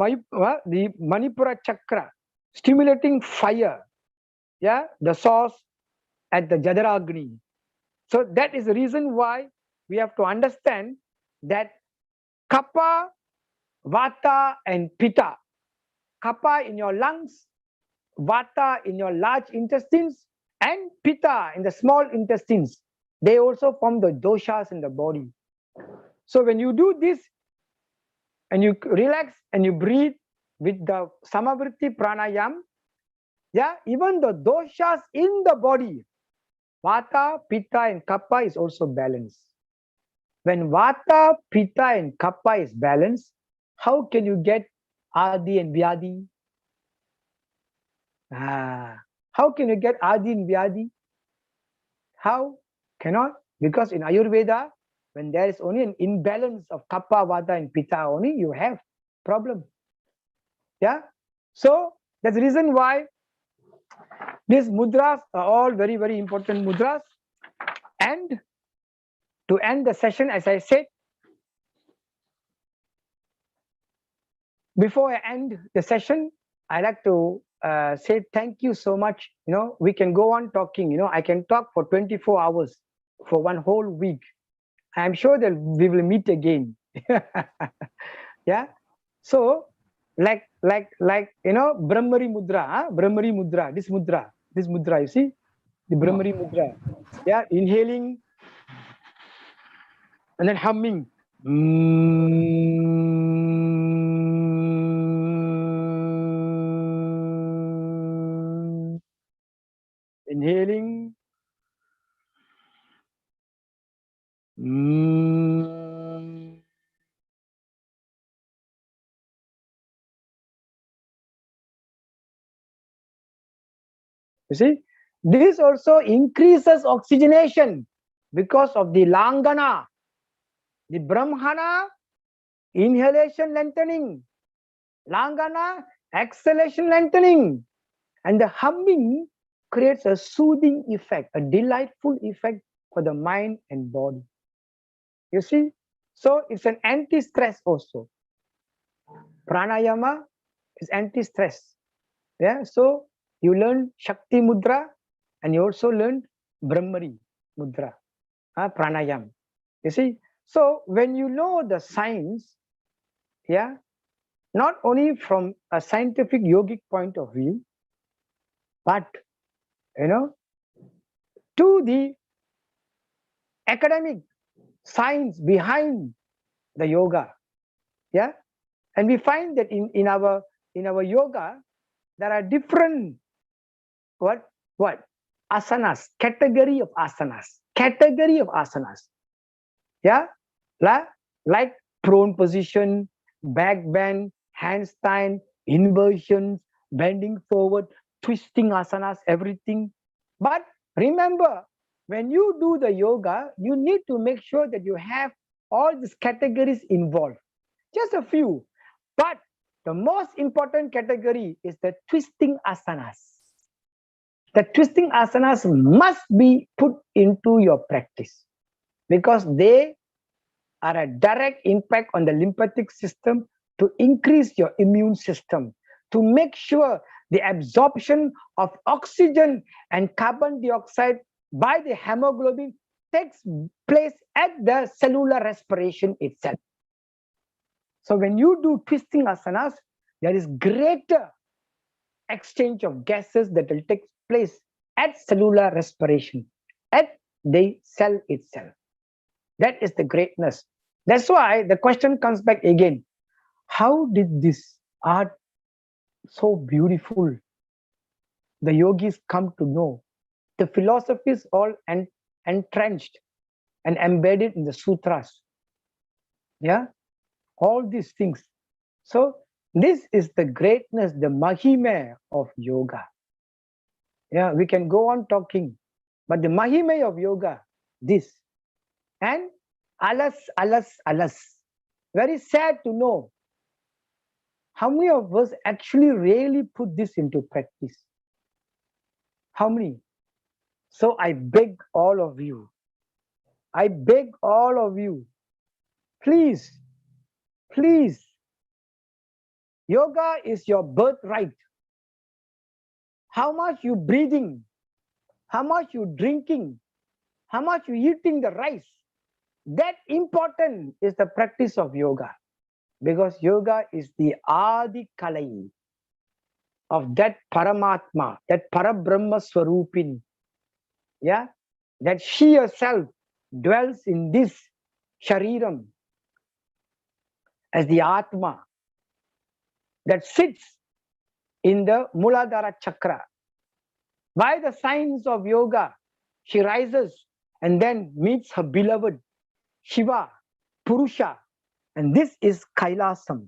Manipura chakra, stimulating fire. Yeah, the source at the Jadaragni. So that is the reason why we have to understand that Kapha, Vata, and Pitta. Kapha in your lungs, Vata in your large intestines, and Pitta in the small intestines. They also form the doshas in the body. So when you do this and you relax and you breathe with the Samavritti Pranayam, yeah, even the doshas in the body, Vata, Pitta, and Kapha is also balanced. When Vata, Pitta, and Kapha is balanced, how can you get Adi and Vyadi? How can you get Adi and Vyadi? How? Cannot. Because in Ayurveda, when there is only an imbalance of Kapha, Vata, and Pitta only, you have problem. Yeah. So that's the reason why these mudras are all very, very important mudras. And to end the session, as I said, before I end the session, I like to say thank you so much. You know, we can go on talking. You know, I can talk for 24 hours for one whole week. I'm sure that we will meet again. Yeah. So, like you know, Brahmari mudra, Brahmari mudra, this mudra, you see, the Brahmari mudra. Yeah, inhaling and then humming. Inhaling. You see, this also increases oxygenation because of the Langana, the Brahmana, inhalation lengthening, Langana, exhalation lengthening, and the humming creates a soothing effect, a delightful effect for the mind and body. You see, so it's an anti-stress also. Pranayama is anti-stress. Yeah, so you learn Shakti Mudra and you also learn Brahmari Mudra, Pranayam. You see, so when you know the science, yeah, not only from a scientific yogic point of view, but you know, to the academic science behind the yoga, yeah, and we find that in our yoga there are different what asanas, category of asanas, yeah, like prone position, back bend, handstand, inversions, bending forward, twisting asanas, everything. But remember, when you do the yoga, you need to make sure that you have all these categories involved. Just a few. But the most important category is the twisting asanas. The twisting asanas must be put into your practice because they are a direct impact on the lymphatic system to increase your immune system, to make sure the absorption of oxygen and carbon dioxide by the hemoglobin takes place at the cellular respiration itself. So when you do twisting asanas, there is greater exchange of gases that will take place at cellular respiration, at the cell itself. That is the greatness. That's why the question comes back again. How did this art so beautiful, the yogis come to know? The philosophies all entrenched and embedded in the sutras. Yeah, all these things. So this is the greatness, the mahime of yoga. Yeah, we can go on talking, but the mahime of yoga, this. And alas, very sad to know how many of us actually really put this into practice. How many? So I beg all of you, please, yoga is your birthright. How much you breathing, how much you drinking, how much you eating the rice, that important is the practice of yoga. Because yoga is the Adi Kalai of that Paramatma, that Parabrahma Swarupini. Yeah, that she herself dwells in this Shariram as the Atma that sits in the Muladhara Chakra. By the signs of yoga, she rises and then meets her beloved Shiva, Purusha, and this is Kailasam.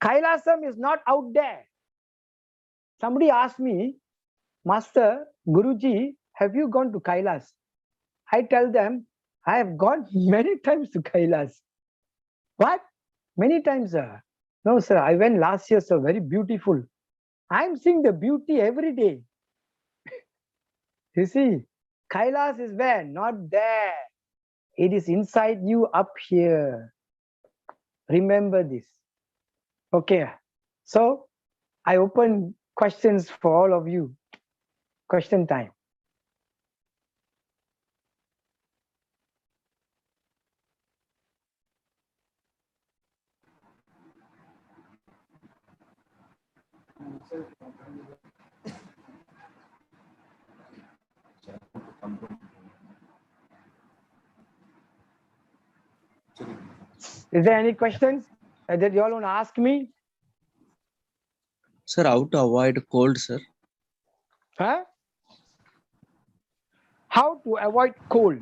Kailasam is not out there. Somebody asked me, Master, Guruji, have you gone to Kailas? I tell them, I have gone many times to Kailas. What? Many times, sir? No, sir, I went last year, sir, very beautiful. I'm seeing the beauty every day. You see, Kailas is where? Not there. It is inside you up here. Remember this. Okay, so I open questions for all of you. Question time. Is there any questions that you all want to ask me? Sir, how to avoid cold, sir? Huh? How to avoid cold?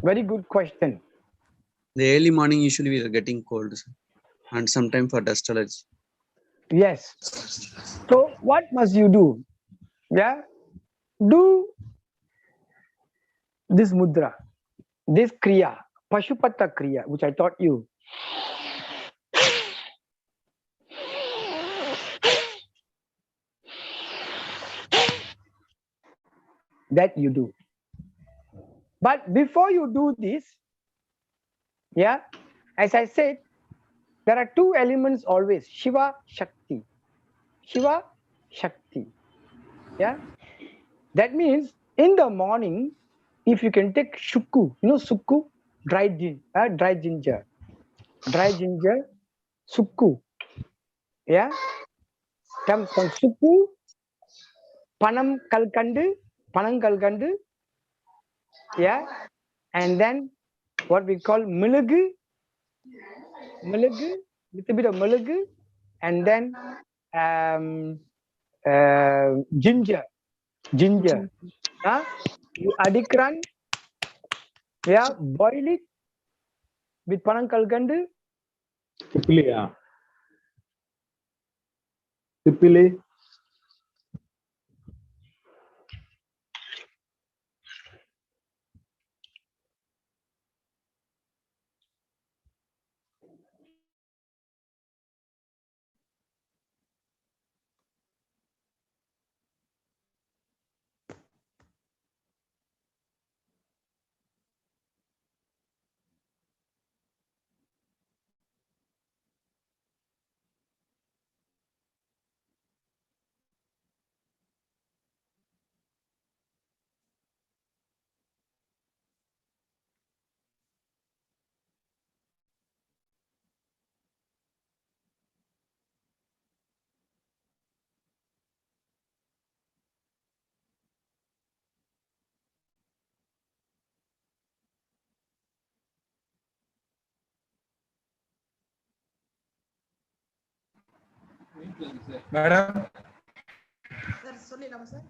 Very good question. The early morning usually we are getting cold, sir. And sometime for dust allergy. Yes. So what must you do? Yeah. Do this mudra, this kriya, Pashupata kriya, which I taught you. That you do. But before you do this, yeah, as I said, there are two elements always, Shiva, Shakti. Shiva, Shakti. Yeah. That means in the morning, if you can take sukku, you know sukku, dried ginger, sukku. Yeah. Comes from sukku, panam kalkandu, yeah, and then what we call mulugu, little bit of mulugu, and then ginger. You adikran, yeah, boil it with panam kalkandu. Tipili. Madam. Sir, சொல்லிடலாமா sir?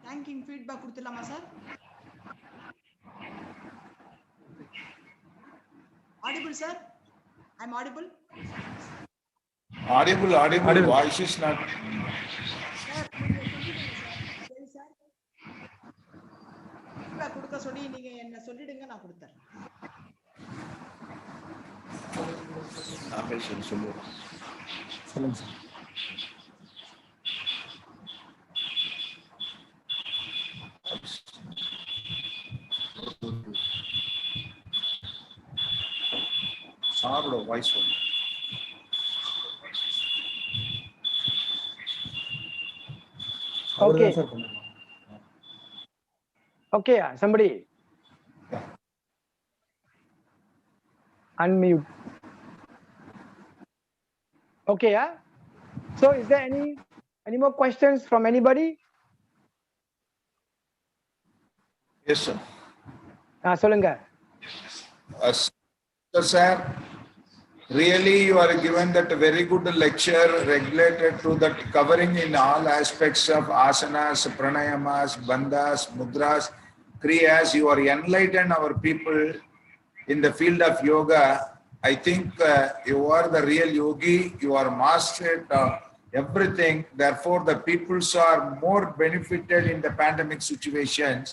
Thanking feedback கொடுத்துடலாமா sir? Audible sir? I'm audible? Audible. Voice is not. Sir, நீங்க சொல்லிடுங்க sir. சரி sir. feedback கொடுக்க சொல்லி நீங்க என்ன சொல்லிடுங்க நான் கொடுத்தறேன். சொல்லுங்க சார். சாரோட voice Okay. Okay, somebody unmute. Okay, yeah. So, is there any more questions from anybody? Yes, sir. Solunga. Sir, really you are given that very good lecture related to that, covering in all aspects of asanas, pranayamas, bandhas, mudras, kriyas. You are enlightened our people in the field of yoga. I think you are the real yogi. You are mastered everything. Therefore, the peoples are more benefited in the pandemic situations.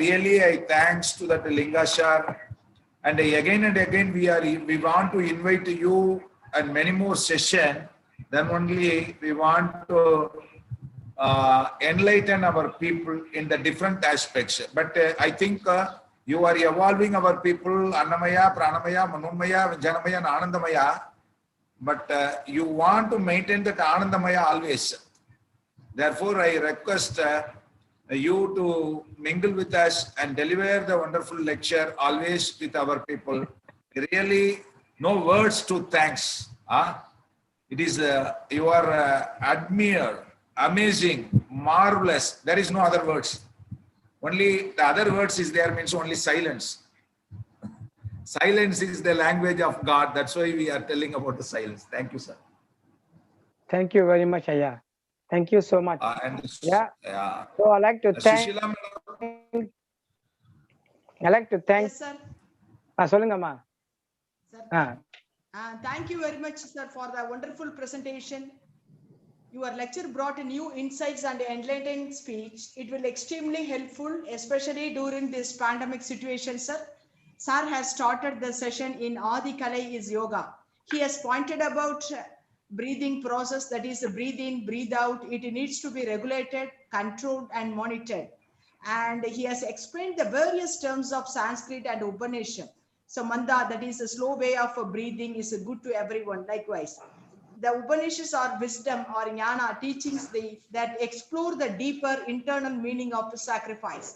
Really, I thanks to that Lingashar. And again, we want to invite you and many more sessions. Then only we want to enlighten our people in the different aspects. But I think you are evolving our people, Annamaya, Pranamaya, Manomaya, Janamaya, and Anandamaya. But you want to maintain that Anandamaya always. Therefore, I request you to mingle with us and deliver the wonderful lecture always with our people. Really, no words to thanks. It is you are admired, amazing, marvelous. There is no other words. Only the other words is there means only silence. Silence is the language of God. That's why we are telling about the silence. Thank you, sir. Thank you very much, Aya. Thank you so much. And Yeah. So I'd like to thank. Sushila madam. I'd like to thank. Yes, sir. சொல்லுங்கம்மா. Sir. Thank you very much, sir, for the wonderful presentation. Your lecture brought new insights and enlightening speech. It will extremely helpful, especially during this pandemic situation, sir. Sir has started the session in Adi Kalai is yoga. He has pointed about breathing process, that is breathe in, breathe out. It needs to be regulated, controlled and monitored. And he has explained the various terms of Sanskrit and Upanishad. So Manda, that is a slow way of breathing, is good to everyone. Likewise, the Upanishads are wisdom or jnana teachings that explore the deeper internal meaning of sacrifice.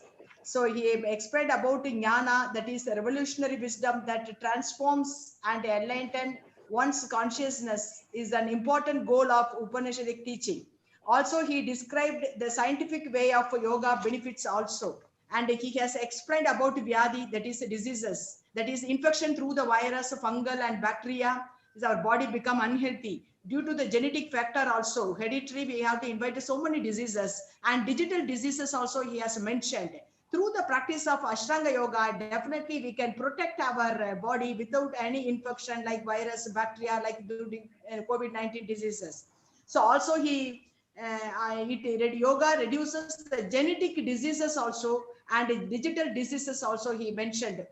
So he explained about jnana, that is a revolutionary wisdom that transforms and enlightens one's consciousness, is an important goal of Upanishadic teaching. Also, he described the scientific way of yoga benefits also. And he has explained about vyadi, that is diseases, that is infection through the virus, fungal and bacteria, is our body become unhealthy due to the genetic factor also. Hereditary, we have to invite so many diseases, and digital diseases also he has mentioned. Through the practice of Ashtanga Yoga, definitely we can protect our body without any infection like virus, bacteria, like COVID-19 diseases. So also yoga reduces the genetic diseases also, and digital diseases also he mentioned.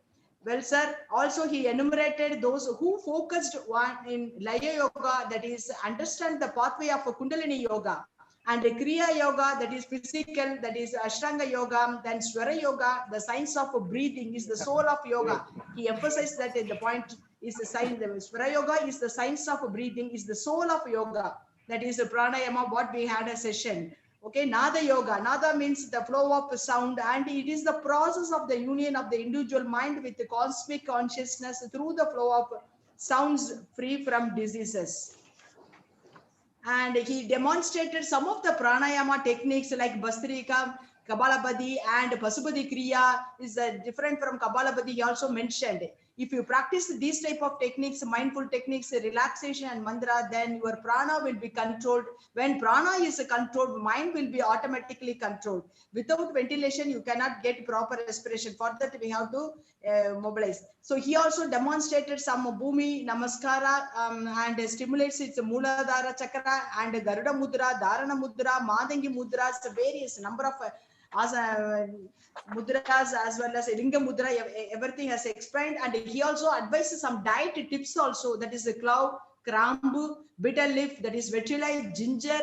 Well, sir, also he enumerated those who focused in Laya Yoga, that is understand the pathway of Kundalini Yoga, and Kriya Yoga, that is physical, that is Ashtanga Yoga, then Swara Yoga, the science of breathing is the soul of yoga. He emphasized that in the point is the science, the Swara Yoga is the science of breathing, is the soul of yoga. That is a pranayama, what we had a session. Okay, Nada Yoga. Nada means the flow of sound, and it is the process of the union of the individual mind with the cosmic consciousness through the flow of sounds free from diseases. And he demonstrated some of the pranayama techniques like Bastrika, Kabalabadi and Pasupadi Kriya is different from Kabalabadi. He also mentioned, if you practice these type of techniques, mindful techniques, relaxation and mantra, then your prana will be controlled. When prana is controlled, mind will be automatically controlled. Without ventilation, you cannot get proper respiration. For that, we have to mobilize. So he also demonstrated some Bhumi Namaskara and stimulates its Muladhara Chakra and Garuda Mudra, Dharana Mudra, Madangi Mudras, various number of mudras as well as Linga Mudra, everything has explained. And he also advises some diet tips also, that is the clove, krambu, bitter leaf, that is vetulai, ginger,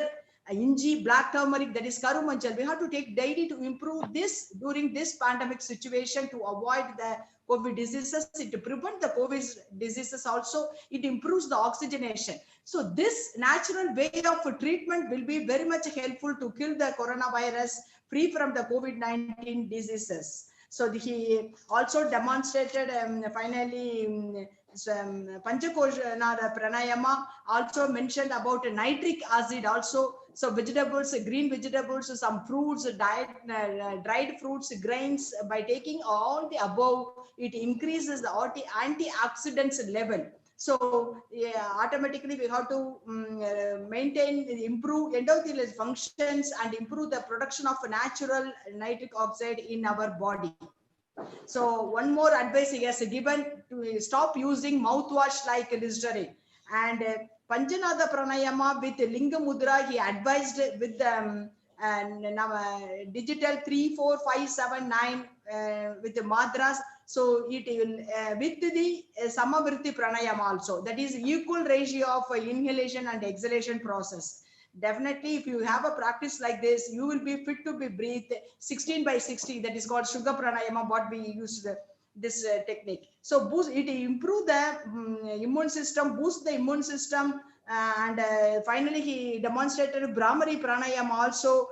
inji, black turmeric, that is karumanchal. We have to take daily to improve this during this pandemic situation to avoid the COVID diseases. It prevents the COVID diseases also. It improves the oxygenation. So this natural way of treatment will be very much helpful to kill the coronavirus free from the COVID-19 diseases. So he also demonstrated finally Panchakosha Pranayama, also mentioned about nitric acid also. So vegetables, green vegetables, some fruits, dried fruits, grains, by taking all the above, it increases the antioxidants level. So yeah, automatically we have to maintain, improve endothelial functions and improve the production of natural nitric oxide in our body. So one more advice he has given, to stop using mouthwash like Listerine. And Panjanada Pranayama with Linga Mudra, he advised with digital 3, 4, 5, 7, 9 with the Madras. So it will with the Samavritti Pranayama also, that is equal ratio of inhalation and exhalation process. Definitely, if you have a practice like this, you will be fit to be breathed 16 by 60. That is called Sugar Pranayama, what we use this technique. So boost it, improve the immune system, boost the immune system. And finally, he demonstrated Brahmari Pranayama also.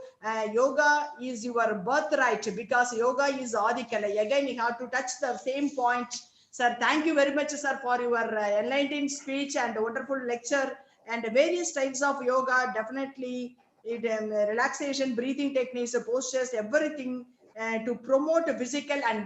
Yoga is your birthright, because yoga is Adikala. Again, you have to touch the same point. Sir, thank you very much, sir, for your enlightening speech and wonderful lecture. And various types of yoga, definitely it relaxation, breathing techniques, postures, everything to promote physical and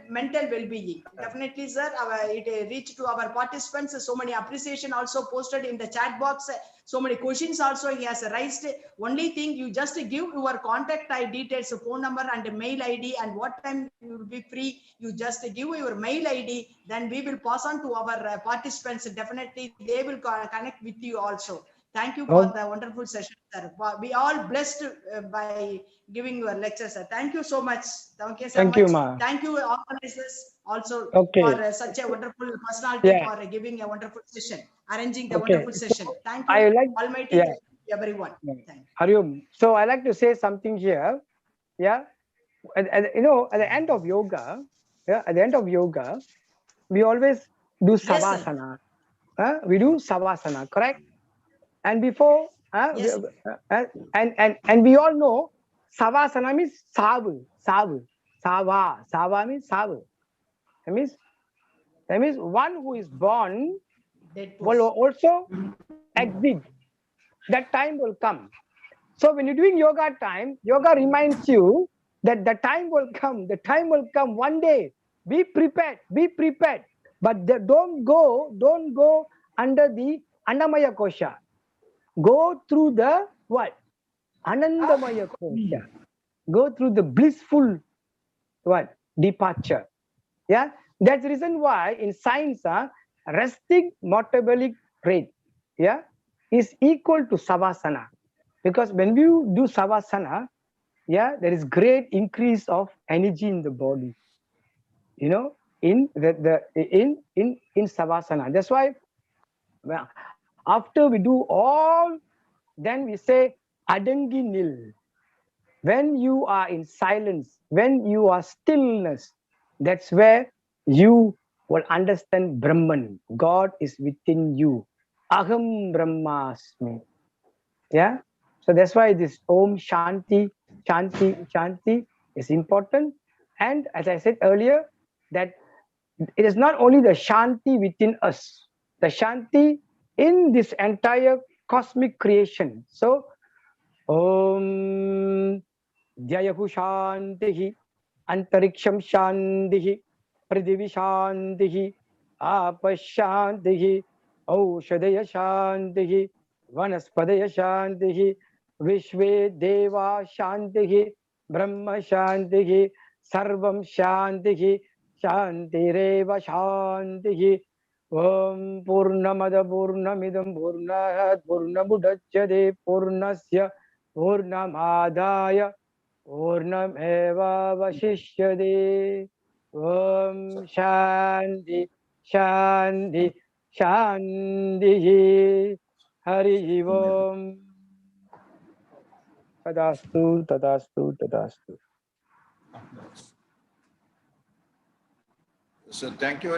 mental well-being. Definitely, sir. It reached to our participants. So many appreciation also posted in the chat box. So many questions also he has raised. Only thing, you just give your contact details, phone number and mail ID, and what time you will be free. You just give your mail ID. Then we will pass on to our participants. Definitely, they will connect with you also. Thank you for the wonderful session, sir. We all blessed by giving your lecture, sir. Thank you so much. Thank you so Thank much. you, ma. Thank you, organizers, also Okay. for such a wonderful personality Yeah. for giving a wonderful session, arranging the Okay. wonderful session. Thank you, I like, Almighty, yeah. everyone. Thank you. Hariom. So I like to say something here. Yeah. You know, at the end of yoga, yeah, at the end of yoga, we always do Yes, sir. savasana. We do savasana, correct? And before, Yes, sir. and we all know savasana means savu, sava means savu. That means one who is born Dead will pose. also exit. That time will come. So when you're doing yoga time, yoga reminds you that the time will come. The time will come one day. Be prepared. Be prepared. But don't go under the Annamaya Kosha. Go through the what? Anandamaya Kosha. Go through the blissful what? Departure. Yeah. That's the reason why in science, resting metabolic rate, yeah, is equal to savasana. Because when you do savasana, yeah, there is great increase of energy in the body. You know, in in savasana. That's why well, after we do all, then we say adangi nil. When you are in silence, when you are stillness, that's where you will understand Brahman. God is within you. Aham Brahmasmi. Yeah. So that's why this Om Shanti, Shanti, Shanti is important. And as I said earlier, that it is not only the Shanti within us, the Shanti in this entire cosmic creation. So Om Jayahu Shantihi, Antariksham Shantihi, Prithivi Shantihi, Apashantihi, Aushadaya Shantihi, Vanaspadaya Shantihi, Vishve Deva Shantihi, Brahma Shantihi, Sarvam Shantihi, Shantireva Shantihi, Om Purnamada Purnamidam Purnat Purnamudachyade Purnasya Purnamadaya Purnamevavashishyade. Om Shanti Shanti Shanti. Hari Om. Tadastu Tadastu Tadastu. So thank you very